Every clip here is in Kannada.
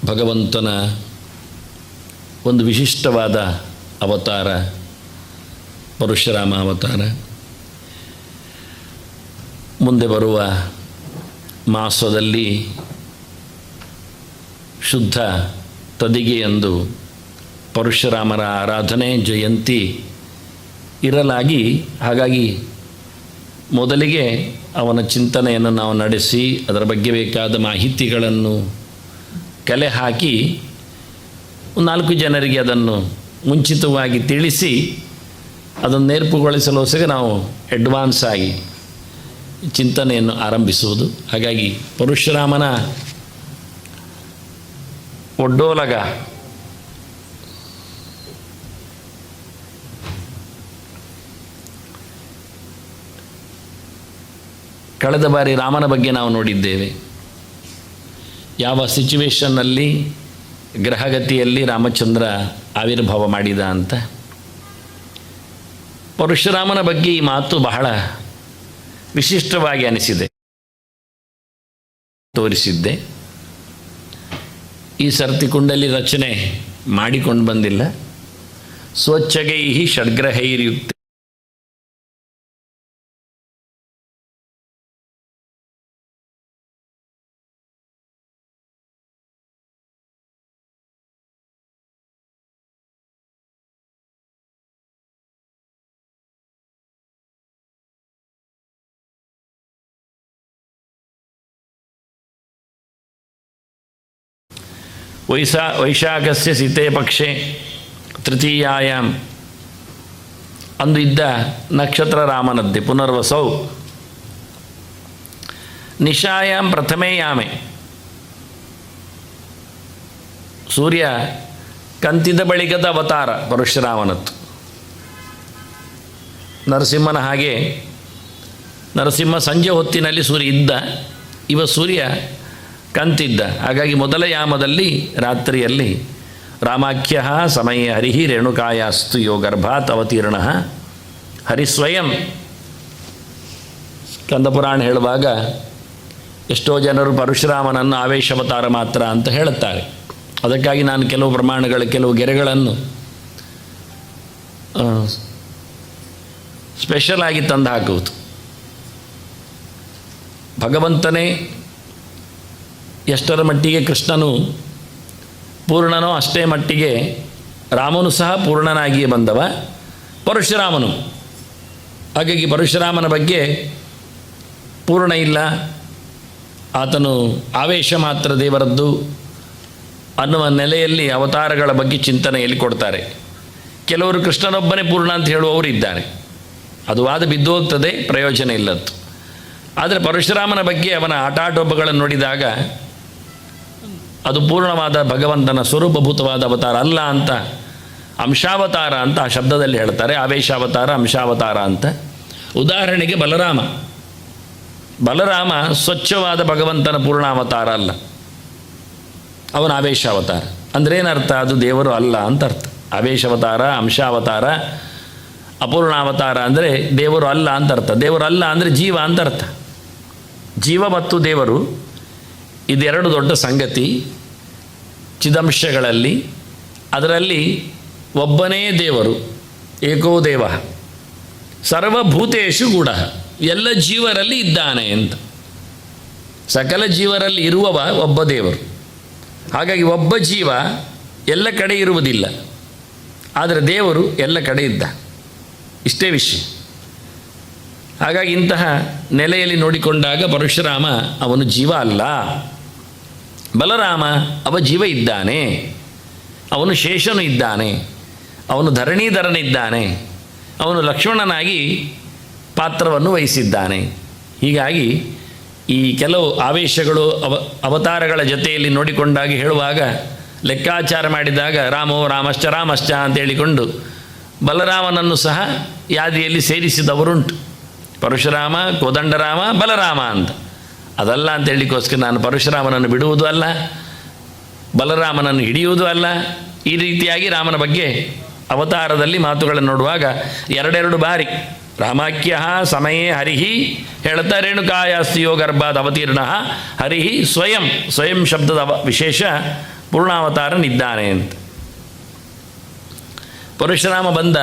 ಭಗವಂತನ ಒಂದು ವಿಶಿಷ್ಟವಾದ ಅವತಾರ ಪರಶುರಾಮ ಅವತಾರ. ಮುಂದೆ ಬರುವ ಮಾಸದಲ್ಲಿ ಶುದ್ಧ ತದಿಗೆಯಂದು ಪರಶುರಾಮರ ಆರಾಧನೆ ಜಯಂತಿ ಇರಲಾಗಿ, ಹಾಗಾಗಿ ಮೊದಲಿಗೆ ಅವನ ಚಿಂತನೆಯನ್ನು ನಾವು ನಡೆಸಿ ಅದರ ಬಗ್ಗೆ ಬೇಕಾದ ಮಾಹಿತಿಗಳನ್ನು ಕಲೆ ಹಾಕಿ 4 ಜನರಿಗೆ ಅದನ್ನು ಮುಂಚಿತವಾಗಿ ತಿಳಿಸಿ ಅದನ್ನು ನೇರ್ಪುಗೊಳಿಸಲೋಸ್ಕರ ನಾವು ಅಡ್ವಾನ್ಸ್ ಆಗಿ ಚಿಂತನೆಯನ್ನು ಆರಂಭಿಸುವುದು. ಹಾಗಾಗಿ ಪರಶುರಾಮನ ಒಡ್ಡೋಲಗ ಕಳೆದ ಬಾರಿ ರಾಮನ ಬಗ್ಗೆ ನಾವು ನೋಡಿದ್ದೇವೆ. ಯಾವ ಸಿಚುವೇಷನ್ನಲ್ಲಿ ಗ್ರಹಗತಿಯಲ್ಲಿ ರಾಮಚಂದ್ರ ಆವಿರ್ಭಾವ ಮಾಡಿದ ಅಂತ. ಪರಶುರಾಮನ ಬಗ್ಗೆ ಈ ಮಾತು ಬಹಳ ವಿಶಿಷ್ಟವಾಗಿ ಅನಿಸಿದೆ, ತೋರಿಸಿದ್ದೆ. ಈ ಸರ್ತಿ ಕುಂಡಲಿ ರಚನೆ ಮಾಡಿಕೊಂಡು ಬಂದಿಲ್ಲ. ಸ್ವಚ್ಛಗೈಹಿ ಷಡ್ಗ್ರಹೈರ್ಯುಕ್ತ ವೈಶಾಖಸ್ಯ ಸಿತೆ ಪಕ್ಷೆ ತೃತೀಯಾಯಾಮ್ ಅಂದು ಇದ್ದ ನಕ್ಷತ್ರ ರಾಮನದ್ದೆ ಪುನರ್ವಸೌ ನಿಶಾಯಾಮ್ ಪ್ರಥಮೇ ಯಾಮೆ. ಸೂರ್ಯ ಕಂತಿದ ಬಳಿಕದ ಅವತಾರ ಪರಶುರಾಮನದ್ದು. ನರಸಿಂಹನ ಹಾಗೆ ನರಸಿಂಹ ಸಂಜೆ ಹೊತ್ತಿನಲ್ಲಿ ಸೂರ್ಯ ಇದ್ದ, ಇವ ಸೂರ್ಯ ಕಂತಿದ್ದ. ಹಾಗಾಗಿ ಮೊದಲ ಯಾಮದಲ್ಲಿ ರಾತ್ರಿಯಲ್ಲಿ ರಾಮಾಖ್ಯ ಸಮಯ ಹರಿಹಿ ರೇಣುಕಾಯಾಸ್ತು ಯೋ ಗರ್ಭಾತ್ ಅವತೀರ್ಣ ಹರಿಸ್ವಯಂ. ಸ್ಕಂದಪುರಾಣ ಹೇಳುವಾಗ ಎಷ್ಟೋ ಜನರು ಪರಶುರಾಮನನ್ನು ಆವೇಶಾವತಾರ ಮಾತ್ರ ಅಂತ ಹೇಳುತ್ತಾರೆ. ಅದಕ್ಕಾಗಿ ನಾನು ಕೆಲವು ಪ್ರಮಾಣಗಳು, ಕೆಲವು ಗೆರೆಗಳನ್ನು ಸ್ಪೆಷಲ್ ಆಗಿ ತಂದು ಹಾಕುವುದು. ಭಗವಂತನೇ ಎಷ್ಟರ ಮಟ್ಟಿಗೆ ಕೃಷ್ಣನು ಪೂರ್ಣನೋ ಅಷ್ಟೇ ಮಟ್ಟಿಗೆ ರಾಮನು ಸಹ ಪೂರ್ಣನಾಗಿಯೇ ಬಂದವ ಪರಶುರಾಮನು. ಹಾಗಾಗಿ ಪರಶುರಾಮನ ಬಗ್ಗೆ ಪೂರ್ಣ ಇಲ್ಲ, ಆತನು ಆವೇಶ ಮಾತ್ರ ದೇವರದ್ದು ಅನ್ನುವ ನೆಲೆಯಲ್ಲಿ ಅವತಾರಗಳ ಬಗ್ಗೆ ಚಿಂತನೆಯಲ್ಲಿ ಕೊಡ್ತಾರೆ. ಕೆಲವರು ಕೃಷ್ಣನೊಬ್ಬನೇ ಪೂರ್ಣ ಅಂತ ಹೇಳುವವರು ಇದ್ದಾರೆ. ಅದು ವಾದ ಬಿದ್ದು ಹೋಗ್ತದೆ, ಪ್ರಯೋಜನ ಇಲ್ಲದ್ದು. ಆದರೆ ಪರಶುರಾಮನ ಬಗ್ಗೆ ಅವನ ಆಟಾಟೋಪಗಳನ್ನು ನೋಡಿದಾಗ ಅದು ಪೂರ್ಣವಾದ ಭಗವಂತನ ಸ್ವರೂಪಭೂತವಾದ ಅವತಾರ ಅಲ್ಲ ಅಂತ, ಅಂಶಾವತಾರ ಅಂತ ಆ ಶಬ್ದದಲ್ಲಿ ಹೇಳ್ತಾರೆ. ಆವೇಶಾವತಾರ, ಅಂಶಾವತಾರ ಅಂತ. ಉದಾಹರಣೆಗೆ ಬಲರಾಮ ಸ್ವಚ್ಛವಾದ ಭಗವಂತನ ಪೂರ್ಣಾವತಾರ ಅಲ್ಲ, ಅವನ ಆವೇಶಾವತಾರ. ಅಂದರೆ ಏನರ್ಥ? ಅದು ದೇವರು ಅಲ್ಲ ಅಂತ ಅರ್ಥ. ಆವೇಶಾವತಾರ, ಅಂಶಾವತಾರ, ಅಪೂರ್ಣಾವತಾರ ಅಂದರೆ ದೇವರು ಅಲ್ಲ ಅಂತ ಅರ್ಥ. ದೇವರು ಅಲ್ಲ ಅಂದರೆ ಜೀವ ಅಂತ ಅರ್ಥ. ಜೀವ ಮತ್ತು ದೇವರು ಇದೆರಡು ದೊಡ್ಡ ಸಂಗತಿ ಚಿದಂಶಗಳಲ್ಲಿ. ಅದರಲ್ಲಿ ಒಬ್ಬನೇ ದೇವರು, ಏಕೋ ದೇವ ಸರ್ವಭೂತೇಷು ಗೂಢ, ಎಲ್ಲ ಜೀವರಲ್ಲಿ ಇದ್ದಾನೆ ಅಂತ. ಸಕಲ ಜೀವರಲ್ಲಿ ಇರುವವ ಒಬ್ಬ ದೇವರು. ಹಾಗಾಗಿ ಒಬ್ಬ ಜೀವ ಎಲ್ಲ ಕಡೆ ಇರುವುದಿಲ್ಲ, ಆದರೆ ದೇವರು ಎಲ್ಲ ಕಡೆ ಇದ್ದ. ಇಷ್ಟೇ ವಿಷಯ. ಹಾಗಾಗಿ ಇಂತಹ ನೆಲೆಯಲ್ಲಿ ನೋಡಿಕೊಂಡಾಗ ಪರಶುರಾಮ ಅವನು ಜೀವ ಅಲ್ಲ, ಬಲರಾಮ ಅವ ಜೀವ ಇದ್ದಾನೆ, ಅವನು ಶೇಷನು ಇದ್ದಾನೆ, ಅವನು ಧರಣೀಧರನಿದ್ದಾನೆ, ಅವನು ಲಕ್ಷ್ಮಣನಾಗಿ ಪಾತ್ರವನ್ನು ವಹಿಸಿದ್ದಾನೆ. ಹೀಗಾಗಿ ಈ ಕೆಲವು ಆವೇಶಗಳು ಅವತಾರಗಳ ಜೊತೆಯಲ್ಲಿ ನೋಡಿಕೊಂಡಾಗ ಹೇಳುವಾಗ ಲೆಕ್ಕಾಚಾರ ಮಾಡಿದಾಗ ರಾಮೋ ರಾಮಶ್ಚ ಅಂತ ಹೇಳಿಕೊಂಡು ಬಲರಾಮನನ್ನು ಸಹ ಯಾದಿಯಲ್ಲಿ ಸೇರಿಸಿದವರುಂಟು. ಪರಶುರಾಮ, ಕೋದಂಡರಾಮ, ಬಲರಾಮ ಅಂತ. ಅದಲ್ಲ ಅಂತ ಹೇಳಿಕೋಸ್ಕರ ನಾನು ಪರಶುರಾಮನನ್ನು ಬಿಡುವುದೂ ಅಲ್ಲ, ಬಲರಾಮನನ್ನು ಹಿಡಿಯುವುದೂ ಅಲ್ಲ. ಈ ರೀತಿಯಾಗಿ ರಾಮನ ಬಗ್ಗೆ ಅವತಾರದಲ್ಲಿ ಮಾತುಗಳನ್ನು ನೋಡುವಾಗ ಎರಡೆರಡು ಬಾರಿ ರಾಮಾಖ್ಯ ಸಮಯೇ ಹರಿಹಿ ಹೇಳ್ತಾ ರೇಣುಕಾಯಾಸ್ತಿಯೋ ಗರ್ಭಾದ ಅವತೀರ್ಣ ಹರಿಹಿ ಸ್ವಯಂ. ಸ್ವಯಂ ಶಬ್ದದ ವಿಶೇಷ ಪೂರ್ಣಾವತಾರನಿದ್ದಾನೆ ಅಂತ. ಪರಶುರಾಮ ಬಂದ,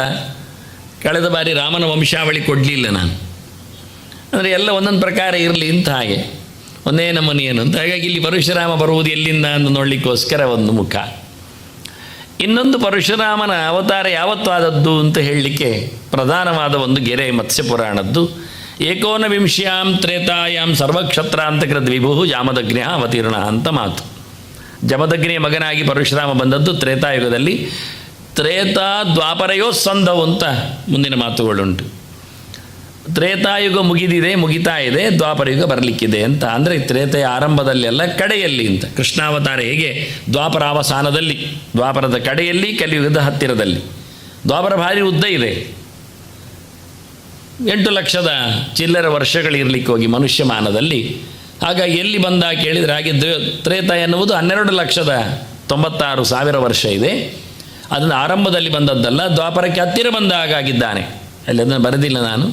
ಕಳೆದ ಬಾರಿ ರಾಮನ ವಂಶಾವಳಿ ಕೊಡಲಿಲ್ಲ ನಾನು, ಅಂದರೆ ಎಲ್ಲ ಒಂದೊಂದು ಪ್ರಕಾರ ಇರಲಿ ಅಂತ, ಹಾಗೆ ಒಂದೇ ನಮೂನಿಯೇನು ಅಂತ. ಹಾಗಾಗಿ ಇಲ್ಲಿ ಪರಶುರಾಮ ಬರುವುದು ಎಲ್ಲಿಂದ ಅಂತ ನೋಡಲಿಕ್ಕೋಸ್ಕರ ಒಂದು ಮುಖ. ಇನ್ನೊಂದು ಪರಶುರಾಮನ ಅವತಾರ ಯಾವತ್ತು ಆದದ್ದು ಅಂತ ಹೇಳಲಿಕ್ಕೆ ಪ್ರಧಾನವಾದ ಒಂದು ಗೆರೆ ಮತ್ಸ್ಯ ಪುರಾಣದ್ದು. ಏಕೋನವಿಂಶ್ಯಾಂ ತ್ರೇತಾಯಾಂ ಸರ್ವಕ್ಷತ್ರಾಂತಕೃತ ವಿಭು ಜಾಮದಗ್ನಿಯ ಅವತೀರ್ಣ ಅಂತ ಮಾತು. ಜಮದಗ್ನಿಯ ಮಗನಾಗಿ ಪರಶುರಾಮ ಬಂದದ್ದು ತ್ರೇತಾಯುಗದಲ್ಲಿ. ತ್ರೇತಾ ದ್ವಾಪರಯೋ ಸಂಧವು ಅಂತ ಮುಂದಿನ ಮಾತುಗಳುಂಟು. ತ್ರೇತಾಯುಗ ಮುಗಿತಾ ಇದೆ, ದ್ವಾಪರಯುಗ ಬರಲಿಕ್ಕಿದೆ ಅಂತ. ಅಂದರೆ ತ್ರೇತೆಯ ಆರಂಭದಲ್ಲೆಲ್ಲ ಕಡೆಯಲ್ಲಿ ಅಂತ. ಕೃಷ್ಣಾವತಾರ ಹೇಗೆ ದ್ವಾಪರಾವಸಾನದಲ್ಲಿ, ದ್ವಾಪರದ ಕಡೆಯಲ್ಲಿ, ಕಲಿಯುಗದ ಹತ್ತಿರದಲ್ಲಿ. ದ್ವಾಪರ ಭಾರಿ ಉದ್ದ ಇದೆ, 8 ಲಕ್ಷದ ಚಿಲ್ಲರ ವರ್ಷಗಳಿರಲಿಕ್ಕೆ ಹೋಗಿ ಮನುಷ್ಯಮಾನದಲ್ಲಿ. ಹಾಗಾಗಿ ಎಲ್ಲಿ ಬಂದ ಕೇಳಿದರೆ, ಹಾಗೆ ತ್ರೇತ ಎನ್ನುವುದು 12,96,000 ವರ್ಷ ಇದೆ. ಅದನ್ನು ಆರಂಭದಲ್ಲಿ ಬಂದದ್ದಲ್ಲ, ದ್ವಾಪರಕ್ಕೆ ಹತ್ತಿರ ಬಂದ ಹಾಗಾಗಿದ್ದಾನೆ. ಅಲ್ಲಿ ಅದನ್ನು ಬರೆದಿಲ್ಲ ನಾನು.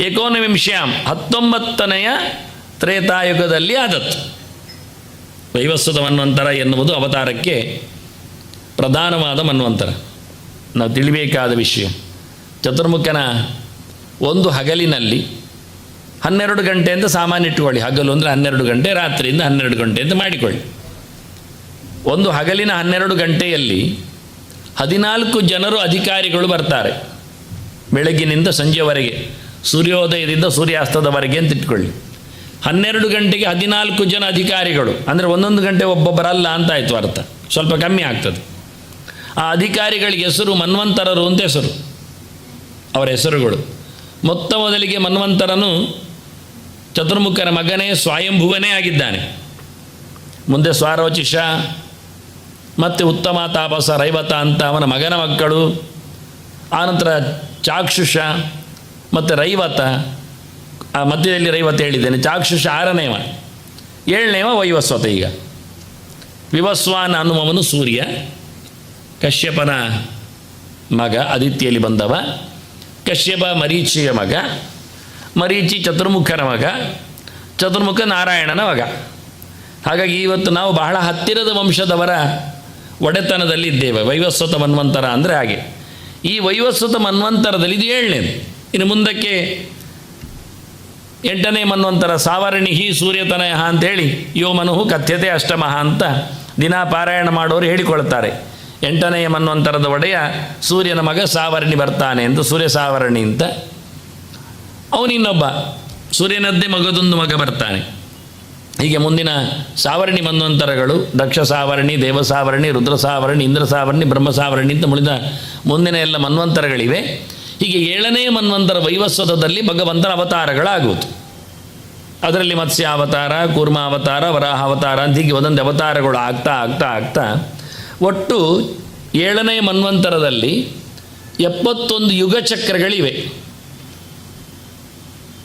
ಏಕೋನವಿಂಶ್ಯಾಂ 19ನೆಯ ತ್ರೇತಾಯುಗದಲ್ಲಿ ಆದತ್ತು. ವೈವಸ್ವತ ಮನ್ವಂತರ ಎನ್ನುವುದು ಅವತಾರಕ್ಕೆ ಪ್ರಧಾನವಾದ ಮನ್ವಂತರ. ನಾವು ತಿಳಿಬೇಕಾದ ವಿಷಯ, ಚತುರ್ಮುಖನ ಒಂದು ಹಗಲಿನಲ್ಲಿ 12 ಗಂಟೆ ಅಂತ ಸಾಮಾನ್ಯ ಇಟ್ಟುಕೊಳ್ಳಿ. ಹಗಲು ಅಂದರೆ 12 ಗಂಟೆ, ರಾತ್ರಿಯಿಂದ 12 ಗಂಟೆ ಅಂತ ಮಾಡಿಕೊಳ್ಳಿ. ಒಂದು ಹಗಲಿನ 12 ಗಂಟೆಯಲ್ಲಿ 14 ಜನರು ಅಧಿಕಾರಿಗಳು ಬರ್ತಾರೆ. ಬೆಳಗ್ಗಿನಿಂದ ಸಂಜೆವರೆಗೆ, ಸೂರ್ಯೋದಯದಿಂದ ಸೂರ್ಯಾಸ್ತದವರೆಗೆ ಅಂತ ಇಟ್ಕೊಳ್ಳಿ. 12 ಗಂಟೆಗೆ 14 ಜನ ಅಧಿಕಾರಿಗಳು, ಅಂದರೆ ಒಂದೊಂದು ಗಂಟೆ ಒಬ್ಬೊಬ್ಬರಲ್ಲ ಅಂತಾಯಿತು ಅರ್ಥ, ಸ್ವಲ್ಪ ಕಮ್ಮಿ ಆಗ್ತದೆ. ಆ ಅಧಿಕಾರಿಗಳಿಗೆ ಹೆಸರು ಮನ್ವಂತರರು ಅಂತ ಹೆಸರು, ಅವರ ಹೆಸರುಗಳು. ಮೊತ್ತ ಮೊದಲಿಗೆ ಮನ್ವಂತರನು ಚತುರ್ಮುಖನ ಮಗನೇ ಸ್ವಯಂಭುವನೇ ಆಗಿದ್ದಾನೆ. ಮುಂದೆ ಸ್ವಾರೋಚಿಷ ಮತ್ತು ಉತ್ತಮ ತಾಪಸ ರೈವತ ಅಂತ ಅವನ ಮಗನ ಮಕ್ಕಳು. ಆನಂತರ ಚಾಕ್ಷುಷ ಮತ್ತು ರೈವತ, ಆ ಮಧ್ಯದಲ್ಲಿ ರೈವತ ಹೇಳಿದ್ದೇನೆ. ಚಾಕ್ಷುಷ 6ನೇವ, 7ನೇವ ವೈವಸ್ವತ. ಈಗ ವಿವಸ್ವಾನ್ ಅನ್ನುವವನು ಸೂರ್ಯ, ಕಶ್ಯಪನ ಮಗ, ಆದಿತ್ಯಲ್ಲಿ ಬಂದವ. ಕಶ್ಯಪ ಮರೀಚಿಯ ಮಗ, ಮರೀಚಿ ಚತುರ್ಮುಖನ ಮಗ, ಚತುರ್ಮುಖ ನಾರಾಯಣನ ಮಗ. ಹಾಗಾಗಿ ಇವತ್ತು ನಾವು ಬಹಳ ಹತ್ತಿರದ ವಂಶದವರ ಒಡೆತನದಲ್ಲಿ ಇದ್ದೇವೆ. ವೈವಸ್ವತ ಮನ್ವಂತರ ಅಂದರೆ ಹಾಗೆ. ಈ ವೈವಸ್ವತ ಮನ್ವಂತರದಲ್ಲಿ ಇದು 7ನೇದು. ಇನ್ನು ಮುಂದಕ್ಕೆ 8ನೇ ಮನ್ವಂತರ ಸಾವರ್ಣಿಹಿ ಸೂರ್ಯತನಯ ಅಂತೇಳಿ ಯೋ ಮನುಹು ಕಥ್ಯತೆ ಅಷ್ಟಮಃ ಅಂತ ದಿನಾ ಪಾರಾಯಣ ಮಾಡೋರು ಹೇಳಿಕೊಳ್ತಾರೆ. 8ನೆಯ ಮನ್ವಂತರದ ಒಡೆಯ ಸೂರ್ಯನ ಮಗ ಸಾವರ್ಣಿ ಬರ್ತಾನೆ ಅಂತ, ಸೂರ್ಯ ಸಾವರ್ಣಿ ಅಂತ. ಅವನಿನ್ನೊಬ್ಬ ಸೂರ್ಯನದ್ದೇ ಮಗದೊಂದು ಮಗ ಬರ್ತಾನೆ. ಹೀಗೆ ಮುಂದಿನ ಸಾವರ್ಣಿ ಮನ್ವಂತರಗಳು ದಕ್ಷ ಸಾವರ್ಣಿ, ದೇವ ಸಾವರ್ಣಿ, ರುದ್ರ ಸಾವರ್ಣಿ, ಇಂದ್ರ ಸಾವರ್ಣಿ, ಬ್ರಹ್ಮ ಸಾವರ್ಣಿ ಅಂತ ಮುಂದಿನ ಎಲ್ಲ ಮನ್ವಂತರಗಳಿವೆ. ಹೀಗೆ 7ನೇ ಮನ್ವಂತರ ವೈವಸ್ವತದಲ್ಲಿ ಭಗವಂತನ ಅವತಾರಗಳಾಗುವುದು. ಅದರಲ್ಲಿ ಮತ್ಸ್ಯ ಅವತಾರ, ಕೂರ್ಮ ಅವತಾರ, ವರಾಹ ಅವತಾರ ಅಂತ ಹೀಗೆ ಒಂದೊಂದು ಅವತಾರಗಳು ಆಗ್ತಾ ಆಗ್ತಾ ಆಗ್ತಾ ಒಟ್ಟು 7ನೇ ಮನ್ವಂತರದಲ್ಲಿ 71 ಯುಗ ಚಕ್ರಗಳಿವೆ.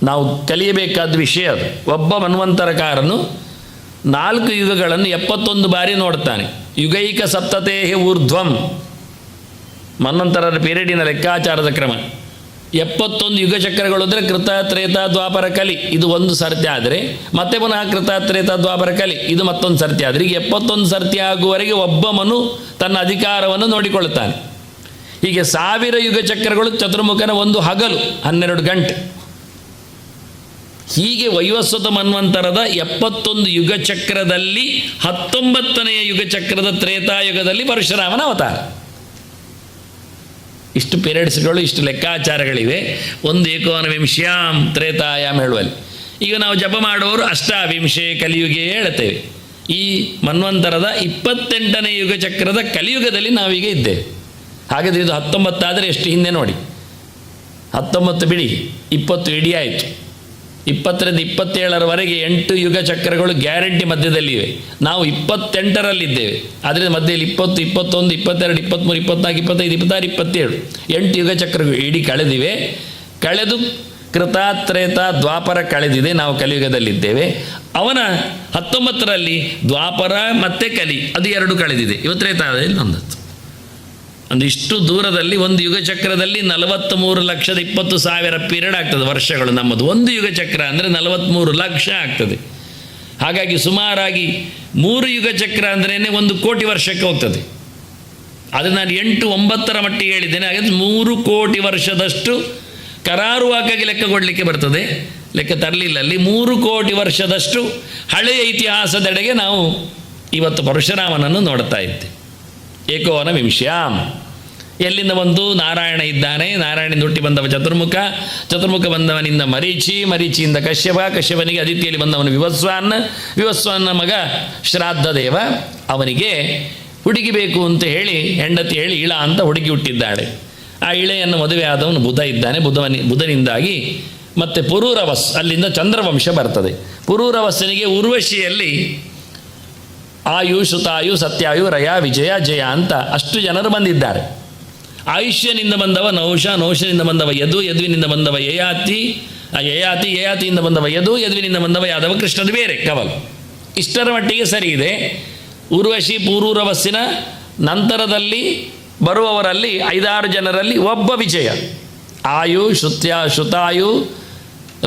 ನಾವು ಕಲಿಯಬೇಕಾದ ವಿಷಯ ಅದು. ಒಬ್ಬ ಮನ್ವಂತರಕಾರನು 4 ಯುಗಗಳನ್ನು 71 ಬಾರಿ ನೋಡ್ತಾನೆ. ಯುಗೈಕ ಸಪ್ತತೇ ಊರ್ಧ್ವಂ ಮನ್ವಂತರರ ಪೀರಿಯಡಿನ ಲೆಕ್ಕಾಚಾರದ ಕ್ರಮ. 71 ಯುಗ ಚಕ್ರಗಳು ಅಂದರೆ ಕೃತ, ತ್ರೇತ, ದ್ವಾಪರ, ಕಲಿ ಇದು ಒಂದು ಸರ್ತಿ ಆದರೆ, ಮತ್ತೆ ಪುನಃ ಕೃತ, ತ್ರೇತ, ದ್ವಾಪರ, ಕಲಿ ಇದು ಮತ್ತೊಂದು ಸರ್ತಿ ಆದರೆ, ಈಗ 71 ಸರ್ತಿ ಆಗುವವರೆಗೆ ಒಬ್ಬ ಮನು ತನ್ನ ಅಧಿಕಾರವನ್ನು ನೋಡಿಕೊಳ್ಳುತ್ತಾನೆ. ಹೀಗೆ 1000 ಯುಗ ಚಕ್ರಗಳು ಚತುರ್ಮುಖನ ಒಂದು ಹಗಲು 12 ಗಂಟೆ. ಹೀಗೆ ವೈವಸ್ವತ ಮನ್ವಂತರದ 71 ಯುಗ ಚಕ್ರದಲ್ಲಿ 19ನೆಯ ಯುಗ ಚಕ್ರದ ತ್ರೇತಾಯುಗದಲ್ಲಿ ಪರಶುರಾಮನ ಅವತಾರ. ಇಷ್ಟು ಪೀರಿಯಡ್ಸ್ಗಳು, ಇಷ್ಟು ಲೆಕ್ಕಾಚಾರಗಳಿವೆ. ಒಂದು ಏಕೋನವಿಂಶ್ಯಾಂ ತ್ರೇತಾಯಾಮ್ ಹೇಳುವಲ್ಲಿ. ಈಗ ನಾವು ಜಪ ಮಾಡುವವರು ಅಷ್ಟಾವಿಂಶೆ ಕಲಿಯುಗೆ ಹೇಳುತ್ತೇವೆ. ಈ ಮನ್ವಂತರದ 28ನೇ ಯುಗ ಚಕ್ರದ ಕಲಿಯುಗದಲ್ಲಿ ನಾವೀಗ ಇದ್ದೇವೆ. ಹಾಗಾದರೆ ಇದು 19 ಆದರೆ ಎಷ್ಟು ಹಿಂದೆ ನೋಡಿ. 19 ಬಿಡಿ, 20 ಇಡೀ ಆಯಿತು. 20ರಿಂದ 27ರವರೆಗೆ 8 ಯುಗ ಚಕ್ರಗಳು ಗ್ಯಾರಂಟಿ ಮಧ್ಯದಲ್ಲಿವೆ. ನಾವು 28ರಲ್ಲಿದ್ದೇವೆ. ಆದರೆ ಮಧ್ಯದಲ್ಲಿ 20, 21, 22, 23, 24, 25, 26, 27 8 ಯುಗ ಚಕ್ರಗಳು ಇಡೀ ಕಳೆದಿವೆ. ಕಳೆದು ಕೃತ, ತ್ರೇತ, ದ್ವಾಪರ ಕಳೆದಿದೆ. ನಾವು ಕಲಿಯುಗದಲ್ಲಿದ್ದೇವೆ. ಅವನ 19ರಲ್ಲಿ ದ್ವಾಪರ ಮತ್ತು ಕಲಿ ಅದು 2 ಕಳೆದಿದೆ. ಇವತ್ತು ತ್ರೇತಾದಲ್ಲಿ ಒಂದತ್ತು. ಒಂದಿಷ್ಟು ದೂರದಲ್ಲಿ ಒಂದು ಯುಗ ಚಕ್ರದಲ್ಲಿ 43,20,000 ಪೀರಿಯಡ್ ಆಗ್ತದೆ, ವರ್ಷಗಳು. ನಮ್ಮದು ಒಂದು ಯುಗ ಚಕ್ರ ಅಂದರೆ 43 ಲಕ್ಷ ಆಗ್ತದೆ. ಹಾಗಾಗಿ ಸುಮಾರಾಗಿ 3 ಯುಗ ಚಕ್ರ ಅಂದ್ರೇ 1 ಕೋಟಿ ವರ್ಷಕ್ಕೆ ಹೋಗ್ತದೆ. ಅದು ನಾನು 8-9 ಮಟ್ಟಿಗೆ ಹೇಳಿದ್ದೇನೆ. ಹಾಗಾದ್ರೆ 3 ಕೋಟಿ ವರ್ಷದಷ್ಟು ಕರಾರುವಾಕಾಗಿ ಲೆಕ್ಕ ಕೊಡಲಿಕ್ಕೆ ಬರ್ತದೆ. ಲೆಕ್ಕ ತರಲಿಲ್ಲ ಅಲ್ಲಿ. 3 ಕೋಟಿ ವರ್ಷದಷ್ಟು ಹಳೆಯ ಇತಿಹಾಸದೆಡೆಗೆ ನಾವು ಇವತ್ತು ಪರಶುರಾಮನನ್ನು ನೋಡ್ತಾ ಇದ್ದೆ. ಏಕೋನ ವಿಂಶ್ಯಾಮ್ ಎಲ್ಲಿಂದ ಬಂದು ನಾರಾಯಣ ಇದ್ದಾನೆ. ನಾರಾಯಣನಿಂದ ಹುಟ್ಟಿ ಬಂದವ ಚತುರ್ಮುಖ, ಚತುರ್ಮುಖ ಬಂದವನಿಂದ ಮರೀಚಿ, ಮರೀಚಿಯಿಂದ ಕಶ್ಯಪ, ಕಶ್ಯಪನಿಗೆ ಅದಿತಿಯಲ್ಲಿ ಬಂದವನು ವಿವಸ್ವಾನ್, ವಿವಸ್ವಾನ್ನ ಮಗ ಶ್ರಾದ್ದ ದೇವ. ಅವನಿಗೆ ಹುಡುಗಿ ಬೇಕು ಅಂತ ಹೇಳಿ ಹೆಂಡತಿ ಹೇಳಿ ಇಳ ಅಂತ ಹುಡುಗಿ ಹುಟ್ಟಿದ್ದಾಳೆ. ಆ ಇಳೆಯನ್ನು ಮದುವೆ ಆದವನು ಬುಧ ಇದ್ದಾನೆ. ಬುಧನಿಂದಾಗಿ ಮತ್ತು ಪುರೂರವಸ್, ಅಲ್ಲಿಂದ ಚಂದ್ರವಂಶ ಬರ್ತದೆ. ಪುರೂರವಸ್ಸನಿಗೆ ಉರ್ವಶಿಯಲ್ಲಿ ಆಯು, ಶುತಾಯು, ಸತ್ಯಾಯು, ರಯ, ವಿಜಯ, ಜಯ ಅಂತ ಅಷ್ಟು ಜನರು ಬಂದಿದ್ದಾರೆ. ಆಯುಷ್ಯನಿಂದ ಬಂದವ ನೌಷ, ನೌಷನಿಂದ ಬಂದವ ಯದು, ಯದುವಿನಿಂದ ಬಂದವ ಯಯಾತಿ, ಯಯಾತಿಯಿಂದ ಬಂದವ ಯದು, ಯದುವಿನಿಂದ ಬಂದವ ಯಾದವ. ಕೃಷ್ಣದು ಬೇರೆ ಕವಲ್. ಇಷ್ಟರ ಮಟ್ಟಿಗೆ ಸರಿ ಇದೆ. ಉರ್ವಶಿ ಪೂರೂರವಸ್ಸಿನ ನಂತರದಲ್ಲಿ ಬರುವವರಲ್ಲಿ 5-6 ಜನರಲ್ಲಿ ಒಬ್ಬ ವಿಜಯ. ಆಯು, ಶುತಾಯು,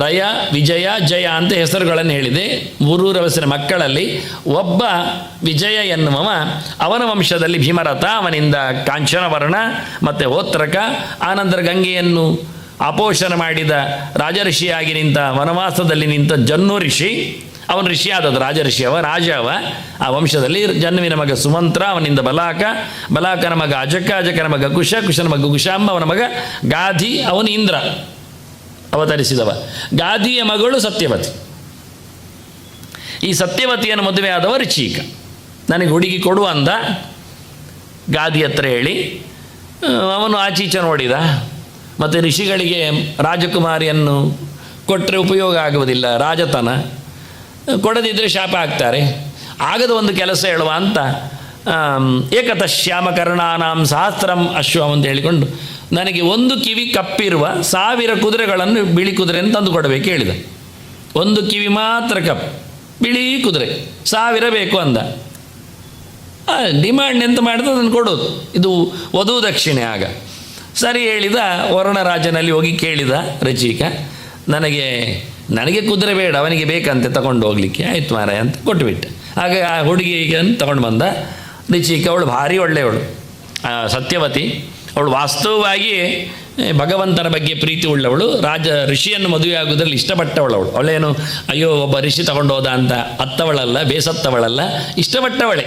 ರಯ, ವಿಜಯ, ಜಯ ಅಂತ ಹೆಸರುಗಳನ್ನು ಹೇಳಿದೆ. ಪೂರೂರವಸ್ಸಿನ ಮಕ್ಕಳಲ್ಲಿ ಒಬ್ಬ ವಿಜಯ ಎನ್ನುವವ. ಅವನ ವಂಶದಲ್ಲಿ ಭೀಮರಥ, ಅವನಿಂದ ಕಾಂಚನವರ್ಣ ಮತ್ತು ಹೋತ್ರಕ, ಆನಂತರ ಗಂಗೆಯನ್ನು ಅಪೋಷಣ ಮಾಡಿದ ರಾಜಋಷಿಯಾಗಿ ನಿಂತ, ವನವಾಸದಲ್ಲಿ ನಿಂತ ಜನ್ನು ಋಷಿ. ಅವನು ಋಷಿ ಆದದ್ದು, ರಾಜಋಷಿ ರಾಜ ಆ ವಂಶದಲ್ಲಿ. ಜನ್ನುವಿನ ಮಗ ಸುಮಂತ್ರ, ಅವನಿಂದ ಬಲಾಕ, ಬಲಾಕನ ಮಗ ಅಜಕ, ಅಜಕನ ಮಗ ಕುಶ, ಕುಶನ ಮಗ ಕುಶಾಂಬ, ಅವನ ಮಗ ಗಾಧಿ, ಅವನು ಇಂದ್ರ ಅವತರಿಸಿದವ. ಗಾಧಿಯ ಮಗಳು ಸತ್ಯವತಿ. ಈ ಸತ್ಯವತಿಯನ್ನು ಮದುವೆ ಆದವ ಋಷಿಕ. ನನಗೆ ಹುಡುಗಿ ಕೊಡು ಅಂದ ಗಾದಿ ಹತ್ರ ಹೇಳಿ. ಅವನು ಆಚೀಚೆ ನೋಡಿದ. ಮತ್ತು ಋಷಿಗಳಿಗೆ ರಾಜಕುಮಾರಿಯನ್ನು ಕೊಟ್ಟರೆ ಉಪಯೋಗ ಆಗುವುದಿಲ್ಲ, ರಾಜತನ. ಕೊಡದಿದ್ದರೆ ಶಾಪ ಆಗ್ತಾರೆ. ಆಗದ ಒಂದು ಕೆಲಸ ಹೇಳುವ ಅಂತ ಏಕತಃ ಶ್ಯಾಮಕರ್ಣಾನಾಂ ಸಹಸ್ರಂ ಅಶ್ವಂ ಅಂತ ಹೇಳಿಕೊಂಡು ನನಗೆ 1 ಕಿವಿ ಕಪ್ಪಿರುವ 1000 ಕುದುರೆಗಳನ್ನು, ಬಿಳಿ ಕುದುರೆಯನ್ನು ತಂದು ಕೊಡಬೇಕು ಹೇಳಿದ. 1 ಕಿವಿ ಮಾತ್ರ ಬಿಳಿ ಕುದುರೆ 1000 ಬೇಕು ಅಂದ. ಡಿಮ್ಯಾಂಡ್ ಎಂತ ಮಾಡಿದ್ರೆ ಅದನ್ನು ಕೊಡೋದು. ಇದು ವಧು ದಕ್ಷಿಣೆ. ಆಗ ಸರಿ ಹೇಳಿದ. ವರುಣರಾಜನಲ್ಲಿ ಹೋಗಿ ಕೇಳಿದ ಋಷಿಕ, ನನಗೆ ಕುದುರೆ ಬೇಡ, ಅವನಿಗೆ ಬೇಕಂತೆ ತಗೊಂಡು ಹೋಗಲಿಕ್ಕೆ. ಆಯ್ತು ಮಾರಾಯ ಅಂತ ಕೊಟ್ಟುಬಿಟ್ಟೆ. ಆಗ ಆ ಹುಡುಗಿಗೆ ತಗೊಂಡು ಬಂದ ಋಷಿಕ. ಅವಳು ಭಾರಿ ಒಳ್ಳೆಯವಳು, ಸತ್ಯವತಿ. ಅವಳು ವಾಸ್ತವವಾಗಿ ಭಗವಂತನ ಬಗ್ಗೆ ಪ್ರೀತಿ ಉಳ್ಳವಳು. ಋಷಿಯನ್ನು ಮದುವೆ ಆಗುವುದರಲ್ಲಿ ಇಷ್ಟಪಟ್ಟವಳು. ಅವಳೇನು ಅಯ್ಯೋ ಒಬ್ಬ ಋಷಿ ತಗೊಂಡು ಹೋದ ಅಂತ ಅತ್ತವಳಲ್ಲ, ಬೇಸತ್ತವಳಲ್ಲ, ಇಷ್ಟಪಟ್ಟವಳೆ.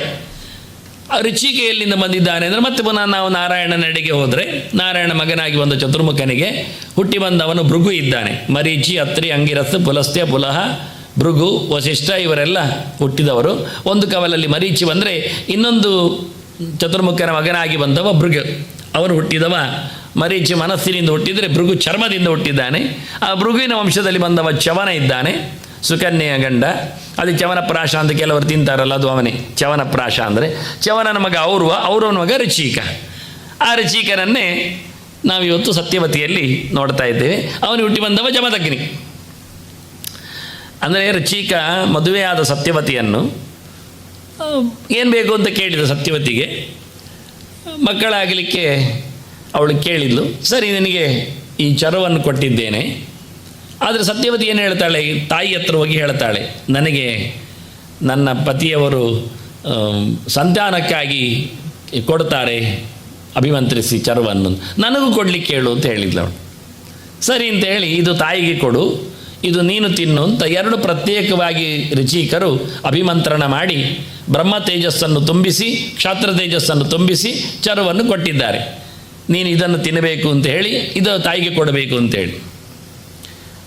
ಋಷಿಕೆ ಎಲ್ಲಿಂದ ಬಂದಿದ್ದಾನೆ ಅಂದರೆ ಮತ್ತೆ ಪುನಃ ನಾವು ನಾರಾಯಣನೆಡೆಗೆ ಹೋದರೆ, ನಾರಾಯಣ ಮಗನಾಗಿ ಒಂದು ಚತುರ್ಮುಖನಿಗೆ ಹುಟ್ಟಿ ಬಂದವನು ಭೃಗು ಇದ್ದಾನೆ. ಮರೀಚಿ, ಅತ್ರಿ, ಅಂಗಿರಸ್, ಪುಲಸ್ತ್ಯ, ಪುಲಹ, ಭೃಗು, ವಸಿಷ್ಠ ಇವರೆಲ್ಲ ಹುಟ್ಟಿದವರು. ಒಂದು ಕವಲಲ್ಲಿ ಮರೀಚಿ ಬಂದರೆ ಇನ್ನೊಂದು ಚತುರ್ಮುಖನ ಮಗನಾಗಿ ಬಂದವ ಭೃಗು. ಅವನು ಹುಟ್ಟಿದವ ಮರೀಚಿ ಮನಸ್ಸಿನಿಂದ ಹುಟ್ಟಿದರೆ, ಭೃಗು ಚರ್ಮದಿಂದ ಹುಟ್ಟಿದ್ದಾನೆ. ಆ ಭೃಗುವಿನ ವಂಶದಲ್ಲಿ ಬಂದವ ಚವನ ಇದ್ದಾನೆ, ಸುಕನ್ಯೆಯ ಗಂಡ. ಅದು ಚವನಪ್ರಾಶ ಅಂತ ಕೆಲವರು ತಿಂತಾರಲ್ಲ, ಅದು ಅವನೇ ಚವನಪ್ರಾಶ ಅಂದರೆ. ಚವನನ ಮಗ ಔರವನ ಮಗ ಋಷಿಕ. ಆ ಋಷಿಕನನ್ನೇ ನಾವಿವತ್ತು ಸತ್ಯವತಿಯಲ್ಲಿ ನೋಡ್ತಾ ಇದ್ದೇವೆ. ಅವನು ಹುಟ್ಟಿ ಬಂದವ ಜಮದಗ್ನಿ. ಅಂದರೆ ಋಷಿಕ ಮದುವೆಯಾದ ಸತ್ಯವತಿಯನ್ನು ಏನು ಬೇಕು ಅಂತ ಕೇಳಿದ ಸತ್ಯವತಿಗೆ. ಮಕ್ಕಳಾಗಲಿಕ್ಕೆ ಅವಳು ಕೇಳಿದ್ಲು. ಸರಿ, ನಿನಗೆ ಈ ಚರವನ್ನು ಕೊಟ್ಟಿದ್ದೇನೆ. ಆದರೆ ಸತ್ಯವತಿ ಏನು ಹೇಳ್ತಾಳೆ, ತಾಯಿ ಹತ್ರ ಹೋಗಿ ಹೇಳ್ತಾಳೆ, ನನಗೆ ನನ್ನ ಪತಿಯವರು ಸಂತಾನಕ್ಕಾಗಿ ಕೊಡ್ತಾರೆ ಅಭಿಮಂತ್ರಿಸಿ ಚರವನ್ನು, ನನಗೂ ಕೊಡಲಿಕ್ಕೆ ಹೇಳು ಅಂತ ಹೇಳಿದ್ಲು ಅವಳು. ಸರಿ ಅಂತ ಹೇಳಿ, ಇದು ತಾಯಿಗೆ ಕೊಡು, ಇದು ನೀನು ತಿನ್ನು ಅಂತ 2 ಪ್ರತ್ಯೇಕವಾಗಿ ಋಷಿಕರು ಅಭಿಮಂತ್ರಣ ಮಾಡಿ ಬ್ರಹ್ಮ ತೇಜಸ್ಸನ್ನು ತುಂಬಿಸಿ, ಕ್ಷಾತ್ರ ತೇಜಸ್ಸನ್ನು ತುಂಬಿಸಿ ಚರವನ್ನು ಕೊಟ್ಟಿದ್ದಾರೆ. ನೀನು ಇದನ್ನು ತಿನ್ನಬೇಕು ಅಂತ ಹೇಳಿ, ಇದು ತಾಯಿಗೆ ಕೊಡಬೇಕು ಅಂತೇಳಿ.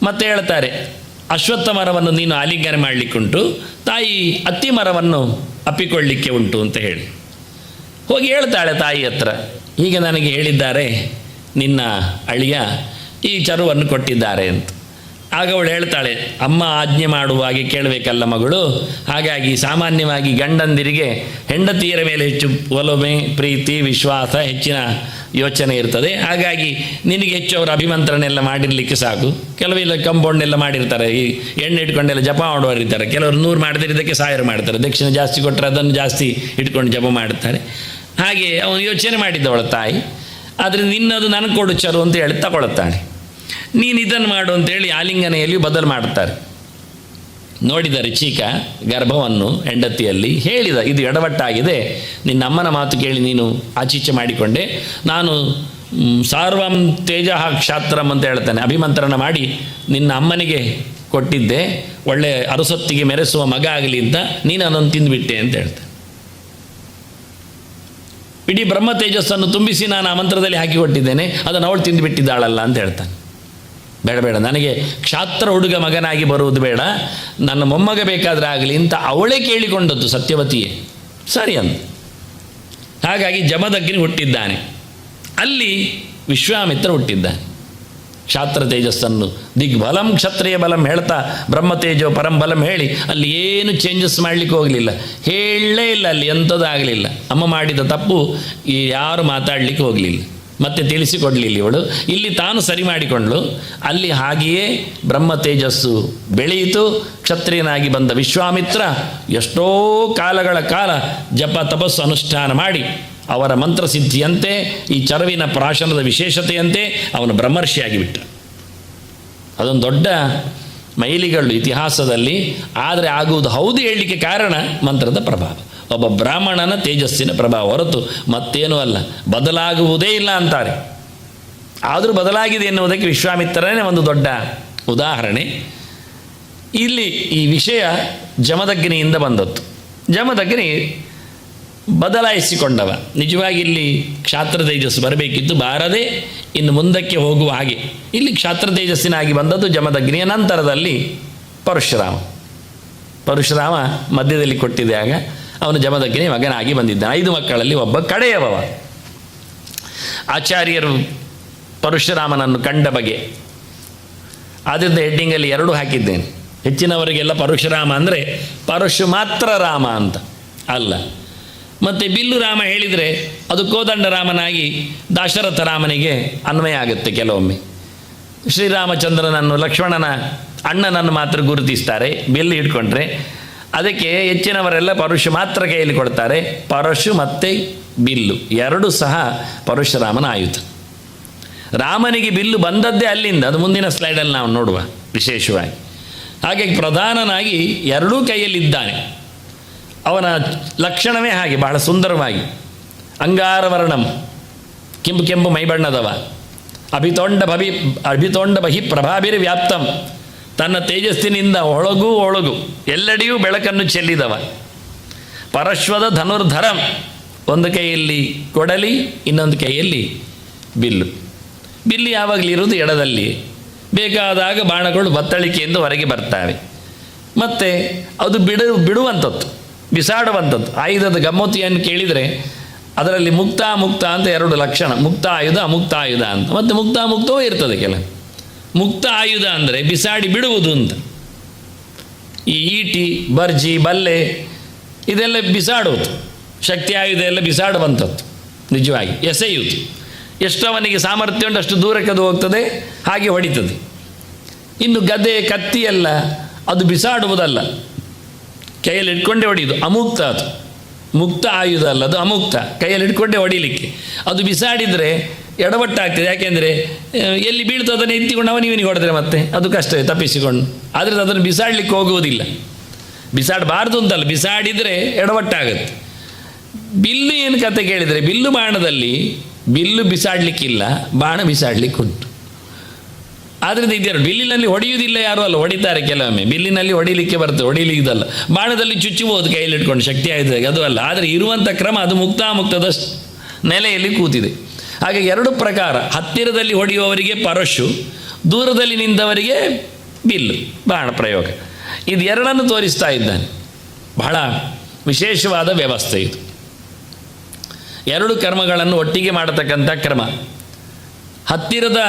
ಮತ್ತೆ ಹೇಳ್ತಾರೆ, ಅಶ್ವತ್ಥ ಮರವನ್ನು ನೀನು ಆಲಿಂಗನೆ ಮಾಡಲಿಕ್ಕುಂಟು, ತಾಯಿ ಅತ್ತಿ ಮರವನ್ನು ಅಪ್ಪಿಕೊಳ್ಳಲಿಕ್ಕೆ ಉಂಟು ಅಂತ ಹೇಳಿ ಹೋಗಿ ಹೇಳ್ತಾಳೆ ತಾಯಿ ಹತ್ರ, ಹೀಗೆ ನನಗೆ ಹೇಳಿದ್ದಾರೆ ನಿನ್ನ ಅಳಿಯ ಈ ಚರುವನ್ನು ಕೊಟ್ಟಿದ್ದಾರೆ ಅಂತ. ಆಗ ಅವಳು ಹೇಳ್ತಾಳೆ, ಅಮ್ಮ ಆಜ್ಞೆ ಮಾಡುವಾಗೆ ಕೇಳಬೇಕಲ್ಲ ಮಗಳು. ಹಾಗಾಗಿ ಸಾಮಾನ್ಯವಾಗಿ ಗಂಡಂದಿರಿಗೆ ಹೆಂಡತಿಯರ ಮೇಲೆ ಹೆಚ್ಚು ಒಲಮೆ, ಪ್ರೀತಿ, ವಿಶ್ವಾಸ, ಹೆಚ್ಚಿನ ಯೋಚನೆ ಇರ್ತದೆ. ಹಾಗಾಗಿ ನಿನಗೆ ಹೆಚ್ಚು ಅವರು ಅಭಿಮಂತ್ರಣೆಲ್ಲ ಮಾಡಿರಲಿಕ್ಕೆ ಸಾಕು. ಕೆಲವೆಲ್ಲ ಕಂಪೌಂಡೆಲ್ಲ ಮಾಡಿರ್ತಾರೆ, ಈ ಎಣ್ಣೆ ಇಟ್ಕೊಂಡೆಲ್ಲ ಜಪ ಮಾಡುವರಿರ್ತಾರೆ. ಕೆಲವರು 100 ಮಾಡದಿರೋದಕ್ಕೆ 1000 ಮಾಡ್ತಾರೆ. ದಕ್ಷಿಣ ಜಾಸ್ತಿ ಕೊಟ್ಟರೆ ಅದನ್ನು ಜಾಸ್ತಿ ಇಟ್ಕೊಂಡು ಜಪ ಮಾಡ್ತಾರೆ. ಹಾಗೆ ಅವನು ಯೋಚನೆ ಮಾಡಿದ್ದವಳ ತಾಯಿ. ಆದರೆ ನಿನ್ನದು ನನಗೆ ಕೊಡು ಚರು ಅಂತ ಹೇಳಿ ತಗೊಳ್ತಾಳೆ. ನೀನು ಇದನ್ನು ಮಾಡು ಅಂತೇಳಿ ಆಲಿಂಗನೆಯಲ್ಲಿ ಬದಲು ಮಾಡ್ತಾರೆ. ನೋಡಿದ ಋಚಿಕ ಗರ್ಭವನ್ನು ಹೆಂಡತಿಯಲ್ಲಿ ಹೇಳಿದ, ಇದು ಎಡವಟ್ಟಾಗಿದೆ, ನಿನ್ನ ಅಮ್ಮನ ಮಾತು ಕೇಳಿ ನೀನು ಆಚೀಚೆ ಮಾಡಿಕೊಂಡೆ, ನಾನು ಸಾರ್ವಂ ತೇಜ ಕ್ಷಾತ್ರಂ ಅಂತ ಹೇಳ್ತಾನೆ, ಅಭಿಮಂತ್ರಣ ಮಾಡಿ ನಿನ್ನ ಅಮ್ಮನಿಗೆ ಕೊಟ್ಟಿದ್ದೆ, ಒಳ್ಳೆ ಅರಸೊತ್ತಿಗೆ ಮೆರೆಸುವ ಮಗ ಆಗಲಿ ಅಂತ, ನೀನು ಅದನ್ನು ತಿಂದುಬಿಟ್ಟೆ ಅಂತ ಹೇಳ್ತಾನೆ. ಇಡೀ ಬ್ರಹ್ಮ ತೇಜಸ್ಸನ್ನು ತುಂಬಿಸಿ ನಾನು ಆ ಮಂತ್ರದಲ್ಲಿ ಹಾಕಿ ಕೊಟ್ಟಿದ್ದೇನೆ, ಅದನ್ನು ಅವಳು ತಿಂದುಬಿಟ್ಟಿದ್ದಾಳಲ್ಲ ಅಂತ ಹೇಳ್ತಾನೆ. ಬೇಡ ಬೇಡ, ನನಗೆ ಕ್ಷಾತ್ರ ಹುಡುಗ ಮಗನಾಗಿ ಬರುವುದು ಬೇಡ, ನನ್ನ ಮೊಮ್ಮಗ ಬೇಕಾದರೆ ಆಗಲಿ ಅಂತ ಅವಳೇ ಕೇಳಿಕೊಂಡದ್ದು ಸತ್ಯವತಿಯೇ. ಸರಿ ಅಂತ. ಹಾಗಾಗಿ ಜಮದಗ್ನಿ ಹುಟ್ಟಿದ್ದಾನೆ, ಅಲ್ಲಿ ವಿಶ್ವಾಮಿತ್ರ ಹುಟ್ಟಿದ್ದಾನೆ. ಕ್ಷಾತ್ರ ತೇಜಸ್ಸನ್ನು ದಿಗ್ಬಲಂ ಕ್ಷತ್ರಿಯ ಬಲಂ ಹೇಳ್ತಾ ಬ್ರಹ್ಮತೇಜೋ ಪರಂಬಲಂ ಹೇಳಿ ಅಲ್ಲಿ ಏನು ಚೇಂಜಸ್ ಮಾಡಲಿಕ್ಕೆ ಹೋಗಲಿಲ್ಲ, ಹೇಳಲೇ ಇಲ್ಲ, ಅಲ್ಲಿ ಎಂಥದ್ದು ಆಗಲಿಲ್ಲ. ಅಮ್ಮ ಮಾಡಿದ ತಪ್ಪು ಯಾರು ಮಾತಾಡಲಿಕ್ಕೆ ಹೋಗಲಿಲ್ಲ, ಮತ್ತೆ ತಿಳಿಸಿಕೊಡಲಿಲ್ಲ ಇವಳು. ಇಲ್ಲಿ ತಾನು ಸರಿ ಮಾಡಿಕೊಂಡ್ಳು, ಅಲ್ಲಿ ಹಾಗೆಯೇ ಬ್ರಹ್ಮ ತೇಜಸ್ಸು ಬೆಳೆಯಿತು. ಕ್ಷತ್ರಿಯನಾಗಿ ಬಂದ ವಿಶ್ವಾಮಿತ್ರ ಎಷ್ಟೋ ಕಾಲಗಳ ಕಾಲ ಜಪ ತಪಸ್ಸು ಅನುಷ್ಠಾನ ಮಾಡಿ ಅವರ ಮಂತ್ರಸಿದ್ಧಿಯಂತೆ, ಈ ಚರವಿನ ಪ್ರಾಶನದ ವಿಶೇಷತೆಯಂತೆ ಅವನು ಬ್ರಹ್ಮರ್ಷಿಯಾಗಿಬಿಟ್ಟ. ಅದೊಂದು ದೊಡ್ಡ ಮೈಲಿಗಳು ಇತಿಹಾಸದಲ್ಲಿ. ಆದರೆ ಆಗುವುದು ಹೌದು ಹೇಳಲಿಕ್ಕೆ ಕಾರಣ ಮಂತ್ರದ ಪ್ರಭಾವ, ಒಬ್ಬ ಬ್ರಾಹ್ಮಣನ ತೇಜಸ್ಸಿನ ಪ್ರಭಾವ ಹೊರತು ಮತ್ತೇನೂ ಅಲ್ಲ. ಬದಲಾಗುವುದೇ ಇಲ್ಲ ಅಂತಾರೆ, ಆದರೂ ಬದಲಾಗಿದೆ ಎನ್ನುವುದಕ್ಕೆ ವಿಶ್ವಾಮಿತ್ರನೇ ಒಂದು ದೊಡ್ಡ ಉದಾಹರಣೆ. ಇಲ್ಲಿ ಈ ವಿಷಯ ಜಮದಗ್ನಿಯಿಂದ ಬಂದದ್ದು. ಜಮದಗ್ನಿ ಬದಲಾಯಿಸಿಕೊಂಡವ. ನಿಜವಾಗಿ ಇಲ್ಲಿ ಕ್ಷಾತ್ರ ತೇಜಸ್ಸು ಬರಬೇಕಿದ್ದು, ಬಾರದೆ ಇನ್ನು ಮುಂದಕ್ಕೆ ಹೋಗುವ ಹಾಗೆ ಇಲ್ಲಿ ಕ್ಷಾತ್ರ ತೇಜಸ್ಸಿನಾಗಿ ಬಂದದ್ದು ಜಮದಗ್ನಿಯ ನಂತರದಲ್ಲಿ ಪರಶುರಾಮ ಮಧ್ಯದಲ್ಲಿ ಕೊಟ್ಟಿದೆ. ಆಗ ಅವನು ಜಮದಗ್ನಿ ಮಗನಾಗಿ ಬಂದಿದ್ದಾನೆ. 5 ಮಕ್ಕಳಲ್ಲಿ ಒಬ್ಬ ಕಡೆಯವವ. ಆಚಾರ್ಯರು ಪರಶುರಾಮನನ್ನು ಕಂಡ ಬಗೆ, ಆದ್ದರಿಂದ ಹೆಡ್ಡಿಂಗಲ್ಲಿ 2 ಹಾಕಿದ್ದೇನೆ. ಹೆಚ್ಚಿನವರಿಗೆಲ್ಲ ಪರಶುರಾಮ ಅಂದರೆ ಪರಶು ಮಾತ್ರ ರಾಮ ಅಂತ ಅಲ್ಲ. ಮತ್ತು ಬಿಲ್ಲು ರಾಮ ಹೇಳಿದರೆ ಅದು ಕೋದಂಡ ರಾಮನಾಗಿ ದಾಶರಥ ರಾಮನಿಗೆ ಅನ್ವಯ ಆಗುತ್ತೆ. ಕೆಲವೊಮ್ಮೆ ಶ್ರೀರಾಮಚಂದ್ರನನ್ನು ಲಕ್ಷ್ಮಣನ ಅಣ್ಣನನ್ನು ಮಾತ್ರ ಗುರುತಿಸ್ತಾರೆ ಬಿಲ್ಲು ಹಿಡ್ಕೊಂಡ್ರೆ. ಅದಕ್ಕೆ ಹೆಚ್ಚಿನವರೆಲ್ಲ ಪರಶು ಮಾತ್ರ ಕೈಯಲ್ಲಿ ಕೊಡ್ತಾರೆ. ಪರಶು ಮತ್ತು ಬಿಲ್ಲು 2 ಸಹ ಪರಶುರಾಮನ ಆಯುಧ. ರಾಮನಿಗೆ ಬಿಲ್ಲು ಬಂದದ್ದೇ ಅಲ್ಲಿಂದ, ಅದು ಮುಂದಿನ ಸ್ಲೈಡಲ್ಲಿ ನಾವು ನೋಡುವ ವಿಶೇಷವಾಗಿ. ಹಾಗೆ ಪ್ರಧಾನನಾಗಿ 2 ಕೈಯಲ್ಲಿದ್ದಾನೆ. ಅವನ ಲಕ್ಷಣವೇ ಹಾಗೆ, ಬಹಳ ಸುಂದರವಾಗಿ ಅಂಗಾರವರ್ಣಂ, ಕೆಂಪು ಕೆಂಪು ಮೈಬಣ್ಣದವ, ಅಭಿತೋಂಡ ಬಹಿ ಪ್ರಭಾಭಿರ್ ವ್ಯಾಪ್ತಂ, ತನ್ನ ತೇಜಸ್ಸಿನಿಂದ ಒಳಗು ಎಲ್ಲೆಡೆಯೂ ಬೆಳಕನ್ನು ಚೆಲ್ಲಿದವ. ಪರಶ್ವದ ಧನುರ್ಧರಂ, ಒಂದು ಕೈಯಲ್ಲಿ ಕೊಡಲಿ, ಇನ್ನೊಂದು ಕೈಯಲ್ಲಿ ಬಿಲ್ಲು. ಬಿಲ್ಲು ಯಾವಾಗಲೂ ಇರುವುದು ಎಡದಲ್ಲಿ, ಬೇಕಾದಾಗ ಬಾಣಗಳು ಬತ್ತಳಿಕೆಯಿಂದ ಹೊರಗೆ ಬರ್ತವೆ. ಮತ್ತು ಅದು ಬಿಡುವಂಥದ್ದು, ಬಿಸಾಡುವಂಥದ್ದು. ಆಯುಧದ ಗಮ್ಮತಿಯನ್ನು ಕೇಳಿದರೆ ಅದರಲ್ಲಿ ಮುಕ್ತ ಅಂತ 2 ಲಕ್ಷಣ, ಮುಕ್ತ ಆಯುಧ ಅಮುಕ್ತ ಆಯುಧ ಅಂತ. ಮತ್ತು ಮುಕ್ತವೂ ಇರ್ತದೆ ಕೆಲ. ಮುಕ್ತ ಆಯುಧ ಅಂದರೆ ಬಿಸಾಡಿ ಬಿಡುವುದು ಅಂತ. ಈ ಈಟಿ, ಬರ್ಜಿ, ಬಲ್ಲೆ ಇದೆಲ್ಲ ಬಿಸಾಡುವುದು. ಶಕ್ತಿ ಆಯುಧ ಎಲ್ಲ ಬಿಸಾಡುವಂಥದ್ದು, ನಿಜವಾಗಿ ಎಸೆಯುವುದು. ಎಷ್ಟು ಅವನಿಗೆ ಸಾಮರ್ಥ್ಯ ಉಂಟು ಅಷ್ಟು ದೂರಕ್ಕೆ ಅದು ಹೋಗ್ತದೆ, ಹಾಗೆ ಹೊಡಿತದೆ. ಇನ್ನು ಗದೆ, ಕತ್ತಿಯೆಲ್ಲ ಅದು ಬಿಸಾಡುವುದಲ್ಲ, ಕೈಯಲ್ಲಿ ಇಟ್ಕೊಂಡೇ ಹೊಡೆಯುವುದು. ಅಮುಕ್ತ, ಅದು ಮುಕ್ತ ಆಯುಧ ಅಲ್ಲ, ಅದು ಅಮುಕ್ತ, ಕೈಯಲ್ಲಿ ಇಟ್ಕೊಂಡೇ ಹೊಡಿಲಿಕ್ಕೆ. ಅದು ಬಿಸಾಡಿದರೆ ಎಡವಟ್ಟಾಗ್ತದೆ. ಯಾಕೆಂದರೆ ಎಲ್ಲಿ ಬೀಳ್ತದೆ ಅದನ್ನು ಎತ್ತಿಕೊಂಡು ಅವನಿವನಿಗೆ ಹೊಡೆದ್ರೆ ಮತ್ತೆ ಅದು ಕಷ್ಟವೇ ತಪ್ಪಿಸಿಕೊಂಡು. ಆದರೆ ಅದನ್ನು ಬಿಸಾಡಲಿಕ್ಕೆ ಹೋಗುವುದಿಲ್ಲ. ಬಿಸಾಡಬಾರ್ದು ಅಂತಲ್ಲ, ಬಿಸಾಡಿದರೆ ಎಡವಟ್ಟಾಗುತ್ತೆ. ಬಿಲ್ಲು ಏನು ಕತೆ ಕೇಳಿದರೆ, ಬಿಲ್ಲು ಬಾಣದಲ್ಲಿ ಬಿಲ್ಲು ಬಿಸಾಡಲಿಕ್ಕಿಲ್ಲ, ಬಾಣ ಬಿಸಾಡಲಿಕ್ಕೆ ಉಂಟು. ಆದ್ದರಿಂದ ಇದೆರಡು. ಬಿಲ್ಲಿನಲ್ಲಿ ಹೊಡೆಯುವುದಿಲ್ಲ ಯಾರೂ ಅಲ್ಲ, ಹೊಡಿತಾರೆ ಕೆಲವೊಮ್ಮೆ. ಬಿಲ್ಲಿನಲ್ಲಿ ಹೊಡಿಲಿಕ್ಕೆ ಬರ್ತದೆ, ಹೊಡಿಲಿಕ್ಕದಲ್ಲ. ಬಾಣದಲ್ಲಿ ಚುಚ್ಚಬಹುದು ಕೈಯಲ್ಲಿ ಇಟ್ಕೊಂಡು, ಶಕ್ತಿ ಆಯ್ತದೆ, ಅದು ಅಲ್ಲ. ಆದರೆ ಇರುವಂಥ ಕ್ರಮ ಅದು ಮುಕ್ತಾಮುಕ್ತದ ನೆಲೆಯಲ್ಲಿ ಕೂತಿದೆ. ಹಾಗೆ 2 ಪ್ರಕಾರ, ಹತ್ತಿರದಲ್ಲಿ ಹೊಡೆಯುವವರಿಗೆ ಪರಶು, ದೂರದಲ್ಲಿ ನಿಂತವರಿಗೆ ಬಿಲ್ಲು, ಬಾಣ ಪ್ರಯೋಗ. ಇದು 2 ತೋರಿಸ್ತಾ ಇದ್ದಾನೆ. ಬಹಳ ವಿಶೇಷವಾದ ವ್ಯವಸ್ಥೆ ಇದು. 2 ಕರ್ಮಗಳನ್ನು ಒಟ್ಟಿಗೆ ಮಾಡತಕ್ಕಂಥ ಕ್ರಮ. ಹತ್ತಿರದ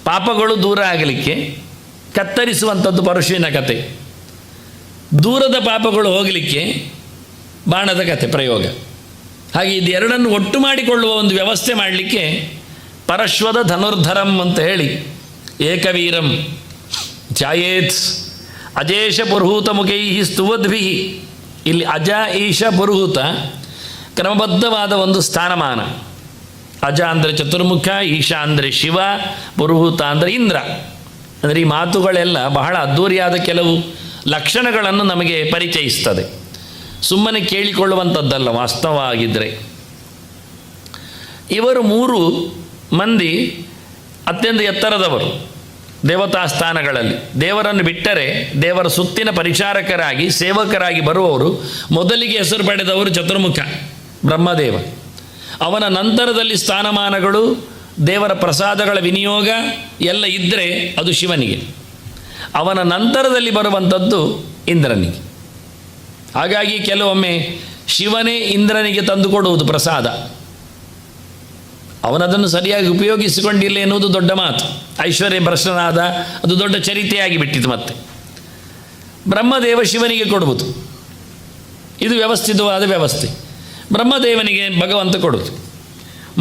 ಪಾಪಗಳು ದೂರ ಆಗಲಿಕ್ಕೆ ಕತ್ತರಿಸುವಂಥದ್ದು ಪರಶುವಿನ ಕತೆ, ದೂರದ ಪಾಪಗಳು ಹೋಗಲಿಕ್ಕೆ ಬಾಣದ ಕತೆ ಪ್ರಯೋಗ. ಹಾಗೆ ಇದು 2 ಒಟ್ಟು ಮಾಡಿಕೊಳ್ಳುವ ಒಂದು ವ್ಯವಸ್ಥೆ ಮಾಡಲಿಕ್ಕೆ ಪರಶ್ವದ ಧನುರ್ಧರಂ ಅಂತ ಹೇಳಿ ಏಕವೀರಂ ಧ್ಯಾಯೇತ್ ಅಜೇಶ ಪುರುಹೂತ ಮುಖೈ ಸ್ತುವದ್ಭಿ. ಇಲ್ಲಿ ಅಜ ಈಶ ಪುರುಹೂತ ಕ್ರಮಬದ್ಧವಾದ ಒಂದು ಸ್ಥಾನಮಾನ. ಅಜ ಅಂದರೆ ಚತುರ್ಮುಖ, ಈಶಾ ಅಂದರೆ ಶಿವ, ಪುರುಹೂತ ಅಂದರೆ ಇಂದ್ರ. ಅಂದರೆ ಈ ಮಾತುಗಳೆಲ್ಲ ಬಹಳ ಅದ್ಧೂರಿಯಾದ ಕೆಲವು ಲಕ್ಷಣಗಳನ್ನು ನಮಗೆ ಪರಿಚಯಿಸ್ತದೆ. ಸುಮ್ಮನೆ ಕೇಳಿಕೊಳ್ಳುವಂಥದ್ದಲ್ಲ ವಾಸ್ತವವಾಗಿದ್ದರೆ. ಇವರು 3 ಮಂದಿ ಅತ್ಯಂತ ಎತ್ತರದವರು ದೇವತಾ ಸ್ಥಾನಗಳಲ್ಲಿ. ದೇವರನ್ನು ಬಿಟ್ಟರೆ ದೇವರ ಸುತ್ತಿನ ಪರಿಚಾರಕರಾಗಿ ಸೇವಕರಾಗಿ ಬರುವವರು ಮೊದಲಿಗೆ ಹೆಸರು ಪಡೆದವರು ಚತುರ್ಮುಖ ಬ್ರಹ್ಮದೇವ. ಅವನ ನಂತರದಲ್ಲಿ ಸ್ಥಾನಮಾನಗಳು, ದೇವರ ಪ್ರಸಾದಗಳ ವಿನಿಯೋಗ ಎಲ್ಲ ಇದ್ದರೆ ಅದು ಶಿವನಿಗೆ. ಅವನ ನಂತರದಲ್ಲಿ ಬರುವಂಥದ್ದು ಇಂದ್ರನಿಗೆ. ಹಾಗಾಗಿ ಕೆಲವೊಮ್ಮೆ ಶಿವನೇ ಇಂದ್ರನಿಗೆ ತಂದುಕೊಡುವುದು ಪ್ರಸಾದ. ಅವನದನ್ನು ಸರಿಯಾಗಿ ಉಪಯೋಗಿಸಿಕೊಂಡಿಲ್ಲ ಎನ್ನುವುದು ದೊಡ್ಡ ಮಾತು. ಐಶ್ವರ್ಯ ಭ್ರಷ್ಟನಾದ, ಅದು ದೊಡ್ಡ ಚರಿತೆಯಾಗಿ ಬಿಟ್ಟಿತು. ಮತ್ತೆ ಬ್ರಹ್ಮದೇವ ಶಿವನಿಗೆ ಕೊಡುವುದು, ಇದು ವ್ಯವಸ್ಥಿತವಾದ ವ್ಯವಸ್ಥೆ. ಬ್ರಹ್ಮದೇವನಿಗೆ ಭಗವಂತ ಕೊಡುವುದು.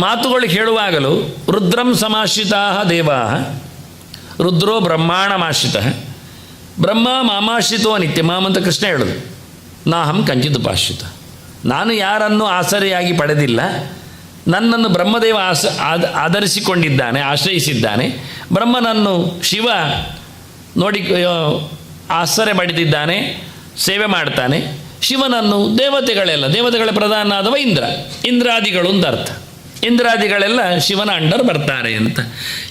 ಮಾತುಗಳು ಹೇಳುವಾಗಲೂ ರುದ್ರಂ ಸಮಾಶ್ರಿತಾ ದೇವಾ ರುದ್ರೋ ಬ್ರಹ್ಮಾಣಮಾಶ್ರಿತ ಬ್ರಹ್ಮ ಮಾಮಾಶ್ರಿತೋ ನಿತ್ಯ ಮಾಮ್ ಅಂತ ಕೃಷ್ಣ ಹೇಳೋದು. ನಾಹಂ ಕಂಚಿತ್ ಉಪಾಶ್ರಿತ, ನಾನು ಯಾರನ್ನು ಆಸರೆಯಾಗಿ ಪಡೆದಿಲ್ಲ, ನನ್ನನ್ನು ಬ್ರಹ್ಮದೇವ ಆಧರಿಸಿಕೊಂಡಿದ್ದಾನೆ, ಆಶ್ರಯಿಸಿದ್ದಾನೆ. ಬ್ರಹ್ಮನನ್ನು ಶಿವ ನೋಡಿ ಆಶ್ರಯ ಪಡೆದಿದ್ದಾನೆ, ಸೇವೆ ಮಾಡ್ತಾನೆ. ಶಿವನನ್ನು ದೇವತೆಗಳ ಪ್ರಧಾನನಾದವ ಇಂದ್ರಾದಿಗಳು ಅಂತ ಅರ್ಥ. ಇಂದ್ರಾದಿಗಳೆಲ್ಲ ಶಿವನ ಅಂಡರ್ ಬರ್ತಾರೆ ಅಂತ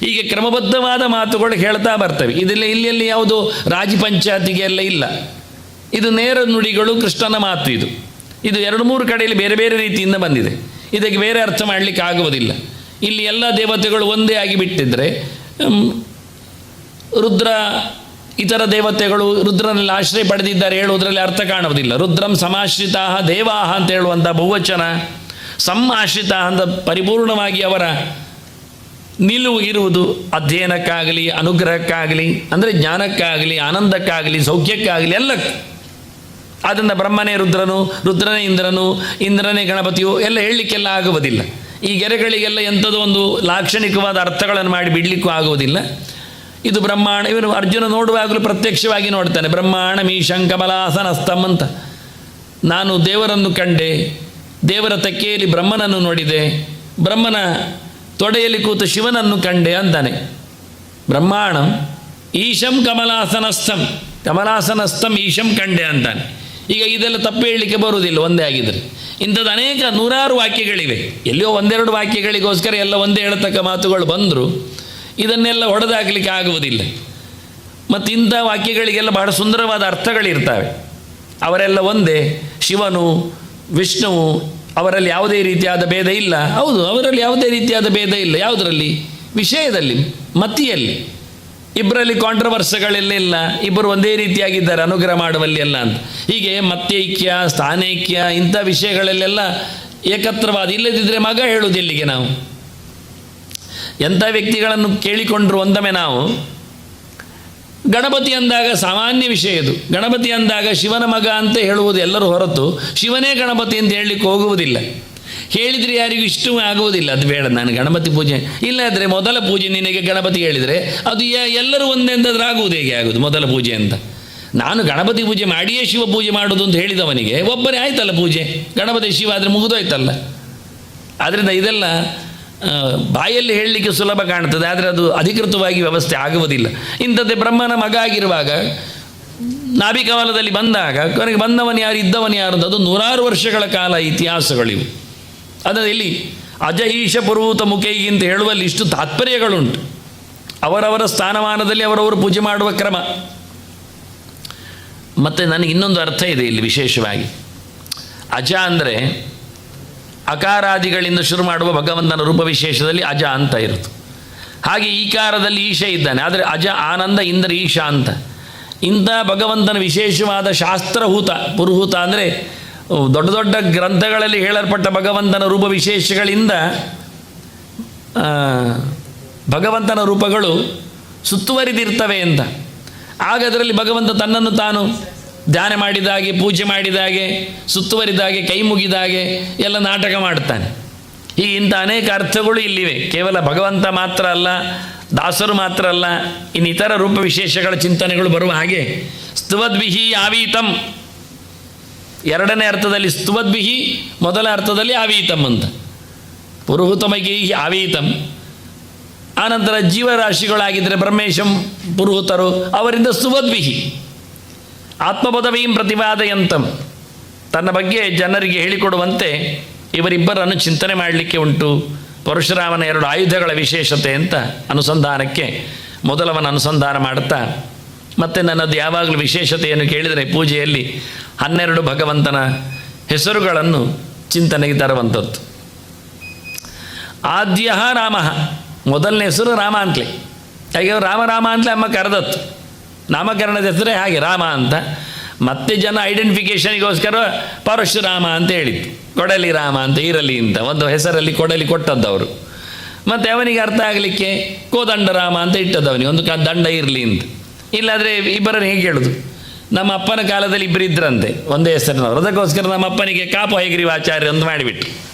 ಹೀಗೆ ಕ್ರಮಬದ್ಧವಾದ ಮಾತುಗಳು ಹೇಳ್ತಾ ಬರ್ತವೆ. ಇದರಲ್ಲಿ ಇಲ್ಲಿ ಯಾವುದು ರಾಜಿ ಪಂಚಾಯತಿಗೆ ಎಲ್ಲ ಇಲ್ಲ. ಇದು ನೇರ ನುಡಿಗಳು, ಕೃಷ್ಣನ ಮಾತು. ಇದು 2-3 ಕಡೆಯಲ್ಲಿ ಬೇರೆ ಬೇರೆ ರೀತಿಯಿಂದ ಬಂದಿದೆ. ಇದಕ್ಕೆ ಬೇರೆ ಅರ್ಥ ಮಾಡಲಿಕ್ಕೆ ಆಗುವುದಿಲ್ಲ. ಇಲ್ಲಿ ಎಲ್ಲ ದೇವತೆಗಳು ಒಂದೇ ಆಗಿ ಬಿಟ್ಟಿದ್ದರೆ ರುದ್ರ ಇತರ ದೇವತೆಗಳು ರುದ್ರನಲ್ಲಿ ಆಶ್ರಯ ಪಡೆದಿದ್ದಾರೆ ಹೇಳುವುದರಲ್ಲಿ ಅರ್ಥ ಕಾಣುವುದಿಲ್ಲ. ರುದ್ರಂ ಸಮಾಶ್ರಿತಾ ದೇವಾಹ ಅಂತ ಹೇಳುವಂಥ ಬಹುವಚನ, ಆಶ್ರಿತ ಅಂತ ಪರಿಪೂರ್ಣವಾಗಿ ಅವರ ನಿಲುವು ಇರುವುದು ಅಧ್ಯಯನಕ್ಕಾಗಲಿ, ಅನುಗ್ರಹಕ್ಕಾಗಲಿ, ಅಂದರೆ ಜ್ಞಾನಕ್ಕಾಗಲಿ, ಆನಂದಕ್ಕಾಗಲಿ, ಸೌಖ್ಯಕ್ಕಾಗಲಿ, ಎಲ್ಲಕ್ಕೂ. ಆದ್ದರಿಂದ ಬ್ರಹ್ಮನೇ ರುದ್ರನು, ರುದ್ರನೇ ಇಂದ್ರನು, ಇಂದ್ರನೇ ಗಣಪತಿಯು ಎಲ್ಲ ಹೇಳಲಿಕ್ಕೆಲ್ಲ ಆಗುವುದಿಲ್ಲ. ಈ ಗೆರೆಗಳಿಗೆಲ್ಲ ಎಂಥದೋ ಒಂದು ಲಾಕ್ಷಣಿಕವಾದ ಅರ್ಥಗಳನ್ನು ಮಾಡಿ ಬಿಡಲಿಕ್ಕೂ ಆಗುವುದಿಲ್ಲ. ಇದು ಬ್ರಹ್ಮಾಂಡ. ಇವನು ಅರ್ಜುನ ನೋಡುವಾಗಲೂ ಪ್ರತ್ಯಕ್ಷವಾಗಿ ನೋಡ್ತಾನೆ. ಬ್ರಹ್ಮಾಂಡ ಮೀಶಂ ಕಮಲಾಸನಸ್ತಂ ಅಂತ. ನಾನು ದೇವರನ್ನು ಕಂಡೆ, ದೇವರ ತೆಕ್ಕೆಯಲ್ಲಿ ಬ್ರಹ್ಮನನ್ನು ನೋಡಿದೆ, ಬ್ರಹ್ಮನ ತೊಡೆಯಲ್ಲಿ ಕೂತು ಶಿವನನ್ನು ಕಂಡೆ ಅಂತಾನೆ. ಬ್ರಹ್ಮಾಣಂ ಈಶಂ ಕಮಲಾಸನಸ್ಥಂ, ಕಮಲಾಸನಸ್ಥಂ ಈಶಂ ಕಂಡೆ ಅಂತಾನೆ. ಈಗ ಇದೆಲ್ಲ ತಪ್ಪು ಹೇಳಲಿಕ್ಕೆ ಬರುವುದಿಲ್ಲ ಒಂದೇ ಆಗಿದ್ದರೆ. ಇಂಥದ್ದು ಅನೇಕ 100 ವಾಕ್ಯಗಳಿವೆ. ಎಲ್ಲಿಯೋ 1-2 ವಾಕ್ಯಗಳಿಗೋಸ್ಕರ ಎಲ್ಲ ಒಂದೇ ಹೇಳತಕ್ಕ ಮಾತುಗಳು ಬಂದರೂ ಇದನ್ನೆಲ್ಲ ಹೊಡೆದಾಕಲಿಕ್ಕೆ ಆಗುವುದಿಲ್ಲ. ಮತ್ತು ಇಂಥ ವಾಕ್ಯಗಳಿಗೆಲ್ಲ ಬಹಳ ಸುಂದರವಾದ ಅರ್ಥಗಳಿರ್ತವೆ. ಅವರೆಲ್ಲ ಒಂದೇ, ಶಿವನು ವಿಷ್ಣುವು, ಅವರಲ್ಲಿ ಯಾವುದೇ ರೀತಿಯಾದ ಭೇದ ಇಲ್ಲ. ಹೌದು, ಅವರಲ್ಲಿ ಯಾವುದೇ ರೀತಿಯಾದ ಭೇದ ಇಲ್ಲ. ಯಾವುದರಲ್ಲಿ? ವಿಷಯದಲ್ಲಿ, ಮತಿಯಲ್ಲಿ. ಇಬ್ಬರಲ್ಲಿ ಕಾಂಟ್ರವರ್ಸಗಳೆಲ್ಲ ಇಲ್ಲ. ಇಬ್ಬರು ಒಂದೇ ರೀತಿಯಾಗಿದ್ದಾರೆ ಅನುಗ್ರಹ ಮಾಡುವಲ್ಲಿ ಎಲ್ಲ ಅಂತ. ಹೀಗೆ ಮತ್ಯೈಕ್ಯ, ಸ್ಥಾನೈಕ್ಯ ಇಂಥ ವಿಷಯಗಳಲ್ಲೆಲ್ಲ ಏಕತ್ರವಾದ. ಇಲ್ಲದಿದ್ದರೆ ಮಗ ಹೇಳುವುದಿಲ್ಲಿಗೆ ನಾವು ಎಂಥ ವ್ಯಕ್ತಿಗಳನ್ನು ಕೇಳಿಕೊಂಡ್ರು ಒಂದೊಮ್ಮೆ ನಾವು. ಗಣಪತಿ ಅಂದಾಗ ಸಾಮಾನ್ಯ ವಿಷಯ ಇದು. ಗಣಪತಿ ಅಂದಾಗ ಶಿವನ ಮಗ ಅಂತ ಹೇಳುವುದು ಎಲ್ಲರೂ ಹೊರತು ಶಿವನೇ ಗಣಪತಿ ಅಂತ ಹೇಳಲಿಕ್ಕೆ ಹೋಗುವುದಿಲ್ಲ. ಹೇಳಿದರೆ ಯಾರಿಗೂ ಇಷ್ಟವೂ ಆಗುವುದಿಲ್ಲ. ಅದು ಬೇಡ, ನಾನು ಗಣಪತಿ ಪೂಜೆ ಇಲ್ಲಾದರೆ ಮೊದಲ ಪೂಜೆ ನಿನಗೆ ಗಣಪತಿ ಹೇಳಿದರೆ ಅದು ಎಲ್ಲರೂ ಒಂದೇ ಅಂತಂದ್ರೆ ಆಗುವುದು ಹೇಗೆ ಆಗುವುದು ಮೊದಲ ಪೂಜೆ ಅಂತ. ನಾನು ಗಣಪತಿ ಪೂಜೆ ಮಾಡಿಯೇ ಶಿವ ಪೂಜೆ ಮಾಡೋದು ಅಂತ ಹೇಳಿದವನಿಗೆ ಒಬ್ಬರೇ ಆಯ್ತಲ್ಲ ಪೂಜೆ, ಗಣಪತಿ ಶಿವ ಆದರೆ ಮುಗಿದೋಯ್ತಲ್ಲ. ಆದ್ದರಿಂದ ಇದೆಲ್ಲ ಬಾಯಲ್ಲಿ ಹೇಳಲಿಕ್ಕೆ ಸುಲಭ ಕಾಣ್ತದೆ, ಆದರೆ ಅದು ಅಧಿಕೃತವಾಗಿ ವ್ಯವಸ್ಥೆ ಆಗುವುದಿಲ್ಲ. ಇಂಥದ್ದೇ ಬ್ರಹ್ಮನ ಮಗ ಆಗಿರುವಾಗ ನಾಭಿಕಮಲದಲ್ಲಿ ಬಂದಾಗ ಕೊನೆಗೆ ಬಂದವನು ಯಾರು, ಇದ್ದವನು ಯಾರು ಅಂತ ಅದು 100 ವರ್ಷಗಳ ಕಾಲ ಇತಿಹಾಸಗಳಿವು. ಅದನ್ನು ಇಲ್ಲಿ ಅಜ ಈಶ ಪುರೂತ ಮುಖೈಗಿ ಅಂತ ಹೇಳುವಲ್ಲಿ ಇಷ್ಟು ತಾತ್ಪರ್ಯಗಳುಂಟು. ಅವರವರ ಸ್ಥಾನಮಾನದಲ್ಲಿ ಅವರವರು ಪೂಜೆ ಮಾಡುವ ಕ್ರಮ. ಮತ್ತು ನನಗೆ ಇನ್ನೊಂದು ಅರ್ಥ ಇದೆ ಇಲ್ಲಿ ವಿಶೇಷವಾಗಿ. ಅಜ ಅಂದರೆ ಅಕಾರಾದಿಗಳಿಂದ ಶುರು ಮಾಡುವ ಭಗವಂತನ ರೂಪ ವಿಶೇಷದಲ್ಲಿ ಅಜ ಅಂತ ಇರುತ್ತೆ. ಹಾಗೆ ಈಕಾರದಲ್ಲಿ ಈಶ ಇದ್ದಾನೆ, ಆದರೆ ಅಜ ಆನಂದ ಇಂದ್ರ ಈಶ ಅಂತ. ಇಂಥ ಭಗವಂತನ ವಿಶೇಷವಾದ ಶಾಸ್ತ್ರಹೂತ, ಪುರುಹೂತ ಅಂದರೆ ದೊಡ್ಡ ದೊಡ್ಡ ಗ್ರಂಥಗಳಲ್ಲಿ ಹೇಳಲ್ಪಟ್ಟ ಭಗವಂತನ ರೂಪ ವಿಶೇಷಗಳಿಂದ ಭಗವಂತನ ರೂಪಗಳು ಸುತ್ತುವರಿದಿರ್ತವೆ ಅಂತ. ಆಗ ಅದರಲ್ಲಿ ಭಗವಂತ ತನ್ನನ್ನು ತಾನು ಧ್ಯಾನ ಮಾಡಿದಾಗೆ, ಪೂಜೆ ಮಾಡಿದಾಗೆ, ಸುತ್ತುವರಿದಾಗೆ, ಕೈ ಮುಗಿದಾಗೆ ಎಲ್ಲ ನಾಟಕ ಮಾಡ್ತಾನೆ. ಹೀಗೆ ಇಂಥ ಅನೇಕ ಅರ್ಥಗಳು ಇಲ್ಲಿವೆ. ಕೇವಲ ಭಗವಂತ ಮಾತ್ರ ಅಲ್ಲ, ದಾಸರು ಮಾತ್ರ ಅಲ್ಲ, ಇನ್ನಿತರ ರೂಪ ವಿಶೇಷಗಳ ಚಿಂತನೆಗಳು ಬರುವ ಹಾಗೆ ಸ್ತುವದ್ಭಿಹಿ ಆವೀತಂ, ಎರಡನೇ ಅರ್ಥದಲ್ಲಿ ಸ್ತುವದ್ಭಿಹಿ, ಮೊದಲ ಅರ್ಥದಲ್ಲಿ ಆವೀತಂ ಅಂತ. ಪುರುಹುತಮಗಿ ಆವೀತಂ. ಆನಂತರ ಜೀವರಾಶಿಗಳಾಗಿದ್ದರೆ ಬ್ರಹ್ಮೇಶಂ ಪುರುಹುತರು, ಅವರಿಂದ ಸ್ತುವದ್ಭಿಹಿ. ಆತ್ಮಪದವೀಂ ಪ್ರತಿಪಾದಯಂತಂ, ತನ್ನ ಬಗ್ಗೆ ಜನರಿಗೆ ಹೇಳಿಕೊಡುವಂತೆ ಇವರಿಬ್ಬರನ್ನು ಚಿಂತನೆ ಮಾಡಲಿಕ್ಕೆ ಉಂಟು. ಪರಶುರಾಮನ 2 ಆಯುಧಗಳ ವಿಶೇಷತೆ ಅಂತ ಅನುಸಂಧಾನಕ್ಕೆ ಮೊದಲವನ ಅನುಸಂಧಾನ ಮಾಡುತ್ತಾ, ಮತ್ತು ನನ್ನದು ಯಾವಾಗಲೂ ವಿಶೇಷತೆಯನ್ನು ಕೇಳಿದರೆ ಪೂಜೆಯಲ್ಲಿ 12 ಭಗವಂತನ ಹೆಸರುಗಳನ್ನು ಚಿಂತನೆಗೆ ತರುವಂಥದ್ದು. ಆದ್ಯ ರಾಮ, ಮೊದಲನೇ ಹೆಸರು ರಾಮ ಅಂತಲೇ. ಹಾಗೆ ರಾಮ ರಾಮ ಅಂತಲೇ ಅಮ್ಮ ಕರೆದತ್ತು. ನಾಮಕರಣದ ಹೆಸರೇ ಹಾಗೆ ರಾಮ ಅಂತ. ಮತ್ತೆ ಜನ ಐಡೆಂಟಿಫಿಕೇಷನಿಗೋಸ್ಕರ ಪರಶುರಾಮ ಅಂತ ಹೇಳಿತ್ತು. ಕೊಡಲಿ ರಾಮ ಅಂತ ಇರಲಿ ಅಂತ ಒಂದು ಹೆಸರಲ್ಲಿ ಕೊಡಲಿ ಕೊಟ್ಟದ್ದವರು. ಮತ್ತು ಅವನಿಗೆ ಅರ್ಥ ಆಗಲಿಕ್ಕೆ ಕೋದಂಡರಾಮ ಅಂತ ಇಟ್ಟದ್ದವನಿಗೆ, ಒಂದು ದಂಡ ಇರಲಿ ಅಂತ. ಇಲ್ಲಾದರೆ ಇಬ್ಬರನ್ನು ಹೇಗೆ ಹೇಳೋದು? ನಮ್ಮ ಅಪ್ಪನ ಕಾಲದಲ್ಲಿ ಇಬ್ಬರು ಇದ್ದರಂತೆ ಒಂದೇ ಹೆಸರಿನವರು. ಅದಕ್ಕೋಸ್ಕರ ನಮ್ಮ ಅಪ್ಪನಿಗೆ ಕಾಪು ಹಯಗ್ರೀವಾಚಾರ್ಯ ಅಂತ ಮಾಡಿಬಿಟ್ಟು,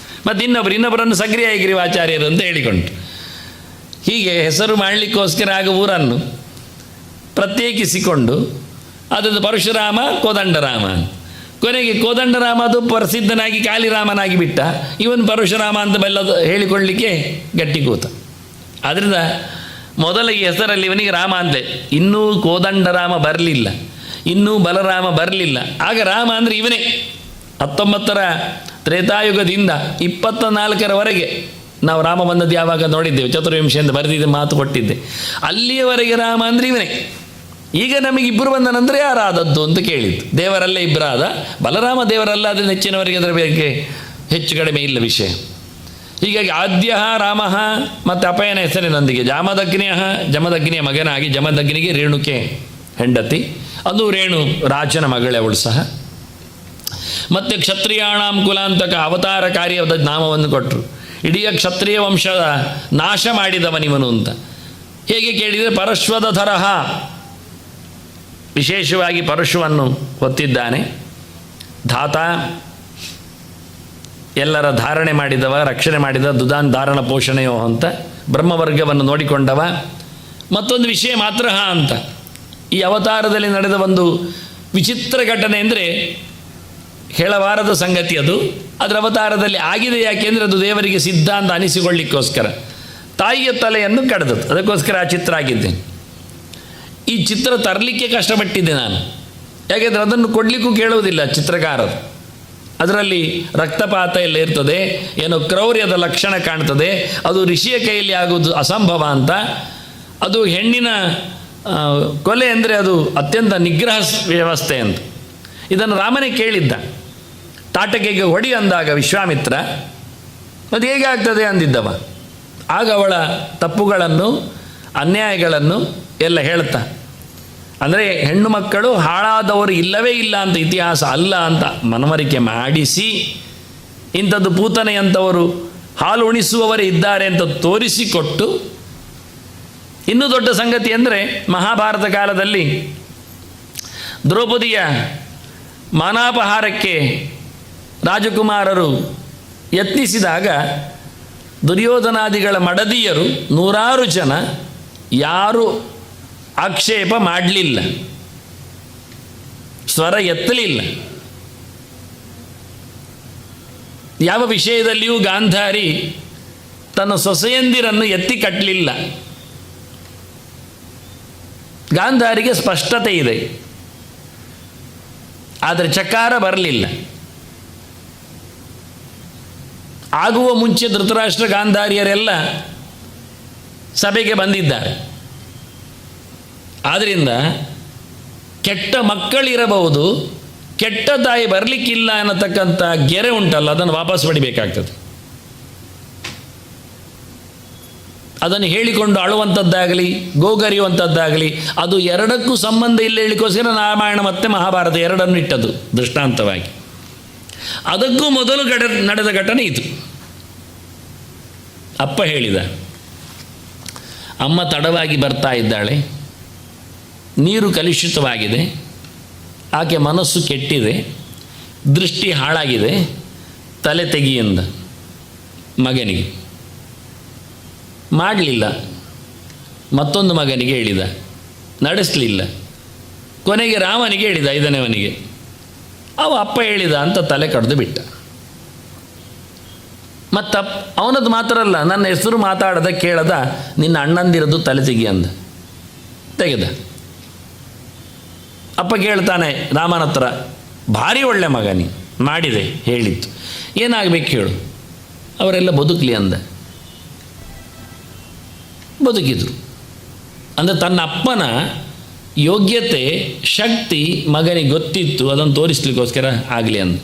ಮತ್ತು ಇನ್ನೊಬ್ಬರನ್ನು ಸಗ್ರಿ ಹಯಗ್ರೀವಾಚಾರ್ಯರು ಅಂತ ಹೇಳಿಕೊಂಡು, ಹೀಗೆ ಹೆಸರು ಮಾಡಲಿಕ್ಕೋಸ್ಕರ ಆಗ ಊರನ್ನು ಪ್ರತ್ಯೇಕಿಸಿಕೊಂಡು ಅದನ್ನು ಪರಶುರಾಮ ಕೋದಂಡರಾಮ. ಕೊನೆಗೆ ಕೋದಂಡರಾಮ ಅದು ಪ್ರಸಿದ್ಧನಾಗಿ ಕಾಲಿರಾಮನಾಗಿ ಬಿಟ್ಟ. ಇವನು ಪರಶುರಾಮ ಅಂತ ಬೆಲ್ಲದು ಹೇಳಿಕೊಳ್ಳಲಿಕ್ಕೆ ಗಟ್ಟಿ ಕೂತ. ಆದ್ದರಿಂದ ಮೊದಲ ಈ ಹೆಸರಲ್ಲಿ ಇವನಿಗೆ ರಾಮ ಅಂತೆ. ಇನ್ನೂ ಕೋದಂಡರಾಮ ಬರಲಿಲ್ಲ, ಇನ್ನೂ ಬಲರಾಮ ಬರಲಿಲ್ಲ. ಆಗ ರಾಮ ಅಂದರೆ ಇವನೇ. 19ರ ತ್ರೇತಾಯುಗದಿಂದ 24ರವರೆಗೆ ನಾವು ರಾಮ ಬಂದದ್ದು ಯಾವಾಗ ನೋಡಿದ್ದೇವೆ, ಚತುರ್ವಿಂಶ ಅಂತ ಬರೆದಿದ್ದ ಮಾತು ಕೊಟ್ಟಿದ್ದೆ. ಅಲ್ಲಿಯವರೆಗೆ ರಾಮ ಅಂದರೆ ಇವನೇ. ಈಗ ನಮಗೆ ಇಬ್ಬರು ಬಂದ ನಂತರ ಯಾರಾದದ್ದು ಅಂತ ಕೇಳಿದ್ದು. ದೇವರಲ್ಲೇ ಇಬ್ಬರಾದ, ಬಲರಾಮ ದೇವರಲ್ಲ, ಅದನ್ನು ಹೆಚ್ಚಿನವರಿಗೆ ಅದರ ಬಗ್ಗೆ ಹೆಚ್ಚು ಕಡಿಮೆ ಇಲ್ಲ ವಿಷಯ. ಹೀಗಾಗಿ ಆದ್ಯ ರಾಮ ಮತ್ತು ಅಪಯನ ಹೆಸರಿನೊಂದಿಗೆ ಜಮದಗ್ನಿಯ ಮಗನಾಗಿ, ಜಮದಗ್ನಿಗೆ ರೇಣುಕೆ ಹೆಂಡತಿ, ಅದು ರೇಣು ರಾಜನ ಮಗಳೇ ಅವಳು ಸಹ. ಮತ್ತು ಕ್ಷತ್ರಿಯಾಣಾಂ ಕುಲಾಂತಕ ಅವತಾರ ಕಾರ್ಯದ ನಾಮವನ್ನು ಕೊಟ್ಟರು. ಇಡೀ ಕ್ಷತ್ರಿಯ ವಂಶದ ನಾಶ ಮಾಡಿದವನಿವನು ಅಂತ. ಹೇಗೆ ಕೇಳಿದರೆ ಪರಶ್ವದ ತರಹ, ವಿಶೇಷವಾಗಿ ಪರಶುವನ್ನು ಹೊತ್ತಿದ್ದಾನೆ. ಧಾತ, ಎಲ್ಲರ ಧಾರಣೆ ಮಾಡಿದವ, ರಕ್ಷಣೆ ಮಾಡಿದ, ದುದಾನ್ ಧಾರಣ ಪೋಷಣೆಯೋ ಅಂತ ಬ್ರಹ್ಮವರ್ಗವನ್ನು ನೋಡಿಕೊಂಡವ. ಮತ್ತೊಂದು ವಿಷಯ ಮಾತ್ರ ಅಂತ, ಈ ಅವತಾರದಲ್ಲಿ ನಡೆದ ಒಂದು ವಿಚಿತ್ರ ಘಟನೆ ಅಂದರೆ ಹೇಳಬಾರದ ಸಂಗತಿ ಅದು. ಅದರ ಅವತಾರದಲ್ಲಿ ಆಗಿದೆ. ಯಾಕೆಂದರೆ ಅದು ದೇವರಿಗೆ ಸಿದ್ಧ ಅಂತ ಅನಿಸಿಕೊಳ್ಳಿಕ್ಕೋಸ್ಕರ ತಾಯಿಯ ತಲೆಯನ್ನು ಕಡ್ದದ್ದು. ಅದಕ್ಕೋಸ್ಕರ ಆ ಚಿತ್ರ ಆಗಿದ್ದೇನೆ. ಈ ಚಿತ್ರ ತರಲಿಕ್ಕೆ ಕಷ್ಟಪಟ್ಟಿದ್ದೆ ನಾನು. ಯಾಕೆಂದರೆ ಅದನ್ನು ಕೊಡಲಿಕ್ಕೂ ಕೇಳುವುದಿಲ್ಲ ಚಿತ್ರಕಾರರು. ಅದರಲ್ಲಿ ರಕ್ತಪಾತ ಎಲ್ಲ ಇರ್ತದೆ, ಏನೋ ಕ್ರೌರ್ಯದ ಲಕ್ಷಣ ಕಾಣ್ತದೆ, ಅದು ಋಷಿಯ ಕೈಯಲ್ಲಿ ಆಗುವುದು ಅಸಂಭವ ಅಂತ. ಅದು ಹೆಣ್ಣಿನ ಕೊಲೆ ಅಂದರೆ ಅದು ಅತ್ಯಂತ ನಿಗ್ರಹ ವ್ಯವಸ್ಥೆ ಅಂತ. ಇದನ್ನು ರಾಮನೇ ಕೇಳಿದ್ದ. ತಾಟಕೆಗೆ ಹೊಡಿ ಅಂದಾಗ ವಿಶ್ವಾಮಿತ್ರ, ಅದು ಹೇಗೆ ಆಗ್ತದೆ ಅಂದಿದ್ದವ. ಆಗ ಅವಳ ತಪ್ಪುಗಳನ್ನು, ಅನ್ಯಾಯಗಳನ್ನು ಎಲ್ಲ ಹೇಳ್ತಾ, ಅಂದರೆ ಹೆಣ್ಣು ಮಕ್ಕಳು ಹಾಳಾದವರು ಇಲ್ಲವೇ ಇಲ್ಲ ಅಂತ, ಇತಿಹಾಸ ಅಲ್ಲ ಅಂತ ಮನವರಿಕೆ ಮಾಡಿಸಿ, ಇಂಥದ್ದು ಪೂತನೆಯಂಥವರು ಹಾಲು ಉಣಿಸುವವರೇ ಇದ್ದಾರೆ ಅಂತ ತೋರಿಸಿಕೊಟ್ಟು, ಇನ್ನೂ ದೊಡ್ಡ ಸಂಗತಿ ಅಂದರೆ ಮಹಾಭಾರತ ಕಾಲದಲ್ಲಿ ದ್ರೌಪದಿಯ ಮಾನಾಪಹಾರಕ್ಕೆ ರಾಜಕುಮಾರರು ಯತ್ನಿಸಿದಾಗ ದುರ್ಯೋಧನಾದಿಗಳ ಮಡದಿಯರು 100 ಜನ ಯಾರೂ ಆಕ್ಷೇಪ ಮಾಡಲಿಲ್ಲ, ಸ್ವರ ಎತ್ತಲಿಲ್ಲ. ಯಾವ ವಿಷಯದಲ್ಲಿಯೂ ಗಾಂಧಾರಿ ತನ್ನ ಸೊಸೆಯಂದಿರನ್ನು ಎತ್ತಿ ಕಟ್ಟಲಿಲ್ಲ. ಗಾಂಧಾರಿಗೆ ಸ್ಪಷ್ಟತೆ ಇದೆ, ಆದರೆ ಚಕಾರ ಬರಲಿಲ್ಲ. ಆಗುವ ಮುಂಚೆ ಧೃತರಾಷ್ಟ್ರ ಗಾಂಧಾರಿಯರೆಲ್ಲ ಸಭೆಗೆ ಬಂದಿದ್ದಾರೆ. ಆದ್ದರಿಂದ ಕೆಟ್ಟ ಮಕ್ಕಳಿರಬಹುದು, ಕೆಟ್ಟ ತಾಯಿ ಬರಲಿಕ್ಕಿಲ್ಲ ಅನ್ನತಕ್ಕಂಥ ಗೆರೆ ಉಂಟಲ್ಲ, ಅದನ್ನು ವಾಪಸ್ ಪಡಿಬೇಕಾಗ್ತದೆ. ಅದನ್ನು ಹೇಳಿಕೊಂಡು ಅಳುವಂಥದ್ದಾಗಲಿ, ಗೋಗರಿಯುವಂಥದ್ದಾಗಲಿ, ಅದು ಎರಡಕ್ಕೂ ಸಂಬಂಧ ಇಲ್ಲ ಹೇಳಿಕೋಸ್ಕರ ರಾಮಾಯಣ ಮತ್ತು ಮಹಾಭಾರತ ಎರಡನ್ನು ಇಟ್ಟದ್ದು ದೃಷ್ಟಾಂತವಾಗಿ. ಅದಕ್ಕೂ ಮೊದಲು ನಡೆದ ಘಟನೆ ಇದು. ಅಪ್ಪ ಹೇಳಿದ, ಅಮ್ಮ ತಡವಾಗಿ ಬರ್ತಾ ಇದ್ದಾಳೆ, ನೀರು ಕಲುಷಿತವಾಗಿದೆ, ಆಕೆ ಮನಸ್ಸು ಕೆಟ್ಟಿದೆ, ದೃಷ್ಟಿ ಹಾಳಾಗಿದೆ, ತಲೆ ತೆಗಿಯಿಂದ ಮಗನಿಗೆ ಮಾಡಲಿಲ್ಲ. ಮತ್ತೊಂದು ಮಗನಿಗೆ ಹೇಳಿದ, ನಡೆಸಲಿಲ್ಲ. ಕೊನೆಗೆ ರಾಮನಿಗೆ ಹೇಳಿದ, 5ನೇವನಿಗೆ. ಅವ ಅಪ್ಪ ಹೇಳಿದ ಅಂತ ತಲೆ ಕಡ್ದು ಬಿಟ್ಟ. ಮತ್ತು ಅವನದು ಮಾತ್ರ ಅಲ್ಲ, ನನ್ನ ಹೆಸರು ಮಾತಾಡದ ಕೇಳದ, ನಿನ್ನ ಅಣ್ಣಂದಿರದು ತಲೆ ತೆಗಿ ಅಂದ. ತೆಗೆದ. ಅಪ್ಪ ಕೇಳ್ತಾನೆ ರಾಮನ ಹತ್ರ, ಭಾರಿ ಒಳ್ಳೆ ಮಗ ನೀ ಮಾಡಿದೆ ಹೇಳಿತ್ತು, ಏನಾಗಬೇಕು ಹೇಳು. ಅವರೆಲ್ಲ ಬದುಕಲಿ ಅಂದ. ಬದುಕಿದ್ರು. ಅಂದರೆ ತನ್ನ ಅಪ್ಪನ ಯೋಗ್ಯತೆ ಶಕ್ತಿ ಮಗನಿಗೆ ಗೊತ್ತಿತ್ತು, ಅದನ್ನು ತೋರಿಸ್ಲಿಕ್ಕೋಸ್ಕರ ಆಗಲಿ ಅಂದ.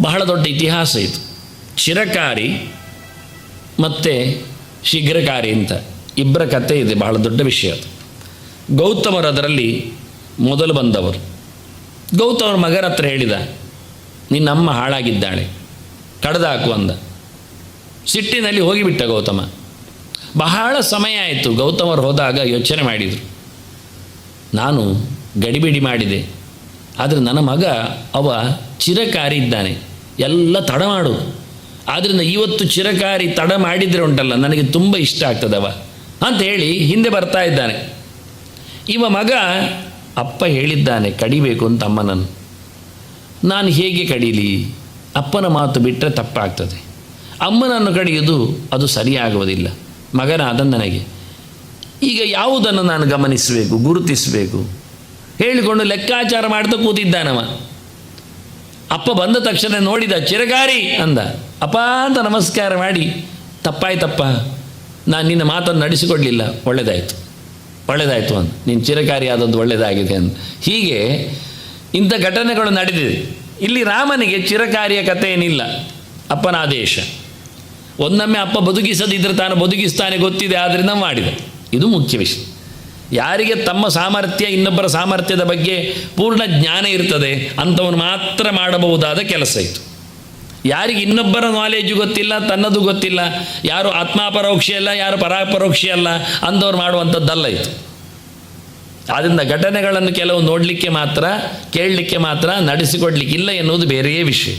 ಬಹಳ ದೊಡ್ಡ ಇತಿಹಾಸ ಇದು. ಚಿರಕಾರಿ ಮತ್ತು ಶೀಘ್ರಕಾರಿ ಅಂತ ಇಬ್ಬರ ಕಥೆ ಇದೆ, ಬಹಳ ದೊಡ್ಡ ವಿಷಯ ಅದು. ಗೌತಮರು ಅದರಲ್ಲಿ ಮೊದಲು ಬಂದವರು. ಗೌತಮರ ಮಗನ ಹತ್ರ ಹೇಳಿದ, ನಿನ್ನಮ್ಮ ಹಾಳಾಗಿದ್ದಾಳೆ, ಕಡ್ದಾಕು ಅಂದ. ಸಿಟ್ಟಿನಲ್ಲಿ ಹೋಗಿಬಿಟ್ಟ ಗೌತಮ. ಬಹಳ ಸಮಯ ಆಯಿತು. ಗೌತಮರು ಹೋದಾಗ ಯೋಚನೆ ಮಾಡಿದರು, ನಾನು ಗಡಿಬಿಡಿ ಮಾಡಿದೆ, ಆದರೆ ನನ್ನ ಮಗ ಅವ ಚಿರಕಾರಿ ಇದ್ದಾನೆ, ಎಲ್ಲ ತಡ ಮಾಡು. ಆದ್ದರಿಂದ ಇವತ್ತು ಚಿರಕಾರಿ ತಡ ಮಾಡಿದರೆ ಉಂಟಲ್ಲ, ನನಗೆ ತುಂಬ ಇಷ್ಟ ಆಗ್ತದವ ಅಂತ ಹೇಳಿ ಹಿಂದೆ ಬರ್ತಾ ಇದ್ದಾನೆ. ಇವ ಮಗ ಅಪ್ಪ ಹೇಳಿದ್ದಾನೆ ಕಡಿಬೇಕು ಅಂತ ಅಮ್ಮನನ್ನು. ನಾನು ಹೇಗೆ ಕಡೀಲಿ? ಅಪ್ಪನ ಮಾತು ಬಿಟ್ಟರೆ ತಪ್ಪಾಗ್ತದೆ. ಅಮ್ಮನನ್ನು ಕಡಿಯೋದು ಅದು ಸರಿಯಾಗುವುದಿಲ್ಲ ಮಗನಾದ ನನಗೆ. ಈಗ ಯಾವುದನ್ನು ನಾನು ಗಮನಿಸಬೇಕು, ಗುರುತಿಸಬೇಕು ಹೇಳಿಕೊಂಡು ಲೆಕ್ಕಾಚಾರ ಮಾಡ್ತಾ ಕೂತಿದ್ದಾನವ. ಅಪ್ಪ ಬಂದ ತಕ್ಷಣ ನೋಡಿದ, ಚಿರಕಾರಿ ಅಂದ. ಅಪ್ಪ ಅಂತ ನಮಸ್ಕಾರ ಮಾಡಿ, ತಪ್ಪಾಯ್ತಪ್ಪ, ನಾನು ನಿನ್ನ ಮಾತನ್ನು ನಡೆಸಿಕೊಡಲಿಲ್ಲ, ಒಳ್ಳೆಯದಾಯಿತು ಅಂದ. ನೀನು ಚಿರಕಾರಿ ಆದದ್ದು ಒಳ್ಳೆಯದಾಗಿದೆ ಅಂದ. ಹೀಗೆ ಇಂಥ ಘಟನೆಗಳು ನಡೆದಿದೆ. ಇಲ್ಲಿ ರಾಮನಿಗೆ ಚಿರಕಾರಿಯ ಕಥೆ ಏನಿಲ್ಲ, ಅಪ್ಪನ ಆದೇಶ. ಒಂದೊಮ್ಮೆ ಅಪ್ಪ ಬದುಕಿಸದಿದ್ದರೆ ತಾನು ಬದುಕಿಸ್ತಾನೆ ಗೊತ್ತಿದೆ, ಆದ್ದರಿಂದ ಮಾಡಿದೆ. ಇದು ಮುಖ್ಯ ವಿಷಯ. ಯಾರಿಗೆ ತಮ್ಮ ಸಾಮರ್ಥ್ಯ ಇನ್ನೊಬ್ಬರ ಸಾಮರ್ಥ್ಯದ ಬಗ್ಗೆ ಪೂರ್ಣ ಜ್ಞಾನ ಇರ್ತದೆ ಅಂಥವನು ಮಾತ್ರ ಮಾಡಬಹುದಾದ ಕೆಲಸ ಇತ್ತು. ಯಾರಿಗೆ ಇನ್ನೊಬ್ಬರ ನಾಲೆಜು ಗೊತ್ತಿಲ್ಲ, ತನ್ನದು ಗೊತ್ತಿಲ್ಲ, ಯಾರು ಆತ್ಮಾಪರೋಕ್ಷ ಅಲ್ಲ, ಯಾರು ಪರಾಪರೋಕ್ಷ ಅಲ್ಲ ಅಂಥವ್ರು ಮಾಡುವಂಥದ್ದಲ್ಲ ಇದು. ಆದ್ದರಿಂದ ಘಟನೆಗಳನ್ನು ಕೆಲವು ನೋಡಲಿಕ್ಕೆ ಮಾತ್ರ, ಕೇಳಲಿಕ್ಕೆ ಮಾತ್ರ, ನಡೆಸಿಕೊಡ್ಲಿಕ್ಕಿಲ್ಲ ಎನ್ನುವುದು ಬೇರೆಯೇ ವಿಷಯ.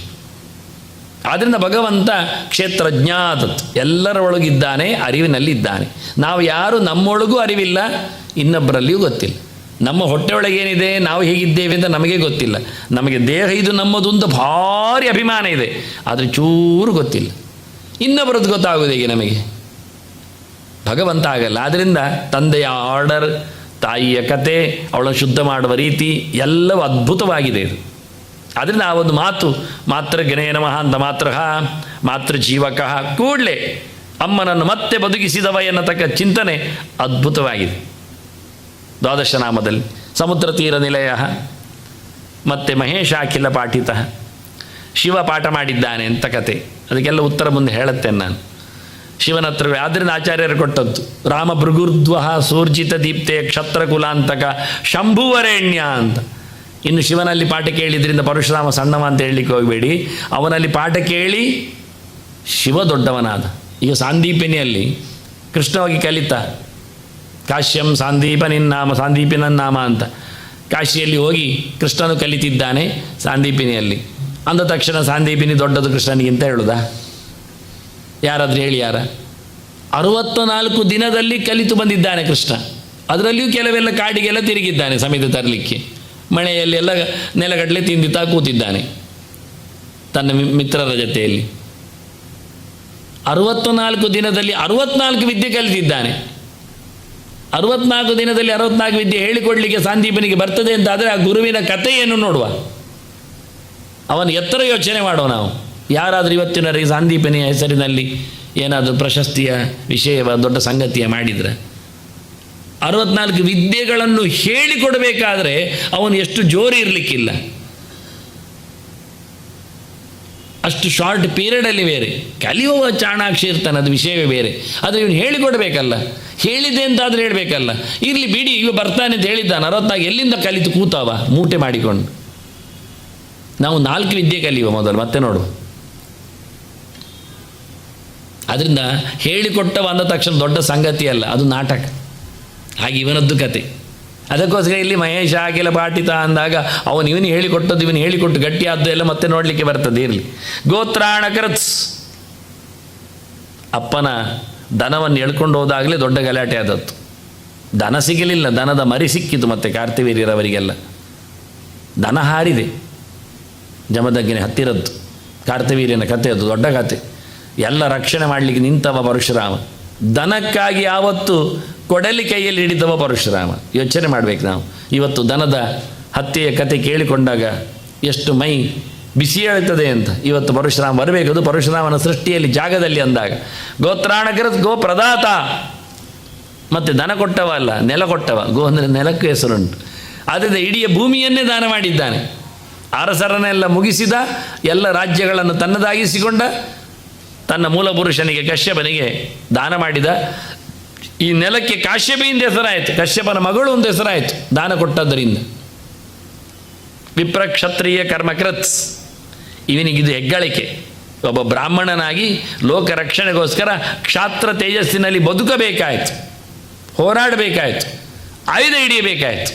ಆದ್ದರಿಂದ ಭಗವಂತ ಕ್ಷೇತ್ರಜ್ಞಾತತ್, ಎಲ್ಲರ ಒಳಗಿದ್ದಾನೆ, ಅರಿವಿನಲ್ಲಿದ್ದಾನೆ. ನಾವು ಯಾರು ನಮ್ಮೊಳಗೂ ಅರಿವಿಲ್ಲ, ಇನ್ನೊಬ್ಬರಲ್ಲಿಯೂ ಗೊತ್ತಿಲ್ಲ. ನಮ್ಮ ಹೊಟ್ಟೆಯೊಳಗೆ ಏನಿದೆ, ನಾವು ಹೇಗಿದ್ದೇವೆ ಅಂತ ನಮಗೆ ಗೊತ್ತಿಲ್ಲ. ನಮಗೆ ದೇಹ ಇದು ನಮ್ಮದು ಅಂತ ಭಾರಿ ಅಭಿಮಾನ ಇದೆ, ಆದರೆ ಚೂರು ಗೊತ್ತಿಲ್ಲ. ಇನ್ನೊಬ್ಬರದ್ದು ಗೊತ್ತಾಗೋದು ಹೇಗೆ ನಮಗೆ? ಭಗವಂತ ಆಗಲ್ಲ. ಆದ್ದರಿಂದ ತಂದೆಯ ಆರ್ಡರ್, ತಾಯಿಯ ಕತೆ, ಅವಳನ್ನು ಶುದ್ಧ ಮಾಡುವ ರೀತಿ ಎಲ್ಲವೂ ಅದ್ಭುತವಾಗಿದೆ ಇದು. ಆದ್ದರಿಂದ ಆ ಒಂದು ಮಾತು, ಮಾತೃಘ್ನೇ ನಮಃ ಅಂತ ಮಾತೃಜೀವಕಃ, ಕೂಡಲೇ ಅಮ್ಮನನ್ನು ಮತ್ತೆ ಬದುಕಿಸಿದವ ಎನ್ನತಕ್ಕ ಚಿಂತನೆ ಅದ್ಭುತವಾಗಿದೆ. ದ್ವಾದಶನಾಮದಲ್ಲಿ ಸಮುದ್ರ ತೀರ ನಿಲಯ ಮತ್ತು ಮಹೇಶಾಖಿಲ ಪಾಠಿತ, ಶಿವ ಪಾಠ ಮಾಡಿದ್ದಾನೆ ಅಂತ ಕತೆ. ಅದಕ್ಕೆಲ್ಲ ಉತ್ತರ ಮುಂದೆ ಹೇಳುತ್ತೇನೆ ನಾನು. ಶಿವನ ಹತ್ರ ಆದ್ದರಿಂದ ಆಚಾರ್ಯರು ಕೊಟ್ಟದ್ದು ರಾಮ ಭೃಗುರ್ಧ್ವ ಸೂರ್ಜಿತ ದೀಪ್ತೆ ಕ್ಷತ್ರಕುಲಾಂತಕ ಶಂಭುವರೇಣ್ಯ ಅಂತ. ಇನ್ನು ಶಿವನಲ್ಲಿ ಪಾಠ ಕೇಳಿದ್ರಿಂದ ಪರಶುರಾಮ ಸಣ್ಣವ ಅಂತ ಹೇಳಲಿಕ್ಕೆ ಹೋಗಬೇಡಿ. ಅವನಲ್ಲಿ ಪಾಠ ಕೇಳಿ ಶಿವ ದೊಡ್ಡವನಾದ. ಈಗ ಸಾಂದೀಪಿನಿಯಲ್ಲಿ ಕೃಷ್ಣ ಹೋಗಿ ಕಲಿತ, ಕಾಶ್ಯಂ ಸಾಂದೀಪನಿನ್ನಾಮ, ಸಾಂದೀಪಿನನ್ನಾಮ ಅಂತ ಕಾಶಿಯಲ್ಲಿ ಹೋಗಿ ಕೃಷ್ಣನು ಕಲಿತಿದ್ದಾನೆ ಸಾಂದೀಪಿನಿಯಲ್ಲಿ. ಅಂದ ತಕ್ಷಣ ಸಾಂದೀಪಿನಿ ದೊಡ್ಡದು ಕೃಷ್ಣನಿಗಿಂತ ಹೇಳುದಾ? ಯಾರಾದರೂ ಹೇಳಿ ಯಾರ? 64 ದಿನದಲ್ಲಿ ಕಲಿತು ಬಂದಿದ್ದಾನೆ ಕೃಷ್ಣ. ಅದರಲ್ಲಿಯೂ ಕೆಲವೆಲ್ಲ ಕಾಡಿಗೆಲ್ಲ ತಿರುಗಿದ್ದಾನೆ ಸಮೇತ ತರಲಿಕ್ಕೆ. ಮಳೆಯಲ್ಲಿ ಎಲ್ಲ ನೆಲಗಡಲೆ ತಿಂದಿತಾ ಕೂತಿದ್ದಾನೆ ತನ್ನ ಮಿತ್ರರ ಜೊತೆಯಲ್ಲಿ. 64 ದಿನದಲ್ಲಿ 64 ವಿದ್ಯೆ ಕಲಿತಿದ್ದಾನೆ. 64 ದಿನದಲ್ಲಿ 64 ವಿದ್ಯೆ ಹೇಳಿಕೊಡಲಿಕ್ಕೆ ಸಾಂದೀಪನಿಗೆ ಬರ್ತದೆ ಅಂತಾದರೆ ಆ ಗುರುವಿನ ಕಥೆಯನ್ನು ನೋಡುವ. ಅವನು ಎತ್ತರ ಯೋಚನೆ ಮಾಡುವ. ನಾವು ಯಾರಾದರೂ ಇವತ್ತಿನವರೆಗೆ ಸಾಂದೀಪನಿಯ ಹೆಸರಿನಲ್ಲಿ ಏನಾದರೂ ಪ್ರಶಸ್ತಿಯ ವಿಷಯವ ದೊಡ್ಡ ಸಂಗತಿಯ ಮಾಡಿದರೆ, 64 ವಿದ್ಯೆಗಳನ್ನು ಹೇಳಿಕೊಡಬೇಕಾದ್ರೆ ಅವನು ಎಷ್ಟು ಜೋರು ಇರಲಿಕ್ಕಿಲ್ಲ. ಅಷ್ಟು ಶಾರ್ಟ್ ಪೀರಿಯಡಲ್ಲಿ ಬೇರೆ ಕಲಿಯುವ ಚಾಣಾಕ್ಷಿ ಇರ್ತಾನೆ, ಅದು ವಿಷಯವೇ ಬೇರೆ. ಆದರೆ ಇವನು ಹೇಳಿಕೊಡ್ಬೇಕಲ್ಲ, ಹೇಳಿದೆ ಅಂತಾದರೆ ಹೇಳಬೇಕಲ್ಲ. ಇರಲಿ ಬಿಡಿ, ಇವ ಬರ್ತಾನೆ ಅಂತ ಹೇಳಿದ್ದಾನೆ 64, ಎಲ್ಲಿಂದ ಕಲಿತು ಕೂತಾವ ಮೂಟೆ ಮಾಡಿಕೊಂಡು. ನಾವು 4 ವಿದ್ಯೆ ಕಲಿಯುವ ಮೊದಲು, ಮತ್ತೆ ನೋಡುವ. ಅದರಿಂದ ಹೇಳಿಕೊಟ್ಟವ ಅಂದ ತಕ್ಷಣ ದೊಡ್ಡ ಸಂಗತಿ ಅಲ್ಲ, ಅದು ನಾಟಕ. ಹಾಗೆ ಇವನದ್ದು ಕತೆ. ಅದಕ್ಕೋಸ್ಕರ ಇಲ್ಲಿ ಮಹೇಶ ಅಖಿಲ ಪಾಠಿತ ಅಂದಾಗ ಇವನು ಹೇಳಿಕೊಟ್ಟದ್ದು, ಇವನು ಹೇಳಿಕೊಟ್ಟು ಗಟ್ಟಿಯಾದ್ದು ಎಲ್ಲ ಮತ್ತೆ ನೋಡಲಿಕ್ಕೆ ಬರ್ತದೆ. ಇರಲಿ. ಗೋತ್ರಾಣ ಕರತ್ಸ್, ಅಪ್ಪನ ದನವನ್ನು ಎಳ್ಕೊಂಡು ಹೋದಾಗಲೇ ದೊಡ್ಡ ಗಲಾಟೆ ಆದದ್ದು. ದನ ಸಿಗಲಿಲ್ಲ, ದನದ ಮರಿ ಸಿಕ್ಕಿತು. ಮತ್ತೆ ಕಾರ್ತಿವೀರ್ಯರವರಿಗೆಲ್ಲ ದನ ಹಾರಿದೆ. ಜಮದಗ್ಗಿನ ಹತ್ತಿರದ್ದು ಕಾರ್ತಿವೀರ್ಯನ ಕಥೆ, ಅದು ದೊಡ್ಡ ಕತೆ. ಎಲ್ಲ ರಕ್ಷಣೆ ಮಾಡಲಿಕ್ಕೆ ನಿಂತವ ಪರಶುರಾಮ. ದನಕ್ಕಾಗಿ ಯಾವತ್ತು ಕೊಡಲಿ ಕೈಯಲ್ಲಿ ಹಿಡಿದವ ಪರಶುರಾಮ. ಯೋಚನೆ ಮಾಡಬೇಕು ನಾವು. ಇವತ್ತು ದನದ ಹತ್ಯೆಯ ಕತೆ ಕೇಳಿಕೊಂಡಾಗ ಎಷ್ಟು ಮೈ ಬಿಸಿ ಹೇಳ್ತದೆ ಅಂತ. ಇವತ್ತು ಪರಶುರಾಮ ಬರಬೇಕದು ಪರಶುರಾಮನ ಸೃಷ್ಟಿಯಲ್ಲಿ ಜಾಗದಲ್ಲಿ ಅಂದಾಗ ಗೋತ್ರಾಣಕರ ಗೋ ಪ್ರದಾತ. ಮತ್ತು ದನ ಕೊಟ್ಟವ ಅಲ್ಲ, ನೆಲ ಕೊಟ್ಟವ. ಗೋ ಅಂದರೆ ನೆಲಕ್ಕೆ ಹೆಸರುಂಟು. ಆದ್ದರಿಂದ ಇಡೀ ಭೂಮಿಯನ್ನೇ ದಾನ ಮಾಡಿದ್ದಾನೆ. ಅರಸರನ್ನೆಲ್ಲ ಮುಗಿಸಿದ, ಎಲ್ಲ ರಾಜ್ಯಗಳನ್ನು ತನ್ನದಾಗಿಸಿಕೊಂಡ, ತನ್ನ ಮೂಲಪುರುಷನಿಗೆ ಕಶ್ಯಪನಿಗೆ ದಾನ ಮಾಡಿದ. ಈ ನೆಲಕ್ಕೆ ಕಾಶ್ಯಪಿಯಿಂದ ಹೆಸರಾಯಿತು, ಕಶ್ಯಪನ ಮಗಳು ಒಂದು ಹೆಸರಾಯಿತು ದಾನ ಕೊಟ್ಟದ್ದರಿಂದ. ವಿಪ್ರ ಕ್ಷತ್ರಿಯ ಕರ್ಮಕೃತ್, ಇವನಿಗಿದು ಹೆಗ್ಗಳಿಕೆ. ಒಬ್ಬ ಬ್ರಾಹ್ಮಣನಾಗಿ ಲೋಕ ರಕ್ಷಣೆಗೋಸ್ಕರ ಕ್ಷಾತ್ರ ತೇಜಸ್ಸಿನಲ್ಲಿ ಬದುಕಬೇಕಾಯಿತು, ಹೋರಾಡಬೇಕಾಯಿತು, ಆಯುಧ ಹಿಡಿಯಬೇಕಾಯಿತು.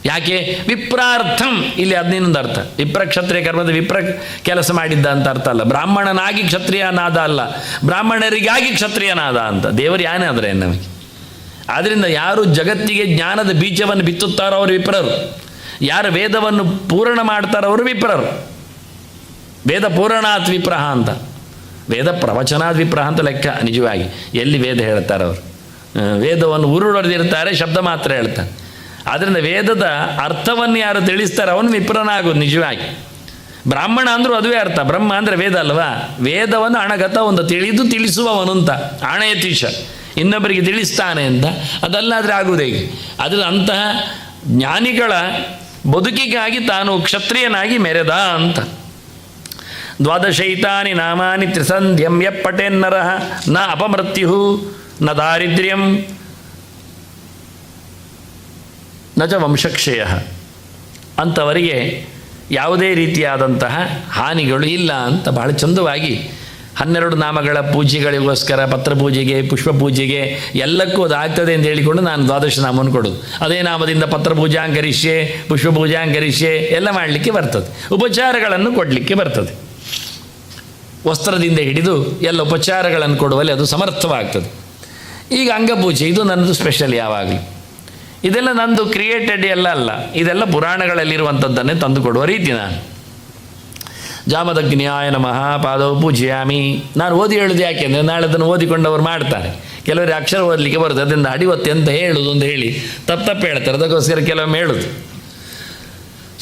ಯಾಕೆ? ವಿಪ್ರಾರ್ಥಂ. ಇಲ್ಲಿ ಹದಿನೊಂದು ಅರ್ಥ. ವಿಪ್ರ ಕ್ಷತ್ರಿಯ ಕರ್ಮದ ವಿಪ್ರ ಕೆಲಸ ಮಾಡಿದ್ದ ಅಂತ ಅರ್ಥ ಅಲ್ಲ. ಬ್ರಾಹ್ಮಣನಾಗಿ ಕ್ಷತ್ರಿಯನಾದ ಅಲ್ಲ, ಬ್ರಾಹ್ಮಣರಿಗಾಗಿ ಕ್ಷತ್ರಿಯನಾದ ಅಂತ. ದೇವರು ಯಾನೇ ಆದರೆ ನಮಗೆ. ಆದ್ದರಿಂದ ಯಾರು ಜಗತ್ತಿಗೆ ಜ್ಞಾನದ ಬೀಜವನ್ನು ಬಿತ್ತುತ್ತಾರೋ ಅವರು ವಿಪ್ರರು. ಯಾರು ವೇದವನ್ನು ಪೂರ್ಣ ಮಾಡ್ತಾರೋ ಅವರು ವಿಪ್ರರು. ವೇದ ಪೂರ್ಣಾತ್ ವಿಪ್ರಹ ಅಂತ, ವೇದ ಪ್ರವಚನಾತ್ ವಿಪ್ರಹ ಅಂತ ಲೆಕ್ಕ. ನಿಜವಾಗಿ ಎಲ್ಲಿ ವೇದ ಹೇಳ್ತಾರೆ ಅವರು? ವೇದವನ್ನು ಉರುಳೊಡೆದಿರ್ತಾರೆ, ಶಬ್ದ ಮಾತ್ರ ಹೇಳ್ತಾರೆ. ಆದ್ದರಿಂದ ವೇದದ ಅರ್ಥವನ್ನು ಯಾರು ತಿಳಿಸ್ತಾರೆ ಅವನು ವಿಪ್ರನಾಗೋದು ನಿಜವಾಗಿ. ಬ್ರಾಹ್ಮಣ ಅಂದರೂ ಅದುವೇ ಅರ್ಥ. ಬ್ರಹ್ಮ ಅಂದರೆ ವೇದ ಅಲ್ವಾ? ವೇದವನ್ನು ಅಣಗತ ಒಂದು ತಿಳಿಸುವವನು ಅಂತ. ಆಣಯತೀಶ ಇನ್ನೊಬ್ಬರಿಗೆ ತಿಳಿಸ್ತಾನೆ ಅಂತ. ಅದಲ್ಲಾದರೆ ಆಗುವುದು ಹೇಗೆ? ಅದರ ಅಂತಹ ಜ್ಞಾನಿಗಳ ಬದುಕಿಗಾಗಿ ತಾನು ಕ್ಷತ್ರಿಯನಾಗಿ ಮೆರೆದ ಅಂತ. ದ್ವಾದಶೈತಾನಿ ನಾಮಾನಿ ತ್ರಿಸಂಧ್ಯಂ ಯಪ್ಪಟೇನ್ನರಃ ನ ಅಪಮೃತ್ಯು ನ ದಾರಿದ್ರ್ಯಂ ನ ಚ ವಂಶಕ್ಷಯ. ಅಂಥವರಿಗೆ ಯಾವುದೇ ರೀತಿಯಾದಂತಹ ಹಾನಿಗಳು ಇಲ್ಲ ಅಂತ ಬಹಳ ಚಂದವಾಗಿ 12 ನಾಮಗಳ ಪೂಜೆಗಳಿಗೋಸ್ಕರ ಪತ್ರ ಪೂಜೆಗೆ, ಪುಷ್ಪ ಪೂಜೆಗೆ ಎಲ್ಲಕ್ಕೂ ಅದು ಆಗ್ತದೆ ಅಂತ ಹೇಳಿಕೊಂಡು ನಾನು ದ್ವಾದಶ ನಾಮವನ್ನು ಕೊಡೋದು. ಅದೇ ನಾಮದಿಂದ ಪತ್ರ ಪೂಜಾಂಕರಿಷ್ಯೆ, ಪುಷ್ಪ ಪೂಜಾಂಕರಿಷ್ಯೆ ಎಲ್ಲ ಮಾಡಲಿಕ್ಕೆ ಬರ್ತದೆ. ಉಪಚಾರಗಳನ್ನು ಕೊಡಲಿಕ್ಕೆ ಬರ್ತದೆ. ವಸ್ತ್ರದಿಂದ ಹಿಡಿದು ಎಲ್ಲ ಉಪಚಾರಗಳನ್ನು ಕೊಡುವಲ್ಲಿ ಅದು ಸಮರ್ಥವಾಗ್ತದೆ. ಈಗ ಅಂಗಪೂಜೆ ಇದು ನನ್ನದು ಸ್ಪೆಷಲ್. ಯಾವಾಗಲೂ ಇದೆಲ್ಲ ನಂದು ಕ್ರಿಯೇಟೆಡ್ ಎಲ್ಲ ಅಲ್ಲ, ಇದೆಲ್ಲ ಪುರಾಣಗಳಲ್ಲಿರುವಂಥದ್ದನ್ನೇ ತಂದು ಕೊಡುವ ರೀತಿ. ನಾನು ಜಾಮದಗ್ನ್ಯಾಯ ನಮಃ ಪಾದವು ಪೂಜ್ಯಾಮಿ. ನಾನು ಓದಿ ಹೇಳೋದು ಯಾಕೆಂದರೆ ನಾಳೆ ಅದನ್ನು ಓದಿಕೊಂಡವರು ಮಾಡ್ತಾರೆ. ಕೆಲವರಿಗೆ ಅಕ್ಷರ ಓದಲಿಕ್ಕೆ ಬರುತ್ತೆ, ಅದರಿಂದ ಅಡಿವತ್ತೆ ಅಂತ ಹೇಳೋದು ಅಂತ ಹೇಳಿ ತಪ್ಪು ಹೇಳ್ತಾರೆ. ಅದಕ್ಕೋಸ್ಕರ ಕೆಲವೊಮ್ಮೆ ಹೇಳೋದು.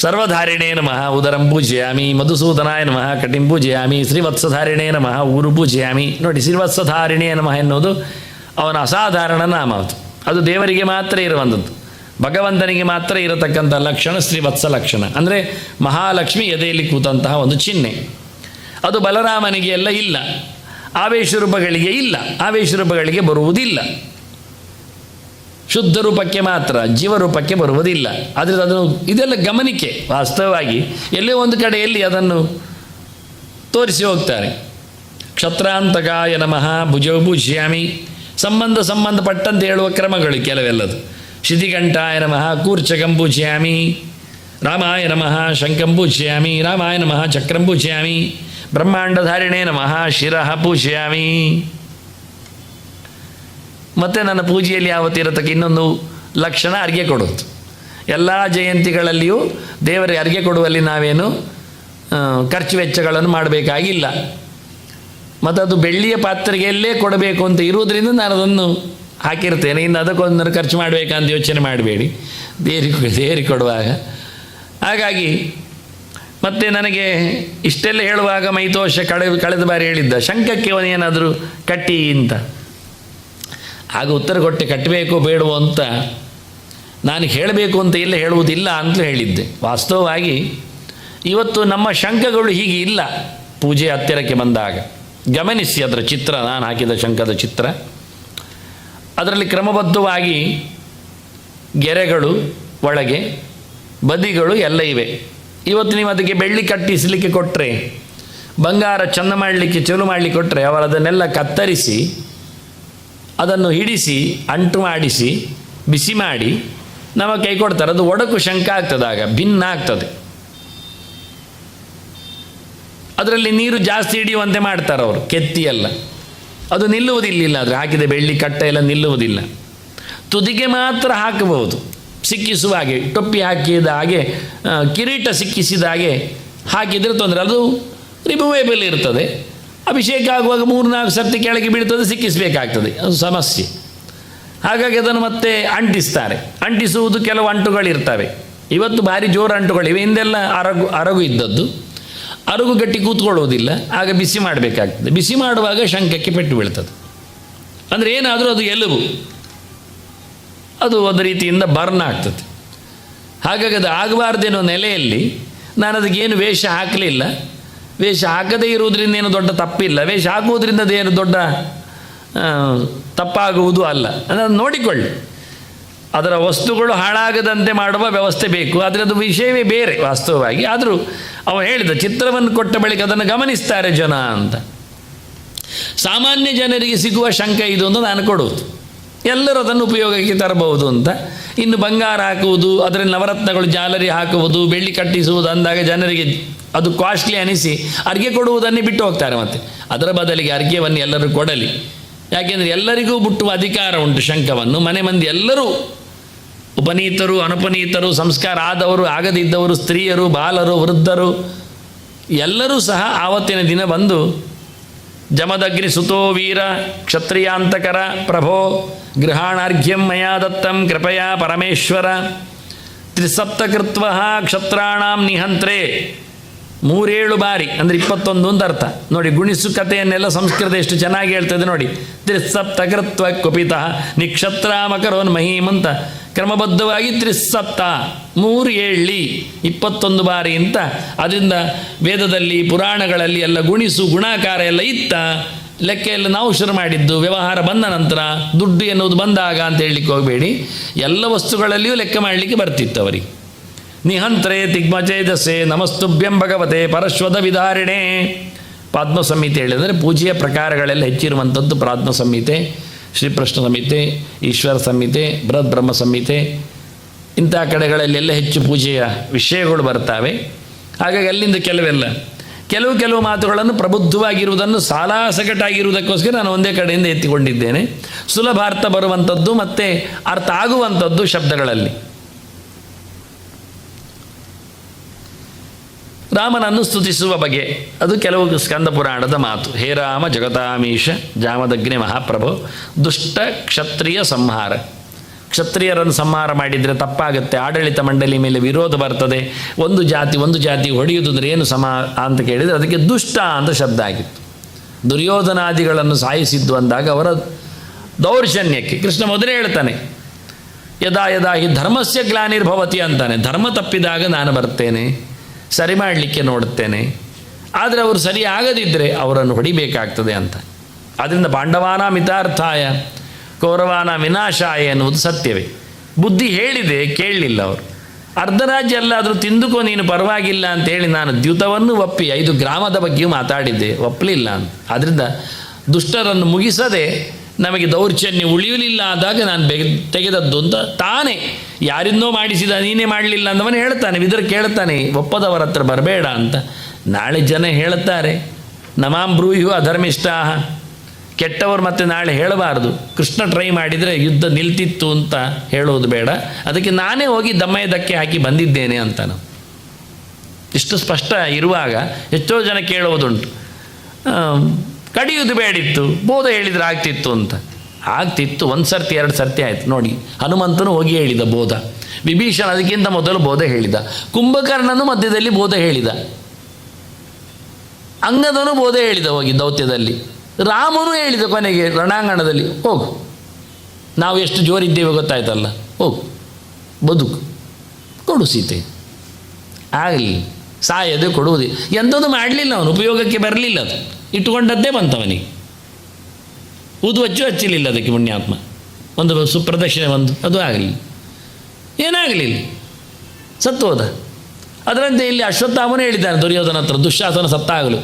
ಸರ್ವಧಾರಿಣೇ ನಮಃ ಉದರಂ ಪೂಜ್ಯಾಮಿ, ಮಧುಸೂದನಾಯ ನಮಃ ಕಟಿಂ ಪೂಜ್ಯಾಮಿ, ಶ್ರೀವತ್ಸಧಾರಿಣೇ ನಮಃ ಊರು ಪೂಜ್ಯಾಮಿ. ನೋಡಿ, ಶ್ರೀವತ್ಸಧಾರಿಣೇ ನಮಃ ಎನ್ನುವುದು ಅವನ ಅಸಾಧಾರಣ ನಾಮ. ಅದು ದೇವರಿಗೆ ಮಾತ್ರ ಇರುವಂಥದ್ದು, ಭಗವಂತನಿಗೆ ಮಾತ್ರ ಇರತಕ್ಕಂಥ ಲಕ್ಷಣ ಶ್ರೀವತ್ಸ ಲಕ್ಷಣ. ಅಂದರೆ ಮಹಾಲಕ್ಷ್ಮಿ ಎದೆಯಲ್ಲಿ ಕೂತಂತಹ ಒಂದು ಚಿಹ್ನೆ. ಅದು ಬಲರಾಮನಿಗೆ ಎಲ್ಲ ಇಲ್ಲ, ಆವೇಶ ರೂಪಗಳಿಗೆ ಇಲ್ಲ, ಆವೇಶ ರೂಪಗಳಿಗೆ ಬರುವುದಿಲ್ಲ. ಶುದ್ಧ ರೂಪಕ್ಕೆ ಮಾತ್ರ, ಜೀವರೂಪಕ್ಕೆ ಬರುವುದಿಲ್ಲ. ಆದರೆ ಅದನ್ನು ಇದೆಲ್ಲ ಗಮನಿಕೆ. ವಾಸ್ತವವಾಗಿ ಎಲ್ಲೇ ಒಂದು ಕಡೆಯಲ್ಲಿ ಅದನ್ನು ತೋರಿಸಿ ಹೋಗ್ತಾರೆ. ಕ್ಷತ್ರಾಂತಕಾಯ ನಮಃ ಭುಜೌ ಪೂಜ್ಯಾಮಿ. ಸಂಬಂಧಪಟ್ಟಂತೆ ಹೇಳುವ ಕ್ರಮಗಳು ಕೆಲವೆಲ್ಲದು. ಶಿತಿಕಂಠಾಯ ನಮಃ ಕೂರ್ಚಕಂ ಪೂಜ್ಯಾಮಿ, ರಾಮಾಯ ನಮಃ ಶಂಖಂ ಪೂಜ್ಯಾಮಿ, ರಾಮಾಯ ನಮಃ ಚಕ್ರಂ ಪೂಜ್ಯಾಮಿ, ಬ್ರಹ್ಮಾಂಡಧಾರಿಣೇ ನಮಃ ಶಿರಃ ಪೂಜ್ಯಾಮಿ. ಮತ್ತು ನನ್ನ ಪೂಜೆಯಲ್ಲಿ ಯಾವತ್ತಿರತಕ್ಕ ಇನ್ನೊಂದು ಲಕ್ಷಣ ಅರ್ಘ್ಯ ಕೊಡೋದು. ಎಲ್ಲ ಜಯಂತಿಗಳಲ್ಲಿಯೂ ದೇವರಿಗೆ ಅರ್ಘ್ಯ ಕೊಡುವಲ್ಲಿ ನಾವೇನು ಖರ್ಚು ವೆಚ್ಚಗಳನ್ನು ಮಾಡಬೇಕಾಗಿಲ್ಲ. ಮತ್ತು ಅದು ಬೆಳ್ಳಿಯ ಪಾತ್ರೆಯಲ್ಲೇ ಕೊಡಬೇಕು ಅಂತ ಇರುವುದರಿಂದ ನಾನು ಅದನ್ನು ಹಾಕಿರ್ತೇನೆ. ಇನ್ನು ಅದಕ್ಕೊಂದು ಖರ್ಚು ಮಾಡಬೇಕಂತ ಯೋಚನೆ ಮಾಡಬೇಡಿ ದೇವರಿಗೆ ಕೊಡುವಾಗ. ಹಾಗಾಗಿ ಮತ್ತು ನನಗೆ ಇಷ್ಟೆಲ್ಲ ಹೇಳುವಾಗ ಮೈತೋಷ ಕಳೆದ ಬಾರಿ ಹೇಳಿದ್ದ, ಶಂಖಕ್ಕೆ ಅವನೇನಾದರೂ ಕಟ್ಟಿ ಅಂತ. ಆಗ ಉತ್ತರ ಕೊಟ್ಟೆ, ಕಟ್ಟಬೇಕು ಬೇಡವೋ ಅಂತ ನಾನು ಹೇಳಬೇಕು ಅಂತ ಎಲ್ಲ ಹೇಳುವುದಿಲ್ಲ ಅಂತಲೂ ಹೇಳಿದ್ದೆ. ವಾಸ್ತವವಾಗಿ ಇವತ್ತು ನಮ್ಮ ಶಂಖಗಳು ಹೀಗೆ ಇಲ್ಲ. ಪೂಜೆ ಹತ್ತಿರಕ್ಕೆ ಬಂದಾಗ ಗಮನಿಸಿ ಅದರ ಚಿತ್ರ, ನಾನು ಹಾಕಿದ ಶಂಖದ ಚಿತ್ರ. ಅದರಲ್ಲಿ ಕ್ರಮಬದ್ಧವಾಗಿ ಗೆರೆಗಳು ಒಳಗೆ, ಬದಿಗಳು ಎಲ್ಲ ಇವೆ. ಇವತ್ತು ನೀವು ಅದಕ್ಕೆ ಬೆಳ್ಳಿ ಕಟ್ಟಿಸಲಿಕ್ಕೆ ಕೊಟ್ಟರೆ, ಬಂಗಾರ ಚೆಂದ ಮಾಡಲಿಕ್ಕೆ ಚಲೋ ಮಾಡಲಿಕ್ಕೆ ಕೊಟ್ಟರೆ, ಅವರು ಅದನ್ನೆಲ್ಲ ಕತ್ತರಿಸಿ ಅದನ್ನು ಹಿಡಿಸಿ ಅಂಟು ಮಾಡಿಸಿ ಬಿಸಿ ಮಾಡಿ ನಮ್ಮ ಕೈ ಕೊಡ್ತಾರೆ. ಅದು ಒಡಕು ಶಂಖ ಆಗ್ತದೆ, ಆಗ ಭಿನ್ನ ಆಗ್ತದೆ. ಅದರಲ್ಲಿ ನೀರು ಜಾಸ್ತಿ ಹಿಡಿಯುವಂತೆ ಮಾಡ್ತಾರೆ ಅವರು, ಕೆತ್ತಿಯಲ್ಲ. ಅದು ನಿಲ್ಲುವುದಿಲ್ಲ. ಆದರೆ ಹಾಕಿದ ಬೆಳ್ಳಿ ಕಟ್ಟ ಎಲ್ಲ ನಿಲ್ಲುವುದಿಲ್ಲ. ತುದಿಗೆ ಮಾತ್ರ ಹಾಕಬಹುದು, ಸಿಕ್ಕಿಸುವ ಹಾಗೆ, ಟೊಪ್ಪಿ ಹಾಕಿದ ಹಾಗೆ, ಕಿರೀಟ ಸಿಕ್ಕಿಸಿದ ಹಾಗೆ ಹಾಕಿದರೆ ತೊಂದರೆ. ಅದು ರಿಮೂವೇಬಲ್ ಇರ್ತದೆ. ಅಭಿಷೇಕ ಆಗುವಾಗ 3-4 ಸರ್ತಿ ಕೆಳಗೆ ಬೀಳ್ತದೆ, ಸಿಕ್ಕಿಸಬೇಕಾಗ್ತದೆ, ಅದು ಸಮಸ್ಯೆ. ಹಾಗಾಗಿ ಅದನ್ನು ಮತ್ತೆ ಅಂಟಿಸ್ತಾರೆ. ಅಂಟಿಸುವುದು ಕೆಲವು ಅಂಟುಗಳಿರ್ತವೆ. ಇವತ್ತು ಭಾರಿ ಜೋರು ಅಂಟುಗಳಿವೆ, ಹಿಂದೆಲ್ಲ ಅರಗು ಇದ್ದದ್ದು. ಅರಗು ಗಟ್ಟಿ ಕೂತ್ಕೊಳ್ಳೋದಿಲ್ಲ, ಆಗ ಬಿಸಿ ಮಾಡಬೇಕಾಗ್ತದೆ. ಬಿಸಿ ಮಾಡುವಾಗ ಶಂಖಕ್ಕೆ ಪೆಟ್ಟು ಬೀಳ್ತದೆ. ಅಂದರೆ ಏನಾದರೂ ಅದು ಎಲುಬು, ಅದು ಒಂದು ರೀತಿಯಿಂದ ಬರ್ನ್ ಆಗ್ತದೆ. ಹಾಗಾಗಿ ಅದು ಆಗಬಾರ್ದೇನೋ ನೆಲೆಯಲ್ಲಿ ನಾನು ಅದಕ್ಕೇನು ವೇಷ ಹಾಕಲಿಲ್ಲ. ವೇಷ ಹಾಕದೇ ಇರುವುದರಿಂದ ಏನು ದೊಡ್ಡ ತಪ್ಪಿಲ್ಲ, ವೇಷ ಹಾಕುವುದರಿಂದ ಅದೇನು ದೊಡ್ಡ ತಪ್ಪಾಗುವುದು ಅಲ್ಲ. ಅದನ್ನು ನೋಡಿಕೊಳ್ಳಿ. ಅದರ ವಸ್ತುಗಳು ಹಾಳಾಗದಂತೆ ಮಾಡುವ ವ್ಯವಸ್ಥೆ ಬೇಕು, ಆದರೆ ಅದು ವಿಷಯವೇ ಬೇರೆ ವಾಸ್ತವವಾಗಿ. ಆದರೂ ಅವ ಹೇಳಿದ ಚಿತ್ರವನ್ನು ಕೊಟ್ಟ ಬಳಿಕ ಅದನ್ನು ಗಮನಿಸ್ತಾರೆ ಜನ ಅಂತ. ಸಾಮಾನ್ಯ ಜನರಿಗೆ ಸಿಗುವ ಶಂಕ ಇದು ಅಂತ ನಾನು ಕೊಡುವುದು, ಎಲ್ಲರೂ ಅದನ್ನು ಉಪಯೋಗಕ್ಕೆ ತರಬಹುದು ಅಂತ. ಇನ್ನು ಬಂಗಾರ ಹಾಕುವುದು, ಅದರಲ್ಲಿ ನವರತ್ನಗಳು ಜಾಲರಿ ಹಾಕುವುದು, ಬೆಳ್ಳಿ ಕಟ್ಟಿಸುವುದು ಅಂದಾಗ ಜನರಿಗೆ ಅದು ಕಾಸ್ಟ್ಲಿ ಅನಿಸಿ ಅರ್ಗೆ ಕೊಡುವುದನ್ನೇ ಬಿಟ್ಟು ಹೋಗ್ತಾರೆ. ಮತ್ತು ಅದರ ಬದಲಿಗೆ ಅರ್ಘ್ಯವನ್ನು ಎಲ್ಲರೂ ಕೊಡಲಿ. ಯಾಕೆಂದರೆ ಎಲ್ಲರಿಗೂ ಮುಟ್ಟುವ ಅಧಿಕಾರ ಉಂಟು ಶಂಖವನ್ನು. ಮನೆ ಮಂದಿ ಎಲ್ಲರೂ, ಉಪನೀತರು, ಅನುಪನೀತರು, ಸಂಸ್ಕಾರ ಆದವರು, ಆಗದಿದ್ದವರು, ಸ್ತ್ರೀಯರು, ಬಾಲರು, ವೃದ್ಧರು ಎಲ್ಲರೂ ಸಹ ಆವತ್ತಿನ ದಿನ ಬಂದು ಜಮದಗ್ನಿ ಸುತೋ ವೀರ ಕ್ಷತ್ರಿಯಾಂತಕರ ಪ್ರಭೋ ಗೃಹಾಣಾರ್ಘ್ಯಂ ಮಯಾ ದತ್ತಂ ಕೃಪಯಾ ಪರಮೇಶ್ವರ ತ್ರಿಸಪ್ತಕೃತ್ವ ಕ್ಷತ್ರಾಣಾಂ ನಿಹಂತ್ರೆ 3-7 ಬಾರಿ ಅಂದರೆ 21 ಅಂತ ಅರ್ಥ. ನೋಡಿ, ಗುಣಿಸು ಕಥೆಯನ್ನೆಲ್ಲ ಸಂಸ್ಕೃತ ಎಷ್ಟು ಚೆನ್ನಾಗಿ ಹೇಳ್ತದೆ ನೋಡಿ. ತ್ರಿಸಪ್ತಕೃತ್ವ ಕುಪಿತಃ ನಿಕ್ಷತ್ರಾಮಕರೋನ್ ಮಹೀಮ್ ಅಂತ ಕ್ರಮಬದ್ಧವಾಗಿ ತ್ರಿಸಪ್ತ 3 21 ಬಾರಿ ಅಂತ. ಅದರಿಂದ ವೇದದಲ್ಲಿ ಪುರಾಣಗಳಲ್ಲಿ ಎಲ್ಲ ಗುಣಿಸು ಗುಣಾಕಾರ ಎಲ್ಲ ಇತ್ತ. ಲೆಕ್ಕ ಎಲ್ಲ ನಾವು ಶುರು ಮಾಡಿದ್ದು ವ್ಯವಹಾರ ಬಂದ ನಂತರ, ದುಡ್ಡು ಎನ್ನುವುದು ಬಂದಾಗ ಅಂತ ಹೇಳಲಿಕ್ಕೆ ಹೋಗಬೇಡಿ. ಎಲ್ಲ ವಸ್ತುಗಳಲ್ಲಿಯೂ ಲೆಕ್ಕ ಮಾಡಲಿಕ್ಕೆ ಬರ್ತಿತ್ತು ಅವರಿಗೆ. ನಿಹಂತ್ರೆ ತಿಗ್ಮಚೇದಸೆ ನಮಸ್ತುಭ್ಯಂ ಭಗವತೆ ಪರಶ್ವದ ವಿಧಾರಣೆ. ಪಾದ್ಮ ಸಂಹಿತೆ ಹೇಳಿದರೆ ಪೂಜೆಯ ಪ್ರಕಾರಗಳೆಲ್ಲ ಹೆಚ್ಚಿರುವಂಥದ್ದು ಪ್ರಾದ್ಮ ಸಂಹಿತೆ, ಶ್ರೀಕೃಷ್ಣ ಸಂಹಿತೆ, ಈಶ್ವರ ಸಂಹಿತೆ, ಬೃಹತ್ ಬ್ರಹ್ಮ ಸಂಹಿತೆ, ಇಂಥ ಕಡೆಗಳಲ್ಲೆಲ್ಲ ಹೆಚ್ಚು ಪೂಜೆಯ ವಿಷಯಗಳು ಬರ್ತವೆ. ಹಾಗಾಗಿ ಅಲ್ಲಿಂದ ಕೆಲವು ಮಾತುಗಳನ್ನು ಪ್ರಬುದ್ಧವಾಗಿರುವುದನ್ನು ಸಾಲಾಸಗಟಾಗಿರುವುದಕ್ಕೋಸ್ಕರ ನಾನು ಒಂದೇ ಕಡೆಯಿಂದ ಎತ್ತಿಕೊಂಡಿದ್ದೇನೆ. ಸುಲಭ ಅರ್ಥ ಬರುವಂಥದ್ದು ಮತ್ತು ಅರ್ಥ ಆಗುವಂಥದ್ದು ಶಬ್ದಗಳಲ್ಲಿ. ರಾಮನನ್ನು ಸ್ತುತಿಸುವ ಬಗೆ ಅದು ಕೆಲವು ಸ್ಕಂದ ಪುರಾಣದ ಮಾತು. ಹೇ ರಾಮ ಜಗತಾಮೀಶ ಜಾಮದಗ್ನಿ ಮಹಾಪ್ರಭು ದುಷ್ಟ ಕ್ಷತ್ರಿಯ ಸಂಹಾರ. ಕ್ಷತ್ರಿಯರನ್ನು ಸಂಹಾರ ಮಾಡಿದರೆ ತಪ್ಪಾಗುತ್ತೆ, ಆಡಳಿತ ಮಂಡಳಿ ಮೇಲೆ ವಿರೋಧ ಬರ್ತದೆ, ಒಂದು ಜಾತಿ ಹೊಡೆಯುವುದು ಅಂದರೆ ಏನು ಸಮ ಅಂತ ಕೇಳಿದರೆ ಅದಕ್ಕೆ ದುಷ್ಟ ಅಂತ ಶಬ್ದ ಆಗಿತ್ತು. ದುರ್ಯೋಧನಾದಿಗಳನ್ನು ಸಾಯಿಸಿದ್ದು ಅಂದಾಗ ಅವರ ದೌರ್ಜನ್ಯಕ್ಕೆ ಕೃಷ್ಣ ಮೊದಲೇ ಹೇಳ್ತಾನೆ, ಯದಾ ಹಿ ಧರ್ಮಸ್ಯ ಗ್ಲಾನಿರ್ಭವತಿ ಅಂತಾನೆ. ಧರ್ಮ ತಪ್ಪಿದಾಗ ನಾನು ಬರ್ತೇನೆ, ಸರಿ ಮಾಡಲಿಕ್ಕೆ ನೋಡುತ್ತೇನೆ, ಆದರೆ ಅವರು ಸರಿ ಆಗದಿದ್ದರೆ ಅವರನ್ನು ಹೊಡಿಬೇಕಾಗ್ತದೆ ಅಂತ. ಆದ್ದರಿಂದ ಪಾಂಡವಾನ ಮಿತಾರ್ಥಾಯ ಕೌರವಾನ ವಿನಾಶಾಯ ಎನ್ನುವುದು ಸತ್ಯವೇ. ಬುದ್ಧಿ ಹೇಳಿದೆ, ಕೇಳಲಿಲ್ಲ ಅವರು. ಅರ್ಧ ರಾಜ್ಯ ಎಲ್ಲಾದರೂ ತಿಂದುಕೋ ನೀನು ಪರವಾಗಿಲ್ಲ ಅಂತೇಳಿ ನಾನು ದ್ಯೂತವನ್ನು ಒಪ್ಪಿ 5 ಗ್ರಾಮದ ಬಗ್ಗೆಯೂ ಮಾತಾಡಿದ್ದೆ, ಒಪ್ಪಲಿಲ್ಲ ಅಂತ. ಆದ್ದರಿಂದ ದುಷ್ಟರನ್ನು ಮುಗಿಸದೆ ನಮಗೆ ದೌರ್ಜನ್ಯ ಉಳಿಯಲಿಲ್ಲ ಆದಾಗ ನಾನು ತೆಗೆದದ್ದು ಅಂತ ತಾನೇ ಯಾರಿಂದೋ ಮಾಡಿಸಿದ, ನೀನೇ ಮಾಡಲಿಲ್ಲ ಅಂದವನು ಹೇಳ್ತಾನೆ. ವಿದುರ ಕೇಳ್ತಾನೆ, ಒಪ್ಪದವರ ಹತ್ರ ಬರಬೇಡ ಅಂತ. ನಾಳೆ ಜನ ಹೇಳುತ್ತಾರೆ ನಮಾಂ ಬ್ರೂಯು ಅಧರ್ಮಿಷ್ಟಾಹ, ಕೆಟ್ಟವರು ಮತ್ತೆ ನಾಳೆ ಹೇಳಬಾರ್ದು. ಕೃಷ್ಣ ಟ್ರೈ ಮಾಡಿದರೆ ಯುದ್ಧ ನಿಲ್ತಿತ್ತು ಅಂತ ಹೇಳೋದು ಬೇಡ, ಅದಕ್ಕೆ ನಾನೇ ಹೋಗಿ ದಮ್ಮಯ್ಯ ಧಕ್ಕೆ ಹಾಕಿ ಬಂದಿದ್ದೇನೆ ಅಂತ. ನಾವು ಇಷ್ಟು ಸ್ಪಷ್ಟ ಇರುವಾಗ ಎಷ್ಟೋ ಜನ ಕೇಳುವುದುಂಟು, ಕಡಿಯುವುದು ಬೇಡಿತ್ತು, ಬೋಧ ಹೇಳಿದರೆ ಆಗ್ತಿತ್ತು ಅಂತ. ಆಗ್ತಿತ್ತು, 1 ಸರ್ತಿ 2 ಸರ್ತಿ ಆಯಿತು ನೋಡಿ. ಹನುಮಂತನು ಹೋಗಿ ಹೇಳಿದ ಬೋಧ, ವಿಭೀಷಣ ಅದಕ್ಕಿಂತ ಮೊದಲು ಬೋಧ ಹೇಳಿದ, ಕುಂಭಕರ್ಣನು ಮಧ್ಯದಲ್ಲಿ ಬೋಧ ಹೇಳಿದ, ಅಂಗದನು ಬೋಧ ಹೇಳಿದ ಹೋಗಿ ದೌತ್ಯದಲ್ಲಿ, ರಾಮನು ಹೇಳಿದ ಕೊನೆಗೆ ರಣಾಂಗಣದಲ್ಲಿ, ಹೋಗು ನಾವು ಎಷ್ಟು ಜೋರಿದ್ದೇವೆ ಗೊತ್ತಾಯ್ತಲ್ಲ, ಹೋಗು ಬದುಕು ಕೊಡು ಸೀತೆ. ಆಗಲಿ, ಸಾಯದೆ ಕೊಡುವುದೇ. ಎಂಥದ್ದು ಮಾಡಲಿಲ್ಲ ಅವನು, ಉಪಯೋಗಕ್ಕೆ ಬರಲಿಲ್ಲ, ಅದು ಇಟ್ಟುಕೊಂಡದ್ದೇ ಬಂತವನಿಗೆ. ಊದು ಹಚ್ಚಲಿಲ್ಲ ಅದಕ್ಕೆ ಪುಣ್ಯಾತ್ಮ. ಒಂದು ಸುಪ್ರದಕ್ಷಿಣೆ ಅದು ಆಗಲಿಲ್ಲ, ಏನಾಗಲಿಲ್ಲ, ಸತ್ತು ಹೋದ. ಅದರಂತೆ ಇಲ್ಲಿ ಅಶ್ವತ್ಥಾಮನು ಹೇಳಿದ್ದಾನೆ ದುರ್ಯೋಧನ ಹತ್ರ, ದುಶ್ಯಾಸನ ಸತ್ತಾಗಲು.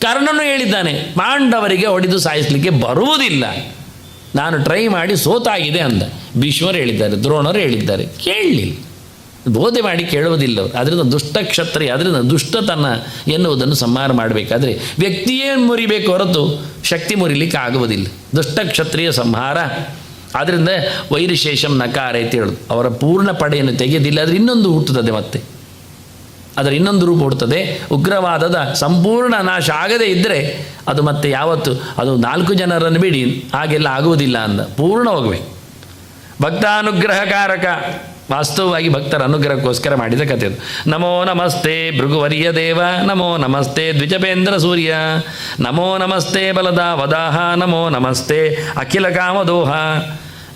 ಕರ್ಣನು ಹೇಳಿದ್ದಾನೆ, ಪಾಂಡವರಿಗೆ ಹೊಡೆದು ಸಾಯಿಸಲಿಕ್ಕೆ ಬರುವುದಿಲ್ಲ, ನಾನು ಟ್ರೈ ಮಾಡಿ ಸೋತಾಗಿದೆ ಅಂದ. ಭೀಷ್ಮರು ಹೇಳಿದ್ದಾರೆ, ದ್ರೋಣರು ಹೇಳಿದ್ದಾರೆ, ಕೇಳಲಿಲ್ಲ, ಬೋಧೆ ಮಾಡಿ ಕೇಳುವುದಿಲ್ಲ ಅವರು. ಅದರಿಂದ ದುಷ್ಟ ಕ್ಷತ್ರಿಯ, ಅದರಿಂದ ದುಷ್ಟತನ ಎನ್ನುವುದನ್ನು ಸಂಹಾರ ಮಾಡಬೇಕಾದ್ರೆ ವ್ಯಕ್ತಿಯೇ ಮುರಿಬೇಕು ಹೊರತು ಶಕ್ತಿ ಮುರಿಲಿಕ್ಕೆ ಆಗುವುದಿಲ್ಲ. ದುಷ್ಟ ಕ್ಷತ್ರಿಯ ಸಂಹಾರ. ಆದ್ದರಿಂದ ವೈರಿಶೇಷಂ ನಕಾರ ಅಂತ ಹೇಳೋದು, ಅವರ ಪೂರ್ಣ ಪಡೆಯನ್ನು ತೆಗೆದಿಲ್ಲ, ಆದರೆ ಇನ್ನೊಂದು ಹುಟ್ಟುತ್ತದೆ ಮತ್ತೆ. ಅದರ ಇನ್ನೊಂದು ರೂಪ ಹುಡ್ತದೆ. ಉಗ್ರವಾದದ ಸಂಪೂರ್ಣ ನಾಶ ಆಗದೇ ಇದ್ದರೆ ಅದು ಮತ್ತೆ ಯಾವತ್ತು ಅದು 4 ಜನರನ್ನು ಬಿಡಿ ಹಾಗೆಲ್ಲ ಆಗುವುದಿಲ್ಲ ಅಂದ, ಪೂರ್ಣ ಹೋಗಬೇಕು. ಭಕ್ತಾನುಗ್ರಹಕಾರಕ, ವಾಸ್ತವವಾಗಿ ಭಕ್ತರ ಅನುಗ್ರಹಕ್ಕೋಸ್ಕರ ಮಾಡಿದ ಕಥೆ ಅದು. ನಮೋ ನಮಸ್ತೆ ಭೃಗುವರ್ಯ ದೇವ, ನಮೋ ನಮಸ್ತೆ ದ್ವಿಜಪೇಂದ್ರ ಸೂರ್ಯ, ನಮೋ ನಮಸ್ತೆ ಬಲದ ವದಾಹ, ನಮೋ ನಮಸ್ತೆ ಅಖಿಲ ಕಾಮದೋಹ.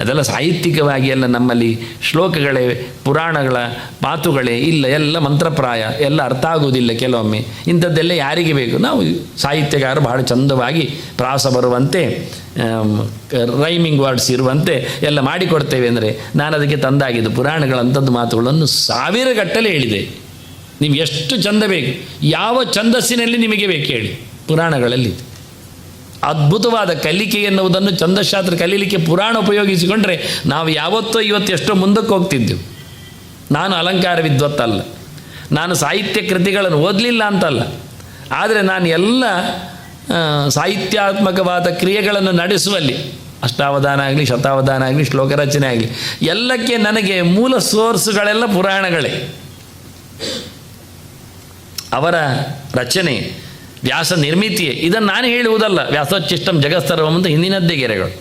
ಅದೆಲ್ಲ ಸಾಹಿತ್ಯಿಕವಾಗಿ ಎಲ್ಲ ನಮ್ಮಲ್ಲಿ ಶ್ಲೋಕಗಳೇ, ಪುರಾಣಗಳ ಮಾತುಗಳೇ ಇಲ್ಲ, ಎಲ್ಲ ಮಂತ್ರಪ್ರಾಯ, ಎಲ್ಲ ಅರ್ಥ ಆಗುವುದಿಲ್ಲ ಕೆಲವೊಮ್ಮೆ. ಇಂಥದ್ದೆಲ್ಲ ಯಾರಿಗೆ ಬೇಕು? ನಾವು ಸಾಹಿತ್ಯಗಾರರು ಬಹಳ ಚಂದವಾಗಿ ಪ್ರಾಸ ಬರುವಂತೆ, ರೈಮಿಂಗ್ ವರ್ಡ್ಸ್ ಇರುವಂತೆ ಎಲ್ಲ ಮಾಡಿಕೊಡ್ತೇವೆ ಅಂದರೆ ನಾನು ಅದಕ್ಕೆ ತಂದಾಗಿದ್ದು ಪುರಾಣಗಳಂಥದ್ದು ಮಾತುಗಳನ್ನು 1000 ಗಟ್ಟಲೆ ಹೇಳಿದೆ. ನೀವು ಎಷ್ಟು ಚಂದ ಬೇಕು, ಯಾವ ಛಂದಸ್ಸಿನಲ್ಲಿ ನಿಮಗೆ ಬೇಕು ಹೇಳಿ, ಪುರಾಣಗಳಲ್ಲಿ ಅದ್ಭುತವಾದ ಕಲಿಕೆ ಎನ್ನುವುದನ್ನು ಛಂದಶಾಸ್ತ್ರ ಕಲೀಲಿಕ್ಕೆ ಪುರಾಣ ಉಪಯೋಗಿಸಿಕೊಂಡ್ರೆ ನಾವು ಯಾವತ್ತೋ ಇವತ್ತು ಎಷ್ಟೋ ಮುಂದಕ್ಕೆ ಹೋಗ್ತಿದ್ದೆವು. ನಾನು ಅಲಂಕಾರ ವಿದ್ವತ್ತಲ್ಲ, ನಾನು ಸಾಹಿತ್ಯ ಕೃತಿಗಳನ್ನು ಓದಲಿಲ್ಲ ಅಂತಲ್ಲ, ಆದರೆ ನಾನು ಎಲ್ಲ ಸಾಹಿತ್ಯಾತ್ಮಕವಾದ ಕ್ರಿಯೆಗಳನ್ನು ನಡೆಸುವಲ್ಲಿ ಅಷ್ಟಾವಧಾನ ಆಗಲಿ, ಶತಾವಧಾನ ಆಗಲಿ, ಶ್ಲೋಕ ರಚನೆ ಆಗಲಿ, ಎಲ್ಲಕ್ಕೆ ನನಗೆ ಮೂಲ ಸೋರ್ಸುಗಳೆಲ್ಲ ಪುರಾಣಗಳೇ. ಅವರ ರಚನೆ, ವ್ಯಾಸ ನಿರ್ಮಿತಿಯೇ. ಇದನ್ನು ನಾನು ಹೇಳುವುದಲ್ಲ, ವ್ಯಾಸೋಚ್ಚಿಷ್ಟಂ ಜಗತ್ಸರ್ವಂ ಅಂತ ಹಿಂದಿನದ್ದೇ ಗೆರೆಗಳು.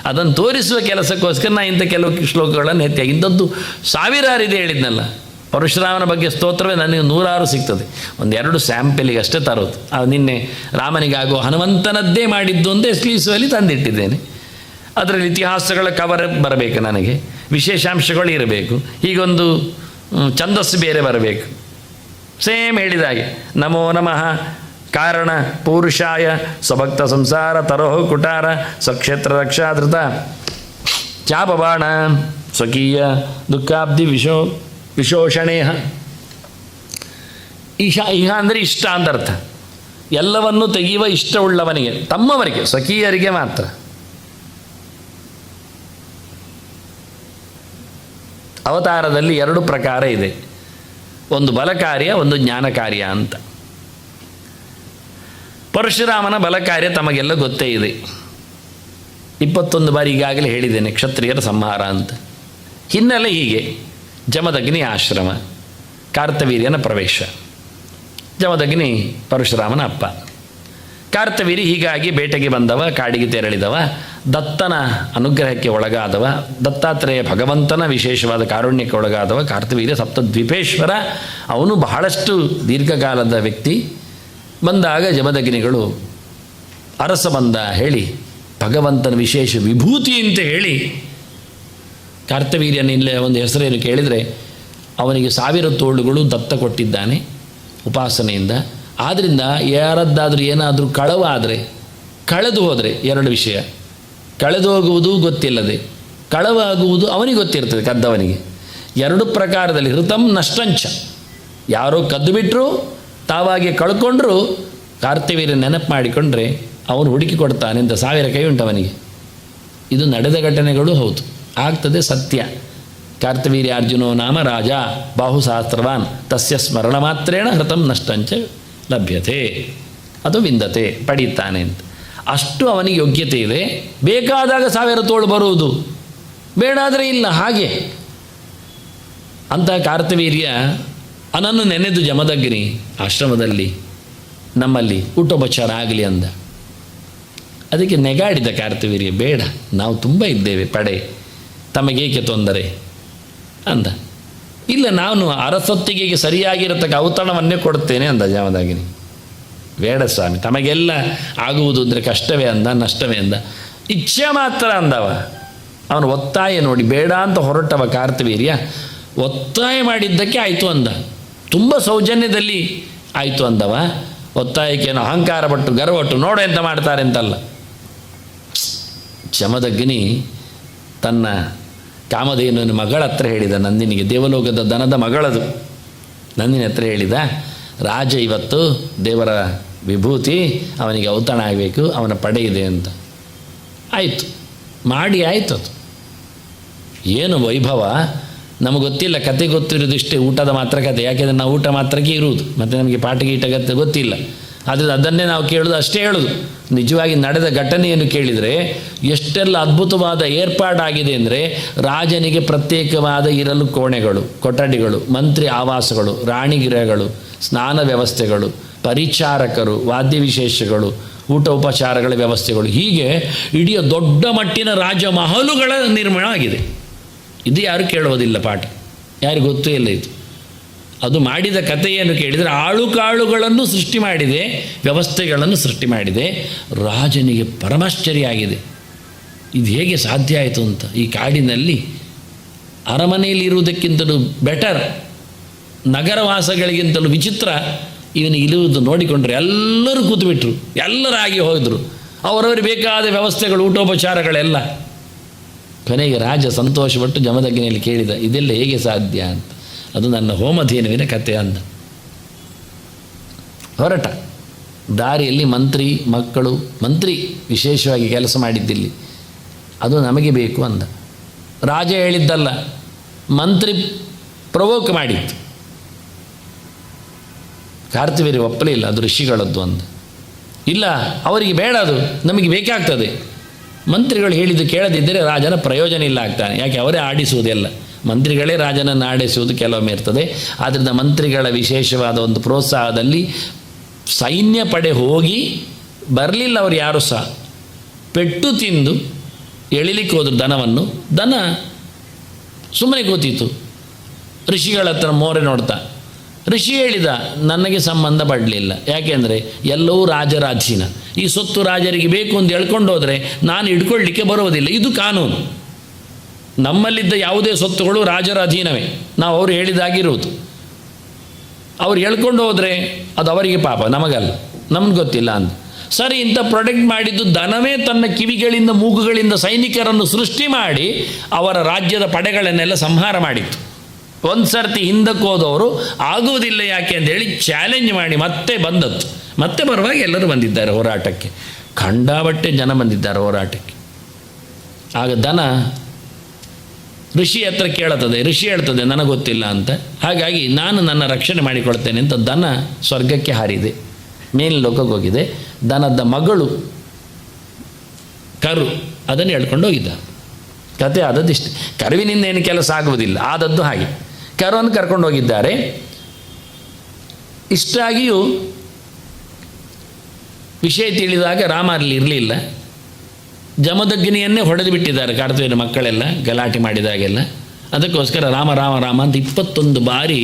ಅದನ್ನು ತೋರಿಸುವ ಕೆಲಸಕ್ಕೋಸ್ಕರ ನಾನು ಇಂಥ ಕೆಲವು ಶ್ಲೋಕಗಳನ್ನು ಎತ್ತಿಯಾಗಿ ಇಂಥದ್ದು 1000 ಇದೆ ಹೇಳಿದ್ನಲ್ಲ. ಪರಶುರಾಮನ ಬಗ್ಗೆ ಸ್ತೋತ್ರವೇ ನನಗೆ 100 ಸಿಗ್ತದೆ. 1-2 ಸ್ಯಾಂಪಲಿಗೆ ಅಷ್ಟೇ ತರೋದು. ನಿನ್ನೆ ರಾಮನಿಗಾಗೋ ಹನುಮಂತನದ್ದೇ ಮಾಡಿದ್ದು ಅಂತ ಎಸ್ಲಿಸುವಲ್ಲಿ ತಂದಿಟ್ಟಿದ್ದೇನೆ. ಅದರಲ್ಲಿ ಇತಿಹಾಸಗಳ ಕವರ್ ಬರಬೇಕು, ನನಗೆ ವಿಶೇಷಾಂಶಗಳು ಇರಬೇಕು, ಹೀಗೊಂದು ಛಂದಸ್ಸು ಬೇರೆ ಬರಬೇಕು. ಸೇಮ್ ಹೇಳಿದಾಗೆ ನಮೋ ನಮಃ ಕಾರಣ ಪೌರುಷಾಯ ಸ್ವಭಕ್ತ ಸಂಸಾರ ತರೋಹ ಕುಟಾರ ಸ್ವಕ್ಷೇತ್ರ ರಕ್ಷಾಧೃತ ಚಾಪಬಾಣ ಸ್ವಕೀಯ ದುಃಖಾಬ್ಧಿ ವಿಶೋಷಣೇಹ. ಇಹ ಅಂದರೆ ಇಷ್ಟ ಅಂತ ಅರ್ಥ. ಎಲ್ಲವನ್ನೂ ತೆಗೆಯುವ ಇಷ್ಟವುಳ್ಳವನಿಗೆ, ತಮ್ಮವರಿಗೆ, ಸ್ವಕೀಯರಿಗೆ ಮಾತ್ರ. ಅವತಾರದಲ್ಲಿ 2 ಪ್ರಕಾರ ಇದೆ, ಒಂದು ಬಲ ಕಾರ್ಯ, ಒಂದು ಜ್ಞಾನ ಕಾರ್ಯ ಅಂತ. ಪರಶುರಾಮನ ಬಲ ಕಾರ್ಯ ತಮಗೆಲ್ಲ ಗೊತ್ತೇ ಇದೆ. 21 ಬಾರಿ ಈಗಾಗಲೇ ಹೇಳಿದ್ದೇನೆ, ಕ್ಷತ್ರಿಯರ ಸಂಹಾರ ಅಂತ. ಹಿನ್ನೆಲೆ ಹೀಗೆ: ಜಮದಗ್ನಿ ಆಶ್ರಮ, ಕಾರ್ತವೀರ್ಯನ ಪ್ರವೇಶ. ಜಮದಗ್ನಿ ಪರಶುರಾಮನ ಅಪ್ಪ. ಕಾರ್ತವೀರ್ಯ ಹೀಗಾಗಿ ಬೇಟೆಗೆ ಬಂದವ, ಕಾಡಿಗೆ ತೆರಳಿದವ, ದತ್ತನ ಅನುಗ್ರಹಕ್ಕೆ ಒಳಗಾದವ, ದತ್ತಾತ್ರೇಯ ಭಗವಂತನ ವಿಶೇಷವಾದ ಕಾರುಣ್ಯಕ್ಕೆ ಒಳಗಾದವ ಕಾರ್ತವೀರ್ಯ ಸಪ್ತದ್ವೀಪೇಶ್ವರ. ಅವನು ಬಹಳಷ್ಟು ದೀರ್ಘಕಾಲದ ವ್ಯಕ್ತಿ. ಬಂದಾಗ ಜಮದಗ್ನಿಗಳು ಅರಸ ಬಂದ ಹೇಳಿ, ಭಗವಂತನ ವಿಶೇಷ ವಿಭೂತಿ ಅಂತ ಹೇಳಿ ಕಾರ್ತವೀರ್ಯನಿಲ್ಲೇ ಒಂದು ಹೆಸರೇನು ಕೇಳಿದರೆ ಅವನಿಗೆ 1000 ತೋಳುಗಳು ದತ್ತ ಕೊಟ್ಟಿದ್ದಾನೆ ಉಪಾಸನೆಯಿಂದ. ಆದ್ದರಿಂದ ಯಾರದ್ದಾದರೂ ಏನಾದರೂ ಕಳವಾದರೆ, ಕಳೆದು ಹೋದರೆ 2 ವಿಷಯ: ಕಳೆದು ಹೋಗುವುದು ಗೊತ್ತಿಲ್ಲದೆ, ಕಳವಾಗುವುದು ಅವನಿಗೆ ಗೊತ್ತಿರ್ತದೆ, ಕದ್ದವನಿಗೆ. 2 ಪ್ರಕಾರದಲ್ಲಿ ಹೃತಂ ನಷ್ಟಂಚ. ಯಾರೋ ಕದ್ದು ಬಿಟ್ಟರು, ತಾವಾಗಿ ಕಳ್ಕೊಂಡ್ರು, ಕಾರ್ತವೀರ್ಯ ನೆನಪು ಮಾಡಿಕೊಂಡ್ರೆ ಅವನು ಹುಡುಕಿ ಕೊಡ್ತಾನೆ ಅಂತ 1000 ಕೈ ಉಂಟು ಅವನಿಗೆ. ಇದು ನಡೆದ ಘಟನೆಗಳು ಹೌದು, ಆಗ್ತದೆ, ಸತ್ಯ. ಕಾರ್ತವೀರ್ಯ ಅರ್ಜುನೋ ನಾಮ ರಾಜ ಬಾಹುಸಹಸ್ರವಾನ್ ತಸ್ಯ ಸ್ಮರಣ ಮಾತ್ರೇಣ ಹೃತಂ ನಷ್ಟಂಚ ಲಭ್ಯತೆ, ಅದು ವಿಂದತೆ, ಪಡೀತಾನೆ ಅಂತ. ಅಷ್ಟು ಅವನಿಗೆ ಯೋಗ್ಯತೆ ಇದೆ. ಬೇಕಾದಾಗ 1000 ತೋಳು ಬರುವುದು, ಬೇಡಾದರೆ ಇಲ್ಲ, ಹಾಗೆ. ಅಂತ ಕಾರ್ತವೀರ್ಯ ಅವನನ್ನು ನೆನೆದು ಜಮದಗ್ನಿ ಆಶ್ರಮದಲ್ಲಿ ನಮ್ಮಲ್ಲಿ ಊಟೋಪಚಾರ ಆಗಲಿ ಅಂದ. ಅದಕ್ಕೆ ನೆಗಾಡಿದ ಕಾರ್ತವೀರ್ಯ, ಬೇಡ, ನಾವು ತುಂಬ ಇದ್ದೇವೆ ಪಡೆ, ತಮಗೇಕೆ ತೊಂದರೆ ಅಂದ. ಇಲ್ಲ, ನಾನು ಅರಸೊತ್ತಿಗೆಗೆ ಸರಿಯಾಗಿರತಕ್ಕ ಔತಣವನ್ನೇ ಕೊಡ್ತೇನೆ ಅಂದ ಜಮದಗ್ನಿ. ಬೇಡ ಸ್ವಾಮಿ, ತಮಗೆಲ್ಲ ಆಗುವುದು ಅಂದರೆ ಕಷ್ಟವೇ ಅಂದ, ನಷ್ಟವೇ ಅಂದ. ಇಚ್ಛೆ ಮಾತ್ರ ಅಂದವ. ಅವನು ಒತ್ತಾಯ ನೋಡಿ, ಬೇಡ ಅಂತ ಹೊರಟವ ಕಾರ್ತವೀರ್ಯ ಒತ್ತಾಯ ಮಾಡಿದ್ದಕ್ಕೆ ಆಯಿತು ಅಂದ. ತುಂಬ ಸೌಜನ್ಯದಲ್ಲಿ ಆಯಿತು ಅಂದವ. ಒತ್ತಾಯಕ್ಕೇನು ಅಹಂಕಾರ ಪಟ್ಟು ಗರ್ವಟ್ಟು ನೋಡು ಎಂತ ಮಾಡ್ತಾರೆ ಅಂತಲ್ಲ. ಜಮದಗ್ನಿ ತನ್ನ ಕಾಮಧೇನುವಿನ ಮಗಳ ಹತ್ರ ಹೇಳಿದ, ನಂದಿನಿಗೆ, ದೇವಲೋಕದ ದನದ ಮಗಳದು, ನಂದಿನಿ ಹತ್ರ ಹೇಳಿದ, ರಾಜ ಇವತ್ತು ದೇವರ ವಿಭೂತಿ, ಅವನಿಗೆ ಔತಣ ಆಗಬೇಕು, ಅವನ ಪಡೆ ಇದೆ ಅಂತ. ಆಯಿತು, ಮಾಡಿ ಆಯಿತು. ಅದು ಏನು ವೈಭವ ನಮಗೆ ಗೊತ್ತಿಲ್ಲ, ಕತೆ ಗೊತ್ತಿರೋದು ಇಷ್ಟೇ, ಊಟದ ಮಾತ್ರ ಕತೆ. ಯಾಕೆಂದರೆ ನಾವು ಊಟ ಮಾತ್ರಕ್ಕೆ ಇರುವುದು, ಮತ್ತು ನಮಗೆ ಪಾಠ ಗೀಟ ಗೊತ್ತಿಲ್ಲ. ಆದರೆ ಅದನ್ನೇ ನಾವು ಕೇಳೋದು, ಅಷ್ಟೇ ಹೇಳೋದು. ನಿಜವಾಗಿ ನಡೆದ ಘಟನೆಯನ್ನು ಕೇಳಿದರೆ ಎಷ್ಟೆಲ್ಲ ಅದ್ಭುತವಾದ ಏರ್ಪಾಡಾಗಿದೆ ಅಂದರೆ, ರಾಜನಿಗೆ ಪ್ರತ್ಯೇಕವಾದ ಇರಲು ಕೋಣೆಗಳು, ಕೊಠಡಿಗಳು, ಮಂತ್ರಿ ಆವಾಸಗಳು, ರಾಣಿಗಿರಗಳು, ಸ್ನಾನ ವ್ಯವಸ್ಥೆಗಳು, ಪರಿಚಾರಕರು, ವಾದ್ಯ ವಿಶೇಷಗಳು, ಊಟ ಉಪಚಾರಗಳ ವ್ಯವಸ್ಥೆಗಳು, ಹೀಗೆ ಇಡೀ ದೊಡ್ಡ ಮಟ್ಟಿನ ರಾಜಮಹಲುಗಳ ನಿರ್ಮಾಣ ಆಗಿದೆ. ಇದು ಯಾರು ಕೇಳೋದಿಲ್ಲ, ಪಾಠ ಯಾರಿಗೂ ಗೊತ್ತೂ ಇಲ್ಲ ಇದು. ಅದು ಮಾಡಿದ ಕಥೆಯನ್ನು ಕೇಳಿದರೆ ಆಳುಕಾಳುಗಳನ್ನು ಸೃಷ್ಟಿ ಮಾಡಿದೆ, ವ್ಯವಸ್ಥೆಗಳನ್ನು ಸೃಷ್ಟಿ ಮಾಡಿದೆ. ರಾಜನಿಗೆ ಪರಮಾಶ್ಚರ್ಯ ಆಗಿದೆ, ಇದು ಹೇಗೆ ಸಾಧ್ಯ ಆಯಿತು ಅಂತ. ಈ ಕಾಡಿನಲ್ಲಿ ಅರಮನೆಯಲ್ಲಿ ಇರುವುದಕ್ಕಿಂತಲೂ ಬೆಟರ್, ನಗರವಾಸಗಳಿಗಿಂತಲೂ ವಿಚಿತ್ರ ಇವನು ಇರುವುದು ನೋಡಿಕೊಂಡ್ರೆ ಎಲ್ಲರೂ ಕೂತುಬಿಟ್ರು, ಎಲ್ಲರಾಗಿ ಹೋದರು. ಅವರವರು ಬೇಕಾದ ವ್ಯವಸ್ಥೆಗಳು, ಊಟೋಪಚಾರಗಳೆಲ್ಲ. ಕೊನೆಗೆ ರಾಜ ಸಂತೋಷಪಟ್ಟು ಜಮದಗ್ನಿಯಲ್ಲಿ ಕೇಳಿದ, ಇದೆಲ್ಲ ಹೇಗೆ ಸಾಧ್ಯ ಅಂತ. ಅದು ನನ್ನ ಹೋಮಧೇನುವಿನ ಕಥೆ ಅಂದ. ಹೊರಟ ದಾರಿಯಲ್ಲಿ ಮಂತ್ರಿ ಮಕ್ಕಳು, ಮಂತ್ರಿ ವಿಶೇಷವಾಗಿ ಕೆಲಸ ಮಾಡಿದ್ದಿಲ್ಲಿ, ಅದು ನಮಗೆ ಬೇಕು ಅಂದ. ರಾಜ ಹೇಳಿದ್ದಲ್ಲ, ಮಂತ್ರಿ ಪ್ರವೋಕ್ ಮಾಡಿತ್ತು. ಕಾರ್ತಿವೀರ್ಯ ಒಪ್ಪಲಿಲ್ಲ, ಅದು ಋಷಿಗಳದ್ದು ಅಂದ. ಇಲ್ಲ, ಅವರಿಗೆ ಬೇಡ, ಅದು ನಮಗೆ ಬೇಕಾಗ್ತದೆ. ಮಂತ್ರಿಗಳು ಹೇಳಿದ್ದು ಕೇಳದಿದ್ದರೆ ರಾಜನ ಪ್ರಯೋಜನ ಇಲ್ಲ ಆಗ್ತಾನೆ. ಯಾಕೆ, ಅವರೇ ಆಡಿಸುವುದೆಲ್ಲ, ಮಂತ್ರಿಗಳೇ ರಾಜನನ್ನು ಆಡಿಸುವುದು ಕೆಲವೊಮ್ಮೆ ಇರ್ತದೆ. ಆದ್ದರಿಂದ ಮಂತ್ರಿಗಳ ವಿಶೇಷವಾದ ಒಂದು ಪ್ರೋತ್ಸಾಹದಲ್ಲಿ ಸೈನ್ಯ ಪಡೆ ಹೋಗಿ ಬರಲಿಲ್ಲ ಅವರು ಯಾರು ಸಹ. ಪೆಟ್ಟು ತಿಂದು ಎಳಿಲಿಕ್ಕೆ ಹೋದ್ರು ದನವನ್ನು. ದನ ಸುಮ್ಮನೆ ಕೂತಿತ್ತು. ಋಷಿಗಳ ಹತ್ರ ಮೋರೆ ನೋಡ್ತಾ ಋಷಿ ಹೇಳಿದ, ನನಗೆ ಸಂಬಂಧ ಪಡಲಿಲ್ಲ. ಯಾಕೆಂದರೆ ಎಲ್ಲವೂ ರಾಜರ ಅಧೀನ. ಈ ಸೊತ್ತು ರಾಜರಿಗೆ ಬೇಕು ಅಂತ ಹೇಳ್ಕೊಂಡು ಹೋದರೆ ನಾನು ಹಿಡ್ಕೊಳ್ಳಿಕ್ಕೆ ಬರೋದಿಲ್ಲ, ಇದು ಕಾನೂನು. ನಮ್ಮಲ್ಲಿದ್ದ ಯಾವುದೇ ಸೊತ್ತುಗಳು ರಾಜರ ಅಧೀನವೇ, ನಾವು ಅವರು ಹೇಳಿದಾಗಿರುವುದು. ಅವ್ರು ಹೇಳ್ಕೊಂಡು ಹೋದರೆ ಅದು ಅವರಿಗೆ ಪಾಪ, ನಮಗಲ್ಲ, ನಮ್ಗೆ ಗೊತ್ತಿಲ್ಲ ಅಂತ. ಸರಿ, ಇಂಥ ಪ್ರೊಟೆಕ್ಟ್ ಮಾಡಿದ್ದು ದನವೇ ತನ್ನ ಕಿವಿಗಳಿಂದ ಮೂಗುಗಳಿಂದ ಸೈನಿಕರನ್ನು ಸೃಷ್ಟಿ ಮಾಡಿ ಅವರ ರಾಜ್ಯದ ಪಡೆಗಳನ್ನೆಲ್ಲ ಸಂಹಾರ ಮಾಡಿತ್ತು. ಒಂದು ಸರ್ತಿ ಹಿಂದಕ್ಕೆ ಹೋದವರು ಆಗುವುದಿಲ್ಲ ಯಾಕೆ ಅಂತೇಳಿ ಚಾಲೆಂಜ್ ಮಾಡಿ ಮತ್ತೆ ಬಂದದ್ದು. ಮತ್ತೆ ಬರುವಾಗ ಎಲ್ಲರೂ ಬಂದಿದ್ದಾರೆ ಹೋರಾಟಕ್ಕೆ, ಖಂಡಾಬಟ್ಟೆ ಜನ ಬಂದಿದ್ದಾರೆ ಹೋರಾಟಕ್ಕೆ. ಆಗ ದನ ಋಷಿ ಹತ್ರ ಕೇಳುತ್ತದೆ, ಋಷಿ ಹೇಳ್ತದೆ ನನಗೆ ಗೊತ್ತಿಲ್ಲ ಅಂತ. ಹಾಗಾಗಿ ನಾನು ನನ್ನ ರಕ್ಷಣೆ ಮಾಡಿಕೊಳ್ತೇನೆ ಅಂತ ದನ ಸ್ವರ್ಗಕ್ಕೆ ಹಾರಿದೆ, ಮೇಲಿನ ಲೋಕಕ್ಕೆ ಹೋಗಿದೆ. ದನದ ಮಗಳು ಕರು ಅದನ್ನು ಹೇಳ್ಕೊಂಡು ಹೋಗಿದ್ದ. ಕತೆ ಆದದ್ದಿಷ್ಟೆ. ಕರುವಿನಿಂದ ಏನು ಕೆಲಸ ಆಗುವುದಿಲ್ಲ, ಆದದ್ದು ಹಾಗೆ. ಕರುವನ್ನು ಕರ್ಕೊಂಡು ಹೋಗಿದ್ದಾರೆ. ಇಷ್ಟಾಗಿಯೂ ವಿಷಯ ತಿಳಿದಾಗ ರಾಮ ಅಲ್ಲಿ ಇರಲಿಲ್ಲ. ಜಮದಗ್ನಿಯನ್ನೇ ಹೊಡೆದು ಬಿಟ್ಟಿದ್ದಾರೆ ಕಾರ್ತಿವೀರ್ಯನ ಮಕ್ಕಳೆಲ್ಲ ಗಲಾಟೆ ಮಾಡಿದಾಗೆಲ್ಲ. ಅದಕ್ಕೋಸ್ಕರ ರಾಮ ರಾಮ ರಾಮ ಅಂತ 21 ಬಾರಿ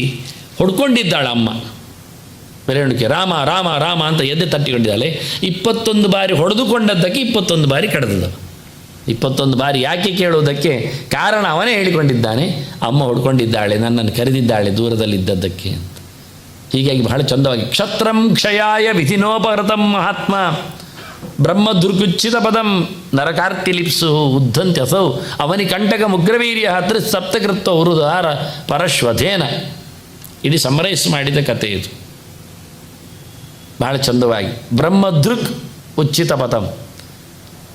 ಹೊಡ್ಕೊಂಡಿದ್ದಾಳೆ ಅಮ್ಮ ಬೆರಣಿಕೆ. ರಾಮ ರಾಮ ರಾಮ ಅಂತ ಎದೆ ತಟ್ಟಿಕೊಂಡಿದ್ದಾಳೆ. 21 ಬಾರಿ ಹೊಡೆದುಕೊಂಡದ್ದಕ್ಕೆ 21 ಬಾರಿ ಕಳೆದದ. 21 ಬಾರಿ ಯಾಕೆ ಕೇಳುವುದಕ್ಕೆ ಕಾರಣ ಅವನೇ ಹೇಳಿಕೊಂಡಿದ್ದಾನೆ. ಅಮ್ಮ ಹೊಡ್ಕೊಂಡಿದ್ದಾಳೆ, ನನ್ನನ್ನು ಕರೆದಿದ್ದಾಳೆ ದೂರದಲ್ಲಿದ್ದದ್ದಕ್ಕೆ ಅಂತ. ಹೀಗಾಗಿ ಬಹಳ ಚಂದವಾಗಿ ಕ್ಷತ್ರಂ ಕ್ಷಯಾಯ ವಿಧಿನೋಪಹೃತಂ ಮಹಾತ್ಮ ಬ್ರಹ್ಮದುರ್ಗುಚ್ಛಿತ ಪದಂ ನರಕಾರ್ತಿಲಿಪ್ಸು ಉದ್ಧಂತ್ಯಸೌ ಅವನಿ ಕಂಟಕ ಮುಗ್ರವೀರ್ಯ ಹತ್ರ ಸಪ್ತಕೃತ್ವ ಉರುದಾರ ಪರಶ್ವಧೇನ. ಇಡೀ ಸಮರೈಸ್ ಮಾಡಿದ ಕಥೆ ಇದು ಬಹಳ ಚಂದವಾಗಿ. ಬ್ರಹ್ಮದೃಕ್ ಉಚ್ಚಿತ ಪದಂ,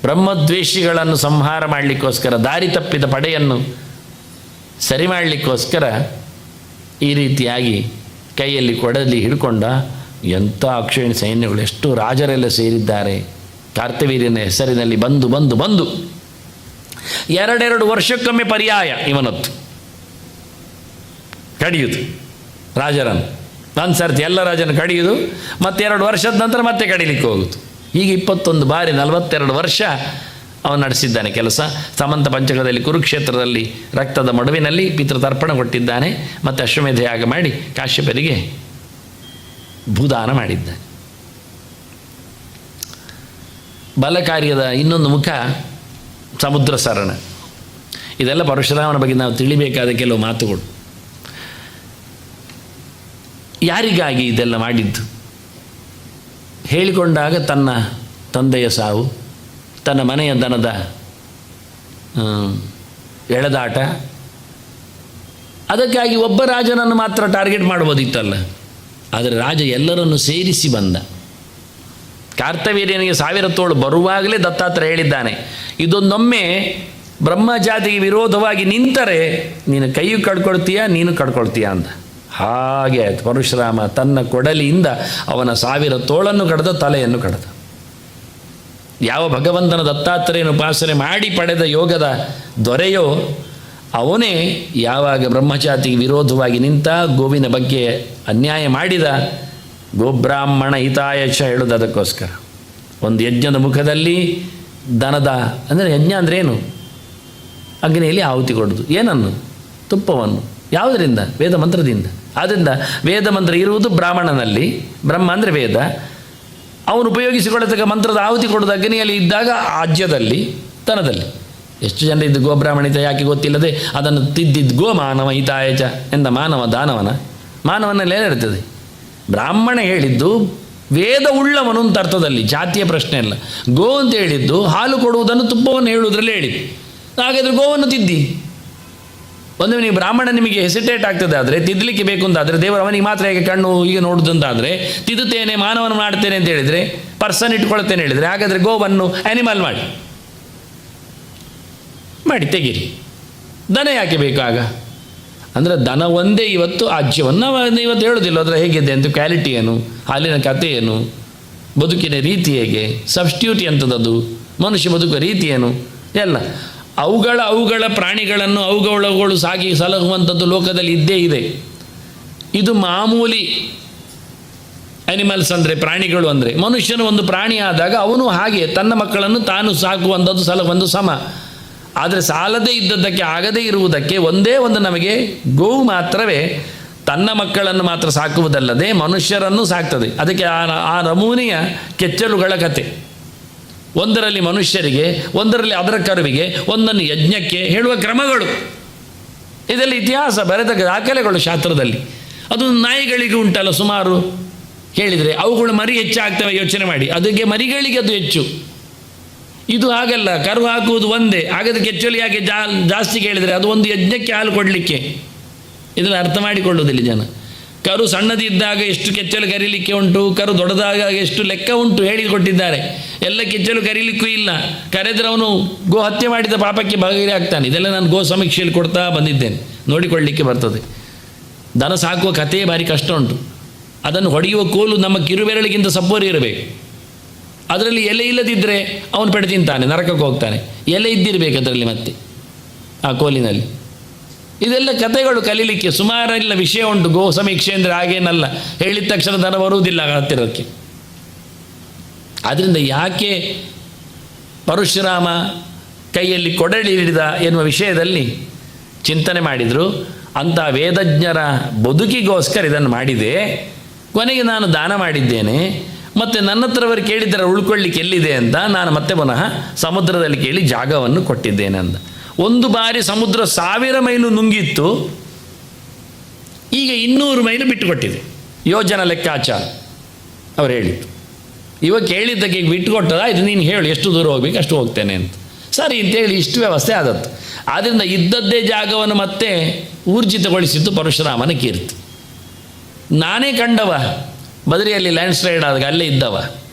ಬ್ರಹ್ಮದ್ವೇಷಿಗಳನ್ನು ಸಂಹಾರ ಮಾಡಲಿಕ್ಕೋಸ್ಕರ, ದಾರಿ ತಪ್ಪಿದ ಪಡೆಯನ್ನು ಸರಿ ಮಾಡಲಿಕ್ಕೋಸ್ಕರ ಈ ರೀತಿಯಾಗಿ ಕೈಯಲ್ಲಿ ಕೊಡಲಿ ಹಿಡ್ಕೊಂಡ. ಎಂಥ ಅಕ್ಷಯಣಿ ಸೈನ್ಯಗಳು, ಎಷ್ಟು ರಾಜರೆಲ್ಲ ಸೇರಿದ್ದಾರೆ ಕಾರ್ತಿವೀರ್ಯನ ಹೆಸರಿನಲ್ಲಿ. ಬಂದು ಬಂದು ಬಂದು 2 ವರ್ಷಕ್ಕೊಮ್ಮೆ ಪರ್ಯಾಯ ಇವನತ್ತು ಕಡಿಯುವುದು ರಾಜರನ್ನು. ಒಂದು ಸರ್ತಿ ಎಲ್ಲ ರಾಜನ ಕಡಿಯುವುದು, ಮತ್ತೆ 2 ವರ್ಷದ ನಂತರ ಮತ್ತೆ ಕಡಿಲಿಕ್ಕೆ ಹೋಗುವುದು. ಹೀಗೆ 21 ಬಾರಿ 42 ವರ್ಷ ಅವನು ನಡೆಸಿದ್ದಾನೆ ಕೆಲಸ. ಸಮಂತ ಪಂಚಕದಲ್ಲಿ ಕುರುಕ್ಷೇತ್ರದಲ್ಲಿ ರಕ್ತದ ಮಡುವಿನಲ್ಲಿ ಪಿತೃತರ್ಪಣ ಕೊಟ್ಟಿದ್ದಾನೆ. ಮತ್ತು ಅಶ್ವಮೇಧ ಯಾಗ ಮಾಡಿ ಕಾಶ್ಯಪರಿಗೆ ಭೂದಾನ ಮಾಡಿದ್ದಾನೆ. ಬಲ ಕಾರ್ಯದ ಇನ್ನೊಂದು ಮುಖ ಸಮುದ್ರ ಸರಣ. ಇದೆಲ್ಲ ಪರಶುರಾಮನ ಬಗ್ಗೆ ನಾವು ತಿಳಿಬೇಕಾದ ಕೆಲವು ಮಾತುಗಳು. ಯಾರಿಗಾಗಿ ಇದೆಲ್ಲ ಮಾಡಿದ್ದು? ಹೇಳಿಕೊಂಡಾಗ ತನ್ನ ತಂದೆಯ ಸಾವು, ತನ್ನ ಮನೆಯ ದನದ ಎಳೆದಾಟ, ಅದಕ್ಕಾಗಿ ಒಬ್ಬ ರಾಜನನ್ನು ಮಾತ್ರ ಟಾರ್ಗೆಟ್ ಮಾಡ್ಬೋದಿತ್ತಲ್ಲ. ಆದರೆ ರಾಜ ಎಲ್ಲರನ್ನು ಸೇರಿಸಿ ಬಂದ. ಕಾರ್ತವೀರ್ಯನಿಗೆ 1000 ತೋಳು ಬರುವಾಗಲೇ ದತ್ತಾತ್ರೇಯ ಹೇಳಿದ್ದಾನೆ, ಇದೊಂದೊಮ್ಮೆ ಬ್ರಹ್ಮಜಾತಿಗೆ ವಿರೋಧವಾಗಿ ನಿಂತರೆ ನೀನು ಕೈಯು ಕಡ್ಕೊಳ್ತೀಯ, ನೀನು ಕಡ್ಕೊಳ್ತೀಯ ಅಂತ. ಹಾಗೆ ಆಯಿತು. ಪರಶುರಾಮ ತನ್ನ ಕೊಡಲಿಯಿಂದ ಅವನ 1000 ತೋಳನ್ನು ಕಡ್ದ, ತಲೆಯನ್ನು ಕಡ್ದ. ಯಾವ ಭಗವಂತನ ದತ್ತಾತ್ರೇಯನ ಉಪಾಸನೆ ಮಾಡಿ ಪಡೆದ ಯೋಗದ ದೊರೆಯೋ ಅವನೇ ಯಾವಾಗ ಬ್ರಹ್ಮಚಾತಿಗೆ ವಿರೋಧವಾಗಿ ನಿಂತ, ಗೋವಿನ ಬಗ್ಗೆ ಅನ್ಯಾಯ ಮಾಡಿದ, ಗೋಬ್ರಾಹ್ಮಣ ಹಿತಾಯಶ ಹೇಳೋದು ಅದಕ್ಕೋಸ್ಕರ. ಒಂದು ಯಜ್ಞದ ಮುಖದಲ್ಲಿ ದನದ ಅಂದರೆ ಯಜ್ಞ ಅಂದರೆ ಏನು? ಅಗ್ನಿಯಲ್ಲಿ ಆಹುತಿ ಕೊಡೋದು. ಏನನ್ನು? ತುಪ್ಪವನ್ನು. ಯಾವುದರಿಂದ? ವೇದ ಮಂತ್ರದಿಂದ. ಆದ್ದರಿಂದ ವೇದ ಮಂತ್ರ ಇರುವುದು ಬ್ರಾಹ್ಮಣನಲ್ಲಿ. ಬ್ರಹ್ಮ ಅಂದರೆ ವೇದ. ಅವನು ಉಪಯೋಗಿಸಿಕೊಳ್ಳತಕ್ಕ ಮಂತ್ರದ ಆಹುತಿ ಕೊಡೋದು ಅಗ್ನಿಯಲ್ಲಿ ಇದ್ದಾಗ ಆಜ್ಯದಲ್ಲಿ, ದನದಲ್ಲಿ. ಎಷ್ಟು ಜನ ಇದ್ದು ಗೋಬ್ರಾಹ್ಮಣಿತ ಯಾಕೆ ಗೊತ್ತಿಲ್ಲದೆ ಅದನ್ನು ತಿದ್ದಿದ್ದು ಗೋ ಮಾನವ ಹಿತಾಯಚ ಎಂದ ಮಾನವ ದಾನವನ. ಮಾನವನಲ್ಲಿ ಏನಿರ್ತದೆ? ಬ್ರಾಹ್ಮಣ ಹೇಳಿದ್ದು ವೇದ ಉಳ್ಳವನು ಅಂತ ಅರ್ಥದಲ್ಲಿ, ಜಾತಿಯ ಪ್ರಶ್ನೆ ಇಲ್ಲ. ಗೋ ಅಂತ ಹೇಳಿದ್ದು ಹಾಲು ಕೊಡುವುದನ್ನು, ತುಪ್ಪವನ್ನು ಹೇಳುವುದರಲ್ಲಿ ಹೇಳಿದ್ದು. ಹಾಗಾದರೆ ಗೋವನ್ನು ತಿದ್ದಿ. ಒಂದು ನೀವು ಬ್ರಾಹ್ಮಣ ನಿಮಗೆ ಹೆಸಿಟೇಟ್ ಆಗ್ತದೆ ಆದರೆ, ತಿದ್ದಲಿಕ್ಕೆ ಬೇಕು ಅಂತಾದರೆ, ದೇವರು ಅವನಿಗೆ ಮಾತ್ರ ಹೇಗೆ ಕಣ್ಣು ಹೀಗೆ ನೋಡುವುದಂತಾದರೆ, ತಿದ್ದುತ್ತೇನೆ ಮಾನವನ ಮಾಡ್ತೇನೆ ಅಂತ ಹೇಳಿದರೆ, ಪರ್ಸನ್ ಇಟ್ಕೊಳ್ತೇನೆ ಹೇಳಿದರೆ, ಹಾಗಾದರೆ ಗೋವನ್ನು ಆ್ಯನಿಮಲ್ ಮಾಡಿ ತೆಗೀರಿ. ದನ ಯಾಕೆ ಬೇಕು ಆಗ? ಅಂದರೆ ದನ ಒಂದೇ ಇವತ್ತು ಆಜ್ಯವನ್ನು ಇವತ್ತು ಹೇಳೋದಿಲ್ಲ. ಅದರ ಹೇಗಿದೆ ಅಂತ ಕ್ವಾಲಿಟಿ ಏನು, ಹಾಲಿನ ಕಥೆ ಏನು, ಬದುಕಿನ ರೀತಿ ಹೇಗೆ, ಸಬ್ಸ್ಟ್ಯೂಟ್ ಎಂಥದ್ದು, ಮನುಷ್ಯ ಬದುಕುವ ರೀತಿ ಏನು ಎಲ್ಲ ಅವುಗಳ ಪ್ರಾಣಿಗಳನ್ನು ಅವುಗಳು ಸಾಗಿ ಸಲಹುವಂಥದ್ದು ಲೋಕದಲ್ಲಿ ಇದ್ದೇ ಇದೆ. ಇದು ಮಾಮೂಲಿ ಆ್ಯನಿಮಲ್ಸ್ ಅಂದರೆ, ಪ್ರಾಣಿಗಳು ಅಂದರೆ. ಮನುಷ್ಯನು ಒಂದು ಪ್ರಾಣಿ ಆದಾಗ ಅವನು ಹಾಗೆ ತನ್ನ ಮಕ್ಕಳನ್ನು ತಾನು ಸಾಕುವಂಥದ್ದು ಸಲಹುವಂದು ಸಮ. ಆದರೆ ಸಾಲದೇ ಇದ್ದದ್ದಕ್ಕೆ, ಆಗದೇ ಇರುವುದಕ್ಕೆ ಒಂದೇ ಒಂದು ನಮಗೆ ಗೋವು ಮಾತ್ರವೇ ತನ್ನ ಮಕ್ಕಳನ್ನು ಮಾತ್ರ ಸಾಕುವುದಲ್ಲದೆ ಮನುಷ್ಯರನ್ನು ಸಾಕ್ತದೆ. ಅದಕ್ಕೆ ಆ ನಮೂನೆಯ ಕೆಚ್ಚಲುಗಳ ಕತೆ. ಒಂದರಲ್ಲಿ ಮನುಷ್ಯರಿಗೆ, ಒಂದರಲ್ಲಿ ಅದರ ಕರುವಿಗೆ, ಒಂದನ್ನು ಯಜ್ಞಕ್ಕೆ ಹೇಳುವ ಕ್ರಮಗಳು. ಇದೆಲ್ಲ ಇತಿಹಾಸ ಬರೆದ ದಾಖಲೆಗಳು ಶಾಸ್ತ್ರದಲ್ಲಿ. ಅದು ನಾಯಿಗಳಿಗೆ ಉಂಟಲ್ಲ ಸುಮಾರು ಹೇಳಿದರೆ, ಅವುಗಳು ಮರಿ ಹೆಚ್ಚಾಗ್ತವೆ ಯೋಚನೆ ಮಾಡಿ. ಅದಕ್ಕೆ ಮರಿಗಳಿಗೆ ಅದು ಹೆಚ್ಚು. ಇದು ಹಾಗಲ್ಲ, ಕರು ಹಾಕುವುದು ಒಂದೇ. ಹಾಗಾದರೆ ಕೆಚ್ಚಲು ಯಾಕೆ ಜಾಸ್ತಿ ಕೇಳಿದರೆ, ಅದು ಒಂದು ಯಜ್ಞಕ್ಕೆ ಹಾಲು ಕೊಡಲಿಕ್ಕೆ. ಇದನ್ನು ಅರ್ಥ ಮಾಡಿಕೊಳ್ಳುವುದಿಲ್ಲ ಜನ. ಕರು ಸಣ್ಣದಿದ್ದಾಗ ಎಷ್ಟು ಕೆಚ್ಚಲು ಕರೀಲಿಕ್ಕೆ ಉಂಟು, ಕರು ದೊಡ್ಡದಾಗ ಎಷ್ಟು ಲೆಕ್ಕ ಉಂಟು ಹೇಳಿಕೊಟ್ಟಿದ್ದಾರೆ. ಎಲ್ಲ ಕೆಚ್ಚಲು ಕರೀಲಿಕ್ಕೂ ಇಲ್ಲ. ಕರೆದರೆ ಅವನು ಗೋ ಹತ್ಯೆ ಮಾಡಿದ ಪಾಪಕ್ಕೆ ಬಗೆಹರಿ ಆಗ್ತಾನೆ. ಇದೆಲ್ಲ ನಾನು ಗೋ ಸಮೀಕ್ಷೆಯಲ್ಲಿ ಕೊಡ್ತಾ ಬಂದಿದ್ದೇನೆ, ನೋಡಿಕೊಳ್ಳಲಿಕ್ಕೆ ಬರ್ತದೆ. ದನ ಸಾಕುವ ಕಥೆಯೇ ಭಾರಿ ಕಷ್ಟ ಉಂಟು. ಅದನ್ನು ಹೊಡೆಯುವ ಕೋಲು ನಮ್ಮ ಕಿರುಬೆರಳಿಗಿಂತ ಸಪ್ಪೋರಿ ಇರಬೇಕು. ಅದರಲ್ಲಿ ಎಲೆ ಇಲ್ಲದಿದ್ದರೆ ಅವನು ಪೆಟ್ಟು ತಿಂತಾನೆ, ನರಕಕ್ಕೆ ಹೋಗ್ತಾನೆ. ಎಲೆ ಇದ್ದಿರಬೇಕು ಅದರಲ್ಲಿ ಮತ್ತೆ ಆ ಕೋಲಿನಲ್ಲಿ. ಇದೆಲ್ಲ ಕಥೆಗಳು ಕಲೀಲಿಕ್ಕೆ ಸುಮಾರೆಲ್ಲ ವಿಷಯ ಉಂಟು. ಗೋ ಸಮೀಕ್ಷೆ ಅಂದರೆ ಹಾಗೇನಲ್ಲ, ಹೇಳಿದ ತಕ್ಷಣ ದನ ಬರುವುದಿಲ್ಲ ಹತ್ತಿರಕ್ಕೆ. ಆದ್ದರಿಂದ ಯಾಕೆ ಪರಶುರಾಮ ಕೈಯಲ್ಲಿ ಕೊಡಲಿ ಹಿಡಿದ ಎನ್ನುವ ವಿಷಯದಲ್ಲಿ ಚಿಂತನೆ ಮಾಡಿದರು. ಅಂಥ ವೇದಜ್ಞರ ಬದುಕಿಗೋಸ್ಕರ ಇದನ್ನು ಮಾಡಿದೆ. ಕೊನೆಗೆ ನಾನು ದಾನ ಮಾಡಿದ್ದೇನೆ, ಮತ್ತು ನನ್ನ ಹತ್ರವರು ಕೇಳಿದರೆ ಉಳ್ಕೊಳ್ಳಿಕ್ಕೆ ಎಲ್ಲಿದೆ ಅಂತ ನಾನು ಮತ್ತೆ ಪುನಃ ಸಮುದ್ರದಲ್ಲಿ ಕೇಳಿ ಜಾಗವನ್ನು ಕೊಟ್ಟಿದ್ದೇನೆ ಅಂದ. ಒಂದು ಬಾರಿ ಸಮುದ್ರ 1000 ಮೈಲು ನುಂಗಿತ್ತು, ಈಗ 200 ಮೈಲು ಬಿಟ್ಟುಕೊಟ್ಟಿದೆ. ಯೋಜನಾ ಲೆಕ್ಕಾಚಾರ ಅವ್ರು ಹೇಳಿದ್ದು. ಇವಾಗ ಕೇಳಿದ್ದಕ್ಕೆ ಬಿಟ್ಟುಕೊಟ್ಟದ, ಇದು ನೀನು ಹೇಳು ಎಷ್ಟು ದೂರ ಹೋಗ್ಬೇಕು ಅಷ್ಟು ಹೋಗ್ತೇನೆ ಅಂತ. ಸರಿ ಅಂತೇಳಿ ಇಷ್ಟು ವ್ಯವಸ್ಥೆ ಆದದ್ದು. ಆದ್ದರಿಂದ ಇದ್ದದ್ದೇ ಜಾಗವನ್ನು ಮತ್ತೆ ಊರ್ಜಿತಗೊಳಿಸಿದ್ದು ಪರಶುರಾಮನ ಕೀರ್ತಿ. ನಾನೇ ಕಂಡವ ಬದರಿಯಲ್ಲಿ ಲ್ಯಾಂಡ್ ಸ್ಲೈಡ್ ಆದಾಗ ಅಲ್ಲೇ ಇದ್ದವ.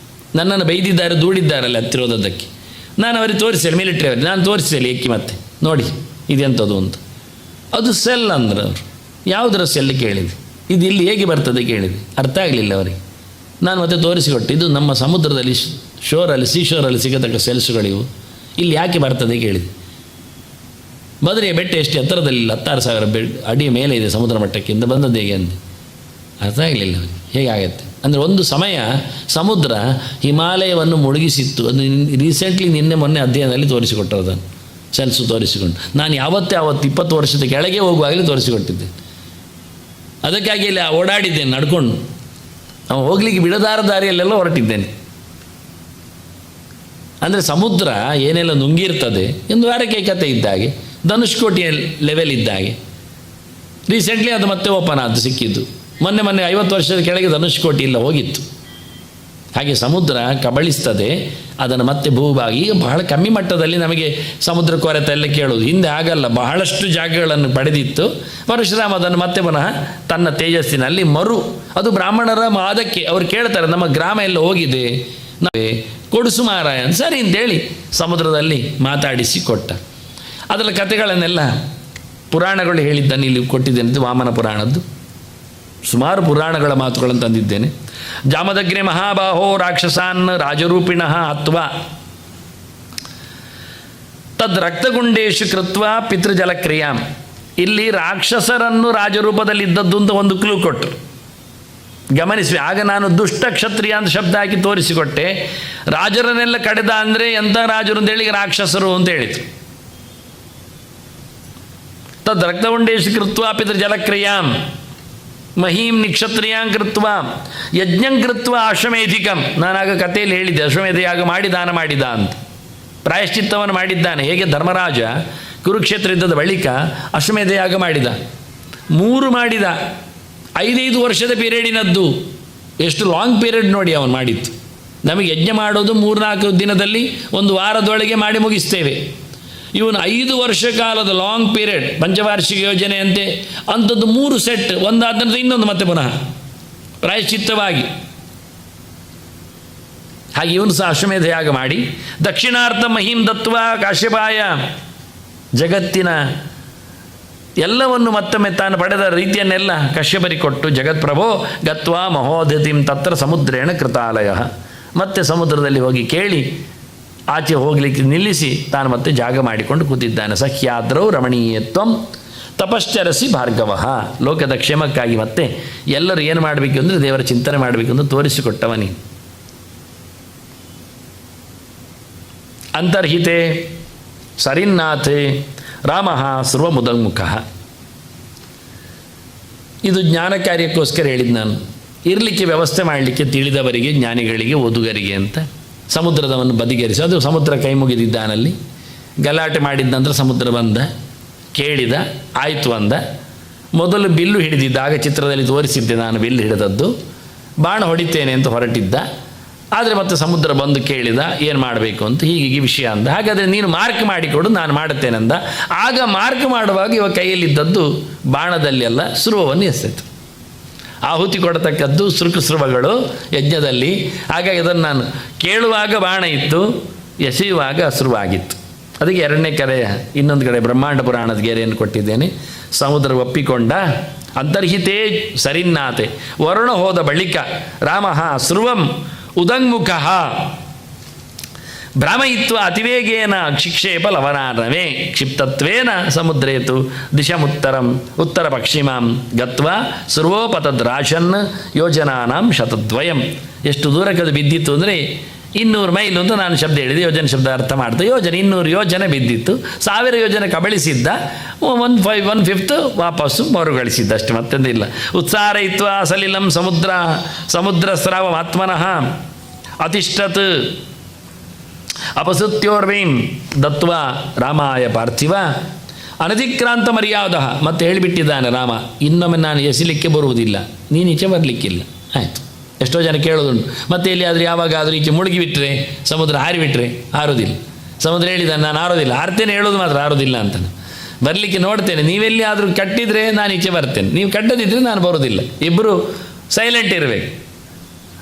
ನನ್ನನ್ನು ಬೈದಿದ್ದಾರೆ, ದೂಡಿದ್ದಾರಲ್ಲ ಹತ್ತಿರೋದಕ್ಕೆ. ನಾನು ಅವರಿಗೆ ತೋರಿಸಲಿ, ಮಿಲಿಟ್ರಿ ಅವರಿಗೆ ನಾನು ತೋರಿಸಲಿ ಏಕಿ ಮತ್ತೆ ನೋಡಿ ಇದೆಂಥದ್ದು ಅಂತ. ಅದು ಸೆಲ್ ಅಂದ್ರೆ ಅವರು ಯಾವುದರ ಸೆಲ್ ಕೇಳಿದೆ, ಇದು ಇಲ್ಲಿ ಹೇಗೆ ಬರ್ತದೆ ಕೇಳಿದೆ. ಅರ್ಥ ಆಗಲಿಲ್ಲ ಅವರಿಗೆ. ನಾನು ಮತ್ತೆ ತೋರಿಸಿಕೊಟ್ಟು, ಇದು ನಮ್ಮ ಸಮುದ್ರದಲ್ಲಿ ಸೀಶೋರಲ್ಲಿ ಸಿಗತಕ್ಕ ಸೆಲ್ಸ್ಗಳಿವು, ಇಲ್ಲಿ ಯಾಕೆ ಬರ್ತದೆ ಕೇಳಿದೆ. ಬದರಿಯ ಬೆಟ್ಟ ಎಷ್ಟು ಎತ್ತರದಲ್ಲಿಲ್ಲ, 16,000 ಅಡಿಯ ಮೇಲೆ ಇದೆ ಸಮುದ್ರ ಮಟ್ಟಕ್ಕಿಂತ, ಬಂದದ್ದು ಹೇಗೆ ಅಂದೆ. ಅರ್ಥ ಆಗಲಿಲ್ಲ ಅವರಿಗೆ. ಹೇಗಾಗತ್ತೆ ಅಂದರೆ ಒಂದು ಸಮಯ ಸಮುದ್ರ ಹಿಮಾಲಯವನ್ನು ಮುಳುಗಿಸಿತ್ತು. ಅದು ರೀಸೆಂಟ್ಲಿ ನಿನ್ನೆ ಮೊನ್ನೆ ಅಧ್ಯಯನದಲ್ಲಿ ತೋರಿಸಿಕೊಟ್ಟರು. ಅದನ್ನು ಸೆಲ್ಸು ತೋರಿಸಿಕೊಂಡು ನಾನು ಯಾವತ್ತೇ 20 ವರ್ಷದ ಕೆಳಗೆ ಹೋಗುವಾಗಲೇ ತೋರಿಸಿಕೊಟ್ಟಿದ್ದೆ. ಅದಕ್ಕಾಗಿ ಇಲ್ಲಿ ಓಡಾಡಿದ್ದೇನೆ ನಡ್ಕೊಂಡು. ನಾವು ಹೋಗಲಿಕ್ಕೆ ಬಿಡದಾರ ದಾರಿಯಲ್ಲೆಲ್ಲ ಹೊರಟಿದ್ದೇನೆ. ಅಂದರೆ ಸಮುದ್ರ ಏನೆಲ್ಲ ನುಂಗಿರ್ತದೆ ಒಂದು ವಾರಕ್ಕೆ ಕತೆ ಇದ್ದಾಗೆ, ಧನುಷ್ಕೋಟಿಯ ಲೆವೆಲ್ ಇದ್ದಾಗೆ. ರೀಸೆಂಟ್ಲಿ ಅದು ಮತ್ತೆ ಓಪನ್ ಆದ್ದು, ಸಿಕ್ಕಿದ್ದು. ಮೊನ್ನೆ 50 ವರ್ಷದ ಕೆಳಗೆ ಧನುಷ್ಕೋಟಿ ಇಲ್ಲ, ಹೋಗಿತ್ತು. ಹಾಗೆ ಸಮುದ್ರ ಕಬಳಿಸ್ತದೆ ಅದನ್ನು ಮತ್ತೆ ಭೂಭಾಗ. ಈಗ ಬಹಳ ಕಮ್ಮಿ ಮಟ್ಟದಲ್ಲಿ ನಮಗೆ ಸಮುದ್ರ ಕೊರೆತ ಎಲ್ಲ ಕೇಳೋದು. ಹಿಂದೆ ಆಗಲ್ಲ, ಬಹಳಷ್ಟು ಜಾಗಗಳನ್ನು ಪಡೆದಿತ್ತು. ಪರಶುರಾಮ ಅದನ್ನು ಮತ್ತೆ ಪುನಃ ತನ್ನ ತೇಜಸ್ಸಿನಲ್ಲಿ ಅದು ಬ್ರಾಹ್ಮಣರ ಮಾದಕ್ಕೆ ಅವ್ರು ಕೇಳ್ತಾರೆ, ನಮ್ಮ ಗ್ರಾಮ ಎಲ್ಲ ಹೋಗಿದೆ, ನಾವೇ ಕೊಡಿಸು ಮಾರಾಯ. ಸರಿ ಅಂತೇಳಿ ಸಮುದ್ರದಲ್ಲಿ ಮಾತಾಡಿಸಿ ಕೊಟ್ಟ. ಅದರ ಕಥೆಗಳನ್ನೆಲ್ಲ ಪುರಾಣಗಳು ಹೇಳಿದ್ದನ್ನು ಇಲ್ಲಿ ಕೊಟ್ಟಿದ್ದೇನೆ. ವಾಮನ ಪುರಾಣದ್ದು ಸುಮಾರು ಪುರಾಣಗಳ ಮಾತುಗಳನ್ನು ತಂದಿದ್ದೇನೆ. ಜಾಮದಗ್ನಿ ಮಹಾಬಾಹೋ ರಾಕ್ಷಸಾನ್ ರಾಜರೂಪಿಣಃ ಅತ್ವಾ ತದ್ ರಕ್ತಗುಂಡೇಶು ಕೃತ್ವ ಪಿತೃಜಲಕ್ರಿಯಾಂ. ಇಲ್ಲಿ ರಾಕ್ಷಸರನ್ನು ರಾಜರೂಪದಲ್ಲಿದ್ದದ್ದು ಅಂತ ಒಂದು ಕ್ಲೂ ಕೊಟ್ಟರು. ಗಮನಿಸಿ, ಆಗ ನಾನು ದುಷ್ಟ ಕ್ಷತ್ರಿಯ ಅಂತ ಶಬ್ದ ಹಾಕಿ ತೋರಿಸಿಕೊಟ್ಟೆ. ರಾಜರನ್ನೆಲ್ಲ ಕಡೆದ ಅಂದರೆ ಎಂಥ ರಾಜರು ಅಂತೇಳಿ ರಾಕ್ಷಸರು ಅಂತ ಹೇಳಿತು. ತದ್ ರಕ್ತಗುಂಡೇಶು ಕೃತ್ವ ಪಿತೃಜಲಕ್ರಿಯಾಂ ಮಹೀಂ ನಿಕ್ಷತ್ರಿಯಾಂ ಕೃತ್ವ ಯಜ್ಞಂ ಕೃತ್ವ ಅಶ್ವಮೇಧಿಕಂ. ನಾನಾಗ ಕಥೆಯಲ್ಲಿ ಹೇಳಿದ್ದೆ, ಅಶ್ವಮೇಧ ಯಾಗ ಮಾಡಿ ದಾನ ಮಾಡಿದ ಅಂತ. ಪ್ರಾಯಶ್ಚಿತ್ತವನ್ನು ಮಾಡಿದ್ದಾನೆ. ಹೇಗೆ ಧರ್ಮರಾಜ ಕುರುಕ್ಷೇತ್ರ ಯುದ್ಧದ ಬಳಿಕ ಅಶ್ವಮೇಧ ಯಾಗ ಮಾಡಿದ, 3 ಮಾಡಿದ, 5 ವರ್ಷದ ಪೀರಿಯಡಿನದ್ದು. ಎಷ್ಟು ಲಾಂಗ್ ಪೀರಿಯಡ್ ನೋಡಿ ಅವನು ಮಾಡಿತ್ತು. ನಮಗೆ ಯಜ್ಞ ಮಾಡೋದು 3-4 ದಿನದಲ್ಲಿ, 1 ವಾರದೊಳಗೆ ಮಾಡಿ ಮುಗಿಸ್ತೇವೆ. ಇವನು 5 ವರ್ಷ ಕಾಲದ ಲಾಂಗ್ ಪೀರಿಯಡ್, ಪಂಚವಾರ್ಷಿಕ ಯೋಜನೆ ಅಂತೆ ಅಂಥದ್ದು 3 ಸೆಟ್, ಒಂದಾದ ನಂತರ ಇನ್ನೊಂದು ಮತ್ತೆ ಪುನಃ ಪ್ರಾಯಶ್ಚಿತ್ತವಾಗಿ. ಹಾಗೆ ಇವನು ಸಹ ಅಶ್ವಮೇಧ ಯಾಗ ಮಾಡಿ ದಕ್ಷಿಣಾರ್ಥ ಮಹಿಂ ದತ್ವ ಕಾಶ್ಯಪಾಯ, ಜಗತ್ತಿನ ಎಲ್ಲವನ್ನು ಮತ್ತೊಮ್ಮೆ ತಾನು ಪಡೆದ ರೀತಿಯನ್ನೆಲ್ಲ ಕಶ್ಯಪರಿ ಕೊಟ್ಟು, ಜಗತ್ಪ್ರಭೋ ಗತ್ವಾ ಮಹೋದತಿಂ ತತ್ರ ಸಮುದ್ರೇಣ ಕೃತಾಲಯ. ಮತ್ತೆ ಸಮುದ್ರದಲ್ಲಿ ಹೋಗಿ ಕೇಳಿ ಆಚೆ ಹೋಗಲಿಕ್ಕೆ ನಿಲ್ಲಿಸಿ ತಾನು ಮತ್ತೆ ಜಾಗ ಮಾಡಿಕೊಂಡು ಕೂತಿದ್ದಾನೆ. ಸಹ್ಯಾದ್ರೌ ರಮಣೀಯತ್ವಂ ತಪಶ್ಚರಸಿ ಭಾರ್ಗವ. ಲೋಕದ ಕ್ಷೇಮಕ್ಕಾಗಿ ಮತ್ತೆ ಎಲ್ಲರೂ ಏನು ಮಾಡಬೇಕು ಅಂದರೆ ದೇವರ ಚಿಂತನೆ ಮಾಡಬೇಕು ಅಂತ ತೋರಿಸಿಕೊಟ್ಟವನಿ. ಅಂತರ್ಹಿತೆ ಸರಿನ್ನಾಥೆ ರಾಮ ಸರ್ವಮುದನ್ಮುಖ. ಇದು ಜ್ಞಾನ ಕಾರ್ಯಕ್ಕೋಸ್ಕರ ಹೇಳಿದ್ದು ನಾನು. ಇರಲಿಕ್ಕೆ ವ್ಯವಸ್ಥೆ ಮಾಡಲಿಕ್ಕೆ ತಿಳಿದವರಿಗೆ, ಜ್ಞಾನಿಗಳಿಗೆ, ಓದುಗರಿಗೆ ಅಂತ ಸಮುದ್ರದವನ್ನು ಬದಿಗೇರಿಸಿ, ಅದು ಸಮುದ್ರ ಕೈ ಮುಗಿದಿದ್ದಾನಲ್ಲಿ. ಗಲಾಟೆ ಮಾಡಿದ ನಂತರ ಸಮುದ್ರ ಬಂದ, ಕೇಳಿದ, ಆಯಿತು ಅಂದ. ಮೊದಲು ಬಿಲ್ಲು ಹಿಡಿದಿದ್ದ, ಆಗ ಚಿತ್ರದಲ್ಲಿ ತೋರಿಸಿದ್ದೆ ನಾನು ಬಿಲ್ಲು ಹಿಡಿದದ್ದು. ಬಾಣ ಹೊಡಿತೇನೆ ಅಂತ ಹೊರಟಿದ್ದ. ಆದರೆ ಮತ್ತೆ ಸಮುದ್ರ ಬಂದು ಕೇಳಿದ ಏನು ಮಾಡಬೇಕು ಅಂತ, ಹೀಗೆ ವಿಷಯ ಅಂದ. ಹಾಗಾದರೆ ನೀನು ಮಾರ್ಕ್ ಮಾಡಿಕೊಡು, ನಾನು ಮಾಡುತ್ತೇನೆಂದ. ಆಗ ಮಾರ್ಕ್ ಮಾಡುವಾಗ ಇವ ಕೈಯಲ್ಲಿದ್ದದ್ದು ಬಾಣದಲ್ಲಿ ಅಲ್ಲ, ಸುರುವವನ್ನು ಎಸೆತು. ಆಹುತಿ ಕೊಡತಕ್ಕದ್ದು ಸೃಕುಸೃವಗಳು ಯಜ್ಞದಲ್ಲಿ. ಹಾಗಾಗಿ ಅದನ್ನು ನಾನು ಕೇಳುವಾಗ ಬಾಣ ಇತ್ತು, ಎಸೆಯುವಾಗ ಅಸುರವಾಗಿತ್ತು. ಅದಕ್ಕೆ 2ನೇ ಕಡೆ, ಇನ್ನೊಂದು ಕಡೆ ಬ್ರಹ್ಮಾಂಡ ಪುರಾಣದ ಗೆರೆಯನ್ನು ಕೊಟ್ಟಿದ್ದೇನೆ. ಸಮುದ್ರ ಒಪ್ಪಿಕೊಂಡ. ಅಂತರ್ಹಿತೇ ಸರಿನ್ನಾತೆ, ವರುಣ ಹೋದ ಬಳಿಕ ರಾಮ ಸ್ರುವಂ ಉದಂಗ್ಮುಖ ಭ್ರಾಮಯಿತ್ವ ಅತಿವೇಗೇನ ಕ್ಷಿಕ್ಷೇಪ ಲವನಾರ್ಣವೇ ಕ್ಷಿಪ್ತತ್ವೇನ ಸಮುದ್ರೇತು ದಿಶಮುತ್ತರಂ ಉತ್ತರ ಪಶ್ಚಿಮಾಂ ಗತ್ವಾ ಸರ್ವೋಪತದ್ರಾಶನ್ ಯೋಜನಾನಾಂ ಶತದ್ವಯಂ. ಎಷ್ಟು ದೂರಕ್ಕೆ ಬಿದ್ದಿತ್ತು ಅಂದರೆ 200 ಮೈಲು ಅಂತ ನಾನು ಶಬ್ದ ಹೇಳಿದೆ. ಯೋಜನೆ ಶಬ್ದ ಅರ್ಥ ಮಾಡ್ತಾ, ಯೋಜನೆ 200 ಯೋಜನೆ ಬಿದ್ದಿತ್ತು. 1000 ಯೋಜನೆ ಕಬಳಿಸಿದ್ದ, 1/5 ವಾಪಸ್ಸು ಮರುಗಳಿಸಿದ್ದ, ಅಷ್ಟು ಮತ್ತೊಂದಿಲ್ಲ. ಉತ್ಸಾರಯಿತ್ವ ಸಲಿಲಂ ಸಮುದ್ರ ಸ್ರಾವ ಆತ್ಮನಃ ಅತಿಷ್ಠತ್ ಅಪಸುತ್ಯೋರ್ವೀಂ ದತ್ವ ರಾಮಾಯ ಪಾರ್ಥಿವ ಅನಧಿಕ್ರಾಂತ ಮರ್ಯಾದ. ಮತ್ತೆ ಹೇಳಿಬಿಟ್ಟಿದ್ದಾನೆ ರಾಮ, ಇನ್ನೊಮ್ಮೆ ನಾನು ಎಸಿಲಿಕ್ಕೆ ಬರುವುದಿಲ್ಲ, ನೀನು ಈಚೆ ಬರಲಿಕ್ಕಿಲ್ಲ. ಆಯಿತು. ಎಷ್ಟೋ ಜನ ಕೇಳೋದುಂಟು, ಮತ್ತೆ ಎಲ್ಲಿಯಾದರೂ ಯಾವಾಗಾದರೂ ಈಚೆ ಮುಳುಗಿಬಿಟ್ರೆ, ಸಮುದ್ರ ಹಾರಿಬಿಟ್ರೆ ಆರೋದಿಲ್ಲ. ಸಮುದ್ರ ಹೇಳಿದ್ದಾನೆ ನಾನು ಆರೋದಿಲ್ಲ, ಹಾರ್ತೇನೆ, ಹೇಳೋದು ಮಾತ್ರ ಆರೋದಿಲ್ಲ ಅಂತಾನೆ. ಬರಲಿಕ್ಕೆ ನೋಡ್ತೇನೆ, ನೀವೆಲ್ಲಿ ಆದರೂ ಕಟ್ಟಿದರೆ ನಾನು ಈಚೆ ಬರ್ತೇನೆ, ನೀವು ಕಟ್ಟದಿದ್ದರೆ ನಾನು ಬರೋದಿಲ್ಲ. ಇಬ್ಬರು ಸೈಲೆಂಟ್ ಇರಬೇಕು.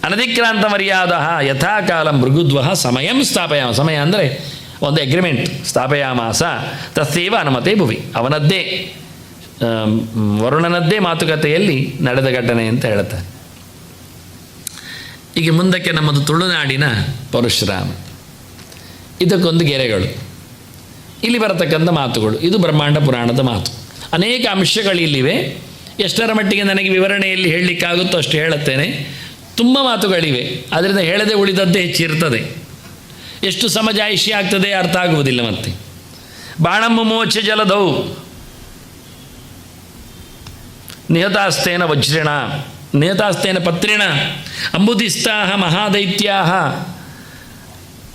ಅನಧಿಕ್ರಾಂತ ಮರ್ಯಾದ ಯಥಾಕಾಲಂ ಮೃಗುದ್ವ ಸಮಯಂ ಸ್ಥಾಪಯಾಮ. ಸಮಯ ಅಂದರೆ ಒಂದು ಅಗ್ರಿಮೆಂಟ್ ಸ್ಥಾಪಯಾಮಾಸ ತಸ್ಸೇವ ಅನುಮತೆ ಭುವಿ. ಅವನದ್ದೇ ವರುಣನದ್ದೇ ಮಾತುಕತೆಯಲ್ಲಿ ನಡೆದ ಘಟನೆ ಅಂತ ಹೇಳ್ತಾರೆ. ಈಗ ಮುಂದಕ್ಕೆ ನಮ್ಮದು ತುಳುನಾಡಿನ ಪರಶುರಾಮ. ಇದಕ್ಕೊಂದು ಗೆರೆಗಳು, ಇಲ್ಲಿ ಬರತಕ್ಕಂಥ ಮಾತುಗಳು. ಇದು ಬ್ರಹ್ಮಾಂಡ ಪುರಾಣದ ಮಾತು. ಅನೇಕ ಅಂಶಗಳು ಇಲ್ಲಿವೆ. ಎಷ್ಟರ ಮಟ್ಟಿಗೆ ನನಗೆ ವಿವರಣೆಯಲ್ಲಿ ಹೇಳಲಿಕ್ಕಾಗುತ್ತೋ ಅಷ್ಟು ಹೇಳುತ್ತೇನೆ. ತುಂಬ ಮಾತುಗಳಿವೆ, ಅದರಿಂದ ಹೇಳದೆ ಉಳಿದದ್ದೇ ಹೆಚ್ಚಿರ್ತದೆ. ಎಷ್ಟು ಸಮಜಾಯಿಷಿ ಆಗ್ತದೆ ಅರ್ಥ ಆಗುವುದಿಲ್ಲ. ಮತ್ತೆ ಬಾಣಮ್ಮ ಮೋಚ ಜಲದೌ ನಿಹತಾಸ್ತೇನ ವಜ್ರಿಣ ನಿಹತಾಸ್ತೇನ ಪತ್ರಿಣ ಅಂಬುದಿಸ್ತಾ ಮಹಾದೈತ್ಯಾ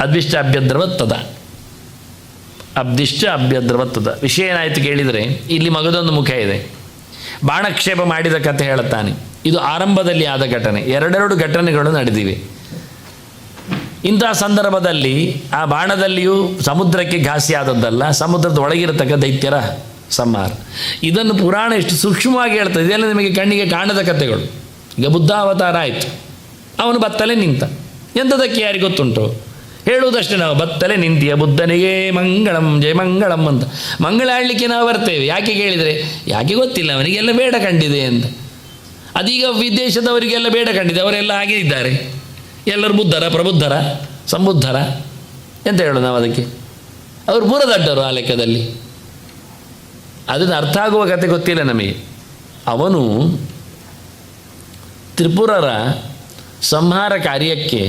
ಅದ್ವಿಷ್ಟ ಅಭ್ಯದ್ರವತ್ತದ. ಅಬ್ದಿಷ್ಟ ಅಭ್ಯದ್ರವತ್ತದ ವಿಷಯ ಏನಾಯಿತು ಕೇಳಿದರೆ, ಇಲ್ಲಿ ಮಗದೊಂದು ಮುಖ ಇದೆ. ಬಾಣಕ್ಷೇಪ ಮಾಡಿದ ಕಥೆ ಹೇಳುತ್ತಾನೆ. ಇದು ಆರಂಭದಲ್ಲಿ ಆದ ಘಟನೆ. 2 ಘಟನೆಗಳು ನಡೆದಿವೆ. ಇಂತಹ ಸಂದರ್ಭದಲ್ಲಿ ಆ ಬಾಣದಲ್ಲಿಯೂ ಸಮುದ್ರಕ್ಕೆ ಘಾಸಿ ಆದದ್ದಲ್ಲ, ಸಮುದ್ರದ ಒಳಗಿರತಕ್ಕ ದೈತ್ಯರ ಸಂಹಾರ. ಇದನ್ನು ಪುರಾಣ ಎಷ್ಟು ಸೂಕ್ಷ್ಮವಾಗಿ ಹೇಳ್ತದೆ. ಇದೆಲ್ಲ ನಿಮಗೆ ಕಣ್ಣಿಗೆ ಕಾಣದ ಕಥೆಗಳು. ಈಗ ಬುದ್ಧಾವತಾರ ಆಯಿತು, ಅವನು ಬತ್ತಲೆ ನಿಂತ. ಎಂಥದಕ್ಕೆ ಯಾರಿಗೆ ಗೊತ್ತುಂಟು? ಹೇಳುವುದಷ್ಟೇ ನಾವು, ಬತ್ತಲೆ ನಿಂತಿಯ ಬುದ್ಧನಿಗೆ ಮಂಗಳಂ ಜಯ ಮಂಗಳಂ ಅಂತ. ಮಂಗಳ ಆಡಲಿಕ್ಕೆ ನಾವು ಬರ್ತೇವೆ. ಯಾಕೆ ಕೇಳಿದರೆ, ಯಾಕೆ ಗೊತ್ತಿಲ್ಲ ಅವನಿಗೆಲ್ಲ ಬೇಡ ಕಂಡಿದೆ ಅಂತ. ಅದೀಗ ವಿದೇಶದವರಿಗೆಲ್ಲ ಬೇಡ ಕಂಡಿದೆ, ಅವರೆಲ್ಲ ಹಾಗೇ ಇದ್ದಾರೆ. ಎಲ್ಲರೂ ಬುದ್ಧರ, ಪ್ರಬುದ್ಧರ, ಸಂಬುದ್ಧರ ಎಂತ ಹೇಳೋದು ನಾವು ಅದಕ್ಕೆ? ಅವರು ಬುರದಡ್ಡರು ಆ ಲೆಕ್ಕದಲ್ಲಿ. ಅದನ್ನು ಅರ್ಥ ಆಗುವ ಕತೆ ಗೊತ್ತಿಲ್ಲ ನಮಗೆ. ಅವನು ತ್ರಿಪುರರ ಸಂಹಾರ ಕಾರ್ಯಕ್ಕೆ,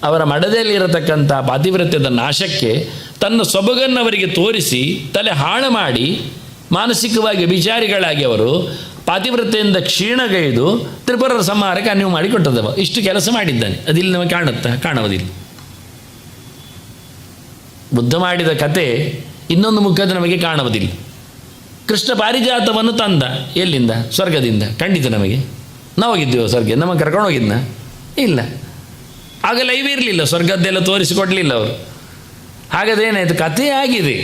ಅವರ ಮಡದಲ್ಲಿರತಕ್ಕಂಥ ಪಾತಿವ್ರತ್ಯದ ನಾಶಕ್ಕೆ ತನ್ನ ಸೊಬಗನ್ನು ಅವರಿಗೆ ತೋರಿಸಿ ತಲೆ ಹಾಳು ಮಾಡಿ ಮಾನಸಿಕವಾಗಿ ವಿಚಾರಿಗಳಾಗಿ ಅವರು ಪಾತಿವ್ರತ್ಯದಿಂದ ಕ್ಷೀಣಗೈದು ತ್ರಿಪುರರ ಸಂಹಾರಕ್ಕೆ ಅನ್ಯವು ಮಾಡಿಕೊಟ್ಟದವ. ಇಷ್ಟು ಕೆಲಸ ಮಾಡಿದ್ದಾನೆ. ಅದಿಲ್ಲಿ ನಮಗೆ ಕಾಣುವುದಿಲ್ಲ. ಬುದ್ಧ ಮಾಡಿದ ಕತೆ ಇನ್ನೊಂದು ಮುಖದ ನಮಗೆ ಕಾಣುವುದಿಲ್ಲ. ಕೃಷ್ಣ ಪಾರಿಜಾತವನ್ನು ತಂದ ಎಲ್ಲಿಂದ? ಸ್ವರ್ಗದಿಂದ. ಖಂಡಿತ ನಮಗೆ ನಾವು ಹೋಗಿದ್ದೇವೆ ಸ್ವರ್ಗ, ನಮಗೆ ಕರ್ಕೊಂಡು ಹೋಗಿದ್ನ? ಇಲ್ಲ. ಆಗ ಲೈವ್ ಇರಲಿಲ್ಲ, ಸ್ವರ್ಗದ್ದೆಲ್ಲ ತೋರಿಸಿಕೊಡಲಿಲ್ಲ ಅವರು. ಹಾಗಾದೇನಾಯಿತು? ಕಥೆ ಆಗಿದೆ,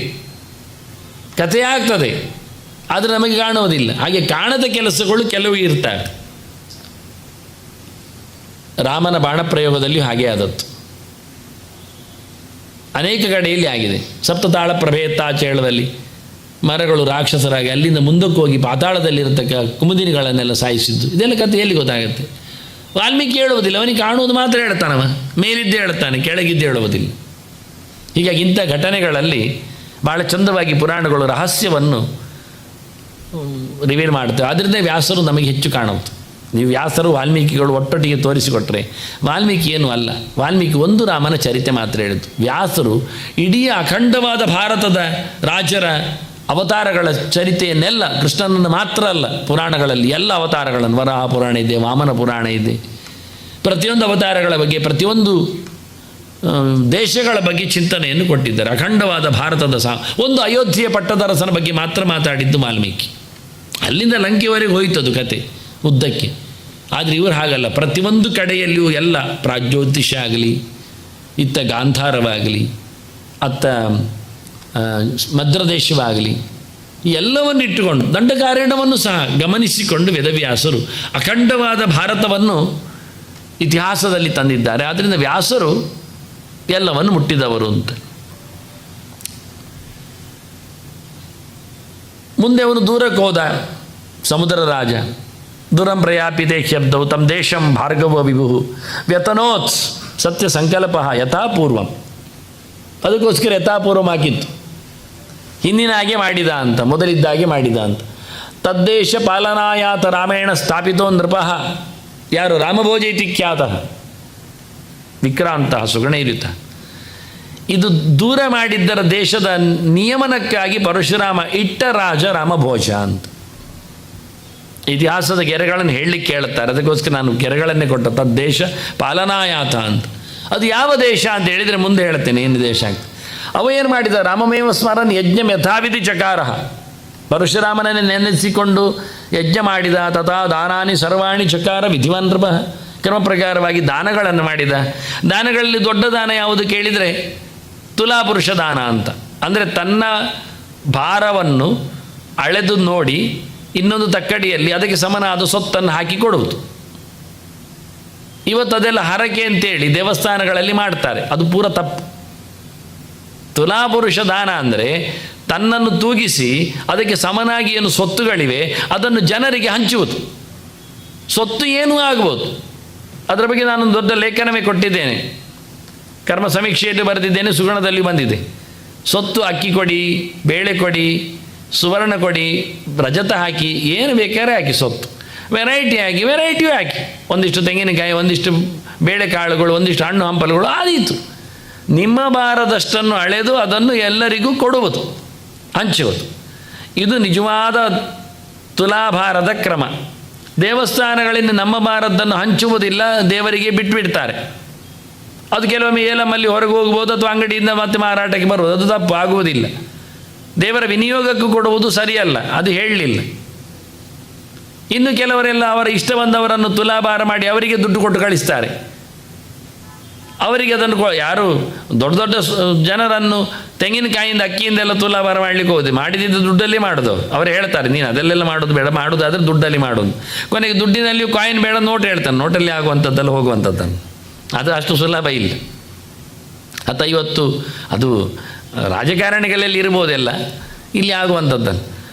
ಕಥೆ ಆಗ್ತದೆ, ಆದರೆ ನಮಗೆ ಕಾಣುವುದಿಲ್ಲ. ಹಾಗೆ ಕಾಣದ ಕೆಲಸಗಳು ಕೆಲವು ಇರ್ತವೆ. ರಾಮನ ಬಾಣಪ್ರಯೋಗದಲ್ಲಿಯೂ ಹಾಗೆ ಆದದ್ದು. ಅನೇಕ ಕಡೆಯಲ್ಲಿ ಆಗಿದೆ. ಸಪ್ತತಾಳ ಪ್ರಭೇತಾಚೇಳದಲ್ಲಿ ಮರಗಳು ರಾಕ್ಷಸರಾಗಿ ಅಲ್ಲಿಂದ ಮುಂದಕ್ಕೆ ಹೋಗಿ ಪಾತಾಳದಲ್ಲಿರತಕ್ಕ ಕುಮುದಿನಿಗಳನ್ನೆಲ್ಲ ಸಾಯಿಸಿದ್ದು, ಇದೆಲ್ಲ ಕಥೆ ಎಲ್ಲಿ ಗೊತ್ತಾಗುತ್ತೆ? ವಾಲ್ಮೀಕಿ ಹೇಳುವುದಿಲ್ಲ, ಅವನಿಗೆ ಕಾಣುವುದು ಮಾತ್ರ ಹೇಳ್ತಾನವ, ಮೇಲಿದ್ದೇ ಹೇಳ್ತಾನೆ, ಕೆಳಗಿದ್ದೇ ಹೇಳುವುದಿಲ್ಲ. ಹೀಗಾಗಿ ಇಂಥ ಘಟನೆಗಳಲ್ಲಿ ಭಾಳ ಚಂದವಾಗಿ ಪುರಾಣಗಳು ರಹಸ್ಯವನ್ನು ರಿವೀಲ್ ಮಾಡ್ತೇವೆ. ಆದ್ದರಿಂದ ವ್ಯಾಸರು ನಮಗೆ ಹೆಚ್ಚು ಕಾಣುವುದು. ನೀವು ವ್ಯಾಸರು ವಾಲ್ಮೀಕಿಗಳು ಒಟ್ಟೊಟ್ಟಿಗೆ ತೋರಿಸಿಕೊಟ್ರೆ ವಾಲ್ಮೀಕಿ ಏನೂ ಅಲ್ಲ. ವಾಲ್ಮೀಕಿ ಒಂದು ರಾಮನ ಚರಿತೆ ಮಾತ್ರ ಹೇಳಿದ್ದು. ವ್ಯಾಸರು ಇಡೀ ಅಖಂಡವಾದ ಭಾರತದ ರಾಜರ ಅವತಾರಗಳ ಚರಿತೆಯನ್ನೆಲ್ಲ, ಕೃಷ್ಣನನ್ನು ಮಾತ್ರ ಅಲ್ಲ, ಪುರಾಣಗಳಲ್ಲಿ ಎಲ್ಲ ಅವತಾರಗಳನ್ನು, ವರಾಹ ಪುರಾಣ ಇದೆ, ವಾಮನ ಪುರಾಣ ಇದೆ, ಪ್ರತಿಯೊಂದು ಅವತಾರಗಳ ಬಗ್ಗೆ, ಪ್ರತಿಯೊಂದು ದೇಶಗಳ ಬಗ್ಗೆ ಚಿಂತನೆಯನ್ನು ಕೊಟ್ಟಿದ್ದಾರೆ. ಅಖಂಡವಾದ ಭಾರತದ ಒಂದು ಅಯೋಧ್ಯೆಯ ಪಟ್ಟದರಸನ ಬಗ್ಗೆ ಮಾತ್ರ ಮಾತಾಡಿದ್ದು ವಾಲ್ಮೀಕಿ. ಅಲ್ಲಿಂದ ಲಂಕೆವರೆಗೆ ಹೋಯ್ತದು ಕತೆ ಉದ್ದಕ್ಕೆ. ಆದರೆ ಇವರು ಹಾಗಲ್ಲ, ಪ್ರತಿಯೊಂದು ಕಡೆಯಲ್ಲಿಯೂ ಎಲ್ಲ ಪ್ರಾಗ್ಜ್ಯೋತಿಷ ಆಗಲಿ, ಇತ್ತ ಗಾಂಧಾರವಾಗಲಿ, ಅತ್ತ ಮದ್ರದೇಶವಾಗಲಿ, ಎಲ್ಲವನ್ನು ಇಟ್ಟುಕೊಂಡು ದಂಡಕಾರಣ್ಯವನ್ನು ಸಹ ಗಮನಿಸಿಕೊಂಡು ವೇದವ್ಯಾಸರು ಅಖಂಡವಾದ ಭಾರತವನ್ನು ಇತಿಹಾಸದಲ್ಲಿ ತಂದಿದ್ದಾರೆ. ಆದ್ದರಿಂದ ವ್ಯಾಸರು ಎಲ್ಲವನ್ನು ಮುಟ್ಟಿದವರು ಅಂತ. ಮುಂದೆ ಅವನು ದೂರಕ್ಕೆ ಹೋದ. ಸಮುದ್ರ ರಾಜ ದೂರಂ ಪ್ರಯಾಪಿತೆ ಶಬ್ದವು ತಮ್ಮ ದೇಶಂ ಭಾರ್ಗವ ವಿಭು ವ್ಯತನೋತ್ಸ್ ಸತ್ಯ ಸಂಕಲ್ಪ ಯಥಾಪೂರ್ವಂ. ಅದಕ್ಕೋಸ್ಕರ ಯಥಾಪೂರ್ವಂ ಹಾಕಿತ್ತು, ಹಿಂದಿನ ಹಾಗೆ ಮಾಡಿದ ಅಂತ, ಮೊದಲಿದ್ದಾಗೆ ಮಾಡಿದ ಅಂತ. ತದ್ದೇಶ ಪಾಲನಾಯಾತ ರಾಮೇಣ ಸ್ಥಾಪಿತೋ ನೃಪಃ. ಯಾರು? ರಾಮಭೋಜೈತಿ ಖ್ಯಾತಃ ವಿಕ್ರಾಂತ ಸುಗುಣೈರಿತ. ಇದು ದೂರ ಮಾಡಿದ್ದರ ದೇಶದ ನಿಯಮನಕ್ಕಾಗಿ ಪರಶುರಾಮ ಇಟ್ಟ ರಾಜ ರಾಮಭೋಜ ಅಂತ. ಇತಿಹಾಸದ ಗೆರೆಗಳನ್ನು ಹೇಳಲಿಕ್ಕೆ ಕೇಳುತ್ತಾರೆ, ಅದಕ್ಕೋಸ್ಕರ ನಾನು ಗೆರೆಗಳನ್ನೇ ಕೊಟ್ಟ. ತದ್ದೇಶ ಪಾಲನಾಯಾತ ಅಂತ. ಅದು ಯಾವ ದೇಶ ಅಂತ ಹೇಳಿದರೆ ಮುಂದೆ ಹೇಳ್ತೇನೆ ಏನು ದೇಶ ಅಂತ. ಅವ ಏನು ಮಾಡಿದ? ರಾಮಮೇವ ಸ್ಮರನ್ ಯಜ್ಞಂ ಯಥಾವಿಧಿ ಚಕಾರ. ಪರಶುರಾಮನನ್ನೇ ನೆನೆಸಿಕೊಂಡು ಯಜ್ಞ ಮಾಡಿದ. ತಥಾ ದಾನಾನಿ ಸರ್ವಾಣಿ ಚಕಾರ ವಿಧಿವಾನ್ ನೃಪ. ಕ್ರಮ ಪ್ರಕಾರವಾಗಿ ದಾನಗಳನ್ನು ಮಾಡಿದ. ದಾನಗಳಲ್ಲಿ ದೊಡ್ಡ ದಾನ ಯಾವುದು ಕೇಳಿದರೆ ತುಲಾಪುರುಷ ದಾನ ಅಂತ. ಅಂದರೆ ತನ್ನ ಭಾರವನ್ನು ಅಳೆದು ನೋಡಿ ಇನ್ನೊಂದು ತಕ್ಕಡಿಯಲ್ಲಿ ಅದಕ್ಕೆ ಸಮನಾದ ಸೊತ್ತನ್ನು ಹಾಕಿ ಕೊಡುವುದು. ಇವತ್ತು ಅದೆಲ್ಲ ಹರಕೆ ಅಂತೇಳಿ ದೇವಸ್ಥಾನಗಳಲ್ಲಿ ಮಾಡ್ತಾರೆ, ಅದು ಪೂರ ತಪ್ಪು. ತುಲಾಪುರುಷ ದಾನ ಅಂದರೆ ತನ್ನನ್ನು ತೂಗಿಸಿ ಅದಕ್ಕೆ ಸಮನಾಗಿ ಏನು ಸೊತ್ತುಗಳಿವೆ ಅದನ್ನು ಜನರಿಗೆ ಹಂಚುವುದು. ಸೊತ್ತು ಏನೂ ಆಗ್ಬೋದು. ಅದರ ಬಗ್ಗೆ ನಾನೊಂದು ದೊಡ್ಡ ಲೇಖನವೇ ಕೊಟ್ಟಿದ್ದೇನೆ, ಕರ್ಮ ಸಮೀಕ್ಷೆಯಲ್ಲಿ ಬರೆದಿದ್ದೇನೆ, ಸುಗುಣದಲ್ಲಿ ಬಂದಿದೆ. ಸೊತ್ತು ಅಕ್ಕಿ ಕೊಡಿ, ಬೇಳೆ ಕೊಡಿ, ಸುವರ್ಣ ಕೊಡಿ, ರಜತ ಹಾಕಿ, ಏನು ಬೇಕಾದ್ರೆ ಹಾಕಿ, ಸೊತ್ತು ವೆರೈಟಿ ಹಾಕಿ, ವೆರೈಟಿಯೂ ಹಾಕಿ, ಒಂದಿಷ್ಟು ತೆಂಗಿನಕಾಯಿ, ಒಂದಿಷ್ಟು ಬೇಳೆಕಾಳುಗಳು, ಒಂದಿಷ್ಟು ಹಣ್ಣು ಹಂಪಲುಗಳು, ಆದೀತು. ನಿಮ್ಮ ಬಾರದಷ್ಟನ್ನು ಅಳೆದು ಅದನ್ನು ಎಲ್ಲರಿಗೂ ಕೊಡುವುದು, ಹಂಚುವುದು. ಇದು ನಿಜವಾದ ತುಲಾಭಾರದ ಕ್ರಮ. ದೇವಸ್ಥಾನಗಳಿಂದ ನಮ್ಮ ಭಾರದ್ದನ್ನು ಹಂಚುವುದಿಲ್ಲ, ದೇವರಿಗೆ ಬಿಟ್ಟುಬಿಡ್ತಾರೆ. ಅದು ಕೆಲವೊಮ್ಮೆ ಏಲಮಲ್ಲಿ ಹೊರಗೆ ಹೋಗ್ಬೋದು, ಅಥವಾ ಅಂಗಡಿಯಿಂದ ಮತ್ತೆ ಮಾರಾಟಕ್ಕೆ ಬರ್ಬೋದು, ಅದು ತಪ್ಪು, ಆಗುವುದಿಲ್ಲ. ದೇವರ ವಿನಿಯೋಗಕ್ಕೂ ಕೊಡುವುದು ಸರಿಯಲ್ಲ, ಅದು ಹೇಳಲಿಲ್ಲ. ಇನ್ನು ಕೆಲವರೆಲ್ಲ ಅವರ ಇಷ್ಟ ಬಂದವರನ್ನು ತುಲಾಭಾರ ಮಾಡಿ ಅವರಿಗೆ ದುಡ್ಡು ಕೊಟ್ಟು ಕಳಿಸ್ತಾರೆ. ಅವರಿಗೆ ಅದನ್ನು ಯಾರು ದೊಡ್ಡ ದೊಡ್ಡ ಜನರನ್ನು ತೆಂಗಿನಕಾಯಿಂದ ಅಕ್ಕಿಯಿಂದೆಲ್ಲ ತುಲಾಭಾರ ಮಾಡಲಿಕ್ಕೆ ಹೋದೆ, ಮಾಡಿದ್ದು ದುಡ್ಡಲ್ಲಿ ಮಾಡೋದು. ಅವರು ಹೇಳ್ತಾರೆ, ನೀನು ಅದೆಲ್ಲೆಲ್ಲ ಮಾಡೋದು ಬೇಡ, ಮಾಡೋದಾದರೆ ದುಡ್ಡಲ್ಲಿ ಮಾಡೋದು. ಕೊನೆಗೆ ದುಡ್ಡಿನಲ್ಲಿಯೂ ಕಾಯಿನ್ ಬೇಡ, ನೋಟ್ ಹೇಳ್ತಾನೆ, ನೋಟಲ್ಲಿ ಆಗುವಂಥದ್ದೆಲ್ಲ ಹೋಗುವಂಥದ್ದನ್ನು. ಅದು ಅಷ್ಟು ಸುಲಭ ಇಲ್ಲ. ಅಥವಾ ಇವತ್ತು ಅದು ರಾಜಕಾರಣಿಗಳಲ್ಲಿ ಇರ್ಬೋದೆಲ್ಲ, ಇಲ್ಲಿ ಆಗುವಂಥದ್ದನ್ನು.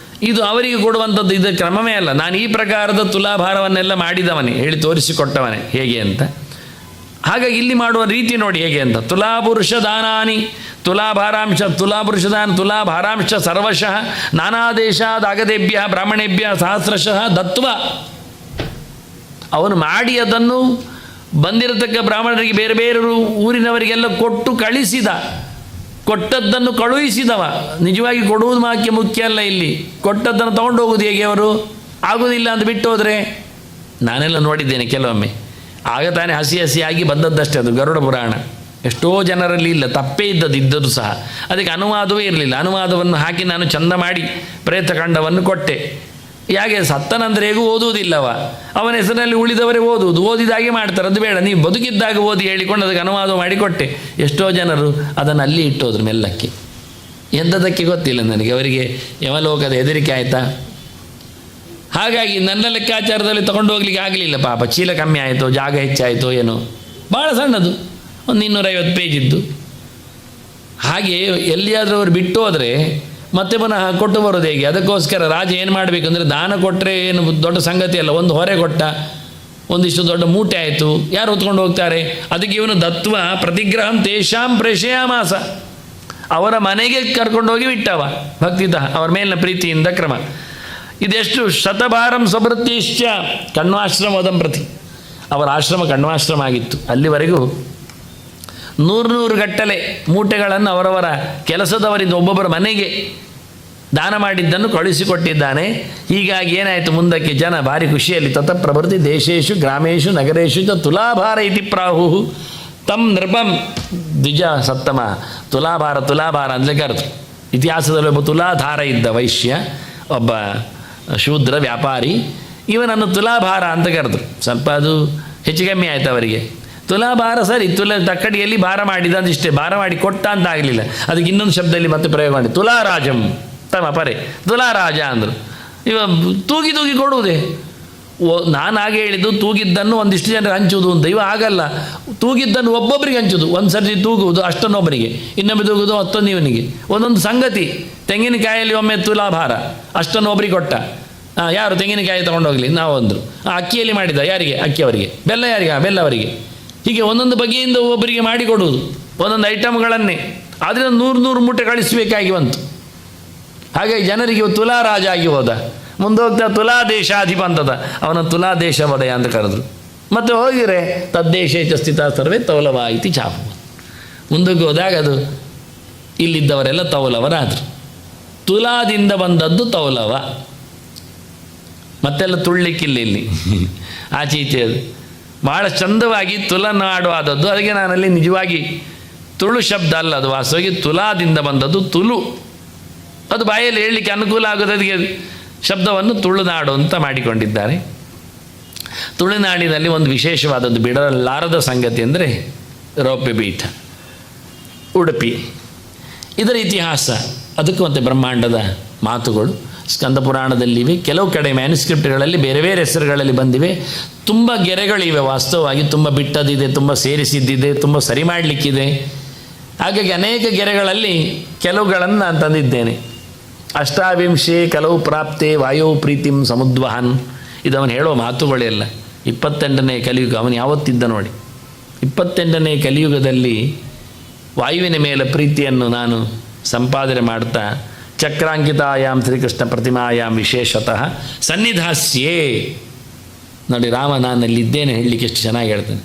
ಇದು ಅವರಿಗೆ ಕೊಡುವಂಥದ್ದು ಇದು ಕ್ರಮವೇ ಅಲ್ಲ. ನಾನು ಈ ಪ್ರಕಾರದ ತುಲಾಭಾರವನ್ನೆಲ್ಲ ಮಾಡಿದವನೇ, ಹೇಳಿ ತೋರಿಸಿಕೊಟ್ಟವನೇ ಹೇಗೆ ಅಂತ. ಹಾಗಾಗಿ ಇಲ್ಲಿ ಮಾಡುವ ರೀತಿ ನೋಡಿ ಹೇಗೆ ಅಂತ. ತುಲಾಪುರುಷ ದಾನಾನಿ ತುಲಾಭಾರಾಂಶ ತುಲಾಪುರುಷದಾನ ತುಲಾಭಾರಾಂಶ ಸರ್ವಶಃ ನಾನಾ ದೇಶಾದಾಗದೇಭ್ಯ ಬ್ರಾಹ್ಮಣೇಭ್ಯ ಸಹಸ್ರಶಃ ದತ್ವ. ಅವನು ಮಾಡಿ ಅದನ್ನು ಬಂದಿರತಕ್ಕ ಬ್ರಾಹ್ಮಣರಿಗೆ ಬೇರೆ ಬೇರೆ ಊರಿನವರಿಗೆಲ್ಲ ಕೊಟ್ಟು ಕಳಿಸಿದ. ಕೊಟ್ಟದ್ದನ್ನು ಕಳುಹಿಸಿದವ. ನಿಜವಾಗಿ ಕೊಡುವುದು ಮುಖ್ಯ ಅಲ್ಲ, ಇಲ್ಲಿ ಕೊಟ್ಟದ್ದನ್ನು ತೊಗೊಂಡು ಹೋಗುವುದು ಹೇಗೆ? ಅವರು ಆಗುವುದಿಲ್ಲ ಅಂತ ಬಿಟ್ಟು ಹೋದರೆ. ನಾನೆಲ್ಲ ನೋಡಿದ್ದೇನೆ ಕೆಲವೊಮ್ಮೆ. ಆಗ ತಾನೇ ಹಸಿ ಹಸಿಯಾಗಿ ಬಂದದ್ದಷ್ಟೇ ಅದು ಗರುಡ ಪುರಾಣ. ಎಷ್ಟೋ ಜನರಲ್ಲಿ ಇಲ್ಲ, ತಪ್ಪೇ ಇದ್ದದ್ದು ಸಹ. ಅದಕ್ಕೆ ಅನುವಾದವೇ ಇರಲಿಲ್ಲ. ಅನುವಾದವನ್ನು ಹಾಕಿ ನಾನು ಚಂದ ಮಾಡಿ ಪ್ರೇತಖಂಡವನ್ನು ಕೊಟ್ಟೆ. ಯಾಕೆ ಸತ್ತನಂದ್ರೆ ಹೇಗೂ ಓದುವುದಿಲ್ಲವ, ಅವನ ಹೆಸರಿನಲ್ಲಿ ಉಳಿದವರೇ ಓದುವುದು, ಓದಿದಾಗೆ ಮಾಡ್ತಾರೆ. ಅದು ಬೇಡ, ನೀವು ಬದುಕಿದ್ದಾಗ ಓದಿ ಹೇಳಿಕೊಂಡು ಅದಕ್ಕೆ ಅನುವಾದ ಮಾಡಿಕೊಟ್ಟೆ. ಎಷ್ಟೋ ಜನರು ಅದನ್ನು ಅಲ್ಲಿ ಇಟ್ಟೋದ್ರು ಮೆಲ್ಲಕ್ಕೆ. ಎಂಥದಕ್ಕೆ ಗೊತ್ತಿಲ್ಲ ನನಗೆ. ಅವರಿಗೆ ಯಮಲೋಕದ ಹೆದರಿಕೆ ಆಯಿತಾ? ಹಾಗಾಗಿ ನನ್ನ ಲೆಕ್ಕಾಚಾರದಲ್ಲಿ ತೊಗೊಂಡು ಹೋಗ್ಲಿಕ್ಕೆ ಆಗಲಿಲ್ಲ ಪಾಪ. ಚೀಲ ಕಮ್ಮಿ ಆಯಿತು, ಜಾಗ ಹೆಚ್ಚಾಯಿತು, ಏನೋ ಭಾಳ ಸಣ್ಣದು, ಒಂದು 250 ಪೇಜಿದ್ದು. ಹಾಗೆ ಎಲ್ಲಿಯಾದರೂ ಅವರು ಬಿಟ್ಟು ಹೋದರೆ ಮತ್ತೆ ಪುನಃ ಕೊಟ್ಟು ಬರೋದು ಹೇಗೆ? ಅದಕ್ಕೋಸ್ಕರ ರಾಜ ಏನು ಮಾಡಬೇಕಂದ್ರೆ, ದಾನ ಕೊಟ್ಟರೆ ಏನು ದೊಡ್ಡ ಸಂಗತಿ ಅಲ್ಲ. ಒಂದು ಹೊರೆ ಕೊಟ್ಟ, ಒಂದಿಷ್ಟು ದೊಡ್ಡ ಮೂಟೆ ಆಯಿತು, ಯಾರು ಹೊತ್ಕೊಂಡು ಹೋಗ್ತಾರೆ? ಅದಕ್ಕೆ ಇವನು ದತ್ವ ಪ್ರತಿಗ್ರಹಂ ತೇಷಾಂ ಪ್ರೇಷಯಾಮಾಸ, ಅವರ ಮನೆಗೆ ಕರ್ಕೊಂಡೋಗಿ ಬಿಟ್ಟವ ಭಕ್ತಿತ, ಅವರ ಮೇಲಿನ ಪ್ರೀತಿಯಿಂದ ಕ್ರಮ. ಇದೆಷ್ಟು ಶತಭಾರಂ ಸ್ವಭೃತ್ಯಶ್ಚ ಕಣ್ವಾಶ್ರಮೋದಂ ಪ್ರತಿ. ಅವರ ಆಶ್ರಮ ಕಣ್ವಾಶ್ರಮ ಆಗಿತ್ತು. ಅಲ್ಲಿವರೆಗೂ 100 ಗಟ್ಟಲೆ ಮೂಟೆಗಳನ್ನು ಅವರವರ ಕೆಲಸದವರಿಂದ ಒಬ್ಬೊಬ್ಬರ ಮನೆಗೆ ದಾನ ಮಾಡಿದ್ದನ್ನು ಕಳುಹಿಸಿಕೊಟ್ಟಿದ್ದಾನೆ. ಹೀಗಾಗಿ ಏನಾಯಿತು, ಮುಂದಕ್ಕೆ ಜನ ಭಾರಿ ಖುಷಿಯಲ್ಲಿ ತತಃಪ್ರಭೃತಿ ದೇಶೇಶು ಗ್ರಾಮೇಶು ನಗರೇಶು ಚ ತುಲಾಭಾರ ಇತಿ ಪ್ರಾಹು ತಮ್ ನೃಪಂ ದ್ವಿಜ ಸತ್ತಮ. ತುಲಾಭಾರ ಅಂದರೆ ಕರೆದು. ಇತಿಹಾಸದಲ್ಲಿ ಒಬ್ಬ ತುಲಾಧಾರ ಇದ್ದ ವೈಶ್ಯ, ಒಬ್ಬ ಶೂದ್ರ ವ್ಯಾಪಾರಿ, ಇವನನ್ನು ತುಲಾಭಾರ ಅಂತ ಕರೆದ್ರು. ಸ್ವಲ್ಪ ಅದು ಹೆಚ್ಚು ಕಮ್ಮಿ ಆಯಿತು ಅವರಿಗೆ. ತುಲಾಭಾರ ಸರಿ, ತಕ್ಕಡಿಯಲ್ಲಿ ಭಾರ ಮಾಡಿದ ಅಂತ ಇಷ್ಟೇ, ಭಾರ ಮಾಡಿ ಕೊಟ್ಟ ಅಂತ ಆಗಲಿಲ್ಲ. ಅದಕ್ಕೆ ಇನ್ನೊಂದು ಶಬ್ದದಲ್ಲಿ ಮತ್ತೆ ಪ್ರಯೋಗ ಮಾಡಿ ತುಲಾರಾಜಂ ತಮ್ಮ ಪರೆ ತುಲಾರಾಜ ಅಂದರು. ಇವ ತೂಗಿ ಕೊಡುವುದೇ. ನಾನು ಹಾಗೆ ಹೇಳಿದ್ದು, ತೂಗಿದ್ದನ್ನು ಒಂದಿಷ್ಟು ಜನರಿಗೆ ಹಂಚುವುದು ಅಂತ. ಇವ ಆಗಲ್ಲ, ತೂಗಿದ್ದನ್ನು ಒಬ್ಬೊಬ್ಬರಿಗೆ ಹಂಚುವುದು. ಒಂದು ಸರ್ತಿ ತೂಗುವುದು ಅಷ್ಟನ್ನೊಬ್ಬರಿಗೆ, ಇನ್ನೊಬ್ಬರು ತೂಗುವುದು ಮತ್ತೊಂದು ಇವನಿಗೆ. ಒಂದೊಂದು ಸಂಗತಿ. ತೆಂಗಿನಕಾಯಲ್ಲಿ ಒಮ್ಮೆ ತುಲಾಭಾರ ಅಷ್ಟನ್ನು ಒಬ್ಬರಿಗೆ ಕೊಟ್ಟ. ಯಾರು ತೆಂಗಿನಕಾಯಿ ತೊಗೊಂಡೋಗಲಿ ನಾವು ಅಂದರು. ಅಕ್ಕಿಯಲ್ಲಿ ಮಾಡಿದ ಯಾರಿಗೆ? ಅಕ್ಕಿಯವರಿಗೆ. ಬೆಲ್ಲ ಯಾರಿಗೆ? ಬೆಲ್ಲ ಅವರಿಗೆ. ಹೀಗೆ ಒಂದೊಂದು ಬಗೆಯಿಂದ ಒಬ್ಬರಿಗೆ ಮಾಡಿಕೊಡುವುದು, ಒಂದೊಂದು ಐಟಮ್ಗಳನ್ನೇ. ಆದರೆ 100 ಮೂಟೆ ಕಳಿಸಬೇಕಾಗಿ ಬಂತು. ಹಾಗಾಗಿ ಜನರಿಗೆ ತುಲಾರಾಜ ಆಗಿ ಹೋದ. ಮುಂದೆ ಹೋಗ್ತಾ ತುಲಾದೇಶಾಧಿಪ ಅಂತದ, ಅವನ ತುಲಾದೇಶ ಒಡೆಯ ಅಂತ ಕರೆದ್ರು. ಮತ್ತು ಹೋಗಿರೆ ತದ್ದೇಶೇ ಚ ಸ್ಥಿತ ಸರ್ವೇ ತೌಲವ ಇತಿ ಚಾಪು. ಮುಂದಕ್ಕೆ ಹೋದಾಗ ಅದು ಇಲ್ಲಿದ್ದವರೆಲ್ಲ ತೌಲವರಾದರು. ತುಲಾದಿಂದ ಬಂದದ್ದು ತೌಲವ. ಮತ್ತೆಲ್ಲ ತುಳ್ಳಿಕ್ಕಿಲ್ಲ ಇಲ್ಲಿ, ಆಚೆ ಈಚೆ. ಅದು ಭಾಳ ಚಂದವಾಗಿ ತುಲನಾಡು ಆದದ್ದು. ಅದಕ್ಕೆ ನಾನಲ್ಲಿ ನಿಜವಾಗಿ ತುಳು ಶಬ್ದ ಅಲ್ಲ, ಅದು ವಾಸ್ತವವಾಗಿ ತುಲಾದಿಂದ ಬಂದದ್ದು. ತುಳು ಅದು ಬಾಯಲ್ಲಿ ಹೇಳಲಿಕ್ಕೆ ಅನುಕೂಲ ಆಗೋದಕ್ಕೆ ಶಬ್ದವನ್ನು ತುಳುನಾಡು ಅಂತ ಮಾಡಿಕೊಂಡಿದ್ದಾರೆ. ತುಳುನಾಡಿನಲ್ಲಿ ಒಂದು ವಿಶೇಷವಾದದ್ದು ಬಿಡಲಾರದ ಸಂಗತಿ ಅಂದರೆ ರೌಪ್ಯಪೀಠ, ಉಡುಪಿ. ಇದರ ಇತಿಹಾಸ, ಅದಕ್ಕೂ ಮತ್ತು ಬ್ರಹ್ಮಾಂಡದ ಮಾತುಗಳು ಸ್ಕಂದ ಪುರಾಣದಲ್ಲಿವೆ. ಕೆಲವು ಕಡೆ ಮ್ಯಾನುಸ್ಕ್ರಿಪ್ಟ್ಗಳಲ್ಲಿ ಬೇರೆ ಬೇರೆ ಹೆಸರುಗಳಲ್ಲಿ ಬಂದಿವೆ. ತುಂಬ ಗೆರೆಗಳಿವೆ ವಾಸ್ತವವಾಗಿ. ತುಂಬ ಬಿಟ್ಟದಿದೆ, ತುಂಬ ಸೇರಿಸಿದ್ದಿದೆ, ತುಂಬ ಸರಿ ಮಾಡಲಿಕ್ಕಿದೆ. ಹಾಗಾಗಿ ಅನೇಕ ಗೆರೆಗಳಲ್ಲಿ ಕೆಲವುಗಳನ್ನು ನಾನು ತಂದಿದ್ದೇನೆ. ಅಷ್ಟಾವಿಂಶೆ ಕಲವು ಪ್ರಾಪ್ತೆ ವಾಯು ಪ್ರೀತಿಂ ಸಮುದ್ವಹನ್. ಇದು ಅವನು ಹೇಳೋ ಮಾತುಗಳೇ ಅಲ್ಲ. 28ನೇ ಕಲಿಯುಗ ಅವನು ಯಾವತ್ತಿದ್ದ ನೋಡಿ. 28ನೇ ಕಲಿಯುಗದಲ್ಲಿ ವಾಯುವಿನ ಮೇಲೆ ಪ್ರೀತಿಯನ್ನು ನಾನು ಸಂಪಾದನೆ ಮಾಡ್ತಾ ಚಕ್ರಾಂಕಿತಾಯಾಮ್ ಶ್ರೀಕೃಷ್ಣ ಪ್ರತಿಮಾಯಾಮ್ ವಿಶೇಷತಃ ಸನ್ನಿಧಾಸ್ಯೇ. ನೋಡಿ, ರಾಮ ನಾನಲ್ಲಿದ್ದೇನೆ ಹೇಳಲಿಕ್ಕೆ ಎಷ್ಟು ಚೆನ್ನಾಗಿ ಹೇಳ್ತಾನೆ.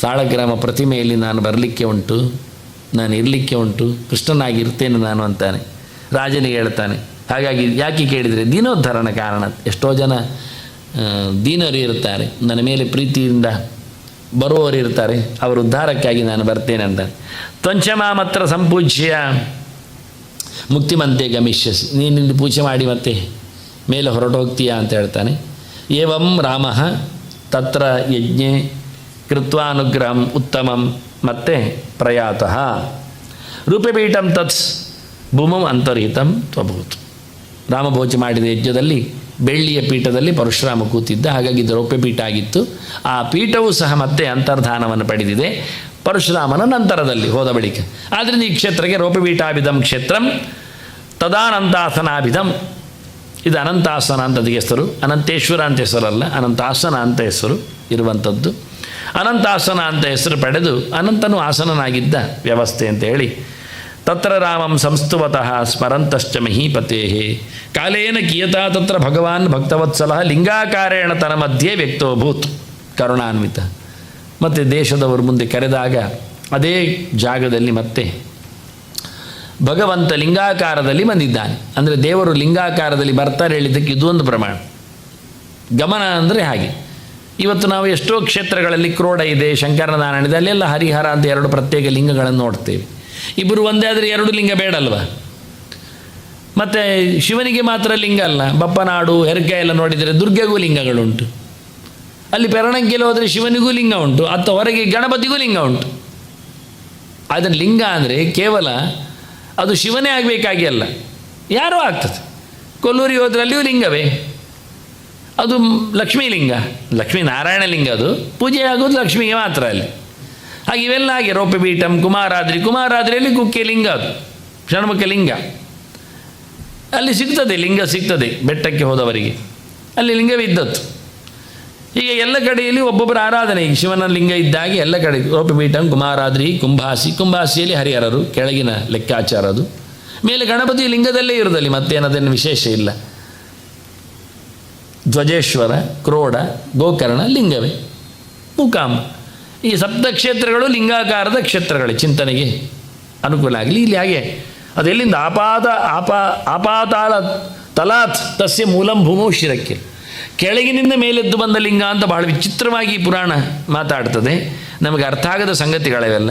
ಸಾಳಗ್ರಾಮ ಪ್ರತಿಮೆಯಲ್ಲಿ ನಾನು ಬರಲಿಕ್ಕೆ ಉಂಟು, ನಾನು ಇರಲಿಕ್ಕೆ ಉಂಟು, ಕೃಷ್ಣನಾಗಿರ್ತೇನೆ ನಾನು ಅಂತಾನೆ. ರಾಜನಿಗೆ ಹೇಳ್ತಾನೆ. ಹಾಗಾಗಿ ಯಾಕೆ ಕೇಳಿದರೆ ದೀನೋದ್ಧಾರಣ ಕಾರಣ. ಎಷ್ಟೋ ಜನ ದೀನರು ಇರ್ತಾರೆ, ನನ್ನ ಮೇಲೆ ಪ್ರೀತಿಯಿಂದ ಬರುವವರು ಇರ್ತಾರೆ, ಅವರ ಉದ್ಧಾರಕ್ಕಾಗಿ ನಾನು ಬರ್ತೇನೆ ಅಂತಾನೆ. ತ್ವಂಚಮ ಮಾತ್ರ ಸಂಪೂಜ್ಯ ಮುಕ್ತಿಮಂತೆ ಗಮಿಷ್ಯಸಿ. ನೀನಿಲ್ಲಿ ಪೂಜೆ ಮಾಡಿ ಮತ್ತೆ ಮೇಲೆ ಹೊರಟು ಹೋಗ್ತೀಯಾ ಅಂತ ಹೇಳ್ತಾನೆ. ಏವಂ ರಾಮ ತತ್ರ ಯಜ್ಞೆ ಕೃತ್ವಾನುಗ್ರಹಂ ಉತ್ತಮಂ ಮತ್ತೆ ಪ್ರಯಾತಃ ರೂಪಪೀಠಂ ತತ್ಸ್ ಭೂಮಂ ಅಂತರ್ಹಿತಂ ತ್ವಭೂತ್. ರಾಮಭೋಜ ಮಾಡಿದ ಯಜ್ಞದಲ್ಲಿ ಬೆಳ್ಳಿಯ ಪೀಠದಲ್ಲಿ ಪರಶುರಾಮ ಕೂತಿದ್ದ. ಹಾಗಾಗಿ ಇದು ರೌಪ್ಯಪೀಠ ಆಗಿತ್ತು. ಆ ಪೀಠವೂ ಸಹ ಮತ್ತೆ ಅಂತರ್ಧಾನವನ್ನು ಪಡೆದಿದೆ ಪರಶುರಾಮನ ನಂತರದಲ್ಲಿ ಹೋದ ಬಳಿಕ. ಆದ್ದರಿಂದ ಈ ಕ್ಷೇತ್ರಕ್ಕೆ ರೌಪ್ಯಪೀಠಾಭಿಧಂ ಕ್ಷೇತ್ರಂ ತದಾನಂತಾಸನಾಭಿಧಂ. ಇದು ಅನಂತಾಸನ ಅಂತ ಅದಕ್ಕೆ ಹೆಸರು. ಅನಂತೇಶ್ವರ ಅಂತ ಹೆಸರಲ್ಲ, ಅನಂತಾಸನ ಅಂತ ಹೆಸರು ಇರುವಂಥದ್ದು. ಅನಂತಾಸನ ಅಂತ ಹೆಸರು ಪಡೆದು ಅನಂತನು ಆಸನನಾಗಿದ್ದ ವ್ಯವಸ್ಥೆ ಅಂತ ಹೇಳಿ ತತ್ರ ರಾಮಂ ಸಂಸ್ತುವತಃ ಸ್ಮರಂತಶ್ಚ ಮಹೀಪತೇ ಕಾಲೇನ ಕಿಯತಾ ತತ್ರ ಭಗವಾನ್ ಭಕ್ತವತ್ಸಲ ಲಿಂಗಾಕಾರೇಣ ತನ್ನ ಮಧ್ಯೆ ವ್ಯಕ್ತೋಭೂತ್ ಕರುಣಾನ್ವಿತ. ಮತ್ತು ದೇಶದವರು ಮುಂದೆ ಕರೆದಾಗ ಅದೇ ಜಾಗದಲ್ಲಿ ಮತ್ತೆ ಭಗವಂತ ಲಿಂಗಾಕಾರದಲ್ಲಿ ಬಂದಿದ್ದಾನೆ. ಅಂದರೆ ದೇವರು ಲಿಂಗಾಕಾರದಲ್ಲಿ ಬರ್ತಾರೆ ಹೇಳಿದ್ದಕ್ಕೆ ಇದೊಂದು ಪ್ರಮಾಣ. ಗಮನ ಅಂದರೆ ಹಾಗೆ. ಇವತ್ತು ನಾವು ಎಷ್ಟೋ ಕ್ಷೇತ್ರಗಳಲ್ಲಿ ಕ್ರೋಡ ಇದೆ, ಶಂಕರನಾರಾಯಣ ಇದೆ, ಅಲ್ಲೆಲ್ಲ ಹರಿಹರ ಅಂತ ಎರಡು ಪ್ರತ್ಯೇಕ ಲಿಂಗಗಳನ್ನು ನೋಡ್ತೇವೆ. ಇಬ್ಬರು ಒಂದೇ ಆದರೆ ಎರಡು ಲಿಂಗ ಬೇಡಲ್ವ? ಮತ್ತು ಶಿವನಿಗೆ ಮಾತ್ರ ಲಿಂಗ ಅಲ್ಲ, ಬಪ್ಪನಾಡು ಹೆರ್ಕೆ ಎಲ್ಲ ನೋಡಿದರೆ ದುರ್ಗೆಗೂ ಲಿಂಗಗಳುಂಟು. ಅಲ್ಲಿ ಪೆರಣಂಕೆಯಲ್ಲಿ ಹೋದರೆ ಶಿವನಿಗೂ ಲಿಂಗ ಉಂಟು, ಅಥವಾ ಹೊರಗೆ ಗಣಪತಿಗೂ ಲಿಂಗ ಉಂಟು. ಅದನ್ನು ಲಿಂಗ ಅಂದರೆ ಕೇವಲ ಅದು ಶಿವನೇ ಆಗಬೇಕಾಗಿ ಅಲ್ಲ, ಯಾರೋ ಆಗ್ತದೆ. ಕೊಲ್ಲೂರಿಗೆ ಹೋದರೆ ಅಲ್ಲಿಯೂ ಲಿಂಗವೇ, ಅದು ಲಕ್ಷ್ಮೀ ಲಿಂಗ, ಲಕ್ಷ್ಮೀನಾರಾಯಣ ಲಿಂಗ, ಅದು ಪೂಜೆ ಆಗೋದು ಲಕ್ಷ್ಮಿಗೆ ಮಾತ್ರ ಅಲ್ಲಿ. ಹಾಗೆ ಇವೆಲ್ಲ ಹಾಗೆ ರೋಪಪೀಠಂ, ಕುಮಾರಾದ್ರಿಯಲ್ಲಿ ಕುಕ್ಕೆ ಲಿಂಗ, ಅದು ಷಣ್ಮುಖ ಲಿಂಗ. ಅಲ್ಲಿ ಸಿಗ್ತದೆ, ಲಿಂಗ ಸಿಗ್ತದೆ ಬೆಟ್ಟಕ್ಕೆ ಹೋದವರಿಗೆ, ಅಲ್ಲಿ ಲಿಂಗವಿದ್ದದ್ದು. ಹೀಗೆ ಎಲ್ಲ ಕಡೆಯಲ್ಲಿ ಒಬ್ಬೊಬ್ಬರ ಆರಾಧನೆ. ಈಗ ಶಿವನ ಲಿಂಗ ಇದ್ದಾಗೆ ಎಲ್ಲ ಕಡೆ ರೋಪಪೀಠಂ, ಕುಮಾರಾದ್ರಿ, ಕುಂಭಾಸಿಯಲ್ಲಿ ಹರಿಹರರು, ಕೆಳಗಿನ ಲೆಕ್ಕಾಚಾರ ಅದು. ಮೇಲೆ ಗಣಪತಿ ಲಿಂಗದಲ್ಲೇ ಇರೋದಲ್ಲಿ ಮತ್ತೇನದೇನು ವಿಶೇಷ ಇಲ್ಲ. ಧ್ವಜೇಶ್ವರ, ಕ್ರೋಡ, ಗೋಕರ್ಣ ಲಿಂಗವೇ. ಮೂಕಾಂಬ, ಈ ಸಪ್ತಕ್ಷೇತ್ರಗಳು ಲಿಂಗಾಕಾರದ ಕ್ಷೇತ್ರಗಳೇ. ಚಿಂತನೆಗೆ ಅನುಕೂಲ ಆಗಲಿ. ಇಲ್ಲಿ ಹಾಗೆ ಅದೆಲ್ಲಿಂದ ಆಪಾತಾಳ ತಲಾತ್ ತಸ್ಯ ಮೂಲಂ ಭೂಮೋ ಶಿರಕ್ಕೆ, ಕೆಳಗಿನಿಂದ ಮೇಲೆದ್ದು ಬಂದ ಲಿಂಗ ಅಂತ ಬಹಳ ವಿಚಿತ್ರವಾಗಿ ಪುರಾಣ ಮಾತಾಡ್ತದೆ. ನಮಗೆ ಅರ್ಥ ಆಗದ ಸಂಗತಿಗಳಿವೆಲ್ಲ.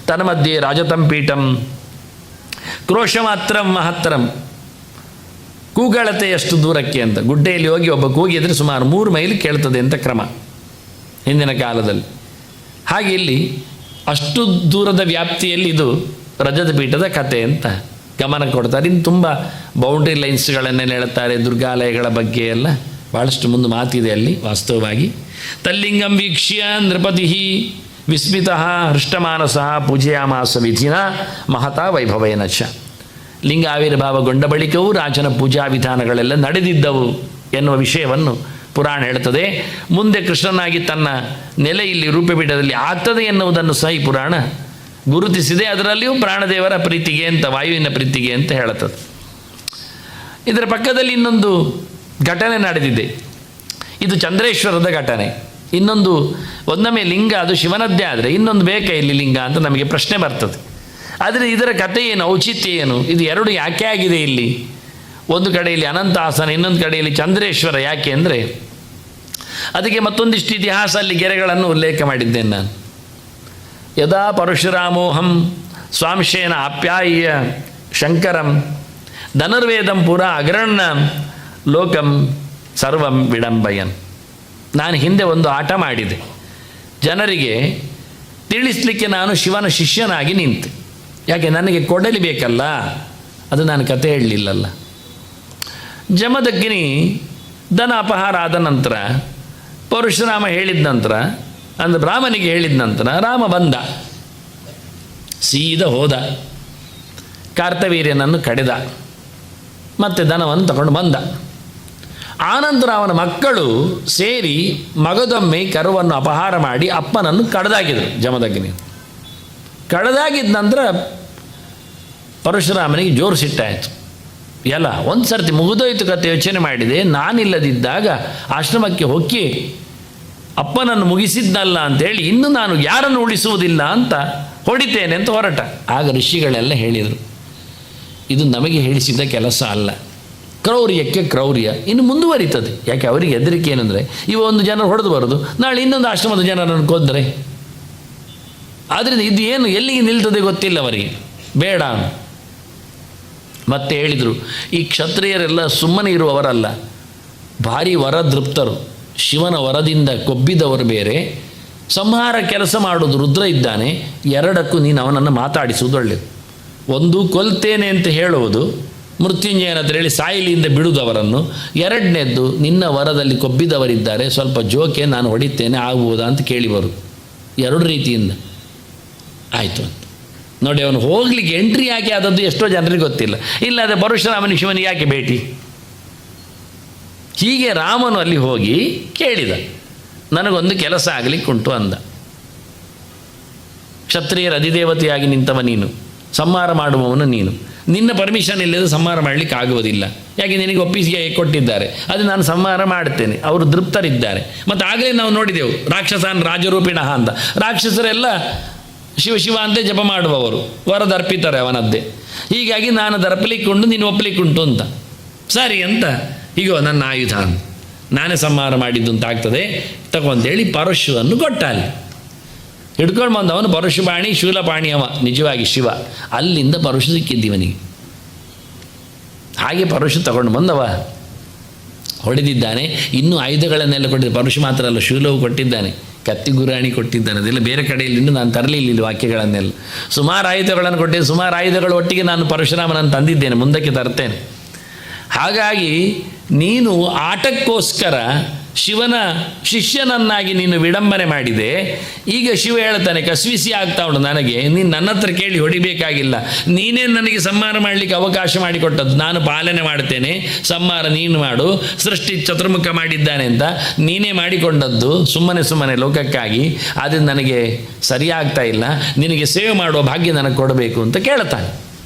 ತನ್ಮಧ್ಯೆ ರಾಜತಂಪೀಠಂ ಕ್ರೋಶ ಮಾತ್ರ ಮಹತ್ತರಂ, ಕೂಗಳತೆಯಷ್ಟು ದೂರಕ್ಕೆ ಅಂತ. ಗುಡ್ಡೆಯಲ್ಲಿ ಹೋಗಿ ಒಬ್ಬ ಕೂಗಿದರೆ ಸುಮಾರು 3 ಮೈಲ್ ಕೇಳ್ತದೆ ಅಂತ ಕ್ರಮ ಹಿಂದಿನ ಕಾಲದಲ್ಲಿ. ಹಾಗೆ ಇಲ್ಲಿ ಅಷ್ಟು ದೂರದ ವ್ಯಾಪ್ತಿಯಲ್ಲಿ ಇದು ರಜತ ಪೀಠದ ಕಥೆ ಅಂತ ಗಮನ ಕೊಡ್ತಾರೆ. ಇನ್ನು ತುಂಬ ಬೌಂಡ್ರಿ ಲೈನ್ಸ್ಗಳನ್ನೆಲ್ಲ ಹೇಳ್ತಾರೆ, ದುರ್ಗಾಲಯಗಳ ಬಗ್ಗೆ ಎಲ್ಲ ಭಾಳಷ್ಟು ಮುಂದೆ ಮಾತಿದೆ ಅಲ್ಲಿ ವಾಸ್ತವವಾಗಿ. ತಲ್ಲಿಂಗಂ ವೀಕ್ಷ್ಯ ನೃಪತಿ ವಿಸ್ಮಿತ ಹೃಷ್ಟಮಾನಸ ಪೂಜೆಯಾಮಾಸ ವಿಧಿನ ಮಹತಾ ವೈಭವೇನ ಚ. ಲಿಂಗ ಆವಿರ್ಭಾವಗೊಂಡ ಬಳಿಕವೂ ರಾಜನ ಪೂಜಾ ವಿಧಾನಗಳೆಲ್ಲ ನಡೆದಿದ್ದವು ಎನ್ನುವ ವಿಷಯವನ್ನು ಪುರಾಣ ಹೇಳ್ತದೆ. ಮುಂದೆ ಕೃಷ್ಣನಾಗಿ ತನ್ನ ನೆಲೆ ಇಲ್ಲಿ ರೂಪಪೀಠದಲ್ಲಿ ಆಗ್ತದೆ ಎನ್ನುವುದನ್ನು ಸಹ ಈ ಪುರಾಣ ಗುರುತಿಸಿದೆ. ಅದರಲ್ಲಿಯೂ ಪ್ರಾಣದೇವರ ಪ್ರೀತಿಗೆ ಅಂತ, ವಾಯುವಿನ ಪ್ರೀತಿಗೆ ಅಂತ ಹೇಳುತ್ತದೆ. ಇದರ ಪಕ್ಕದಲ್ಲಿ ಇನ್ನೊಂದು ಘಟನೆ ನಡೆದಿದೆ. ಇದು ಚಂದ್ರೇಶ್ವರದ ಘಟನೆ. ಇನ್ನೊಂದು, ಒಂದೊಮ್ಮೆ ಲಿಂಗ ಅದು ಶಿವನದ್ದೇ ಆದರೆ ಇನ್ನೊಂದು ಬೇಕಾ ಇಲ್ಲಿ ಲಿಂಗ ಅಂತ ನಮಗೆ ಪ್ರಶ್ನೆ ಬರ್ತದೆ. ಆದರೆ ಇದರ ಕಥೆ ಏನು, ಔಚಿತ್ಯ ಏನು, ಇದು ಎರಡು ಯಾಕೆ ಆಗಿದೆ ಇಲ್ಲಿ? ಒಂದು ಕಡೆಯಲ್ಲಿ ಅನಂತಾಸನ, ಇನ್ನೊಂದು ಕಡೆಯಲ್ಲಿ ಚಂದ್ರೇಶ್ವರ. ಯಾಕೆ ಅಂದರೆ ಅದಕ್ಕೆ ಮತ್ತೊಂದಿಷ್ಟು ಇತಿಹಾಸ ಅಲ್ಲಿ ಗೆರೆಗಳನ್ನು ಉಲ್ಲೇಖ ಮಾಡಿದ್ದೇನೆ ನಾನು. ಯದಾ ಪರಶುರಾಮೋಹಂ ಸ್ವಾಂಶೇನ ಆಪ್ಯಾಯ್ಯ ಶಂಕರಂ ಧನುರ್ವೇದಂ ಪುರ ಅಗ್ರಣ್ಣ ಲೋಕಂ ಸರ್ವಂ ವಿಡಂಬಯನ್. ನಾನು ಹಿಂದೆ ಒಂದು ಆಟ ಮಾಡಿದೆ, ಜನರಿಗೆ ತಿಳಿಸ್ಲಿಕ್ಕೆ ನಾನು ಶಿವನ ಶಿಷ್ಯನಾಗಿ ನಿಂತೆ. ಯಾಕೆ, ನನಗೆ ಕೊಡಲಿ ಬೇಕಲ್ಲ, ಅದು ನಾನು ಕತೆ ಹೇಳಲಿಲ್ಲಲ್ಲ. ಜಮದಗ್ನಿ ದನ ಅಪಹಾರ ಆದ ನಂತರ, ಪರಶುರಾಮ ಹೇಳಿದ ನಂತರ, ಅಂದರೆ ರಾಮನಿಗೆ ಹೇಳಿದ ನಂತರ ರಾಮ ಬಂದ, ಸೀದಾ ಹೋದ, ಕಾರ್ತವೀರ್ಯನನ್ನು ಕಡೆದ, ಮತ್ತು ದನವನ್ನು ತಗೊಂಡು ಬಂದ. ಆನಂತರ ಅವನ ಮಕ್ಕಳು ಸೇರಿ ಮಗದೊಮ್ಮೆ ಕರುವನ್ನು ಅಪಹಾರ ಮಾಡಿ ಅಪ್ಪನನ್ನು ಕಡ್ದಾಕಿದರು. ಜಮದಗ್ನಿ ಕಡ್ದಾಗಿದ್ದ ನಂತರ ಪರಶುರಾಮನಿಗೆ ಜೋರು ಸಿಟ್ಟಾಯಿತು. ಎಲ್ಲ ಒಂದು ಸರ್ತಿ ಮುಗಿದೋಯ್ತು ಕತೆ, ಯೋಚನೆ ಮಾಡಿದೆ, ನಾನಿಲ್ಲದಿದ್ದಾಗ ಆಶ್ರಮಕ್ಕೆ ಹೊಕ್ಕಿ ಅಪ್ಪನನ್ನು ಮುಗಿಸಿದ್ನಲ್ಲ ಅಂಥೇಳಿ ಇನ್ನು ನಾನು ಯಾರನ್ನು ಉಳಿಸುವುದಿಲ್ಲ ಅಂತ ಹೊಡಿತೇನೆ ಅಂತ ಹೊರಟ. ಆಗ ಋಷಿಗಳೆಲ್ಲ ಹೇಳಿದರು, ಇದು ನಮಗೆ ಹೇಳಿಸಿದ ಕೆಲಸ ಅಲ್ಲ, ಕ್ರೌರ್ಯಕ್ಕೆ ಕ್ರೌರ್ಯ ಇನ್ನು ಮುಂದುವರಿತದೆ. ಯಾಕೆ, ಅವರಿಗೆ ಹೆದರಿಕೆ ಏನಂದರೆ ಒಂದು ಜನರು ಹೊಡೆದು ಬರೋದು, ನಾಳೆ ಇನ್ನೊಂದು ಆಶ್ರಮದ ಜನರನ್ನು ಕೊಂದರೆ, ಆದ್ದರಿಂದ ಇದು ಏನು ಎಲ್ಲಿಗೆ ನಿಲ್ತದೆ ಗೊತ್ತಿಲ್ಲ ಅವರಿಗೆ, ಬೇಡ. ಮತ್ತೆ ಹೇಳಿದರು, ಈ ಕ್ಷತ್ರಿಯರೆಲ್ಲ ಸುಮ್ಮನೆ ಇರುವವರಲ್ಲ, ಭಾರಿ ವರದೃಪ್ತರು, ಶಿವನ ವರದಿಂದ ಕೊಬ್ಬಿದವರು ಬೇರೆ, ಸಂಹಾರ ಕೆಲಸ ಮಾಡೋದು ರುದ್ರ ಇದ್ದಾನೆ. ಎರಡಕ್ಕೂ ನೀನು ಅವನನ್ನು ಮಾತಾಡಿಸುವುದು ಒಳ್ಳೆಯದು. ಒಂದು ಕೊಲ್ತೇನೆ ಅಂತ ಹೇಳುವುದು, ಮೃತ್ಯುಂಜಯನ ಹತ್ರ ಹೇಳಿ ಸಾಯಿಲಿಯಿಂದ ಬಿಡುವುದು ಅವರನ್ನು. ಎರಡನೇದ್ದು, ನಿನ್ನ ವರದಲ್ಲಿ ಕೊಬ್ಬಿದವರಿದ್ದಾರೆ, ಸ್ವಲ್ಪ ಜೋಕೆ ನಾನು ಹೊಡಿತೇನೆ ಆಗ್ಬೋದಾ ಅಂತ ಕೇಳಿ ಬರುವುದು. ಎರಡು ರೀತಿಯಿಂದ ಆಯಿತು ಅಂತ ನೋಡಿ. ಅವನು ಹೋಗಲಿಕ್ಕೆ ಎಂಟ್ರಿ ಯಾಕೆ ಆದದ್ದು ಎಷ್ಟೋ ಜನರಿಗೆ ಗೊತ್ತಿಲ್ಲ. ಇಲ್ಲದೆ ಪರಶುರಾಮನಿಗೆ ಶಿವನಿಗೆ ಯಾಕೆ ಭೇಟಿ, ಹೀಗೆ ರಾಮನು ಅಲ್ಲಿ ಹೋಗಿ ಕೇಳಿದ, ನನಗೊಂದು ಕೆಲಸ ಆಗಲಿಕ್ಕುಂಟು ಅಂದ. ಕ್ಷತ್ರಿಯರ ಅಧಿದೇವತೆಯಾಗಿ ನಿಂತವ ನೀನು, ಸಂಹಾರ ಮಾಡುವವನು ನೀನು, ನಿನ್ನ ಪರ್ಮಿಷನ್ ಇಲ್ಲದೆ ಸಂಹಾರ ಮಾಡಲಿಕ್ಕೆ ಆಗುವುದಿಲ್ಲ. ಯಾಕೆ ನಿನಗೆ ಒಪ್ಪಿಸಿಗೆ ಕೊಟ್ಟಿದ್ದಾರೆ, ಅದು ನಾನು ಸಂಹಾರ ಮಾಡುತ್ತೇನೆ. ಅವರು ತೃಪ್ತರಿದ್ದಾರೆ. ಮತ್ತು ಆಗಲೇ ನಾವು ನೋಡಿದೆವು ರಾಕ್ಷಸಾನ್ ರಾಜರೂಪಿಣಃ ಅಂತ. ರಾಕ್ಷಸರೆಲ್ಲ ಶಿವ ಶಿವ ಅಂತೆ ಜಪ ಮಾಡುವವರು, ವರದರ್ಪಿತಾರೆ ಅವನದ್ದೇ. ಹೀಗಾಗಿ ನಾನು ದರ್ಪಲಿಕ್ಕುಂಟು, ನೀನು ಒಪ್ಪಲಿಕ್ಕುಂಟು ಅಂತ. ಸರಿ ಅಂತ, ಹೀಗೋ ನನ್ನ ಆಯುಧ ಅಂತ, ನಾನೇ ಸಂಹಾರ ಮಾಡಿದ್ದು ಅಂತ ಆಗ್ತದೆ ತಗೊಂತೇಳಿ ಪರಶುವನ್ನು ಕೊಟ್ಟ. ಅಲ್ಲಿ ಹಿಡ್ಕೊಂಡು ಬಂದವನು ಪರಶುಪಾಣಿ, ಶೂಲಪಾಣಿ ಅವ ನಿಜವಾಗಿ ಶಿವ. ಅಲ್ಲಿಂದ ಪರಶು ಸಿಕ್ಕಿದ್ದೀವನಿಗೆ. ಹಾಗೆ ಪರಶು ತಗೊಂಡು ಬಂದವ, ಹೊಡೆದಿದ್ದಾನೆ. ಇನ್ನೂ ಆಯುಧಗಳನ್ನೆಲ್ಲ ಕೊಟ್ಟಿದ್ದ. ಪರಶು ಮಾತ್ರ ಅಲ್ಲ, ಶೂಲವು ಕೊಟ್ಟಿದ್ದಾನೆ, ಕತ್ತಿ ಗುರಾಣಿ ಕೊಟ್ಟಿದ್ದಾನೆ. ಅದೆಲ್ಲ ಬೇರೆ ಕಡೆಯಲ್ಲಿ ಇನ್ನೂ ನಾನು ತರಲಿಲ್ಲ ವಾಕ್ಯಗಳನ್ನೆಲ್ಲ. ಸುಮಾರು ಆಯುಧಗಳನ್ನು ಕೊಟ್ಟಿದ್ದೆ. ಸುಮಾರು ಆಯುಧಗಳ ಒಟ್ಟಿಗೆ ನಾನು ಪರಶುರಾಮನನ್ನು ತಂದಿದ್ದೇನೆ, ಮುಂದಕ್ಕೆ ತರ್ತೇನೆ. ಹಾಗಾಗಿ ನೀನು ಆಟಕ್ಕೋಸ್ಕರ ಶಿವನ ಶಿಷ್ಯನನ್ನಾಗಿ ನೀನು ವಿಡಂಬನೆ ಮಾಡಿದೆ. ಈಗ ಶಿವ ಹೇಳ್ತಾನೆ, ಕಸ್ವಿಸಿ ಆಗ್ತಾ ಉಂಟು ನನಗೆ, ನೀನು ನನ್ನ ಹತ್ರ ಕೇಳಿ ಹೊಡಿಬೇಕಾಗಿಲ್ಲ, ನೀನೇ ನನಗೆ ಸಂಹಾರ ಮಾಡಲಿಕ್ಕೆ ಅವಕಾಶ ಮಾಡಿಕೊಟ್ಟದ್ದು. ನಾನು ಪಾಲನೆ ಮಾಡ್ತೇನೆ, ಸಂಹಾರ ನೀನು ಮಾಡು, ಸೃಷ್ಟಿ ಚತುರ್ಮುಖ ಮಾಡಿದ್ದಾನೆ ಅಂತ ನೀನೇ ಮಾಡಿಕೊಂಡದ್ದು ಸುಮ್ಮನೆ ಲೋಕಕ್ಕಾಗಿ. ಆದ್ದರಿಂದ ನನಗೆ ಸರಿಯಾಗ್ತಾ ಇಲ್ಲ, ನಿನಗೆ ಸೇವೆ ಮಾಡುವ ಭಾಗ್ಯ ನನಗೆ ಕೊಡಬೇಕು ಅಂತ ಕೇಳ್ತಾನೆ.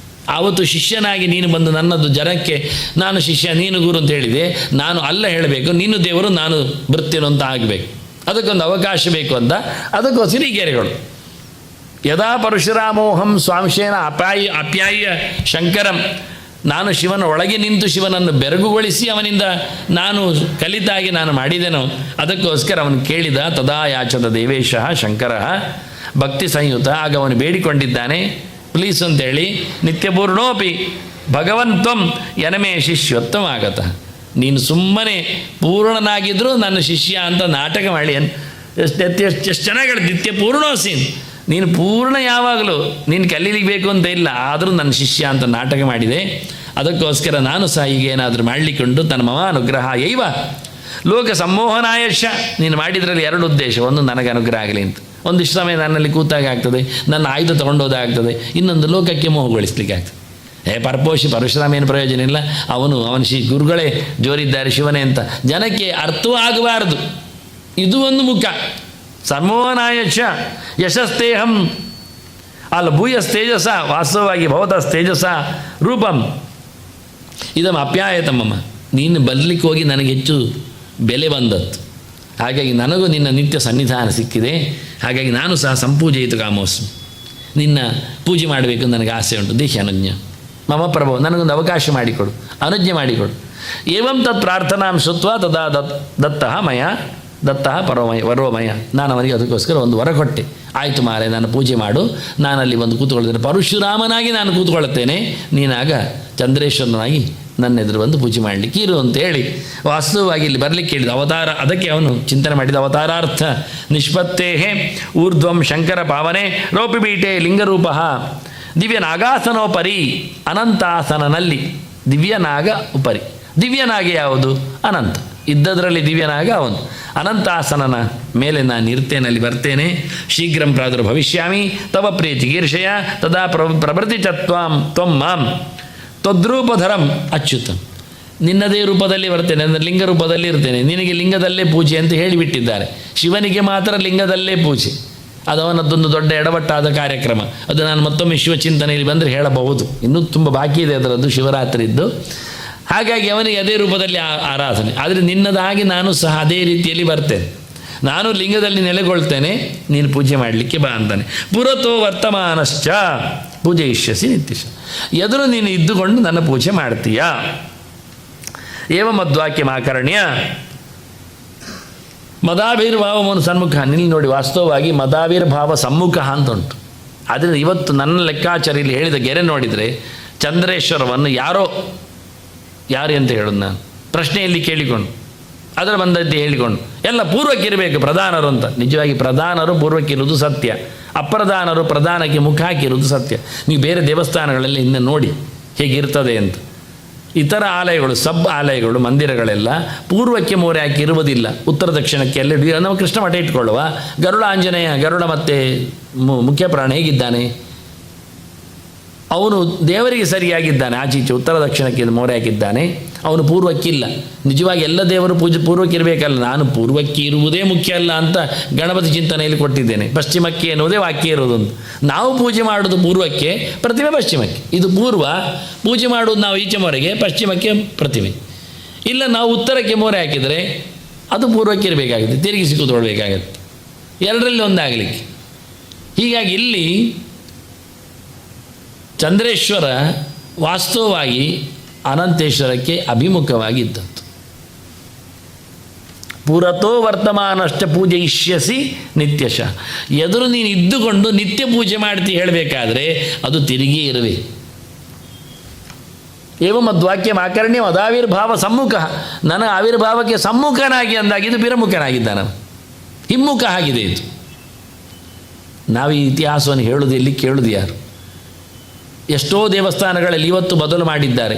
ಆವತ್ತು ಶಿಷ್ಯನಾಗಿ ನೀನು ಬಂದು ನನ್ನದು ಜನಕ್ಕೆ ನಾನು ಶಿಷ್ಯ ನೀನು ಗುರು ಅಂತ ಹೇಳಿದೆ, ನಾನು ಅಲ್ಲ ಹೇಳಬೇಕು, ನೀನು ದೇವರು ನಾನು ಭೃತ್ಯನು ಅಂತ ಆಗಬೇಕು. ಅದಕ್ಕೊಂದು ಅವಕಾಶ ಬೇಕು ಅಂತ. ಅದಕ್ಕೋಸ್ಕರ ಈ ಗೆರೆಗಳು. ಯದಾ ಪರಶುರಾಮೋಹಂ ಸ್ವಾಂಶೇನ ಅಪ್ಯಾಯ ಶಂಕರಂ, ನಾನು ಶಿವನ ಒಳಗೆ ನಿಂತು ಶಿವನನ್ನು ಬೆರಗುಗೊಳಿಸಿ ಅವನಿಂದ ನಾನು ಕಲಿತಾಗಿ ನಾನು ಮಾಡಿದೆನೋ, ಅದಕ್ಕೋಸ್ಕರ ಅವನು ಕೇಳಿದ. ತದಾ ಯಾಚದ ದೇವೇಶ ಶಂಕರ ಭಕ್ತಿ ಸಂಯುತ. ಆಗ ಅವನು ಬೇಡಿಕೊಂಡಿದ್ದಾನೆ, ಪ್ಲೀಸ್ ಅಂತೇಳಿ, ನಿತ್ಯಪೂರ್ಣೋಪಿ ಭಗವನ್ ತ್ವಂ ಯನಮೇ ಶಿಷ್ಯೋತ್ತಮ ಆಗತ. ನೀನು ಸುಮ್ಮನೆ ಪೂರ್ಣನಾಗಿದ್ದರೂ ನನ್ನ ಶಿಷ್ಯ ಅಂತ ನಾಟಕ ಮಾಡಿ ಎಷ್ಟು ಚೆನ್ನಾಗಿ ನಿತ್ಯ ಪೂರ್ಣೋಸೀನ್, ನೀನು ಪೂರ್ಣ ಯಾವಾಗಲೂ ನೀನು ಕಲೀಲಿಕ್ಕೆ ಬೇಕು ಅಂತ ಇಲ್ಲ, ಆದರೂ ನನ್ನ ಶಿಷ್ಯ ಅಂತ ನಾಟಕ ಮಾಡಿದೆ. ಅದಕ್ಕೋಸ್ಕರ ನಾನು ಸಹ ಈಗ ಏನಾದರೂ ಮಾಡಲಿಕ್ಕುಂಟು. ತನ್ನ ಮಮ ಅನುಗ್ರಹ ಯೈವ ಲೋಕ ಸಂಮೋಹನಾಯಶ. ನೀನು ಮಾಡಿದ್ರಲ್ಲಿ ಎರಡು ಉದ್ದೇಶ, ಒಂದು ನನಗೆ ಅನುಗ್ರಹ ಆಗಲಿ ಅಂತ, ಒಂದಿಷ್ಟು ಸಮಯ ನನ್ನಲ್ಲಿ ಕೂತಾಗ ಆಗ್ತದೆ, ನನ್ನ ಆಯುಧ ತೊಗೊಂಡೋದಾಗ್ತದೆ, ಇನ್ನೊಂದು ಲೋಕಕ್ಕೆ ಮೋಹಗೊಳಿಸ್ಲಿಕ್ಕೆ ಆಗ್ತದೆ. ಪರಶುರಾಮ ಏನು ಪ್ರಯೋಜನ ಇಲ್ಲ, ಅವನ ಗುರುಗಳೇ ಜೋರಿದ್ದಾರೆ ಶಿವನೇ ಅಂತ ಜನಕ್ಕೆ ಅರ್ಥವೂ ಆಗಬಾರದು. ಇದು ಒಂದು ಮುಖ. ಸಮೋಹನಾಯಶ ಯಶಸ್ತೇಹಂ ಅಲ್ಲ ಭೂಯಸ್ತೇಜಸ, ವಾಸ್ತವವಾಗಿ ಭವತಸ್ತೇಜಸ ರೂಪಂ ಇದಂ ಅಪ್ಯಾಯತಮಮ್ಮ. ನೀನು ಬರಲಿಕ್ಕೆ ಹೋಗಿ ನನಗೆ ಹೆಚ್ಚು ಬೆಲೆ ಬಂದದ್ದು. ಹಾಗಾಗಿ ನನಗೂ ನಿನ್ನ ನಿತ್ಯ ಸನ್ನಿಧಾನ ಸಿಕ್ಕಿದೆ. ಹಾಗಾಗಿ ನಾನು ಸಹ ಸಂಪೂಜಯಿತು ಕಾಮೋಸ್ಮಿ, ನಿನ್ನ ಪೂಜೆ ಮಾಡಬೇಕು ನನಗೆ ಆಸೆ ಉಂಟು. ದೇಹಿ ಅನುಜ್ಞ ಮಮ ಪ್ರಭು, ನನಗೊಂದು ಅವಕಾಶ ಮಾಡಿಕೊಡು, ಅನುಜ್ಞೆ ಮಾಡಿಕೊಡು. ಏವಂ ತತ್ ಪ್ರಾರ್ಥನಾಂ ಶುತ್ವ ತದಾ ದತ್ತಃ ವರೋಮಯ. ನಾನು ಅವನಿಗೆ ಅದಕ್ಕೋಸ್ಕರ ಒಂದು ವರ ಕೊಟ್ಟೆ. ಆಯಿತು ಮಾರೆ, ನಾನು ಪೂಜೆ ಮಾಡು, ನಾನಲ್ಲಿ ಒಂದು ಕೂತ್ಕೊಳ್ತೇನೆ, ಪರಶುರಾಮನಾಗಿ ನಾನು ಕೂತ್ಕೊಳ್ತೇನೆ, ನೀನಾಗ ಚಂದ್ರೇಶ್ವರನಾಗಿ ನನ್ನ ಎದುರು ಬಂದು ಪೂಜೆ ಮಾಡಲಿಕ್ಕೆ ಇರು ಅಂತೇಳಿ ವಾಸ್ತವವಾಗಿ ಇಲ್ಲಿ ಬರಲಿಕ್ಕೆ ಹೇಳಿದ. ಅವತಾರ, ಅದಕ್ಕೆ ಅವನು ಚಿಂತನೆ ಮಾಡಿದ. ಅವತಾರಾರ್ಥ ನಿಷ್ಪತ್ತೇಹೇ ಊರ್ಧ್ವಂ ಶಂಕರ ಪಾವನೆ ರೋಪಿಬೀಟೆ ಲಿಂಗರೂಪ ದಿವ್ಯನಾಗಾಸನೋಪರಿ ಅನಂತಾಸನಲ್ಲಿ. ದಿವ್ಯನಾಗ ಉಪರಿ, ದಿವ್ಯನಾಗ ಯಾವುದು? ಅನಂತ. ಇದ್ದದರಲ್ಲಿ ದಿವ್ಯನಾಗ ಅವನು. ಅನಂತಾಸನನ ಮೇಲೆ ನಾನು ಇರ್ತೇನೆ, ಅಲ್ಲಿ ಬರ್ತೇನೆ. ಶೀಘ್ರಂ ಪ್ರಾದುರ್ಭವಿಷ್ಯಾಮಿ ತವ ಪ್ರಿಯ ಚಿಕೀರ್ಷಯ ತದಾ ಪ್ರಭೃತಿ ಚತ್ವಾಂ ತ್ವಂ ಮಾಂ ತ್ವದ್ರೂಪಧರಂ ಅಚ್ಯುತಂ. ನಿನ್ನದೇ ರೂಪದಲ್ಲಿ ಬರ್ತೇನೆ, ಅಂದರೆ ಲಿಂಗ ರೂಪದಲ್ಲಿ ಇರ್ತೇನೆ, ನಿನಗೆ ಲಿಂಗದಲ್ಲೇ ಪೂಜೆ ಅಂತ ಹೇಳಿಬಿಟ್ಟಿದ್ದಾರೆ. ಶಿವನಿಗೆ ಮಾತ್ರ ಲಿಂಗದಲ್ಲೇ ಪೂಜೆ. ಅದು ಅವನದ್ದೊಂದು ದೊಡ್ಡ ಎಡವಟ್ಟಾದ ಕಾರ್ಯಕ್ರಮ. ಅದು ನಾನು ಮತ್ತೊಮ್ಮೆ ಶಿವಚಿಂತನೆಯಲ್ಲಿ ಬಂದರೆ ಹೇಳಬಹುದು, ಇನ್ನೂ ತುಂಬ ಬಾಕಿ ಇದೆ ಅದರದ್ದು, ಶಿವರಾತ್ರಿದ್ದು. ಹಾಗಾಗಿ ಅವನಿಗೆ ಅದೇ ರೂಪದಲ್ಲಿ ಆರಾಧನೆ. ಆದರೆ ನಿನ್ನದಾಗಿ ನಾನು ಸಹ ಅದೇ ರೀತಿಯಲ್ಲಿ ಬರ್ತೇನೆ, ನಾನು ಲಿಂಗದಲ್ಲಿ ನೆಲೆಗೊಳ್ತೇನೆ, ನೀನು ಪೂಜೆ ಮಾಡಲಿಕ್ಕೆ ಬಾ ಅಂತಾನೆ. ಪುರತೋ ವರ್ತಮಾನಶ್ಚ ಪೂಜಯಿಷ್ಯಸಿ ನಿತ್ಯಶ. ಎದುರು ನೀನು ಇದ್ದುಕೊಂಡು ನನ್ನ ಪೂಜೆ ಮಾಡ್ತೀಯಾ. ಏವ ಮದ್ವಾಕ್ಯಮಾಕರ್ಣ್ಯ ಮದಾವಿರ್ಭಾವವನ್ನು ಸನ್ಮುಖ. ನಿಲ್ಲಿ ನೋಡಿ, ವಾಸ್ತವವಾಗಿ ಮದಾವಿರ್ಭಾವ ಸಮ್ಮುಖ ಅಂತ ಉಂಟು. ಆದ್ದರಿಂದ ಇವತ್ತು ನನ್ನ ಲೆಕ್ಕಾಚಾರಿಯಲ್ಲಿ ಹೇಳಿದ ಗೆರೆ ನೋಡಿದರೆ ಚಂದ್ರೇಶ್ವರವನ್ನು ಯಾರು ಅಂತ ಹೇಳೋದು ನಾನು ಪ್ರಶ್ನೆಯಲ್ಲಿ ಕೇಳಿಕೊಂಡು ಅದರ ಬಂದದ್ದು ಹೇಳಿಕೊಂಡು ಎಲ್ಲ ಪೂರ್ವಕ್ಕಿರಬೇಕು ಪ್ರಧಾನರು ಅಂತ. ನಿಜವಾಗಿ ಪ್ರಧಾನರು ಪೂರ್ವಕ್ಕಿರುವುದು ಸತ್ಯ, ಅಪ್ರಧಾನರು ಪ್ರಧಾನಕ್ಕೆ ಮುಖ ಹಾಕಿರುವುದು ಸತ್ಯ. ನೀವು ಬೇರೆ ದೇವಸ್ಥಾನಗಳಲ್ಲಿ ಇನ್ನು ನೋಡಿ ಹೇಗಿರ್ತದೆ ಅಂತ. ಇತರ ಆಲಯಗಳು, ಸಬ್ ಆಲಯಗಳು, ಮಂದಿರಗಳೆಲ್ಲ ಪೂರ್ವಕ್ಕೆ ಮೋರೆ ಹಾಕಿ ಇರುವುದಿಲ್ಲ, ಉತ್ತರ ದಕ್ಷಿಣಕ್ಕೆ ಎಲ್ಲ. ನಾವು ಕೃಷ್ಣ ಮಠ ಇಟ್ಕೊಳ್ಳುವ, ಗರುಡ ಆಂಜನೇಯ, ಗರುಡ ಮತ್ತು ಮುಖ್ಯ ಪ್ರಾಣ ಹೇಗಿದ್ದಾನೆ? ಅವನು ದೇವರಿಗೆ ಸರಿಯಾಗಿದ್ದಾನೆ, ಆಚೀಚೆ ಉತ್ತರ ದಕ್ಷಿಣಕ್ಕೆ ಮೋರೆ ಹಾಕಿದ್ದಾನೆ, ಅವನು ಪೂರ್ವಕ್ಕಿಲ್ಲ. ನಿಜವಾಗಿ ಎಲ್ಲ ದೇವರು ಪೂರ್ವಕ್ಕೆ ಇರಬೇಕಲ್ಲ, ನಾನು ಪೂರ್ವಕ್ಕೆ ಇರುವುದೇ ಮುಖ್ಯ ಅಲ್ಲ ಅಂತ ಗಣಪತಿ ಚಿಂತನೆಯಲ್ಲಿ ಕೊಟ್ಟಿದ್ದೇನೆ. ಪಶ್ಚಿಮಕ್ಕೆ ಎನ್ನುವುದೇ ವಾಕ್ಯ ಇರೋದು ಅಂತ. ನಾವು ಪೂಜೆ ಮಾಡೋದು ಪೂರ್ವಕ್ಕೆ, ಪ್ರತಿಮೆ ಪಶ್ಚಿಮಕ್ಕೆ. ಇದು ಪೂರ್ವ, ಪೂಜೆ ಮಾಡುವುದು ನಾವು ಈಚೆ ಮೊರೆಗೆ, ಪಶ್ಚಿಮಕ್ಕೆ ಪ್ರತಿಮೆ. ಇಲ್ಲ ನಾವು ಉತ್ತರಕ್ಕೆ ಮೋರೆ ಹಾಕಿದರೆ ಅದು ಪೂರ್ವಕ್ಕೆ ಇರಬೇಕಾಗುತ್ತೆ, ತಿರುಗಿಸಿ ಕೂತ್ಕೊಳ್ಬೇಕಾಗತ್ತೆ, ಎರಡರಲ್ಲಿ ಒಂದಾಗಲಿಕ್ಕೆ. ಹೀಗಾಗಿ ಇಲ್ಲಿ ಚಂದ್ರೇಶ್ವರ ವಾಸ್ತವವಾಗಿ ಅನಂತೇಶ್ವರಕ್ಕೆ ಅಭಿಮುಖವಾಗಿದ್ದದ್ದು. ಪುರತೋ ವರ್ತಮಾನಶ್ಚ ಪೂಜಯಿಷ್ಯಸಿ ನಿತ್ಯಶಃ. ಎದುರು ನೀನು ಇದ್ದುಕೊಂಡು ನಿತ್ಯ ಪೂಜೆ ಮಾಡ್ತಿ ಹೇಳಬೇಕಾದ್ರೆ ಅದು ತಿರುಗಿ ಇರಬೇಕು. ಏವಂ ಮದ್ವಾಕ್ಯಂ ಆಕರ್ಣ್ಯಂ ಅದಾವಿರ್ಭಾವ ಸಮ್ಮುಖ. ನನ್ನ ಆವಿರ್ಭಾವಕ್ಕೆ ಸಮ್ಮುಖನಾಗಿ ಅಂದಾಗಿದ್ದು ಬಿರಮುಖನಾಗಿದ್ದಾನ, ಹಿಮ್ಮುಖ ಆಗಿದೆ ಇದು. ನಾವು ಈ ಇತಿಹಾಸವನ್ನು ಹೇಳೋದು ಇಲ್ಲಿ, ಕೇಳೋದು ಯಾರು? ಎಷ್ಟೋ ದೇವಸ್ಥಾನಗಳಲ್ಲಿ ಇವತ್ತು ಬದಲು ಮಾಡಿದ್ದಾರೆ.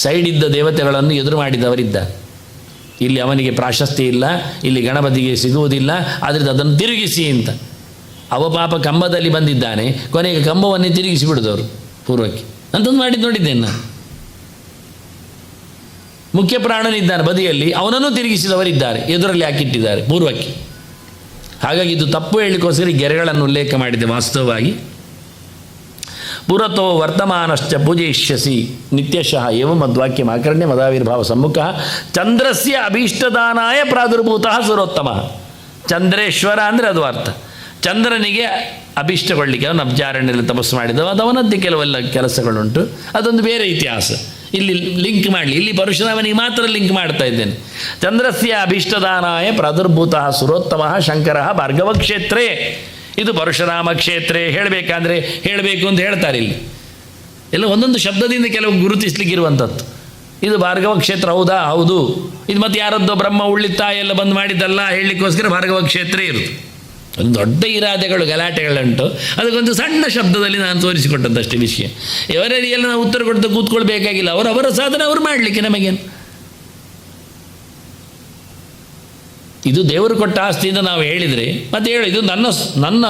ಸೈಡ್ ಇದ್ದ ದೇವತೆಗಳನ್ನು ಎದುರು ಮಾಡಿದವರಿದ್ದಾರೆ. ಇಲ್ಲಿ ಅವನಿಗೆ ಪ್ರಾಶಸ್ತ್ಯ ಇಲ್ಲ, ಇಲ್ಲಿ ಗಣಪತಿಗೆ ಸಿಗುವುದಿಲ್ಲ, ಆದ್ದರಿಂದ ಅದನ್ನು ತಿರುಗಿಸಿ ಅಂತ. ಅವ ಪಾಪ ಕಂಬದಲ್ಲಿ ಬಂದಿದ್ದಾನೆ, ಕೊನೆಗೆ ಕಂಬವನ್ನೇ ತಿರುಗಿಸಿ ಬಿಡಿದವರು ಪೂರ್ವಕ್ಕೆ. ಅಂತಂದು ಮಾಡಿದ್ದು ನೋಡಿದ್ದೇನೆ ನಾನು. ಮುಖ್ಯ ಪ್ರಾಣನಿದ್ದಾನೆ ಬದಿಯಲ್ಲಿ, ಅವನನ್ನು ತಿರುಗಿಸಿದವರಿದ್ದಾರೆ, ಎದುರಲ್ಲಿ ಹಾಕಿಟ್ಟಿದ್ದಾರೆ ಪೂರ್ವಕ್ಕೆ. ಹಾಗಾಗಿ ಇದು ತಪ್ಪು ಹೇಳಲಿಕ್ಕೋಸ್ಕರ ಗೆರೆಗಳನ್ನು ಉಲ್ಲೇಖ ಮಾಡಿದೆ. ವಾಸ್ತವವಾಗಿ ಪುರತೋ ವರ್ತಮಾನಶ್ಚ ಪೂಜಯಿಷ್ಯಸಿ ನಿತ್ಯಶಃ ಏವಂ ಮದ್ವಾಕ್ಯಂ ಆಕರ್ಣ್ಯ ಮದಾವಿರ್ಭಾವ ಸಮ್ಮುಖ ಚಂದ್ರಸ್ಯ ಅಭೀಷ್ಟದಾನಾಯ ಪ್ರಾದುರ್ಭೂತಃ ಸುರೋತ್ತಮ. ಚಂದ್ರೇಶ್ವರ ಅಂದರೆ ಅದು ಅರ್ಥ. ಚಂದ್ರನಿಗೆ ಅಭೀಷ್ಟಗೊಳ್ಳಿಕ್ಕೆ ಅವನು ಅಬ್ಜಾರಣ್ಯಲ್ಲಿ ತಪಸ್ಸು ಮಾಡಿದವ, ಅದು ಅವನದ್ದೇ ಕೆಲವೆಲ್ಲ ಕೆಲಸಗಳುಂಟು, ಅದೊಂದು ಬೇರೆ ಇತಿಹಾಸ. ಇಲ್ಲಿ ಲಿಂಕ್ ಮಾಡಲಿ, ಇಲ್ಲಿ ಪರಶುರಾಮನಿಗೆ ಮಾತ್ರ ಲಿಂಕ್ ಮಾಡ್ತಾ ಇದ್ದೇನೆ. ಚಂದ್ರಸ್ಯ ಅಭೀಷ್ಟದಾನಾಯ ಪ್ರಾದುರ್ಭೂತಃ ಸುರೋತ್ತಮ ಶಂಕರ ಭಾರ್ಗವ ಕ್ಷೇತ್ರೇ. ಇದು ಪರಶುರಾಮ ಕ್ಷೇತ್ರೇ ಹೇಳಬೇಕಾದ್ರೆ ಹೇಳಬೇಕು ಅಂತ ಹೇಳ್ತಾರೆ. ಇಲ್ಲಿ ಎಲ್ಲ ಒಂದೊಂದು ಶಬ್ದದಿಂದ ಕೆಲವು ಗುರುತಿಸ್ಲಿಕ್ಕಿರುವಂಥದ್ದು. ಇದು ಭಾರ್ಗವ ಕ್ಷೇತ್ರ, ಹೌದಾ? ಹೌದು. ಇದು ಮತ್ತೆ ಯಾರದ್ದೋ ಬ್ರಹ್ಮ ಉಳ್ಳಿತ್ತ ಎಲ್ಲ ಬಂದು ಮಾಡಿದ್ದಲ್ಲ ಹೇಳಲಿಕ್ಕೋಸ್ಕರ ಭಾರ್ಗವ ಕ್ಷೇತ್ರ ಇರುತ್ತೆ. ಒಂದು ದೊಡ್ಡ ಇರಾದೆಗಳು ಗಲಾಟೆಗಳುಂಟು, ಅದಕ್ಕೊಂದು ಸಣ್ಣ ಶಬ್ದದಲ್ಲಿ ನಾನು ತೋರಿಸಿಕೊಟ್ಟದ್ದಷ್ಟೇ ವಿಷಯ. ಇವರಲ್ಲಿ ಎಲ್ಲ ನಾವು ಉತ್ತರ ಕೊಡ್ತಾ ಕೂತ್ಕೊಳ್ಬೇಕಾಗಿಲ್ಲ, ಅವರ ಸಾಧನೆ ಅವರು ಮಾಡಲಿಕ್ಕೆ ನಮಗೇನು. ಇದು ದೇವರು ಕೊಟ್ಟ ಆಸ್ತಿಯಿಂದ ನಾವು ಹೇಳಿದರೆ ಮತ್ತೆ ಹೇಳಿ, ಇದು ನನ್ನ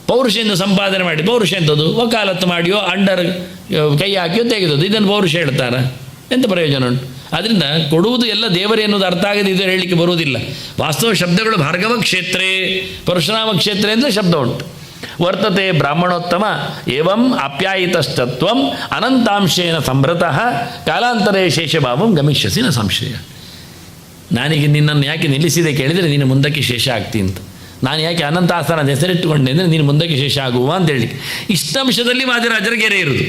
ಪೌರುಷದಿಂದ ಸಂಪಾದನೆ ಮಾಡಿ. ಪೌರುಷ ಎಂಥದ್ದು? ವಕಾಲತ್ತು ಮಾಡಿಯೋ ಅಂಡರ್ ಕೈ ಹಾಕಿಯೋ ತೆಗೆದದ್ದು, ಇದನ್ನು ಪೌರುಷ ಹೇಳ್ತಾರೆ. ಎಂಥ ಪ್ರಯೋಜನ ಉಂಟು? ಅದರಿಂದ ಕೊಡುವುದು ಎಲ್ಲ ದೇವರೇ ಎನ್ನುವುದು ಅರ್ಥ ಆಗದೆ ಇದು ಹೇಳಲಿಕ್ಕೆ ಬರುವುದಿಲ್ಲ. ವಾಸ್ತವ ಶಬ್ದಗಳು ಭಾರ್ಗವ ಕ್ಷೇತ್ರೇ, ಪರಶುರಾಮ ಕ್ಷೇತ್ರ ಅಂದರೆ ಶಬ್ದ ಉಂಟು. ವರ್ತತೆ ಬ್ರಾಹ್ಮಣೋತ್ತಮ ಏವಂ ಆಪ್ಯಾಯಿತಸ್ತತ್ವಂ ಅನಂತಾಂಶೇನ ಸಂಭೃತಃ ಕಾಲಾಂತರೇ ಶೇಷಭಾವಂ ಗಮಿಷ್ಯಸಿ ನ ಸಂಶಯ. ನಾನೀಗ ನಿನ್ನನ್ನು ಯಾಕೆ ನಿಲ್ಲಿಸಿದೆ ಕೇಳಿದರೆ ನೀನು ಮುಂದಕ್ಕೆ ಶೇಷ ಆಗ್ತಿ ಅಂತ. ನಾನು ಯಾಕೆ ಅನಂತಾಸನದ ಹೆಸರಿಟ್ಟುಕೊಂಡೆ ಅಂದರೆ ನೀನು ಮುಂದಕ್ಕೆ ಶೇಷ ಆಗುವ ಅಂತೇಳಿ. ಇಷ್ಟಂಶದಲ್ಲಿ ವಾದಿರಾಜರ ಗೆರೆ ಇರುವುದು.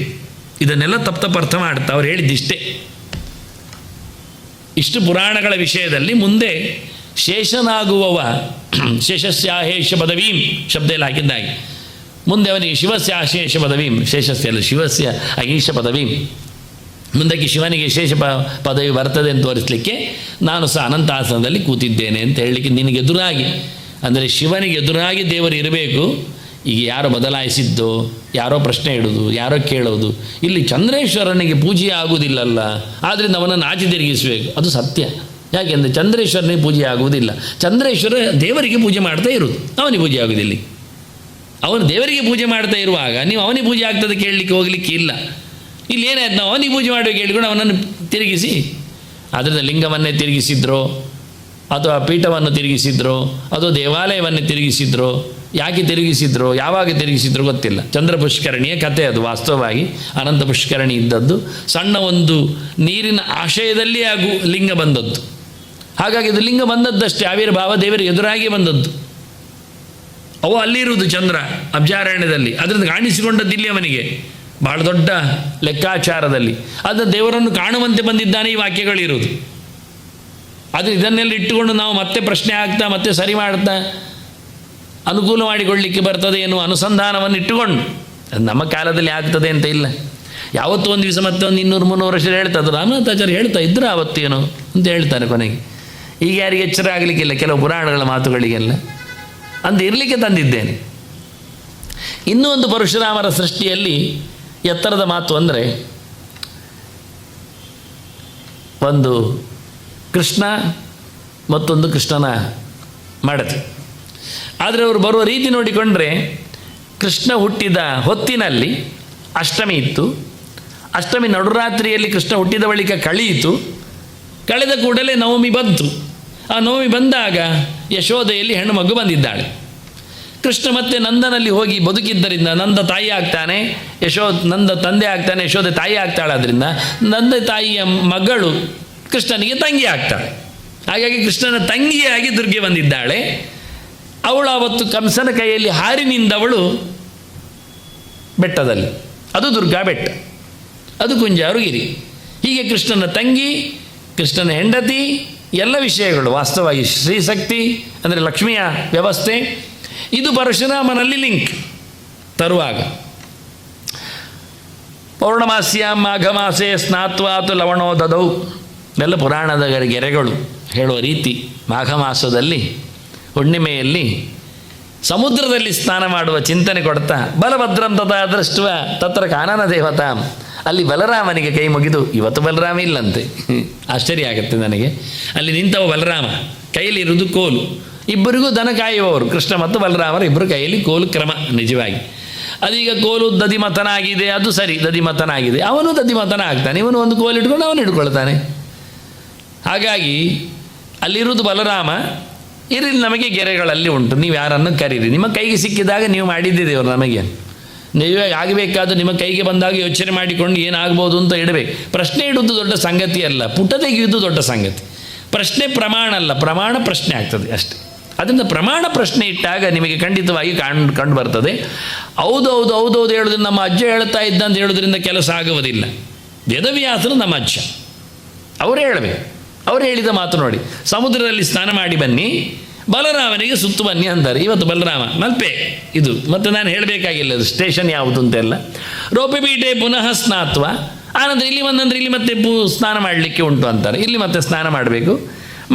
ಇದನ್ನೆಲ್ಲ ತಪ್ಪು ಅರ್ಥ ಮಾಡುತ್ತಾ ಅವ್ರು ಹೇಳಿದ್ದಿಷ್ಟೇ. ಇಷ್ಟು ಪುರಾಣಗಳ ವಿಷಯದಲ್ಲಿ ಮುಂದೆ ಶೇಷನಾಗುವವ ಶೇಷಸ್ಯಾಹೇಷ ಪದವೀಂ ಶಬ್ದ ಎಲ್ಲ ಹಾಕಿದ್ದಾಗಿ, ಮುಂದೆ ಅವನಿಗೆ ಶಿವಸ್ಯ ಆಶೇಷ ಪದವೀಂ, ಶೇಷಸ್ಯ ಅಲ್ಲ ಶಿವಸ್ಯ ಅಹೀಷ ಪದವೀಂ, ಮುಂದಕ್ಕೆ ಶಿವನಿಗೆ ಶೇಷ ಪದವಿ ಬರ್ತದೆ ಅಂತ ತೋರಿಸಲಿಕ್ಕೆ ನಾನು ಸಹ ಅನಂತಾಸನದಲ್ಲಿ ಕೂತಿದ್ದೇನೆ ಅಂತ ಹೇಳಲಿಕ್ಕೆ ನಿನಗೆ ಎದುರಾಗಿ, ಅಂದರೆ ಶಿವನಿಗೆ ಎದುರಾಗಿ ದೇವರು ಇರಬೇಕು. ಈಗ ಯಾರೋ ಬದಲಾಯಿಸಿದ್ದು, ಯಾರೋ ಪ್ರಶ್ನೆ ಇಡೋದು, ಯಾರೋ ಕೇಳೋದು. ಇಲ್ಲಿ ಚಂದ್ರೇಶ್ವರನಿಗೆ ಪೂಜೆ ಆಗುವುದಿಲ್ಲಲ್ಲ, ಆದ್ದರಿಂದ ಅವನನ್ನು ಆಚೆ ತಿರುಗಿಸಬೇಕು. ಅದು ಸತ್ಯ. ಯಾಕೆಂದರೆ ಚಂದ್ರೇಶ್ವರನಿಗೆ ಪೂಜೆ ಆಗುವುದಿಲ್ಲ. ಚಂದ್ರೇಶ್ವರ ದೇವರಿಗೆ ಪೂಜೆ ಮಾಡ್ತಾ ಇರೋದು, ಅವನಿಗೆ ಪೂಜೆ ಆಗುವುದಿಲ್ಲ. ಅವನು ದೇವರಿಗೆ ಪೂಜೆ ಮಾಡ್ತಾ ಇರುವಾಗ ನೀವು ಅವನಿಗೆ ಪೂಜೆ ಆಗ್ತದೆ ಕೇಳಲಿಕ್ಕೆ ಹೋಗಲಿಕ್ಕೆ ಇಲ್ಲ. ಇಲ್ಲಿ ಏನಾಯ್ತು, ನಾವು ಅವನಿಗೆ ಪೂಜೆ ಮಾಡಬೇಕು ಹೇಳಿಕೊಂಡು ಅವನನ್ನು ತಿರುಗಿಸಿ, ಅದರಿಂದ ಲಿಂಗವನ್ನೇ ತಿರುಗಿಸಿದ್ರೋ ಅಥವಾ ಪೀಠವನ್ನು ತಿರುಗಿಸಿದ್ರೋ ಅಥವಾ ದೇವಾಲಯವನ್ನೇ ತಿರುಗಿಸಿದ್ರೋ, ಯಾಕೆ ತಿರುಗಿಸಿದ್ರು, ಯಾವಾಗ ತಿರುಗಿಸಿದ್ರು ಗೊತ್ತಿಲ್ಲ. ಚಂದ್ರ ಪುಷ್ಕರಣಿಯ ಕಥೆ ಅದು. ವಾಸ್ತವವಾಗಿ ಅನಂತ ಪುಷ್ಕರಣಿ ಇದ್ದದ್ದು ಸಣ್ಣ ಒಂದು ನೀರಿನ ಆಶಯದಲ್ಲಿ ಹಾಗೂ ಲಿಂಗ ಬಂದದ್ದು. ಹಾಗಾಗಿ ಇದು ಲಿಂಗ ಬಂದದ್ದಷ್ಟೇ, ಆವಿರ್ಭಾವ ದೇವರಿಗೆ ಎದುರಾಗಿ ಬಂದದ್ದು. ಅವು ಅಲ್ಲಿರುವುದು ಚಂದ್ರ ಅಬ್ಜಾರಣ್ಯದಲ್ಲಿ, ಅದರಿಂದ ಕಾಣಿಸಿಕೊಂಡದ್ದು ಇಲ್ಲಿ ಅವನಿಗೆ ಬಹಳ ದೊಡ್ಡ ಲೆಕ್ಕಾಚಾರದಲ್ಲಿ. ಅದನ್ನು ದೇವರನ್ನು ಕಾಣುವಂತೆ ಬಂದಿದ್ದಾನೆ ಈ ವಾಕ್ಯಗಳಿರುವುದು. ಅದು ಇದನ್ನೆಲ್ಲ ಇಟ್ಟುಕೊಂಡು ನಾವು ಮತ್ತೆ ಪ್ರಶ್ನೆ ಆಗ್ತಾ ಮತ್ತೆ ಸರಿ ಮಾಡ್ತಾ ಅನುಕೂಲ ಮಾಡಿಕೊಳ್ಳಿಕ್ಕೆ ಬರ್ತದೆ ಎನ್ನುವ ಅನುಸಂಧಾನವನ್ನು ಇಟ್ಟುಕೊಂಡು, ಅದು ನಮ್ಮ ಕಾಲದಲ್ಲಿ ಆಗ್ತದೆ ಅಂತ ಇಲ್ಲ. ಯಾವತ್ತೂ ಒಂದು ದಿವಸ ಮತ್ತೆ ಒಂದು 200-300 ವರ್ಷ ಹೇಳ್ತದೆ. ರಾಮನಾಥಾಚಾರ್ಯ ಹೇಳ್ತಾ ಇದ್ರು ಆವತ್ತೇನೋ ಅಂತ ಹೇಳ್ತಾರೆ ಕೊನೆಗೆ. ಈಗ ಯಾರಿಗೆ ಎಚ್ಚರ ಆಗಲಿಕ್ಕಿಲ್ಲ ಕೆಲವು ಪುರಾಣಗಳ ಮಾತುಗಳಿಗೆಲ್ಲ ಅಂತ ಇರಲಿಕ್ಕೆ ತಂದಿದ್ದೇನೆ. ಇನ್ನೂ ಒಂದು ಪರಶುರಾಮರ ಸೃಷ್ಟಿಯಲ್ಲಿ ಎತ್ತರದ ಮಾತು ಅಂದರೆ, ಒಂದು ಕೃಷ್ಣ ಮತ್ತೊಂದು ಕೃಷ್ಣನ ಮಡದಿ. ಆದರೆ ಅವರು ಬರುವ ರೀತಿ ನೋಡಿಕೊಂಡ್ರೆ ಕೃಷ್ಣ ಹುಟ್ಟಿದ ಹೊತ್ತಿನಲ್ಲಿ ಅಷ್ಟಮಿ ಇತ್ತು. ಅಷ್ಟಮಿ ನಡುರಾತ್ರಿಯಲ್ಲಿ ಕೃಷ್ಣ ಹುಟ್ಟಿದ ಬಳಿಕ ಕಳೆಯಿತು. ಕಳೆದ ಕೂಡಲೇ ನವಮಿ ಬಂತು. ಆ ನವಮಿ ಬಂದಾಗ ಯಶೋದೆಯಲ್ಲಿ ಹೆಣ್ಣು ಮಗು ಬಂದಿದ್ದಾಳೆ. ಕೃಷ್ಣ ಮತ್ತೆ ನಂದನಲ್ಲಿ ಹೋಗಿ ಬದುಕಿದ್ದರಿಂದ ನಂದ ತಾಯಿ ಆಗ್ತಾನೆ, ನಂದ ತಂದೆ ಆಗ್ತಾನೆ, ಯಶೋದೆ ತಾಯಿ ಆಗ್ತಾಳೆ. ಆದ್ದರಿಂದ ನಂದ ತಾಯಿಯ ಮಗಳು ಕೃಷ್ಣನಿಗೆ ತಂಗಿ ಆಗ್ತಾಳೆ. ಹಾಗಾಗಿ ಕೃಷ್ಣನ ತಂಗಿಯಾಗಿ ದುರ್ಗೆ ಬಂದಿದ್ದಾಳೆ. ಅವಳು ಆವತ್ತು ಕಂಸನ ಕೈಯಲ್ಲಿ ಹಾರಿ ನಿಂದವಳು ಬೆಟ್ಟದಲ್ಲಿ. ಅದು ದುರ್ಗಾ ಬೆಟ್ಟ, ಅದು ಕುಂಜಾರುಗಿರಿ. ಹೀಗೆ ಕೃಷ್ಣನ ತಂಗಿ, ಕೃಷ್ಣನ ಹೆಂಡತಿ, ಎಲ್ಲ ವಿಷಯಗಳು ವಾಸ್ತವವಾಗಿ ಶ್ರೀಶಕ್ತಿ ಅಂದರೆ ಲಕ್ಷ್ಮಿಯ ವ್ಯವಸ್ಥೆ. ಇದು ಪರಶುರಾಮನಲ್ಲಿ ಲಿಂಕ್ ತರುವಾಗ ಪೌರ್ಣಮಾಸ್ಯ ಮಾಘಮಾಸೆ ಸ್ನಾತ್ವಾತು ಲವಣೋ ದದೌ ಎಲ್ಲ ಪುರಾಣದ ಗೆರೆಗಳು ಹೇಳುವ ರೀತಿ. ಮಾಘ ಮಾಸದಲ್ಲಿ ಹುಣ್ಣಿಮೆಯಲ್ಲಿ ಸಮುದ್ರದಲ್ಲಿ ಸ್ನಾನ ಮಾಡುವ ಚಿಂತನೆ ಕೊಡ್ತಾ ಬಲಭದ್ರಂ ತಥಾ ದೃಷ್ಟವ ತತ್ರ ಕಾನನ ದೇವತಾಂ, ಅಲ್ಲಿ ಬಲರಾಮನಿಗೆ ಕೈ ಮುಗಿದು, ಇವತ್ತು ಬಲರಾಮ ಇಲ್ಲಂತೆ, ಆಶ್ಚರ್ಯ ಆಗುತ್ತೆ ನನಗೆ. ಅಲ್ಲಿ ನಿಂತವ ಬಲರಾಮ, ಕೈಯಲ್ಲಿರುವುದು ಕೋಲು. ಇಬ್ಬರಿಗೂ ದನ ಕಾಯುವವರು ಕೃಷ್ಣ ಮತ್ತು ಬಲರಾಮರು, ಇಬ್ಬರು ಕೈಯಲ್ಲಿ ಕೋಲು ಕ್ರಮ ನಿಜವಾಗಿ. ಅದೀಗ ಕೋಲು ದಧಿಮತನಾಗಿದೆ, ಅದು ಸರಿ, ದಧಿಮತನಾಗಿದೆ, ಅವನು ದಧಿಮತನ ಆಗ್ತಾನೆ, ಇವನು ಒಂದು ಕೋಲು ಇಟ್ಕೊಂಡು ಅವನು ಹಿಡ್ಕೊಳ್ತಾನೆ. ಹಾಗಾಗಿ ಅಲ್ಲಿರುವುದು ಬಲರಾಮ. ಇರಲಿ, ನಮಗೆ ಗೆರೆಗಳಲ್ಲಿ ಉಂಟು, ನೀವು ಯಾರನ್ನು ಕರೀರಿ, ನಿಮ್ಮ ಕೈಗೆ ಸಿಕ್ಕಿದಾಗ ನೀವು ಮಾಡಿದ್ದಿದ್ದೇವರು, ನಮಗೆ ನೀವೇ ಆಗಬೇಕಾದ ನಿಮ್ಮ ಕೈಗೆ ಬಂದಾಗ ಯೋಚನೆ ಮಾಡಿಕೊಂಡು ಏನಾಗ್ಬೋದು ಅಂತ ಇಡಬೇಕು. ಪ್ರಶ್ನೆ ಇಡುವುದು ದೊಡ್ಡ ಸಂಗತಿ ಅಲ್ಲ, ಪುಟ ತೆಗೆಯುವುದು ದೊಡ್ಡ ಸಂಗತಿ. ಪ್ರಶ್ನೆ ಪ್ರಮಾಣ ಅಲ್ಲ, ಪ್ರಮಾಣ ಪ್ರಶ್ನೆ ಆಗ್ತದೆ ಅಷ್ಟೇ. ಅದರಿಂದ ಪ್ರಮಾಣ ಪ್ರಶ್ನೆ ಇಟ್ಟಾಗ ನಿಮಗೆ ಖಂಡಿತವಾಗಿ ಕಂಡು ಬರ್ತದೆ. ಹೌದು ಹೇಳೋದ್ರಿಂದ ನಮ್ಮ ಅಜ್ಜ ಹೇಳ್ತಾ ಇದ್ದ ಅಂತ ಹೇಳೋದ್ರಿಂದ ಕೆಲಸ ಆಗುವುದಿಲ್ಲ. ವೇದವ್ಯಾಸರು ನಮ್ಮ ಅಜ್ಜ, ಅವರು ಹೇಳಬೇಕು. ಅವರು ಹೇಳಿದ ಮಾತು ನೋಡಿ, ಸಮುದ್ರದಲ್ಲಿ ಸ್ನಾನ ಮಾಡಿ ಬನ್ನಿ, ಬಲರಾಮನಿಗೆ ಸುತ್ತು ಬನ್ನಿ ಅಂತಾರೆ. ಇವತ್ತು ಬಲರಾಮ ಮಲ್ಪೆ ಇದು, ಮತ್ತು ನಾನು ಹೇಳಬೇಕಾಗಿಲ್ಲ ಅದು ಸ್ಟೇಷನ್ ಯಾವುದು ಅಂತೆಲ್ಲ. ರೋಪಿಬೀಟೆ ಪುನಃ ಸ್ನಾತ್ವ, ಆನಂತರ ಇಲ್ಲಿ ಬಂದಂದ್ರೆ ಇಲ್ಲಿ ಮತ್ತೆ ಸ್ನಾನ ಮಾಡಲಿಕ್ಕೆ ಉಂಟು ಅಂತಾರೆ. ಇಲ್ಲಿ ಮತ್ತೆ ಸ್ನಾನ ಮಾಡಬೇಕು,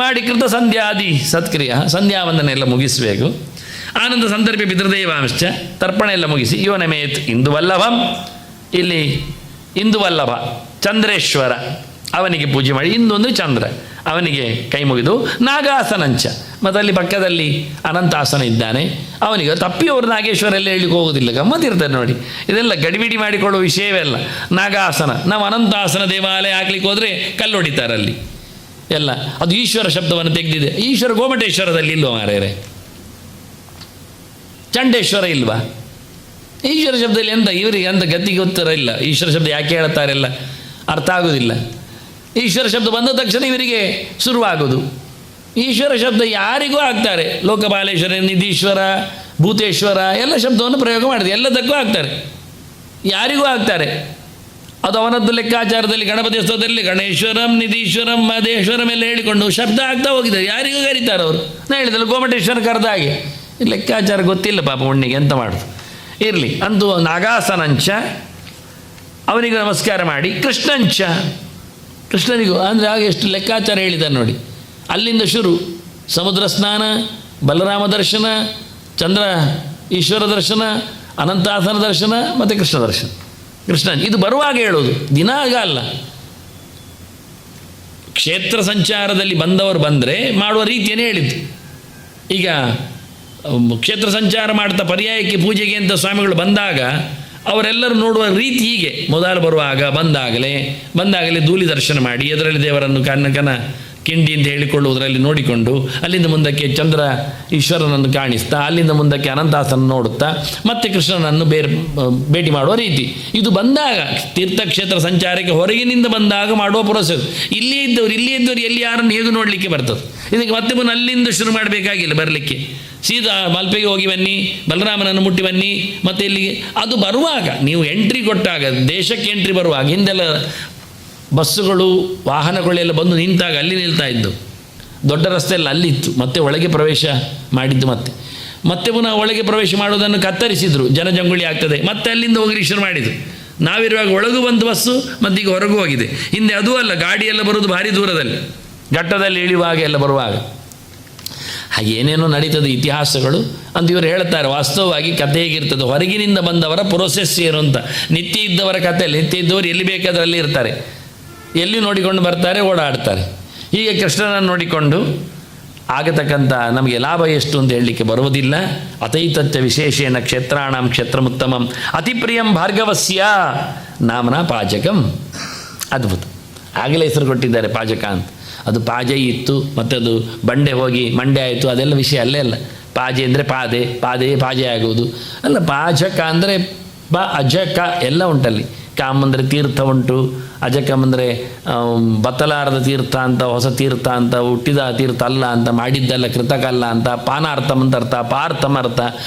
ಮಾಡಿ ಕೃತ ಸಂಧ್ಯಾದಿ ಸತ್ಕ್ರಿಯ, ಸಂಧ್ಯಾವಂದನೆ ಎಲ್ಲ ಮುಗಿಸಬೇಕು. ಆನಂದ ಸಂದರ್ಭ ಪಿತೃದೇವಾಂಶ, ತರ್ಪಣ ಎಲ್ಲ ಮುಗಿಸಿ ಯೋನಮೇತ್ ಇಂದುವಲ್ಲಭಂ, ಇಲ್ಲಿ ಇಂದುವಲ್ಲಭ ಚಂದ್ರೇಶ್ವರ ಅವನಿಗೆ ಪೂಜೆ ಮಾಡಿ, ಇಂದು ಅಂದರೆ ಚಂದ್ರ, ಅವನಿಗೆ ಕೈ ಮುಗಿದು ನಾಗಾಸನಂಚ, ಮತ್ತು ಅಲ್ಲಿ ಪಕ್ಕದಲ್ಲಿ ಅನಂತಾಸನ ಇದ್ದಾನೆ, ಅವನಿಗೆ ತಪ್ಪಿಯವರು ನಾಗೇಶ್ವರ ಎಲ್ಲ ಹೇಳಲಿಕ್ಕೆ ಹೋಗೋದಿಲ್ಲ, ಗಮ್ಮತ್ತಿರ್ತಾರೆ ನೋಡಿ. ಇದೆಲ್ಲ ಗಡಿಬಿಡಿ ಮಾಡಿಕೊಳ್ಳುವ ವಿಷಯವೆಲ್ಲ. ನಾಗಾಸನ, ನಾವು ಅನಂತಾಸನ ದೇವಾಲಯ ಹಾಕ್ಲಿಕ್ಕೆ ಹೋದರೆ ಕಲ್ಲು ಹೊಡಿತಾರೆ ಅಲ್ಲಿ ಎಲ್ಲ. ಅದು ಈಶ್ವರ ಶಬ್ದವನ್ನು ತೆಗೆದಿದೆ. ಈಶ್ವರ ಗೋಮಟೇಶ್ವರದಲ್ಲಿ ಇಲ್ವ ಮಾರೇರೆ? ಚಂಡೇಶ್ವರ ಇಲ್ವಾ? ಈಶ್ವರ ಶಬ್ದದಲ್ಲಿ ಎಂತ ಇವರಿಗೆ ಅಂತ ಗತಿಗೆ ಉತ್ತರ ಇಲ್ಲ. ಈಶ್ವರ ಶಬ್ದ ಯಾಕೆ ಹೇಳ್ತಾರೆಲ್ಲ ಅರ್ಥ ಆಗೋದಿಲ್ಲ. ಈಶ್ವರ ಶಬ್ದ ಬಂದ ತಕ್ಷಣ ಇವರಿಗೆ ಶುರುವಾಗೋದು. ಈಶ್ವರ ಶಬ್ದ ಯಾರಿಗೂ ಆಗ್ತಾರೆ, ಲೋಕಪಾಲೇಶ್ವರ, ನಿಧೀಶ್ವರ, ಭೂತೇಶ್ವರ ಎಲ್ಲ ಶಬ್ದವನ್ನು ಪ್ರಯೋಗ ಮಾಡಿದೆ, ಎಲ್ಲದಕ್ಕೂ ಆಗ್ತಾರೆ, ಯಾರಿಗೂ ಆಗ್ತಾರೆ. ಅದು ಅವನದ್ದು ಲೆಕ್ಕಾಚಾರದಲ್ಲಿ ಗಣಪತಿ ಸ್ತೋತ್ರದಲ್ಲಿ ಗಣೇಶ್ವರಂ, ನಿಧೀಶ್ವರಂ, ಮಹದೇಶ್ವರಂ ಎಲ್ಲ ಹೇಳಿಕೊಂಡು ಶಬ್ದ ಆಗ್ತಾ ಹೋಗಿದ್ದಾರೆ, ಯಾರಿಗೂ ಕರೀತಾರೆ ಅವರು. ನಾನು ಹೇಳಿದಲ್ಲ ಗೋಮಟೇಶ್ವರ ಕರೆದ ಹಾಗೆ. ಲೆಕ್ಕಾಚಾರ ಗೊತ್ತಿಲ್ಲ ಪಾಪ ಹುಣ್ಣಿಗೆ, ಎಂತ ಮಾಡೋದು. ಇರಲಿ, ಅಂತೂ ನಾಗಾಸನಂಚ ಅವನಿಗೆ ನಮಸ್ಕಾರ ಮಾಡಿ, ಕೃಷ್ಣಂಚ ಕೃಷ್ಣನಿಗೂ ಅಂದರೆ ಆಗ ಎಷ್ಟು ಲೆಕ್ಕಾಚಾರ ಹೇಳಿದ್ದಾರೆ ನೋಡಿ. ಅಲ್ಲಿಂದ ಶುರು ಸಮುದ್ರ ಸ್ನಾನ, ಬಲರಾಮ ದರ್ಶನ, ಚಂದ್ರ ಈಶ್ವರ ದರ್ಶನ, ಅನಂತಾಸನ ದರ್ಶನ ಮತ್ತು ಕೃಷ್ಣ ದರ್ಶನ. ಕೃಷ್ಣ ಇದು ಬರುವಾಗ ಹೇಳೋದು, ದಿನ ಆಗ ಅಲ್ಲ. ಕ್ಷೇತ್ರ ಸಂಚಾರದಲ್ಲಿ ಬಂದವರು ಬಂದರೆ ಮಾಡುವ ರೀತಿಯೇ ಹೇಳಿದ್ದು. ಈಗ ಕ್ಷೇತ್ರ ಸಂಚಾರ ಮಾಡ್ತಾ ಪರ್ಯಾಯಕ್ಕೆ ಪೂಜೆಗೆ ಅಂತ ಸ್ವಾಮಿಗಳು ಬಂದಾಗ ಅವರೆಲ್ಲರೂ ನೋಡುವ ರೀತಿ ಹೀಗೆ. ಮೊದಲು ಬರುವಾಗ ಬಂದಾಗಲೇ ಧೂಳಿ ದರ್ಶನ ಮಾಡಿ, ಅದರಲ್ಲಿ ದೇವರನ್ನು ಕನ ಕಿಂಡಿ ಅಂತ ಹೇಳಿಕೊಳ್ಳುವುದರಲ್ಲಿ ನೋಡಿಕೊಂಡು, ಅಲ್ಲಿಂದ ಮುಂದಕ್ಕೆ ಚಂದ್ರ ಈಶ್ವರನನ್ನು ಕಾಣಿಸ್ತಾ, ಅಲ್ಲಿಂದ ಮುಂದಕ್ಕೆ ಅನಂತಾಸನ ನೋಡುತ್ತಾ, ಮತ್ತೆ ಕೃಷ್ಣನನ್ನು ಭೇಟಿ ಮಾಡುವ ರೀತಿ. ಇದು ಬಂದಾಗ ತೀರ್ಥಕ್ಷೇತ್ರ ಸಂಚಾರಕ್ಕೆ ಹೊರಗಿನಿಂದ ಬಂದಾಗ ಮಾಡುವ ಪ್ರೊಸೆಸ್. ಇಲ್ಲಿ ಇದ್ದವರು ಎಲ್ಲಿ ಯಾರನ್ನು ಹೇಗೆ ನೋಡಲಿಕ್ಕೆ ಬರ್ತದೆ. ಇದಕ್ಕೆ ಮತ್ತೆ ಮುನ್ನ ಅಲ್ಲಿಂದ ಶುರು ಮಾಡಬೇಕಾಗಿಲ್ಲ ಬರಲಿಕ್ಕೆ. ಸೀದಾ ಮಲ್ಪೆಗೆ ಹೋಗಿ ಬನ್ನಿ, ಬಲರಾಮನನ್ನು ಮುಟ್ಟಿ ಬನ್ನಿ, ಮತ್ತು ಇಲ್ಲಿಗೆ. ಅದು ಬರುವಾಗ ನೀವು ಎಂಟ್ರಿ ಕೊಟ್ಟಾಗ, ದೇಶಕ್ಕೆ ಎಂಟ್ರಿ ಬರುವಾಗ, ಹಿಂದೆಲ್ಲ ಬಸ್ಸುಗಳು ವಾಹನಗಳೆಲ್ಲ ಬಂದು ನಿಂತಾಗ ಅಲ್ಲಿ ನಿಲ್ತಾ ಇದ್ದು, ದೊಡ್ಡ ರಸ್ತೆ ಎಲ್ಲ ಅಲ್ಲಿತ್ತು. ಮತ್ತೆ ಒಳಗೆ ಪ್ರವೇಶ ಮಾಡಿದ್ದು, ಮತ್ತೆ ಪುನಃ ಒಳಗೆ ಪ್ರವೇಶ ಮಾಡುವುದನ್ನು ಕತ್ತರಿಸಿದರು, ಜನಜಂಗುಳಿ ಆಗ್ತದೆ, ಮತ್ತೆ ಅಲ್ಲಿಂದ ಹೋಗಿ ಶುರು ಮಾಡಿದರು. ನಾವಿರುವಾಗ ಒಳಗೂ ಬಂದು ಬಸ್ಸು, ಮತ್ತೀಗ ಹೊರಗೂ ಹೋಗಿದೆ. ಹಿಂದೆ ಅದೂ ಅಲ್ಲ, ಗಾಡಿಯೆಲ್ಲ ಬರೋದು ಭಾರಿ ದೂರದಲ್ಲಿ, ಘಟ್ಟದಲ್ಲಿ ಇಳಿಯುವಾಗ ಎಲ್ಲ ಬರುವಾಗ. ಹಾಗೇನೇನೋ ನಡೀತದೆ ಇತಿಹಾಸಗಳು ಅಂತ ಇವರು ಹೇಳ್ತಾರೆ. ವಾಸ್ತವವಾಗಿ ಕಥೆ ಹೇಗಿರ್ತದೆ, ಹೊರಗಿನಿಂದ ಬಂದವರ ಪ್ರೊಸೆಸ್ ಏನು ಅಂತ. ನಿತ್ಯ ಇದ್ದವರ ಕಥೆಯಲ್ಲಿ, ನಿತ್ಯ ಇದ್ದವರು ಎಲ್ಲಿ ಬೇಕಾದ್ರೆ ಅಲ್ಲಿ ಇರ್ತಾರೆ, ಎಲ್ಲಿ ನೋಡಿಕೊಂಡು ಬರ್ತಾರೆ, ಓಡಾಡ್ತಾರೆ. ಹೀಗೆ ಕೃಷ್ಣನನ್ನು ನೋಡಿಕೊಂಡು ಆಗತಕ್ಕಂಥ ನಮಗೆ ಲಾಭ ಎಷ್ಟು ಅಂತ ಹೇಳಲಿಕ್ಕೆ ಬರುವುದಿಲ್ಲ. ಅತೈತತ್ಯ ವಿಶೇಷೇಣ ಕ್ಷೇತ್ರಾಣಂ ಕ್ಷೇತ್ರಮುತ್ತಮಂ ಅತಿಪ್ರಿಯಂ ಭಾರ್ಗವಸ್ಯ ನಾಮನ ಪಾಚಕಂ. ಅದ್ಭುತ. ಆಗಲೇ ಹೆಸರು ಕೊಟ್ಟಿದ್ದಾರೆ ಪಾಚಕ ಅಂತ. ಅದು ಪಾಜೆ ಇತ್ತು, ಮತ್ತು ಅದು ಬಂಡೆ ಹೋಗಿ ಮಂಡೆ ಆಯಿತು, ಅದೆಲ್ಲ ವಿಷಯ ಅಲ್ಲೇ ಅಲ್ಲ. ಪಾಜೆ ಅಂದರೆ ಪಾದೆ, ಪಾಜೆ ಆಗುವುದು ಅಲ್ಲ. ಪಾಚಕ ಅಂದರೆ ಅಜಕ ಎಲ್ಲ ಉಂಟಲ್ಲಿ. ಕಾಮ್ ಅಂದರೆ ತೀರ್ಥ ಉಂಟು, ಅಜಕಂ ಅಂದರೆ ಬತ್ತಲಾರದ ತೀರ್ಥ ಅಂತ, ಹೊಸ ತೀರ್ಥ ಅಂತ, ಹುಟ್ಟಿದ ತೀರ್ಥ ಅಲ್ಲ ಅಂತ, ಮಾಡಿದ್ದಲ್ಲ ಕೃತಕಲ್ಲ ಅಂತ, ಪಾನಾರ್ಥಂ ಅಂತ ಅರ್ಥ, ಪಾರ್ಥಂ ಅರ್ಥ,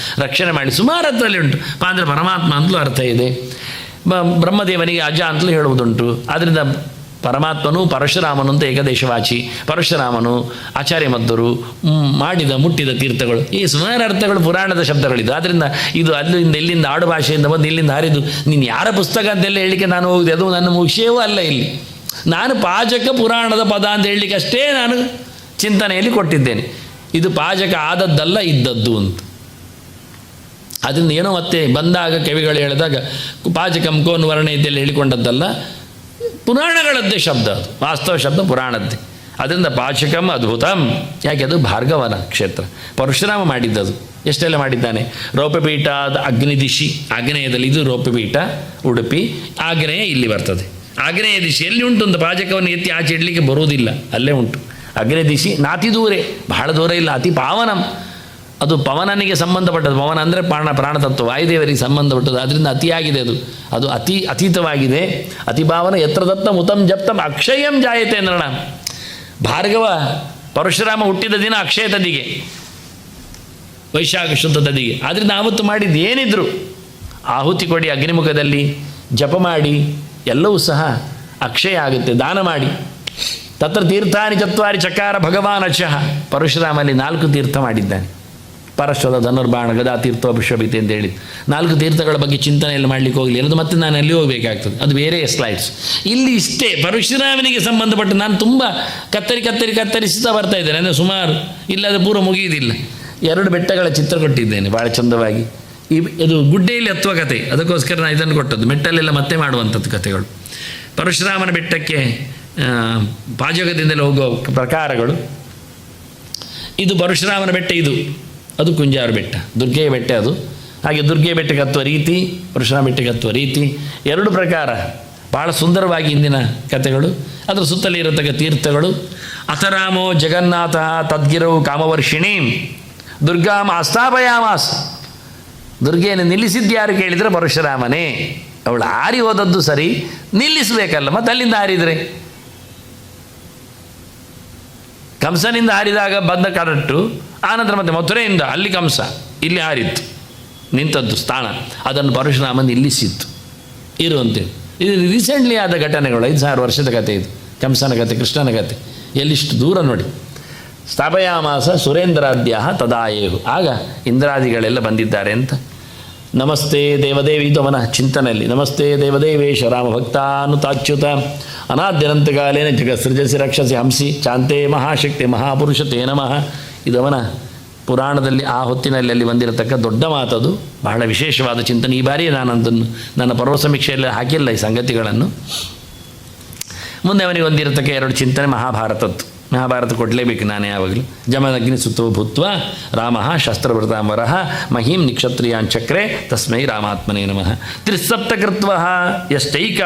ರಕ್ಷಣೆ ಮಾಡಿ ಸುಮಾರು ಅರ್ಥದಲ್ಲಿ ಉಂಟು. ಪಾ ಅಂದರೆ ಪರಮಾತ್ಮ ಅಂತಲೂ ಅರ್ಥ ಇದೆ. ಬ್ರಹ್ಮದೇವನಿಗೆ ಅಜ ಅಂತಲೂ ಹೇಳುವುದುಂಟು. ಆದ್ದರಿಂದ ಪರಮಾತ್ಮನು ಪರಶುರಾಮನು ಅಂತ ಏಕದೇಶವಾಚಿ. ಪರಶುರಾಮನು ಆಚಾರ್ಯ ಮಧ್ವರು ಮಾಡಿದ ಮುಟ್ಟಿದ ತೀರ್ಥಗಳು, ಈ ಸುಮಾರು ಅರ್ಥಗಳು ಪುರಾಣದ ಶಬ್ದಗಳಿದ್ದು. ಆದ್ದರಿಂದ ಇದು ಅಲ್ಲಿಂದ ಇಲ್ಲಿಂದ ಆಡು ಭಾಷೆಯಿಂದ ಬಂದು ಇಲ್ಲಿಂದ ಹರಿದು ನೀನು ಯಾರ ಪುಸ್ತಕ ಅಂತೆಲ್ಲ ಹೇಳಲಿಕ್ಕೆ ನಾನು ಹೋಗಿದೆ, ಅದು ನನ್ನ ವಿಷಯವೂ ಅಲ್ಲ. ಇಲ್ಲಿ ನಾನು ಪಾಜಕ ಪುರಾಣದ ಪದ ಅಂತ ಹೇಳಲಿಕ್ಕೆ ಅಷ್ಟೇ ನಾನು ಚಿಂತನೆಯಲ್ಲಿ ಕೊಟ್ಟಿದ್ದೇನೆ. ಇದು ಪಾಜಕ ಆದದ್ದಲ್ಲ, ಇದ್ದದ್ದು ಅಂತ. ಅದರಿಂದ ಏನೋ ಮತ್ತೆ ಬಂದಾಗ ಕವಿಗಳು ಹೇಳಿದಾಗ ಪಾಜಕಂ ಕೋನ್ ವರ್ಣ ಇದೆಲ್ಲ ಹೇಳಿಕೊಂಡದ್ದಲ್ಲ, ಪುರಾಣಗಳದ್ದೇ ಶಬ್ದ. ಅದು ವಾಸ್ತವ ಶಬ್ದ ಪುರಾಣದ್ದೇ. ಅದರಿಂದ ಪಾಚಕಂ ಅದ್ಭುತಂ. ಯಾಕೆ? ಅದು ಭಾರ್ಗವನ ಕ್ಷೇತ್ರ, ಪರಶುರಾಮ ಮಾಡಿದ್ದದು. ಎಷ್ಟೆಲ್ಲ ಮಾಡಿದ್ದಾನೆ. ರೋಪಪೀಠ ಅಗ್ನಿದಿಶಿ, ಆಗ್ನೇಯದಲ್ಲಿ ಇದು ರೋಪಪೀಠ ಉಡುಪಿ, ಆಗ್ನೇಯ ಇಲ್ಲಿ ಬರ್ತದೆ. ಆಗ್ನೇಯ ದಿಶಿ ಎಲ್ಲಿ ಉಂಟು ಅಂತ ಪಾಚಕವನ್ನು ಎತ್ತಿ ಆಚೆ ಇಡಲಿಕ್ಕೆ ಬರುವುದಿಲ್ಲ, ಅಲ್ಲೇ ಉಂಟು. ಆಗ್ನೇಯ ದಿಶಿ ನಾತಿ ದೂರೇ, ಬಹಳ ದೂರ ಇಲ್ಲ. ಅತಿ ಪಾವನಂ, ಅದು ಪವನನಿಗೆ ಸಂಬಂಧಪಟ್ಟದ್ದು. ಪವನ ಅಂದರೆ ಪ್ರಾಣತತ್ವ, ವಾಯುದೇವರಿಗೆ ಸಂಬಂಧಪಟ್ಟದ್ದು. ಅದರಿಂದ ಅತಿಯಾಗಿದೆ ಅದು. ಅದು ಅತೀತವಾಗಿದೆ. ಅತಿಭಾವನ ಯತ್ರ ದತ್ತ ಮುತಂ ಜಪ್ತಂ ಅಕ್ಷಯಂ ಜಾಯತೆ ನರಣ. ಭಾರ್ಗವ ಪರಶುರಾಮ ಹುಟ್ಟಿದ ದಿನ ಅಕ್ಷಯ ತದಿಗೆ, ವೈಶಾಖ ಶುದ್ಧ ತದಿಗೆ. ಆದ್ದರಿಂದ ಆವತ್ತು ಮಾಡಿದ್ದು ಏನಿದ್ರು ಆಹುತಿ ಕೊಡಿ, ಅಗ್ನಿಮುಖದಲ್ಲಿ ಜಪ ಮಾಡಿ, ಎಲ್ಲವೂ ಸಹ ಅಕ್ಷಯ ಆಗುತ್ತೆ. ದಾನ ಮಾಡಿ. ತತ್ರ ತೀರ್ಥಾನಿ ಚತ್ವಾರಿ ಚಕಾರ ಭಗವಾನ್ ಅಚಃ. ಪರಶುರಾಮಲ್ಲಿ 4 ತೀರ್ಥ ಮಾಡಿದ್ದಾನೆ. ಪರಶ್ವದ ಧನುರ್ಬಾಣ ಗದಾ ತೀರ್ಥೋಭಿಶ್ವಭಿತೆ ಅಂತ ಹೇಳಿ 4 ತೀರ್ಥಗಳ ಬಗ್ಗೆ ಚಿಂತನೆಯಲ್ಲಿ ಮಾಡಲಿಕ್ಕೆ ಹೋಗಲಿ ಅನ್ನೋದು ಮತ್ತೆ ನಾನು ಅಲ್ಲಿ ಹೋಗಬೇಕಾಗ್ತದೆ. ಅದು ಬೇರೆ ಸ್ಲೈಡ್ಸ್. ಇಲ್ಲಿ ಇಷ್ಟೇ ಪರಶುರಾಮನಿಗೆ ಸಂಬಂಧಪಟ್ಟ ನಾನು ತುಂಬ ಕತ್ತರಿಸುತ್ತಾ ಬರ್ತಾ ಇದ್ದೇನೆ. ಅಂದರೆ ಸುಮಾರು ಇಲ್ಲದ ಪೂರ್ವ ಮುಗಿಯುವುದಿಲ್ಲ. 2 ಬೆಟ್ಟಗಳ ಚಿತ್ರ ಕೊಟ್ಟಿದ್ದೇನೆ ಭಾಳ ಚಂದವಾಗಿ. ಇದು ಗುಡ್ಡೆಯಲ್ಲಿ ಹತ್ತುವ ಕತೆ, ಅದಕ್ಕೋಸ್ಕರ ನಾನು ಇದನ್ನು ಕೊಟ್ಟದ್ದು. ಮೆಟ್ಟಲೆಲ್ಲ ಮತ್ತೆ ಮಾಡುವಂಥದ್ದು ಕಥೆಗಳು. ಪರಶುರಾಮನ ಬೆಟ್ಟಕ್ಕೆ ಪಾಜಕದಿಂದಲೇ ಹೋಗುವ ಪ್ರಕಾರಗಳು. ಇದು ಪರಶುರಾಮನ ಬೆಟ್ಟ, ಅದು ಕುಂಜಾರು ಬೆಟ್ಟ, ದುರ್ಗೆಯ ಬೆಟ್ಟ ಅದು. ಹಾಗೆ ದುರ್ಗೆಯ ಬೆಟ್ಟಕ್ಕೆ ಹತ್ತುವ ರೀತಿ, ಪರಶುರಾಮ ಬೆಟ್ಟಕ್ಕೆ ಹತ್ತುವ ರೀತಿ 2 ಪ್ರಕಾರ ಭಾಳ ಸುಂದರವಾಗಿ ಇಂದಿನ ಕಥೆಗಳು. ಅದರ ಸುತ್ತಲೇ ಇರತಕ್ಕ ತೀರ್ಥಗಳು. ಅಥರಾಮೋ ಜಗನ್ನಾಥ ತದ್ಗಿರವು ಕಾಮವರ್ಷಿಣಿ ದುರ್ಗಾಮ ಆಸ್ಥಾಪಯಾಮಾಸ್. ದುರ್ಗೆಯನ್ನು ನಿಲ್ಲಿಸಿದ್ಯಾರು ಕೇಳಿದರೆ ಪರಶುರಾಮನೇ. ಅವಳು ಹಾರಿ ಹೋದದ್ದು ಸರಿ, ನಿಲ್ಲಿಸಬೇಕಲ್ಲ, ಮತ್ತು ಅಲ್ಲಿಂದ ಹಾರಿದರೆ. ಕಂಸನಿಂದ ಹಾರಿದಾಗ ಬಂದ ಕರೆಕ್ಟು, ಆನಂತರ ಮತ್ತೆ ಮಥುರೆಯಿಂದ ಅಲ್ಲಿ ಕಂಸ, ಇಲ್ಲಿ ಹಾರಿತ್ತು, ನಿಂತದ್ದು ಸ್ಥಾನ. ಅದನ್ನು ಪರಶುರಾಮ ನಿಲ್ಲಿಸಿತ್ತು ಇರುವಂತೇಳಿ. ಇದು ರೀಸೆಂಟ್ಲಿ ಆದ ಘಟನೆಗಳು. 5,000 ವರ್ಷದ ಕಥೆ ಇದು. ಕಂಸನ ಕಥೆ, ಕೃಷ್ಣನ ಕಥೆ, ಎಲ್ಲಿಷ್ಟು ದೂರ ನೋಡಿ. ಸ್ಥಾಪಯಾಮಾಸ ಸುರೇಂದ್ರಾದ್ಯ ತದಾಯೇಹು. ಆಗ ಇಂದ್ರಾದಿಗಳೆಲ್ಲ ಬಂದಿದ್ದಾರೆ ಅಂತ. ನಮಸ್ತೆ ದೇವದೇವಿ, ಇದು ಅವನ ಚಿಂತನೆಯಲ್ಲಿ. ನಮಸ್ತೆ ದೇವದೇವೇಶ ರಾಮ ಭಕ್ತಾನುತಾಚ್ಯುತ ಅನಾದ್ಯನಂತಕಾಲೇನ ಜಗತ್ಸೃಜಸಿ ರಕ್ಷಸಿ ಹಂಸಿ ಚಾಂತೆ ಮಹಾಶಕ್ತಿ ಮಹಾಪುರುಷತೆ ನಮಃ. ಇದು ಅವನ ಪುರಾಣದಲ್ಲಿ ಆ ಹೊತ್ತಿನಲ್ಲಿ ಅಲ್ಲಿ ಬಂದಿರತಕ್ಕ ದೊಡ್ಡ ಮಾತದು. ಬಹಳ ವಿಶೇಷವಾದ ಚಿಂತನೆ. ಈ ಬಾರಿ ನಾನು ಅದನ್ನು ನನ್ನ ಪರ್ವ ಸಮೀಕ್ಷೆಯಲ್ಲಿ ಹಾಕಿಲ್ಲ ಈ ಸಂಗತಿಗಳನ್ನು. ಮುಂದೆ ಅವನಿಗೆ ಹೊಂದಿರತಕ್ಕ 2 ಚಿಂತನೆ ಮಹಾಭಾರತದ್ದು. ಮಹಾಭಾರತ ಕೊಡಲೇಬೇಕು ನಾನು ಯಾವಾಗಲೂ. ಜಮದಗ್ನಿ ಸುತೋ ಭೂತ್ವ ರಾಮ ಶಸ್ತ್ರಭೃತಾಂಬರ ಮಹೀಂ ನಿಕ್ಷತ್ರಿಯಾಂಚಕ್ರೆ ತಸ್ಮೈ ರಾಮಾತ್ಮನೇ ನಮಃ. ತ್ರಿಸಪ್ತಕೃತ್ವ ಯಷ್ಟೈಕ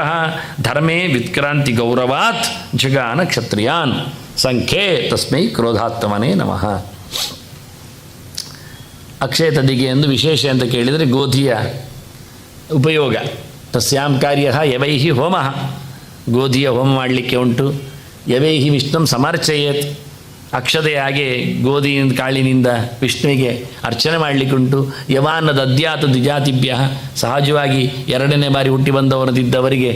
ಧರ್ಮೇ ವಿತ್ಕ್ರಾಂತಿ ಗೌರವಾತ್ ಜಗಾನ ಕ್ಷತ್ರಿಯಾನ್ ಸಂಖ್ಯೆ ತಸ್ಮೈ ಕ್ರೋಧಾತ್ಮನೇ ನಮಃ. ಅಕ್ಷಯ ತದಿಗೆ ಎಂದು ವಿಶೇಷ ಅಂತ ಕೇಳಿದರೆ ಗೋಧಿಯ ಉಪಯೋಗ. ತಸ್ಯಾಂ ಕಾರ್ಯ ಯವೈಹಿ ಹೋಮ. ಗೋಧಿಯ ಹೋಮ ಮಾಡಲಿಕ್ಕೆ ಉಂಟು. ಯವೈಹಿ ವಿಷ್ಣುಂ ಸಮರ್ಚಯೇತ್. ಅಕ್ಷತೆ ಹಾಗೆ ಗೋಧಿಯಿಂದ ಕಾಳಿನಿಂದ ವಿಷ್ಣುವಿಗೆ ಅರ್ಚನೆ ಮಾಡಲಿಕ್ಕುಂಟು. ಯವಾನ್ನದ ಅದ್ಯಾತ ದ್ವಿಜಾತಿಭ್ಯ. ಸಹಜವಾಗಿ 2ನೇ ಬಾರಿ ಹುಟ್ಟಿ ಬಂದವರದಿದ್ದವರಿಗೆ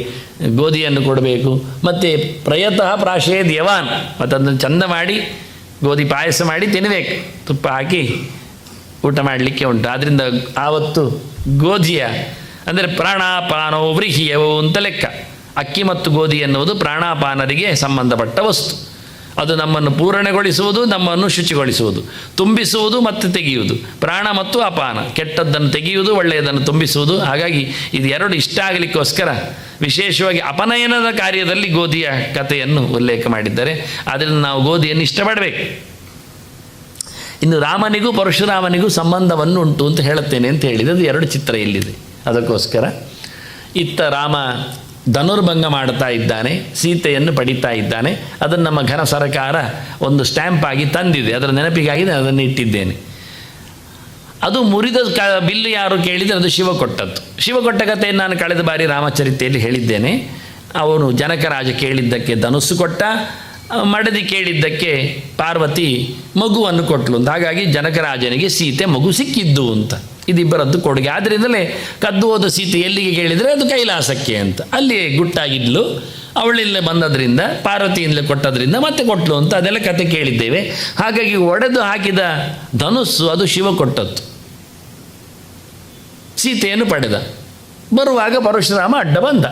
ಗೋಧಿಯನ್ನು ಕೊಡಬೇಕು. ಮತ್ತು ಪ್ರಯತಃ ಪ್ರಾಶಯದ್ ಯವಾನ್. ಮತ್ತು ಅದನ್ನು ಚಂದ ಮಾಡಿ ಗೋಧಿ ಪಾಯಸ ಮಾಡಿ ತಿನ್ನಬೇಕು, ತುಪ್ಪ ಹಾಕಿ ಊಟ ಮಾಡಲಿಕ್ಕೆ ಉಂಟು. ಆದ್ದರಿಂದ ಆವತ್ತು ಗೋಧಿಯ ಅಂದರೆ ಪ್ರಾಣಾಪಾನೋ ವ್ರೀಹಿಯವೋ ಅಂತ ಲೆಕ್ಕ. ಅಕ್ಕಿ ಮತ್ತು ಗೋಧಿ ಎನ್ನುವುದು ಪ್ರಾಣಾಪಾನರಿಗೆ ಸಂಬಂಧಪಟ್ಟ ವಸ್ತು. ಅದು ನಮ್ಮನ್ನು ಪೂರಣಗೊಳಿಸುವುದು, ನಮ್ಮನ್ನು ಶುಚಿಗೊಳಿಸುವುದು, ತುಂಬಿಸುವುದು ಮತ್ತು ತೆಗೆಯುವುದು. ಪ್ರಾಣ ಮತ್ತು ಅಪಾನ, ಕೆಟ್ಟದ್ದನ್ನು ತೆಗೆಯುವುದು, ಒಳ್ಳೆಯದನ್ನು ತುಂಬಿಸುವುದು. ಹಾಗಾಗಿ ಇದು 2 ಇಷ್ಟ ಆಗಲಿಕ್ಕೋಸ್ಕರ ವಿಶೇಷವಾಗಿ ಅಪನಯನದ ಕಾರ್ಯದಲ್ಲಿ ಗೋಧಿಯ ಕಥೆಯನ್ನು ಉಲ್ಲೇಖ ಮಾಡಿದ್ದಾರೆ. ಆದ್ದರಿಂದ ನಾವು ಗೋಧಿಯನ್ನು ಇಷ್ಟಪಡಬೇಕು. ಇನ್ನು ರಾಮನಿಗೂ ಪರಶುರಾಮನಿಗೂ ಸಂಬಂಧವನ್ನು ಉಂಟು ಅಂತ ಹೇಳುತ್ತೇನೆ ಅಂತ ಹೇಳಿದೆ. ಅದು 2 ಚಿತ್ರ ಇಲ್ಲಿದೆ. ಅದಕ್ಕೋಸ್ಕರ ಇತ್ತ ರಾಮ ಧನುರ್ಭಂಗ ಮಾಡ್ತಾ ಇದ್ದಾನೆ, ಸೀತೆಯನ್ನು ಪಡಿತಾ ಇದ್ದಾನೆ. ಅದನ್ನು ನಮ್ಮ ಘನ ಸರ್ಕಾರ ಒಂದು ಸ್ಟ್ಯಾಂಪ್ ಆಗಿ ತಂದಿದೆ, ಅದರ ನೆನಪಿಗಾಗಿ ನಾನು ಅದನ್ನು ಇಟ್ಟಿದ್ದೇನೆ. ಅದು ಮುರಿದ ಬಿಲ್ಲು ಯಾರು ಕೇಳಿದರೆ ಅದು ಶಿವ ಕೊಟ್ಟದ್ದು. ಶಿವ ಕೊಟ್ಟ ಕಥೆಯನ್ನು ನಾನು ಕಳೆದ ಬಾರಿ ರಾಮಚರಿತೆಯಲ್ಲಿ ಹೇಳಿದ್ದೇನೆ. ಅವನು ಜನಕರಾಜ ಕೇಳಿದ್ದಕ್ಕೆ ಧನುಸ್ಸು ಕೊಟ್ಟ, ಮಡದಿ ಕೇಳಿದ್ದಕ್ಕೆ ಪಾರ್ವತಿ ಮಗುವನ್ನು ಕೊಟ್ಟಳು ಅಂತ. ಹಾಗಾಗಿ ಜನಕರಾಜನಿಗೆ ಸೀತೆ ಮಗು ಸಿಕ್ಕಿದ್ದು ಅಂತ. ಇದಿಬ್ಬರದ್ದು ಕೊಡುಗೆ. ಆದ್ದರಿಂದಲೇ ಕದ್ದು ಹೋದ ಸೀತೆ ಎಲ್ಲಿಗೆ ಕೇಳಿದರೆ ಅದು ಕೈಲಾಸಕ್ಕೆ ಅಂತ. ಅಲ್ಲಿ ಗುಟ್ಟಾಗಿದ್ಲು, ಅವಳಿಂದಲೇ ಬಂದದ್ರಿಂದ, ಪಾರ್ವತಿಯಿಂದಲೇ ಕೊಟ್ಟದ್ರಿಂದ ಮತ್ತೆ ಕೊಟ್ಟಳು ಅಂತ ಅದೆಲ್ಲ ಕತೆ ಕೇಳಿದ್ದೇವೆ. ಹಾಗಾಗಿ ಒಡೆದು ಹಾಕಿದ ಧನುಸ್ಸು ಅದು ಶಿವ ಕೊಟ್ಟದ್ದು. ಸೀತೆಯನ್ನು ಪಡೆದ. ಬರುವಾಗ ಪರಶುರಾಮ ಅಡ್ಡ ಬಂದ.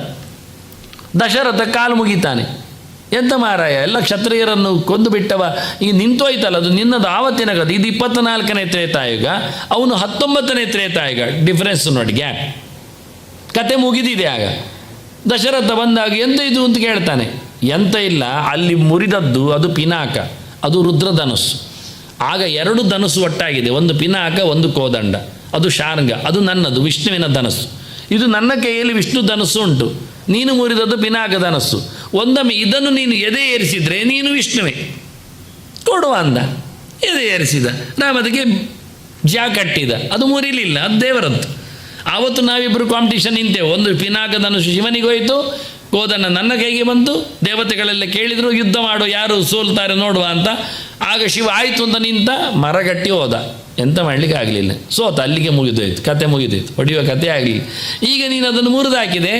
ದಶರಥ ಕಾಲು ಮುಗಿತಾನೆ. ಎಂತ ಮಾರಾಯ, ಎಲ್ಲ ಕ್ಷತ್ರಿಯರನ್ನು ಕೊಂದು ಬಿಟ್ಟವ, ಈಗ ನಿಂತೋಯ್ತಲ್ಲ, ಅದು ನಿನ್ನದು ಆವತ್ತಿನ ಕಥೆ. ಇದು 24ನೇ ತ್ರೇತಾಯುಗ, ಅವನು 19ನೇ ತ್ರೇತಾಯುಗ. ಡಿಫ್ರೆನ್ಸ್ ನೋಡಿ, ಗ್ಯಾಪ್. ಕತೆ ಮುಗಿದಿದೆ. ಆಗ ದಶರಥ ಬಂದಾಗ ಎಂತ ಇದು ಅಂತ ಕೇಳ್ತಾನೆ. ಎಂತ ಇಲ್ಲ, ಅಲ್ಲಿ ಮುರಿದದ್ದು ಅದು ಪಿನಾಕ, ಅದು ರುದ್ರಧನುಸ್ಸು. ಆಗ 2 ಧನುಸ್ಸು ಒಟ್ಟಾಗಿದೆ, ಒಂದು ಪಿನಾಕ ಒಂದು ಕೋದಂಡ, ಅದು ಶಾರ್ಂಗ, ಅದು ನನ್ನದು ವಿಷ್ಣುವಿನ ಧನಸ್ಸು. ಇದು ನನ್ನ ಕೈಯಲ್ಲಿ ವಿಷ್ಣು ಧನಸ್ಸು ಉಂಟು, ನೀನು ಮುರಿದದ್ದು ಪಿನಾಕ ಧನಸ್ಸು. ಒಂದೊಮ್ಮೆ ಇದನ್ನು ನೀನು ಎದೆ ಏರಿಸಿದರೆ ನೀನು ವಿಷ್ಣುವೇ ಕೊಡುವ ಅಂದ. ಎದೆ ಏರಿಸಿದ, ರಾಮದಕ್ಕೆ ಜಾ ಕಟ್ಟಿದ, ಅದು ಮುರಿಲಿಲ್ಲ, ಅದು ದೇವರದ್ದು. ಆವತ್ತು ನಾವಿಬ್ಬರು ಕಾಂಪಿಟೇಷನ್ ನಿಂತೇವೆ. ಒಂದು ಪಿನಾಕ ಧನುಸ್ಸು ಶಿವನಿಗೋಯ್ತು, ಕೋದನ್ನ ನನ್ನ ಕೈಗೆ ಬಂತು. ದೇವತೆಗಳೆಲ್ಲ ಕೇಳಿದರು ಯುದ್ಧ ಮಾಡು, ಯಾರು ಸೋಲ್ತಾರೆ ನೋಡುವ ಅಂತ. ಆಗ ಶಿವ ಆಯಿತು ಅಂತ ನಿಂತ, ಮರಗಟ್ಟಿ ಹೋದ. ಎಂತ ಮಾಡಲಿಕ್ಕೆ ಆಗಲಿಲ್ಲ, ಸೋತ. ಅಲ್ಲಿಗೆ ಮುಗಿದೋಯ್ತು, ಕತೆ ಮುಗಿದೋಯ್ತು, ಹೊಡೆಯುವ ಕತೆ ಆಗಲಿಲ್ಲ. ಈಗ ನೀನು ಅದನ್ನು ಮುರಿದಾಕಿದೆ,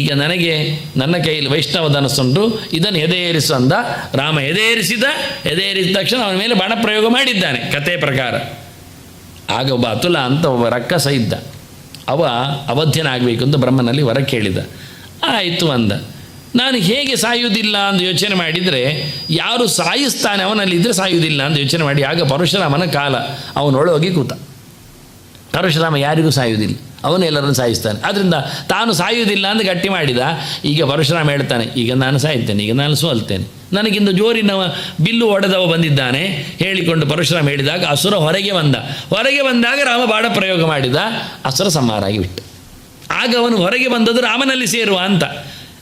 ಈಗ ನನಗೆ ನನ್ನ ಕೈಯಲ್ಲಿ ವೈಷ್ಣವ ಧನಸ್ಸುಂಟು, ಇದನ್ನು ಎದೆ ಏರಿಸು ಅಂದ. ರಾಮ ಎದೆ ಏರಿಸಿದ. ಎದೆ ಏರಿಸಿದ ತಕ್ಷಣ ಅವನ ಮೇಲೆ ಬಾಣ ಪ್ರಯೋಗ ಮಾಡಿದ್ದಾನೆ ಕತೆ ಪ್ರಕಾರ. ಆಗ ಒಬ್ಬ ಅತುಲ ಅಂತ ಒಬ್ಬ ರಕ್ಕಸ ಇದ್ದ. ಅವ ಅವಧ್ಯನಾಗಬೇಕು ಅಂತ ಬ್ರಹ್ಮನಲ್ಲಿ ವರ ಕೇಳಿದ. ಆಯಿತು ಅಂದ. ನಾನು ಹೇಗೆ ಸಾಯುವುದಿಲ್ಲ ಅಂತ ಯೋಚನೆ ಮಾಡಿದರೆ, ಯಾರು ಸಾಯಿಸ್ತಾನೆ ಅವನಲ್ಲಿದ್ದರೆ ಸಾಯುವುದಿಲ್ಲ ಅಂತ ಯೋಚನೆ ಮಾಡಿ, ಆಗ ಪರಶುರಾಮನ ಕಾಲ ಅವನೊಳಗೋಗಿ ಕೂತ. ಪರಶುರಾಮ ಯಾರಿಗೂ ಸಾಯುವುದಿಲ್ಲ, ಅವನು ಎಲ್ಲರನ್ನು ಸಾಯಿಸ್ತಾನೆ. ಆದ್ದರಿಂದ ತಾನು ಸಾಯುವುದಿಲ್ಲ ಅಂತ ಗಟ್ಟಿ ಮಾಡಿದ. ಈಗ ಪರಶುರಾಮ ಹೇಳ್ತಾನೆ, ಈಗ ನಾನು ಸಾಯ್ತೇನೆ, ಈಗ ನಾನು ಸೋಲ್ತೇನೆ, ನನಗಿಂದು ಜೋರಿನವ ಬಿಲ್ಲು ಹೊಡೆದವ ಬಂದಿದ್ದಾನೆ ಹೇಳಿಕೊಂಡು ಪರಶುರಾಮ ಹೇಳಿದಾಗ ಅಸುರ ಹೊರಗೆ ಬಂದ. ಹೊರಗೆ ಬಂದಾಗ ರಾಮ ಬಾಣ ಪ್ರಯೋಗ ಮಾಡಿದ, ಅಸುರ ಸಂಹಾರ ಆಗಿಬಿಟ್ಟು. ಆಗ ಅವನು ಹೊರಗೆ ಬಂದದ್ದು ರಾಮನಲ್ಲಿ ಸೇರುವ ಅಂತ.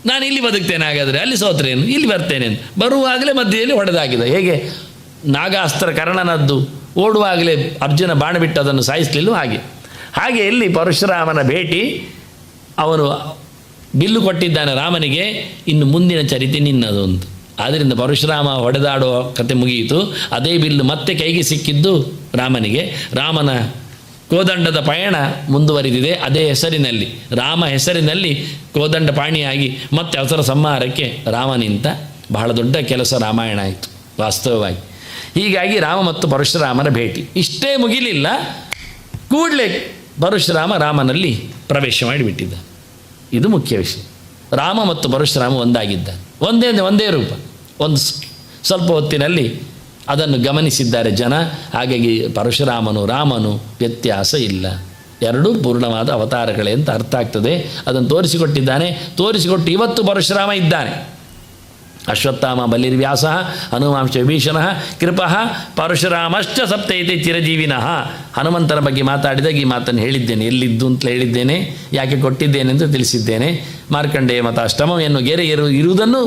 ನಾನು ಇಲ್ಲಿ ಬದುಕ್ತೇನೆ, ಹಾಗಾದರೆ ಅಲ್ಲಿ ಸೋತ್ರೇನು, ಇಲ್ಲಿ ಬರ್ತೇನೆ ಅಂತ. ಬರುವಾಗಲೇ ಮಧ್ಯೆಯಲ್ಲಿ ಹೊಡೆದಾಕಿದ. ಹೇಗೆ ನಾಗಾಸ್ತ್ರ ಕರ್ಣನದ್ದು ಓಡುವಾಗಲೇ ಅರ್ಜುನ ಬಾಣ ಬಿಟ್ಟು ಅದನ್ನು ಸಾಯಿಸಲಿಲ್ಲ, ಹಾಗೆ ಇಲ್ಲಿ ಪರಶುರಾಮನ ಭೇಟಿ. ಅವನು ಬಿಲ್ಲು ಕೊಟ್ಟಿದ್ದಾನೆ ರಾಮನಿಗೆ, ಇನ್ನು ಮುಂದಿನ ಚರಿತೆ ನಿನ್ನದು ಅಂತ. ಆದ್ದರಿಂದ ಪರಶುರಾಮ ಹೊಡೆದಾಡುವ ಕತೆ ಮುಗಿಯಿತು. ಅದೇ ಬಿಲ್ಲು ಮತ್ತೆ ಕೈಗೆ ಸಿಕ್ಕಿದ್ದು ರಾಮನಿಗೆ. ರಾಮನ ಕೋದಂಡದ ಪಯಣ ಮುಂದುವರಿದಿದೆ ಅದೇ ಹೆಸರಿನಲ್ಲಿ, ರಾಮ ಹೆಸರಿನಲ್ಲಿ ಕೋದಂಡ ಪಾಣಿಯಾಗಿ ಮತ್ತೆ ಅಸುರ ಸಂಹಾರಕ್ಕೆ ರಾಮ ನಿಂತ. ಬಹಳ ದೊಡ್ಡ ಕೆಲಸ ರಾಮಾಯಣ ಆಯಿತು ವಾಸ್ತವವಾಗಿ. ಹೀಗಾಗಿ ರಾಮ ಮತ್ತು ಪರಶುರಾಮನ ಭೇಟಿ ಇಷ್ಟೇ ಮುಗಿಲಿಲ್ಲ. ಕೂಡಲೇ ಪರಶುರಾಮ ರಾಮನಲ್ಲಿ ಪ್ರವೇಶ ಮಾಡಿಬಿಟ್ಟಿದ್ದ. ಇದು ಮುಖ್ಯ ವಿಷಯ. ರಾಮ ಮತ್ತು ಪರಶುರಾಮ ಒಂದಾಗಿದ್ದ, ಒಂದೇ ರೂಪ. ಒಂದು ಸ್ವಲ್ಪ ಹೊತ್ತಿನಲ್ಲಿ ಅದನ್ನು ಗಮನಿಸಿದ್ದಾರೆ ಜನ. ಹಾಗಾಗಿ ಪರಶುರಾಮನು ರಾಮನು ವ್ಯತ್ಯಾಸ ಇಲ್ಲ, ಎರಡೂ ಪೂರ್ಣವಾದ ಅವತಾರಗಳೇ ಅಂತ ಅರ್ಥ ಆಗ್ತದೆ. ಅದನ್ನು ತೋರಿಸಿಕೊಟ್ಟಿದ್ದಾನೆ. ತೋರಿಸಿಕೊಟ್ಟು ಇವತ್ತು ಪರಶುರಾಮ ಇದ್ದಾನೆ. ಅಶ್ವತ್ಥಾಮ ಬಲಿರ್ವ್ಯಾಸ ಹನುಮಾಂಶ ವಿಭೀಷಣ ಕೃಪಃ ಪರಶುರಾಮಶ್ಚ ಸಪ್ತೈತೆ ಚಿರಜೀವಿನಃ. ಹನುಮಂತನ ಬಗ್ಗೆ ಮಾತಾಡಿದಾಗ ಈ ಮಾತನ್ನು ಹೇಳಿದ್ದೇನೆ, ಎಲ್ಲಿದ್ದು ಅಂತ ಹೇಳಿದ್ದೇನೆ, ಯಾಕೆ ಕೊಟ್ಟಿದ್ದೇನೆ ಅಂತ ತಿಳಿಸಿದ್ದೇನೆ. ಮಾರ್ಕಂಡೇಯ ಮತಾಷ್ಟಮ ಎನ್ನು ಗೆರೆ ಇರುವುದನ್ನು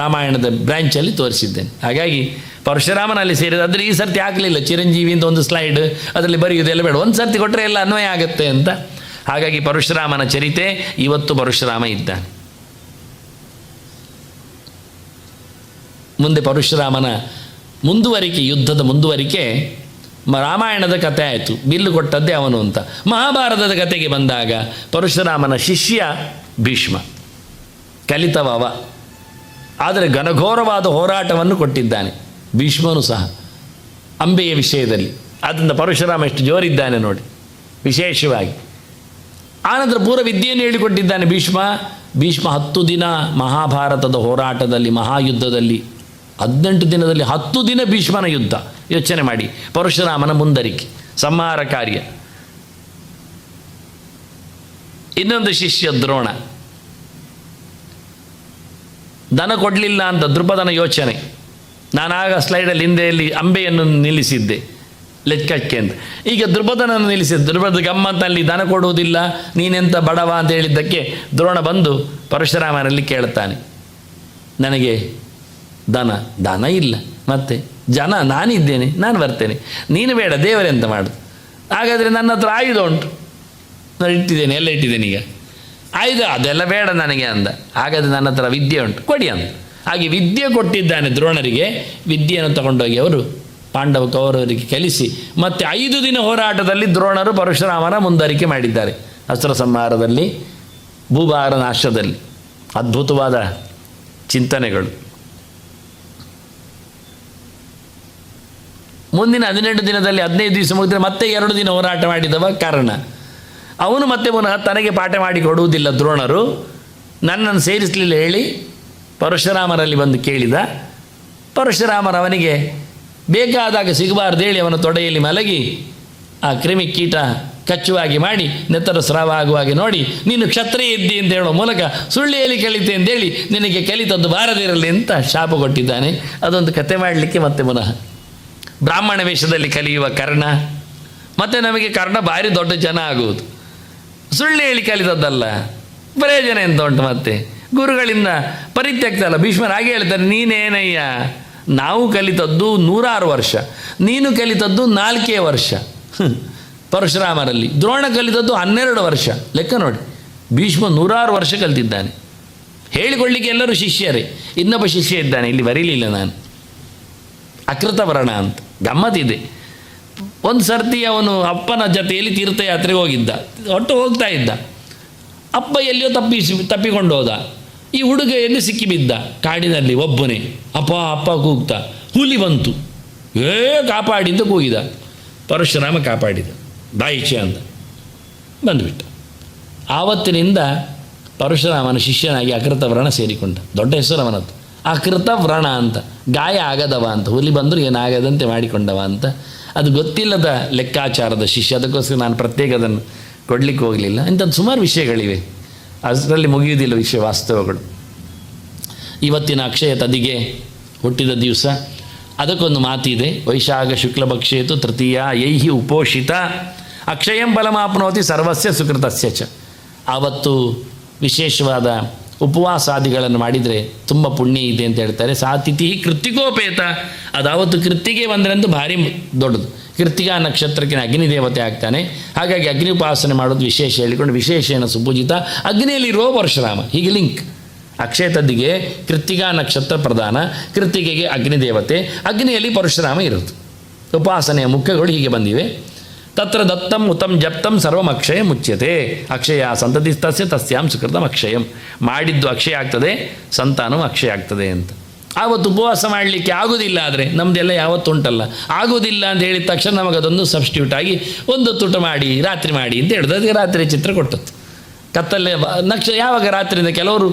ರಾಮಾಯಣದ ಬ್ರ್ಯಾಂಚಲ್ಲಿ ತೋರಿಸಿದ್ದೇನೆ. ಹಾಗಾಗಿ ಪರಶುರಾಮನಲ್ಲಿ ಸೇರಿದ. ಆದರೆ ಈ ಸರ್ತಿ ಹಾಕಲಿಲ್ಲ ಚಿರಂಜೀವಿ ಅಂತ ಒಂದು ಸ್ಲೈಡ್, ಅದರಲ್ಲಿ ಬರೆಯುವುದೆಲ್ಲ ಬೇಡ, ಒಂದು ಸರ್ತಿ ಕೊಟ್ಟರೆ ಎಲ್ಲ ಅನ್ವಯ ಆಗುತ್ತೆ ಅಂತ. ಹಾಗಾಗಿ ಪರಶುರಾಮನ ಚರಿತೆ ಇವತ್ತು ಪರಶುರಾಮ ಇದ್ದಾನೆ. ಮುಂದೆ ಪರಶುರಾಮನ ಮುಂದುವರಿಕೆ, ಯುದ್ಧದ ಮುಂದುವರಿಕೆ. ರಾಮಾಯಣದ ಕಥೆ ಆಯಿತು, ಬಿಲ್ಲು ಕೊಟ್ಟದ್ದೇ ಅವನು ಅಂತ. ಮಹಾಭಾರತದ ಕಥೆಗೆ ಬಂದಾಗ ಪರಶುರಾಮನ ಶಿಷ್ಯ ಭೀಷ್ಮ, ಕಲಿತವ ಅವ, ಆದರೆ ಘನಘೋರವಾದ ಹೋರಾಟವನ್ನು ಕೊಟ್ಟಿದ್ದಾನೆ ಭೀಷ್ಮನು ಸಹ ಅಂಬೆಯ ವಿಷಯದಲ್ಲಿ. ಆದ್ದರಿಂದ ಪರಶುರಾಮ ಎಷ್ಟು ಜೋರಿದ್ದಾನೆ ನೋಡಿ ವಿಶೇಷವಾಗಿ. ಆನಂತರ ಪೂರ್ವ ವಿದ್ಯೆಯನ್ನು ಹೇಳಿಕೊಟ್ಟಿದ್ದಾನೆ ಭೀಷ್ಮ. 10 ದಿನ ಮಹಾಭಾರತದ ಹೋರಾಟದಲ್ಲಿ, ಮಹಾಯುದ್ಧದಲ್ಲಿ 18 ದಿನದಲ್ಲಿ 10 ದಿನ ಭೀಷ್ಮನ ಯುದ್ಧ. ಯೋಚನೆ ಮಾಡಿ, ಪರಶುರಾಮನ ಮುಂದರಿಕೆ, ಸಂಹಾರ ಕಾರ್ಯ. ಇನ್ನೊಂದು ಶಿಷ್ಯ ದ್ರೋಣ, ದನ ಕೊಡಲಿಲ್ಲ ಅಂತ ದೃಪದನ ಯೋಚನೆ. ನಾನಾಗ ಸ್ಲೈಡಲ್ಲಿ ಹಿಂದೆಯಲ್ಲಿ ಅಂಬೆಯನ್ನು ನಿಲ್ಲಿಸಿದ್ದೆ. ಲೆಕ್ಕಕ್ಕೆ ಅಂತ. ಈಗ ದ್ರುಪದನನ್ನು ನಿಲ್ಲಿಸಿದ ದ್ರುಪದ ಗಮ್ಮತ್ತಲ್ಲಿ ದನ ಕೊಡುವುದಿಲ್ಲ, ನೀನೆಂತ ಬಡವ ಅಂತ ಹೇಳಿದ್ದಕ್ಕೆ ದ್ರೋಣ ಬಂದು ಪರಶುರಾಮನಲ್ಲಿ ಕೇಳ್ತಾನೆ, ನನಗೆ ದನ ಇಲ್ಲ, ಮತ್ತೆ ಜನ ನಾನಿದ್ದೇನೆ, ನಾನು ಬರ್ತೇನೆ, ನೀನು ಬೇಡ, ದೇವರೆಂತ ಮಾಡು. ಹಾಗಾದರೆ ನನ್ನ ಹತ್ರ ಆಯುಧ ಉಂಟು, ನಾನು ಇಟ್ಟಿದ್ದೇನೆ, ಎಲ್ಲ ಇಟ್ಟಿದ್ದೇನೆ, ಈಗ ಆಯುಧ ಅದೆಲ್ಲ ಬೇಡ ನನಗೆ ಅಂದ. ಹಾಗಾದರೆ ನನ್ನ ಹತ್ರ ವಿದ್ಯೆ ಉಂಟು, ಕೊಡಿ ಅಂದ. ಹಾಗೆ ವಿದ್ಯೆ ಕೊಟ್ಟಿದ್ದಾನೆ ದ್ರೋಣರಿಗೆ. ವಿದ್ಯೆಯನ್ನು ತಗೊಂಡೋಗಿ ಅವರು ಪಾಂಡವ ಕೌರವರಿಗೆ ಕಲಿಸಿ ಮತ್ತೆ 5 ದಿನ ಹೋರಾಟದಲ್ಲಿ ದ್ರೋಣರು ಪರಶುರಾಮನ ಮುಂದರಿಕೆ ಮಾಡಿದ್ದಾರೆ. ಅಸ್ತ್ರ ಸಂಹಾರದಲ್ಲಿ, ಭೂಭಾರ ನಾಶದಲ್ಲಿ ಅದ್ಭುತವಾದ ಚಿಂತನೆಗಳು. ಮುಂದಿನ 18 ದಿನದಲ್ಲಿ 15 ದಿವಸ ಮುಗಿದ್ರೆ ಮತ್ತೆ 2 ದಿನ ಹೋರಾಟ ಮಾಡಿದವ ಕರ್ಣ. ಅವನು ಮತ್ತೆ ಪುನಃ ತನಗೆ ಪಾಠ ಮಾಡಿ ಕೊಡುವುದಿಲ್ಲ ದ್ರೋಣರು. ನನ್ನನ್ನು ಸೇರಿಸಲಿಲ್ಲ ಹೇಳಿ ಪರಶುರಾಮರಲ್ಲಿ ಬಂದು ಕೇಳಿದ. ಪರಶುರಾಮರು ಅವನಿಗೆ ಬೇಕಾದಾಗ ಸಿಗಬಾರ್ದು ಹೇಳಿ ಅವನ ತೊಡೆಯಲ್ಲಿ ಮಲಗಿ ಆ ಕ್ರಿಮಿ ಕೀಟ ಕಚ್ಚುವಾಗಿ ಮಾಡಿ ನೆತ್ತರ ಸ್ರಾವ ಆಗುವಾಗೆ ನೋಡಿ, ನೀನು ಕ್ಷತ್ರಿಯ ಇದ್ದಿ ಅಂತ ಹೇಳೋ ಮೂಲಕ ಸುಳ್ಳಿಯಲ್ಲಿ ಕಲಿತೆ ಅಂತೇಳಿ ನಿನಗೆ ಕಲಿತದ್ದು ಬಾರದಿರಲಿ ಅಂತ ಶಾಪ ಕೊಟ್ಟಿದ್ದಾನೆ. ಅದೊಂದು ಕತೆ ಮಾಡಲಿಕ್ಕೆ ಮತ್ತೆ ಪುನಃ ಬ್ರಾಹ್ಮಣ ವೇಷದಲ್ಲಿ ಕಲಿಯುವ ಕರ್ಣ, ಮತ್ತು ನಮಗೆ ಕರ್ಣ ಭಾರಿ ದೊಡ್ಡ ಜನ ಆಗುವುದು. ಸುಳ್ಳು ಹೇಳಿ ಕಲಿತದ್ದಲ್ಲ, ಪ್ರಯೋಜನ ಎಂತ ಉಂಟು? ಮತ್ತೆ ಗುರುಗಳಿಂದ ಪರಿತ್ಯಕ್ತ ಅಲ್ಲ. ಭೀಷ್ಮರು ಹಾಗೆ ಹೇಳ್ತಾರೆ, ನೀನೇನಯ್ಯ, ನಾವು ಕಲಿತದ್ದು 106 ವರ್ಷ, ನೀನು ಕಲಿತದ್ದು 4 ವರ್ಷ ಪರಶುರಾಮರಲ್ಲಿ. ದ್ರೋಣ ಕಲಿತದ್ದು 12 ವರ್ಷ. ಲೆಕ್ಕ ನೋಡಿ, ಭೀಷ್ಮ 106 ವರ್ಷ ಕಲಿತಿದ್ದಾನೆ. ಹೇಳಿಕೊಳ್ಳಿಕ್ಕೆ ಎಲ್ಲರೂ ಶಿಷ್ಯರೇ. ಇನ್ನೊಬ್ಬ ಶಿಷ್ಯ ಇದ್ದಾನೆ, ಇಲ್ಲಿ ಬರೀಲಿಲ್ಲ ನಾನು, ಅಕೃತವರ್ಣ ಅಂತ. ಗಮ್ಮತ್ತಿದೆ. ಒಂದು ಸರ್ತಿ ಅವನು ಅಪ್ಪನ ಜೊತೆಯಲ್ಲಿ ತೀರ್ಥಯಾತ್ರೆಗೆ ಹೋಗಿದ್ದ, ಒಟ್ಟು ಹೋಗ್ತಾ ಇದ್ದ. ಅಪ್ಪ ಎಲ್ಲಿಯೋ ತಪ್ಪಿಕೊಂಡು ಹೋದ. ಈ ಹುಡುಗ ಎಲ್ಲಿ ಸಿಕ್ಕಿಬಿದ್ದ ಕಾಡಿನಲ್ಲಿ ಒಬ್ಬನೇ. ಅಪ್ಪ ಅಪ್ಪ ಕೂಗ್ತಾ, ಹುಲಿ ಬಂತು, ಕಾಪಾಡಿದ್ದು ಕೂಗಿದ. ಪರಶುರಾಮ ಕಾಪಾಡಿದ, ಬಾಯಿಚೆ ಅಂತ ಬಂದುಬಿಟ್ಟ. ಆವತ್ತಿನಿಂದ ಪರಶುರಾಮನ ಶಿಷ್ಯನಾಗಿ ಅಕೃತವ್ರಣ ಸೇರಿಕೊಂಡ. ದೊಡ್ಡ ಹೆಸರು ಅವನದ್ದು, ಅಕೃತವ್ರಣ ಅಂತ. ಗಾಯ ಆಗದವ ಅಂತ, ಹುಲಿ ಬಂದರೂ ಏನಾಗದಂತೆ ಮಾಡಿಕೊಂಡವ ಅಂತ. ಅದು ಗೊತ್ತಿಲ್ಲದ ಲೆಕ್ಕಾಚಾರದ ಶಿಷ್ಯ. ಅದಕ್ಕೋಸ್ಕರ ನಾನು ಪ್ರತ್ಯೇಕ ಅದನ್ನು ಕೊಡಲಿಕ್ಕೆ ಹೋಗಲಿಲ್ಲ. ಇಂಥದ್ದು ಸುಮಾರು ವಿಷಯಗಳಿವೆ, ಅದರಲ್ಲಿ ಮುಗಿಯುವುದಿಲ್ಲ ವಿಷಯ, ವಾಸ್ತವಗಳು. ಇವತ್ತಿನ ಅಕ್ಷಯ ತದಿಗೆ ಹುಟ್ಟಿದ ದಿವಸ. ಅದಕ್ಕೊಂದು ಮಾತಿದೆ, ವೈಶಾಖ ಶುಕ್ಲಪಕ್ಷೇತು ತೃತೀಯ ಯೈಹಿ ಉಪೋಷಿತ ಅಕ್ಷಯಂ ಫಲಮಾಪ್ನೋತಿ ಸರ್ವಸ್ಯ ಸುಕೃತಸ್ಯ ಚ. ಆವತ್ತು ವಿಶೇಷವಾದ ಉಪವಾಸಾದಿಗಳನ್ನು ಮಾಡಿದರೆ ತುಂಬ ಪುಣ್ಯ ಇದೆ ಅಂತ ಹೇಳ್ತಾರೆ. ಸಾ ತಿಥಿ ಕೃತ್ತಿಕೋಪೇತ, ಅದಾವತ್ತು ಕೃತ್ತಿಗೆ ಬಂದರಂತೂ ಭಾರಿ ದೊಡ್ಡದು. ಕೃತ್ತಿಕಾ ನಕ್ಷತ್ರಕ್ಕೆ ಅಗ್ನಿ ದೇವತೆ ಆಗ್ತಾನೆ. ಹಾಗಾಗಿ ಅಗ್ನಿ ಉಪಾಸನೆ ಮಾಡೋದು ವಿಶೇಷ ಹೇಳಿಕೊಂಡು, ವಿಶೇಷೇನ ಸುಪೂಜಿತ ಅಗ್ನಿಯಲ್ಲಿರುವ ಪರಶುರಾಮ. ಹೀಗೆ ಲಿಂಕ್. ಅಕ್ಷಯ ತದ್ದಿಗೆ ಕೃತ್ತಿಕಾ ನಕ್ಷತ್ರ ಪ್ರಧಾನ, ಕೃತ್ತಿಗೆಗೆ ಅಗ್ನಿ ದೇವತೆ, ಅಗ್ನಿಯಲ್ಲಿ ಪರಶುರಾಮ ಇರೋದು. ಉಪಾಸನೆಯ ಮುಖ್ಯಗಳು ಹೀಗೆ ಬಂದಿವೆ. ತತ್ರ ದತ್ತಂ ಉತ್ತಮ್ ಜಪ್ತಂ ಸರ್ವಂ ಅಕ್ಷಯ ಮುಚ್ಯತೆ. ಅಕ್ಷಯ ಸಂತತಿಸ್ತಸ್ಯ ತಸ್ಯಾಂ ಸುಕೃತಂ ಅಕ್ಷಯಂ. ಮಾಡಿದ್ದು ಅಕ್ಷಯ ಆಗ್ತದೆ, ಸಂತಾನವು ಅಕ್ಷಯ ಆಗ್ತದೆ ಅಂತ. ಆವತ್ತು ಉಪವಾಸ ಮಾಡಲಿಕ್ಕೆ ಆಗೋದಿಲ್ಲ. ಆದರೆ ನಮ್ಮದೆಲ್ಲ ಯಾವತ್ತು ಉಂಟಲ್ಲ, ಆಗೋದಿಲ್ಲ ಅಂತ ಹೇಳಿದ ತಕ್ಷಣ ನಮಗದೊಂದು ಸಬ್ಸ್ಟಿಟ್ಯೂಟ್ ಆಗಿ ಒಂದು ತುಟ ಮಾಡಿ ರಾತ್ರಿ ಮಾಡಿ ಅಂತ ಹೇಳಿದ್ರೆ ಅದಕ್ಕೆ ರಾತ್ರಿ ಚಿತ್ರ ಕೊಟ್ಟದ್ದು. ಕತ್ತಲೆ ಯಾವಾಗ ರಾತ್ರಿಯಿಂದ ಕೆಲವರು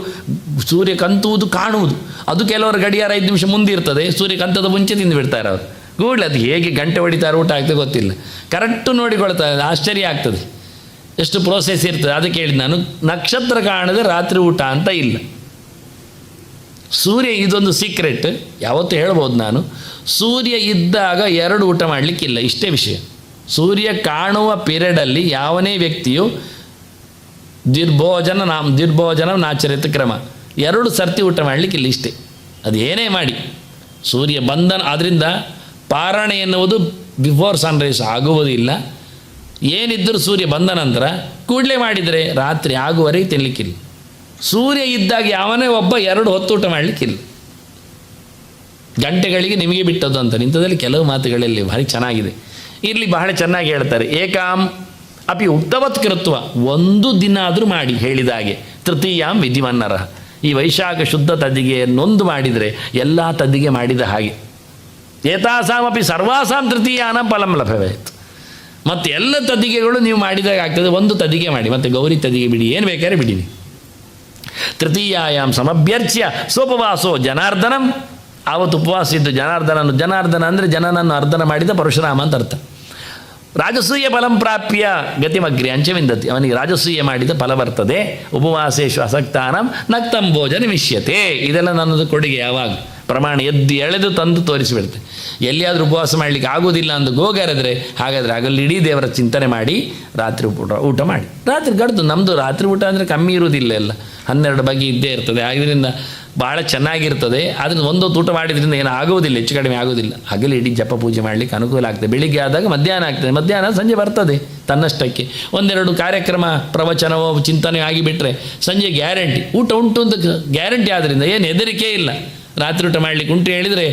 ಸೂರ್ಯ ಕಂತುವುದು ಕಾಣುವುದು, ಅದು ಕೆಲವರು ಗಡಿಯಾರ 5 ನಿಮಿಷ ಮುಂದಿರ್ತದೆ, ಸೂರ್ಯ ಕಂತದ ಮುಂಚೆ ತಿಂದು ಬಿಡ್ತಾರೆ ಅವರು. ಕೂಡಲೇ ಅದು ಹೇಗೆ ಗಂಟೆ ಹೊಡಿತಾರೆ, ಊಟ ಆಗ್ತದೆ ಗೊತ್ತಿಲ್ಲ, ಕರೆಕ್ಟು ನೋಡಿಕೊಳ್ತಾರೆ. ಆಶ್ಚರ್ಯ ಆಗ್ತದೆ ಎಷ್ಟು ಪ್ರೋಸೆಸ್ ಇರ್ತದೆ. ಅದಕ್ಕೆ ಹೇಳಿದ್ದು ನಾನು, ನಕ್ಷತ್ರ ಕಾಣದೆ ರಾತ್ರಿ ಊಟ ಅಂತ ಇಲ್ಲ. ಸೂರ್ಯ ಇದೊಂದು ಸೀಕ್ರೆಟ್, ಯಾವತ್ತೂ ಹೇಳ್ಬೋದು ನಾನು. ಸೂರ್ಯ ಇದ್ದಾಗ 2 ಊಟ ಮಾಡಲಿಕ್ಕಿಲ್ಲ, ಇಷ್ಟೇ ವಿಷಯ. ಸೂರ್ಯ ಕಾಣುವ ಪೀರಿಯಡಲ್ಲಿ ಯಾವನೇ ವ್ಯಕ್ತಿಯು ದುರ್ಭೋಜನ ನಾಚರಿತ ಕ್ರಮ, 2 ಸರ್ತಿ ಊಟ ಮಾಡಲಿಕ್ಕಿಲ್ಲ, ಇಷ್ಟೇ. ಅದು ಏನೇ ಮಾಡಿ ಸೂರ್ಯ ಬಂಧನ. ಆದ್ದರಿಂದ ಪಾರಣೆ ಎನ್ನುವುದು ಬಿಫೋರ್ ಸನ್ರೈಸ್ ಆಗುವುದಿಲ್ಲ. ಏನಿದ್ದರೂ ಸೂರ್ಯ ಬಂದ ನಂತರ ಕೂಡಲೇ ಮಾಡಿದರೆ ರಾತ್ರಿ ಆಗುವವರೆಗೆ ತಿನ್ನಲಿಕ್ಕಿಲ್ಲ. ಸೂರ್ಯ ಇದ್ದಾಗ ಯಾವನೇ ಒಬ್ಬ 2 ಹೊತ್ತು ಊಟ ಮಾಡಲಿಕ್ಕಿಲ್ಲ. ಗಂಟೆಗಳಿಗೆ ನಿಮಗೆ ಬಿಟ್ಟದ್ದು ಅಂತ. ಇಂಥದ್ದಲ್ಲಿ ಕೆಲವು ಮಾತುಗಳಲ್ಲಿ ಭಾರಿ ಚೆನ್ನಾಗಿದೆ. ಇಲ್ಲಿ ಬಹಳ ಚೆನ್ನಾಗಿ ಹೇಳ್ತಾರೆ, ಏಕಾಂ ಅಪಿ ಉಕ್ತವತ್ ಕೃತ್ವ, 1 ದಿನ ಆದರೂ ಮಾಡಿ ಹೇಳಿದಾಗೆ. ತೃತೀಯಾಂ ವಿಧಿವನ್ನರ, ಈ ವೈಶಾಖ ಶುದ್ಧ ತದ್ದಿಗೆಯನ್ನೊಂದು ಮಾಡಿದರೆ ಎಲ್ಲ ತದ್ದಿಗೆ ಮಾಡಿದ ಹಾಗೆ. ಏತಾಸಾಮಪಿ ಸರ್ವಾಸಾಂ ತೃತೀಯಾನ ಫಲಂ ಲಭ್ಯವೇತ್. ಮತ್ತು ಎಲ್ಲ ತದ್ದಿಗೆಗಳು ನೀವು ಮಾಡಿದಾಗ ಆಗ್ತದೆ. 1 ತದ್ದಿಗೆ ಮಾಡಿ, ಮತ್ತು ಗೌರಿ ತದ್ದಿಗೆ ಬಿಡಿ, ಏನು ಬೇಕಾದ್ರೆ ಬಿಡಿನಿ. ತೃತೀಯಾಯಾಂ ಸಮಭ್ಯರ್ಚ್ಯ ಸೋಪವಾಸೋ ಜನಾರ್ದನಂ. ಆವತ್ತು ಉಪವಾಸ ಇದ್ದು ಜನಾರ್ದನ ಅಂದರೆ ಜನನನ್ನು ಅರ್ಧನ ಮಾಡಿದ ಪರಶುರಾಮ ಅಂತ ಅರ್ಥ. ರಾಜಸೂಯ ಫಲಂ ಪ್ರಾಪ್ಯ ಗತಿಮಗ್ರಿ ಅಂಚವಿಂದತಿ, ಅವನಿಗೆ ರಾಜಸೂಯ ಮಾಡಿದ ಫಲ ಬರ್ತದೆ. ಉಪವಾಸೇಶು ಅಸಕ್ತಾನಂ ನಕ್ತಂ ಭೋಜನ ಮಿಷ್ಯತೆ. ಇದೆಲ್ಲ ನನ್ನದು ಕೊಡುಗೆ. ಯಾವಾಗ ಪ್ರಮಾಣ ಎದ್ದು ಎಳೆದು ತಂದು ತೋರಿಸಿಬಿಡುತ್ತೆ. ಎಲ್ಲಿಯಾದರೂ ಉಪವಾಸ ಮಾಡಲಿಕ್ಕೆ ಆಗೋದಿಲ್ಲ ಅಂದು ಗೋಗರೆದರೆ ಹಾಗಾದರೆ ಆಗಲ್ಲಿ ಇಡೀ ದೇವರ ಚಿಂತನೆ ಮಾಡಿ ರಾತ್ರಿ ಊಟ ಮಾಡಿ ರಾತ್ರಿ ಗಡ್ದು. ನಮ್ಮದು ರಾತ್ರಿ ಊಟ ಅಂದರೆ ಕಮ್ಮಿ ಇರುವುದಿಲ್ಲ, ಎಲ್ಲ 12 ಬಗೆ ಇದ್ದೇ ಇರ್ತದೆ. ಆದ್ದರಿಂದ ಭಾಳ ಚೆನ್ನಾಗಿರ್ತದೆ. ಅದನ್ನು ಒಂದೊತ್ತು ಊಟ ಮಾಡಿದ್ರಿಂದ ಏನು ಆಗೋದಿಲ್ಲ, ಹೆಚ್ಚು ಕಡಿಮೆ ಆಗೋದಿಲ್ಲ. ಹಗಲು ಇಡೀ ಜಪ ಪೂಜೆ ಮಾಡಲಿಕ್ಕೆ ಅನುಕೂಲ ಆಗ್ತದೆ. ಬೆಳಿಗ್ಗೆ ಆದಾಗ ಮಧ್ಯಾಹ್ನ ಆಗ್ತದೆ, ಮಧ್ಯಾಹ್ನ ಸಂಜೆ ಬರ್ತದೆ ತನ್ನಷ್ಟಕ್ಕೆ. 1-2 ಕಾರ್ಯಕ್ರಮ ಪ್ರವಚನವೋ ಚಿಂತನೆ ಆಗಿಬಿಟ್ರೆ ಸಂಜೆ ಗ್ಯಾರಂಟಿ ಊಟ ಉಂಟು ಅಂತ ಗ್ಯಾರಂಟಿ. ಆದ್ದರಿಂದ ಏನು ಹೆದರಿಕೆ ಇಲ್ಲ. ರಾತ್ರಿ ಊಟ ಮಾಡಲಿಕ್ಕೆ ಉಂಟು ಹೇಳಿದರೆ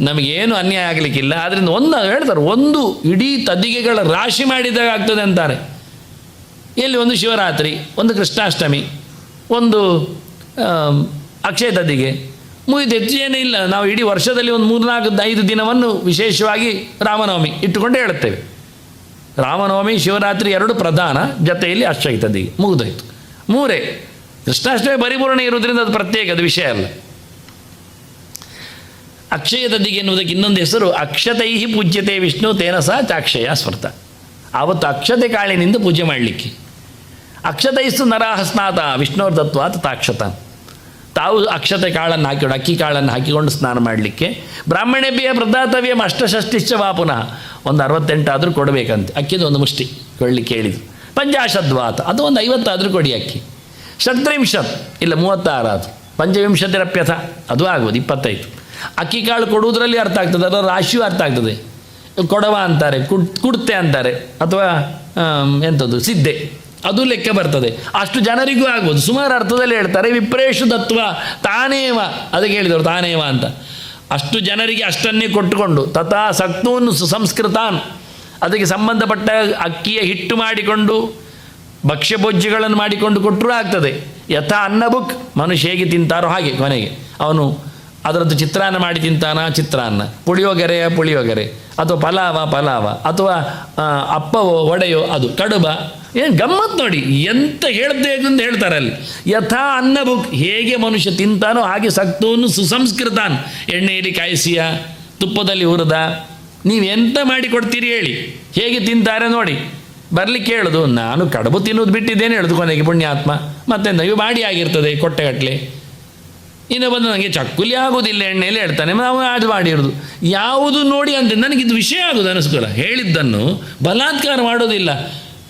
ನಮಗೇನು ಅನ್ಯಾಯ ಆಗಲಿಕ್ಕಿಲ್ಲ. ಆದ್ದರಿಂದ ಒಂದು ಹೇಳ್ತಾರೆ, ಒಂದು ಇಡೀ ತದ್ದಿಗೆಗಳ ರಾಶಿ ಮಾಡಿದಾಗ ಆಗ್ತದೆ ಅಂತಾರೆ. ಎಲ್ಲಿ ಒಂದು ಶಿವರಾತ್ರಿ, ಒಂದು ಕೃಷ್ಣಾಷ್ಟಮಿ, ಒಂದು ಅಕ್ಷಯ ತದ್ದಿಗೆ ಮುಗಿದು. ಹೆಚ್ಚು ಏನೂ ಇಲ್ಲ. ನಾವು ಇಡೀ ವರ್ಷದಲ್ಲಿ ಒಂದು 3-4-5 ದಿನವನ್ನು ವಿಶೇಷವಾಗಿ ರಾಮನವಮಿ ಇಟ್ಟುಕೊಂಡು ಹೇಳುತ್ತೇವೆ. ರಾಮನವಮಿ ಶಿವರಾತ್ರಿ 2 ಪ್ರಧಾನ, ಜೊತೆಯಲ್ಲಿ ಅಕ್ಷಯ ತದ್ದಿಗೆ ಮುಗಿದೋಯ್ತು. 3 ಕೃಷ್ಣಾಷ್ಟಮಿ ಪರಿಪೂರ್ಣ ಇರುವುದರಿಂದ ಅದು ಪ್ರತ್ಯೇಕ, ಅದು ವಿಷಯ ಅಲ್ಲ. ಅಕ್ಷಯ ತದ್ದಿಗೆ ಎನ್ನುವುದಕ್ಕೆ ಇನ್ನೊಂದು ಹೆಸರು ಅಕ್ಷತೈ ಪೂಜ್ಯತೆ ವಿಷ್ಣು ತೇನ ಸಹ ಚಾಕ್ಷಯ ಸ್ಮೃತ. ಆವತ್ತು ಅಕ್ಷತೆ ಕಾಳಿನಿಂದ ಪೂಜೆ ಮಾಡಲಿಕ್ಕೆ. ಅಕ್ಷತೈಸ್ತು ನರಾಹ ಸ್ನಾತ ವಿಷ್ಣುವ್ರ ದತ್ವಾ ತಥಾಕ್ಷತ. ತಾವು ಅಕ್ಷತೆ ಕಾಳನ್ನು ಹಾಕಿಕೊಂಡು ಅಕ್ಕಿ ಕಾಳನ್ನು ಹಾಕಿಕೊಂಡು ಸ್ನಾನ ಮಾಡಲಿಕ್ಕೆ. ಬ್ರಾಹ್ಮಣೇಭ್ಯ ಪ್ರದಾತವ್ಯಂ ಅಷ್ಟಷಷ್ಟಿಶ್ಚ ವಾ ಪುನಃ. ಒಂದು 68 ಆದರೂ ಕೊಡಬೇಕಂತೆ. ಅಕ್ಕಿದು ಒಂದು ಮುಷ್ಟಿ ಕೊಡಲಿಕ್ಕೆ ಹೇಳಿದರು. ಪಂಚಾಶದ್ವಾತ, ಅದು ಒಂದು 50 ಆದರೂ ಕೊಡಿ ಅಕ್ಕಿ. ಷಟ್ತ್ರಿಂಶತ್ ಇಲ್ಲ 36 ಅದು. ಪಂಚವಿಂಶತಿರಪ್ಯಥ ಅದು ಆಗ್ಬೋದು 25. ಅಕ್ಕಿ ಕಾಳು ಕೊಡುವುದರಲ್ಲಿ ಅರ್ಥ ಆಗ್ತದೆ, ಅದರ ರಾಶಿಯೂ ಅರ್ಥ ಆಗ್ತದೆ. ಕೊಡವ ಅಂತಾರೆ, ಕುಡ್ತೆ ಅಂತಾರೆ, ಅಥವಾ ಎಂಥದ್ದು ಸಿದ್ದೆ, ಅದು ಲೆಕ್ಕ ಬರ್ತದೆ. ಅಷ್ಟು ಜನರಿಗೂ ಆಗ್ಬೋದು. ಸುಮಾರು ಅರ್ಥದಲ್ಲಿ ಹೇಳ್ತಾರೆ. ವಿಪ್ರೇಶು ದತ್ವ ತಾನೇವ, ಅದಕ್ಕೆ ಹೇಳಿದರು ತಾನೇವ ಅಂತ. ಅಷ್ಟು ಜನರಿಗೆ ಅಷ್ಟನ್ನೇ ಕೊಟ್ಟುಕೊಂಡು ತಥಾ ಸಕ್ತೂನ್ ಸುಸಂಸ್ಕೃತಾನ್, ಅದಕ್ಕೆ ಸಂಬಂಧಪಟ್ಟ ಅಕ್ಕಿಯ ಹಿಟ್ಟು ಮಾಡಿಕೊಂಡು ಭಕ್ಷ್ಯಭೋಜ್ಯಗಳನ್ನು ಮಾಡಿಕೊಂಡು ಕೊಟ್ಟರೂ ಆಗ್ತದೆ. ಯಥಾ ಅನ್ನ ಬುಕ್, ಮನುಷ್ಯ ಹೇಗೆ ತಿಂತಾರೋ ಹಾಗೆ. ಕೊನೆಗೆ ಅವನು ಅದರದ್ದು ಚಿತ್ರಾನ್ನ ಮಾಡಿ ತಿಂತಾನ, ಚಿತ್ರಾನ್ನ, ಪುಳಿಯೋಗರೆಯ ಪುಳಿಯೋಗರೆ, ಅಥವಾ ಪಲಾವ, ಅಥವಾ ಅಪ್ಪವೋ ವಡೆಯೋ ಅದು ಕಡುಬ. ಏನು ಗಮ್ಮತ್ತು ನೋಡಿ, ಎಂತ ಹೇಳ್ಬೇಕು ಅಂತ ಹೇಳ್ತಾರೆ ಅಲ್ಲಿ. ಯಥಾ ಅನ್ನ ಬುಕ್, ಹೇಗೆ ಮನುಷ್ಯ ತಿಂತಾನೋ ಹಾಗೆ ಸಕ್ತೂನು ಸುಸಂಸ್ಕೃತಾನ್. ಎಣ್ಣೆಯಲ್ಲಿ ಕಾಯಿಸಿಯ, ತುಪ್ಪದಲ್ಲಿ ಹುರಿದ, ನೀವು ಎಂತ ಮಾಡಿ ಕೊಡ್ತೀರಿ ಹೇಳಿ, ಹೇಗೆ ತಿಂತಾರೆ ನೋಡಿ. ಬರಲಿಕ್ಕೆ ಹೇಳೋದು, ನಾನು ಕಡುಬು ತಿನ್ನೋದು ಬಿಟ್ಟಿದ್ದೇನೆ ಹೇಳೋದು ಕೊನೆಗೆ ಪುಣ್ಯಾತ್ಮ. ಮತ್ತೆಂದ ಇವು ಮಾಡಿ ಆಗಿರ್ತದೆ ಕೊಟ್ಟೆಗಟ್ಟಲೆ. ಇನ್ನು ಬಂದು ನನಗೆ ಚಕ್ಕುಲಿ ಆಗೋದಿಲ್ಲ ಎಣ್ಣೆಯಲ್ಲಿ ಹೇಳ್ತಾನೆ, ನಾವು ಅದು ಮಾಡಿರೋದು ಯಾವುದು ನೋಡಿ ಅಂದರೆ ನನಗಿದು ವಿಷಯ ಆಗೋದು ಅನಿಸ್ಕೊಲ್ಲ. ಹೇಳಿದ್ದನ್ನು ಬಲಾತ್ಕಾರ ಮಾಡೋದಿಲ್ಲ.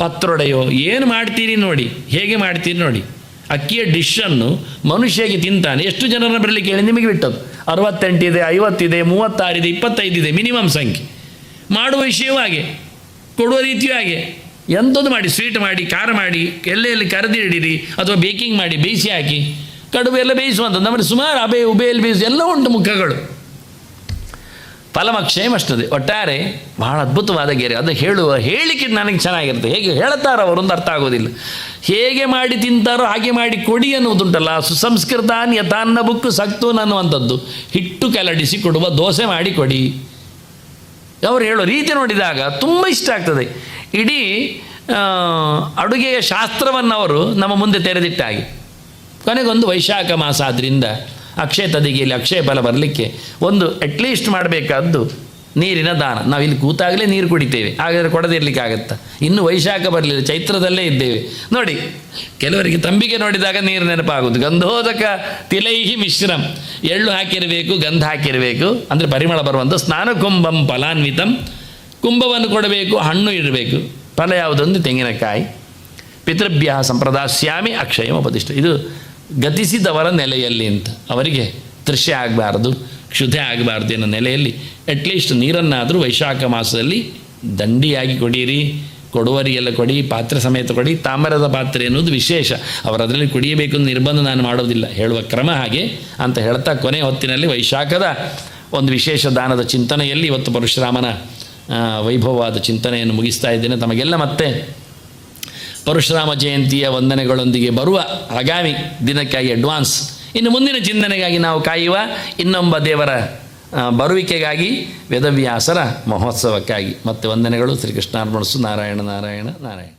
ಪತ್ರೊಡೆಯೋ ಏನು ಮಾಡ್ತೀರಿ ನೋಡಿ, ಹೇಗೆ ಮಾಡ್ತೀರಿ ನೋಡಿ. ಅಕ್ಕಿಯ ಡಿಶನ್ನು ಮನುಷ್ಯಗೆ ತಿಂತಾನೆ. ಎಷ್ಟು ಜನರನ್ನು ಬರಲಿಕ್ಕೆ ಹೇಳಿ ನಿಮಗೆ ಬಿಟ್ಟದ್ದು. 68 ಇದೆ, 50 ಇದೆ, 36 ಇದೆ, 25 ಇದೆ ಮಿನಿಮಮ್ ಸಂಖ್ಯೆ. ಮಾಡುವ ವಿಷಯವೂ ಹಾಗೆ, ಕೊಡುವ ರೀತಿಯೂ ಹಾಗೆ. ಎಂಥದ್ದು ಮಾಡಿ, ಸ್ವೀಟ್ ಮಾಡಿ, ಖಾರ ಮಾಡಿ, ಎಲ್ಲೆಲ್ಲಿ ಕರೆದಿಡಿರಿ, ಅಥವಾ ಬೇಕಿಂಗ್ ಮಾಡಿ ಬೇಯಿಸಿ ಹಾಕಿ, ಕಡುಬು ಎಲ್ಲ ಬೇಯಿಸುವಂಥದ್ದು. ನಮ್ಮಲ್ಲಿ ಸುಮಾರು ಉಬೆಯಲ್ಲಿ ಬೇಯಿಸು ಎಲ್ಲ ಉಂಟು ಮುಖಗಳು. ಫಲಮಕ್ಷಯ ಅಷ್ಟದೆ. ಒಟ್ಟಾರೆ ಬಹಳ ಅದ್ಭುತವಾದ ಗೆರೆ. ಅದು ಹೇಳಿಕೆ ನನಗೆ ಚೆನ್ನಾಗಿರುತ್ತೆ. ಹೇಗೆ ಹೇಳ್ತಾರೋ ಅವರೊಂದು ಅರ್ಥ ಆಗೋದಿಲ್ಲ. ಹೇಗೆ ಮಾಡಿ ತಿಂತಾರೋ ಹಾಗೆ ಮಾಡಿ ಕೊಡಿ ಅನ್ನೋದುಂಟಲ್ಲ. ಸುಸಂಸ್ಕೃತಾನ್ ಯಥಾನ್ನ ಬುಕ್ಕು ಸಕ್ತೂನ್ ಅನ್ನುವಂಥದ್ದು. ಹಿಟ್ಟು ಕೆಲಡಿಸಿ ಕೊಡುವ ದೋಸೆ ಮಾಡಿ ಕೊಡಿ. ಅವರು ಹೇಳೋ ರೀತಿ ನೋಡಿದಾಗ ತುಂಬ ಇಷ್ಟ ಆಗ್ತದೆ. ಇಡೀ ಅಡುಗೆಯ ಶಾಸ್ತ್ರವನ್ನು ಅವರು ನಮ್ಮ ಮುಂದೆ ತೆರೆದಿಟ್ಟ ಹಾಗೆ. ಕೊನೆಗೊಂದು ವೈಶಾಖ ಮಾಸ ಆದ್ದರಿಂದ ಅಕ್ಷಯ ತದಿಗೆಯಲ್ಲಿ ಅಕ್ಷಯ ಫಲ ಬರಲಿಕ್ಕೆ ಒಂದು ಅಟ್ಲೀಸ್ಟ್ ಮಾಡಬೇಕಾದ್ದು ನೀರಿನ ದಾನ. ನಾವು ಇಲ್ಲಿ ಕೂತಾಗಲೇ ನೀರು ಕುಡಿತೇವೆ, ಹಾಗಾದರೆ ಕೊಡದಿರಲಿಕ್ಕೆ ಆಗುತ್ತಾ? ಇನ್ನು ವೈಶಾಖ ಬರಲಿಲ್ಲ, ಚೈತ್ರದಲ್ಲೇ ಇದ್ದೇವೆ ನೋಡಿ. ಕೆಲವರಿಗೆ ತಂಬಿಗೆ ನೋಡಿದಾಗ ನೀರು ನೆನಪಾಗೋದು. ಗಂಧೋದಕ ತಿಲೈಹಿ ಮಿಶ್ರಂ, ಎಳ್ಳು ಹಾಕಿರಬೇಕು, ಗಂಧ ಹಾಕಿರಬೇಕು, ಅಂದರೆ ಪರಿಮಳ ಬರುವಂಥ. ಸ್ನಾನ ಕುಂಭಂ ಫಲಾನ್ವಿತಂ, ಕುಂಭವನ್ನು ಕೊಡಬೇಕು, ಹಣ್ಣು ಇರಬೇಕು. ಫಲ ಯಾವುದೊಂದು ತೆಂಗಿನಕಾಯಿ. ಪಿತೃಭ್ಯ ಸಂಪ್ರದಾಸ್ಯಾಮಿ ಅಕ್ಷಯಂ ಉಪದಿಷ್ಟ. ಇದು ಗತಿಸಿದವರ ನೆಲೆಯಲ್ಲಿ ಅಂತ. ಅವರಿಗೆ ತೃಷ್ಯ ಆಗಬಾರ್ದು, ಕ್ಷುಧೆ ಆಗಬಾರ್ದು ಅನ್ನೋ ನೆಲೆಯಲ್ಲಿ ಅಟ್ಲೀಸ್ಟ್ ನೀರನ್ನಾದರೂ ವೈಶಾಖ ಮಾಸದಲ್ಲಿ ದಂಡಿಯಾಗಿ ಕೊಡಿರಿ. ಕೊಡುವರಿಗೆಲ್ಲ ಕೊಡಿ, ಪಾತ್ರೆ ಸಮೇತ ಕೊಡಿ. ತಾಮ್ರದ ಪಾತ್ರೆ ಅನ್ನೋದು ವಿಶೇಷ. ಅವರು ಅದರಲ್ಲಿ ಕುಡಿಯಬೇಕು ಅಂತ ನಿರ್ಬಂಧ ನಾನು ಮಾಡೋದಿಲ್ಲ, ಹೇಳುವ ಕ್ರಮ ಹಾಗೆ ಅಂತ ಹೇಳ್ತಾ ಕೊನೆ ಹೊತ್ತಿನಲ್ಲಿ ವೈಶಾಖದ ಒಂದು ವಿಶೇಷ ದಾನದ ಚಿಂತನೆಯಲ್ಲಿ ಇವತ್ತು ಪರಶುರಾಮನ ವೈಭವವಾದ ಚಿಂತನೆಯನ್ನು ಮುಗಿಸ್ತಾ ಇದ್ದೇನೆ. ತಮಗೆಲ್ಲ ಮತ್ತೆ ಪರಶುರಾಮ ಜಯಂತಿಯ ವಂದನೆಗಳೊಂದಿಗೆ ಬರುವ ಆಗಾಮಿ ದಿನಕ್ಕಾಗಿ ಅಡ್ವಾನ್ಸ್. ಇನ್ನು ಮುಂದಿನ ಚಿಂತನೆಗಾಗಿ ನಾವು ಕಾಯುವ ಇನ್ನೊಬ್ಬ ದೇವರ ಬರುವಿಕೆಗಾಗಿ, ವೇದವ್ಯಾಸರ ಮಹೋತ್ಸವಕ್ಕಾಗಿ ಮತ್ತೆ ವಂದನೆಗಳು. ಶ್ರೀಕೃಷ್ಣಾರ್ಪಣಸ್ತು. ನಾರಾಯಣ ನಾರಾಯಣ ನಾರಾಯಣ.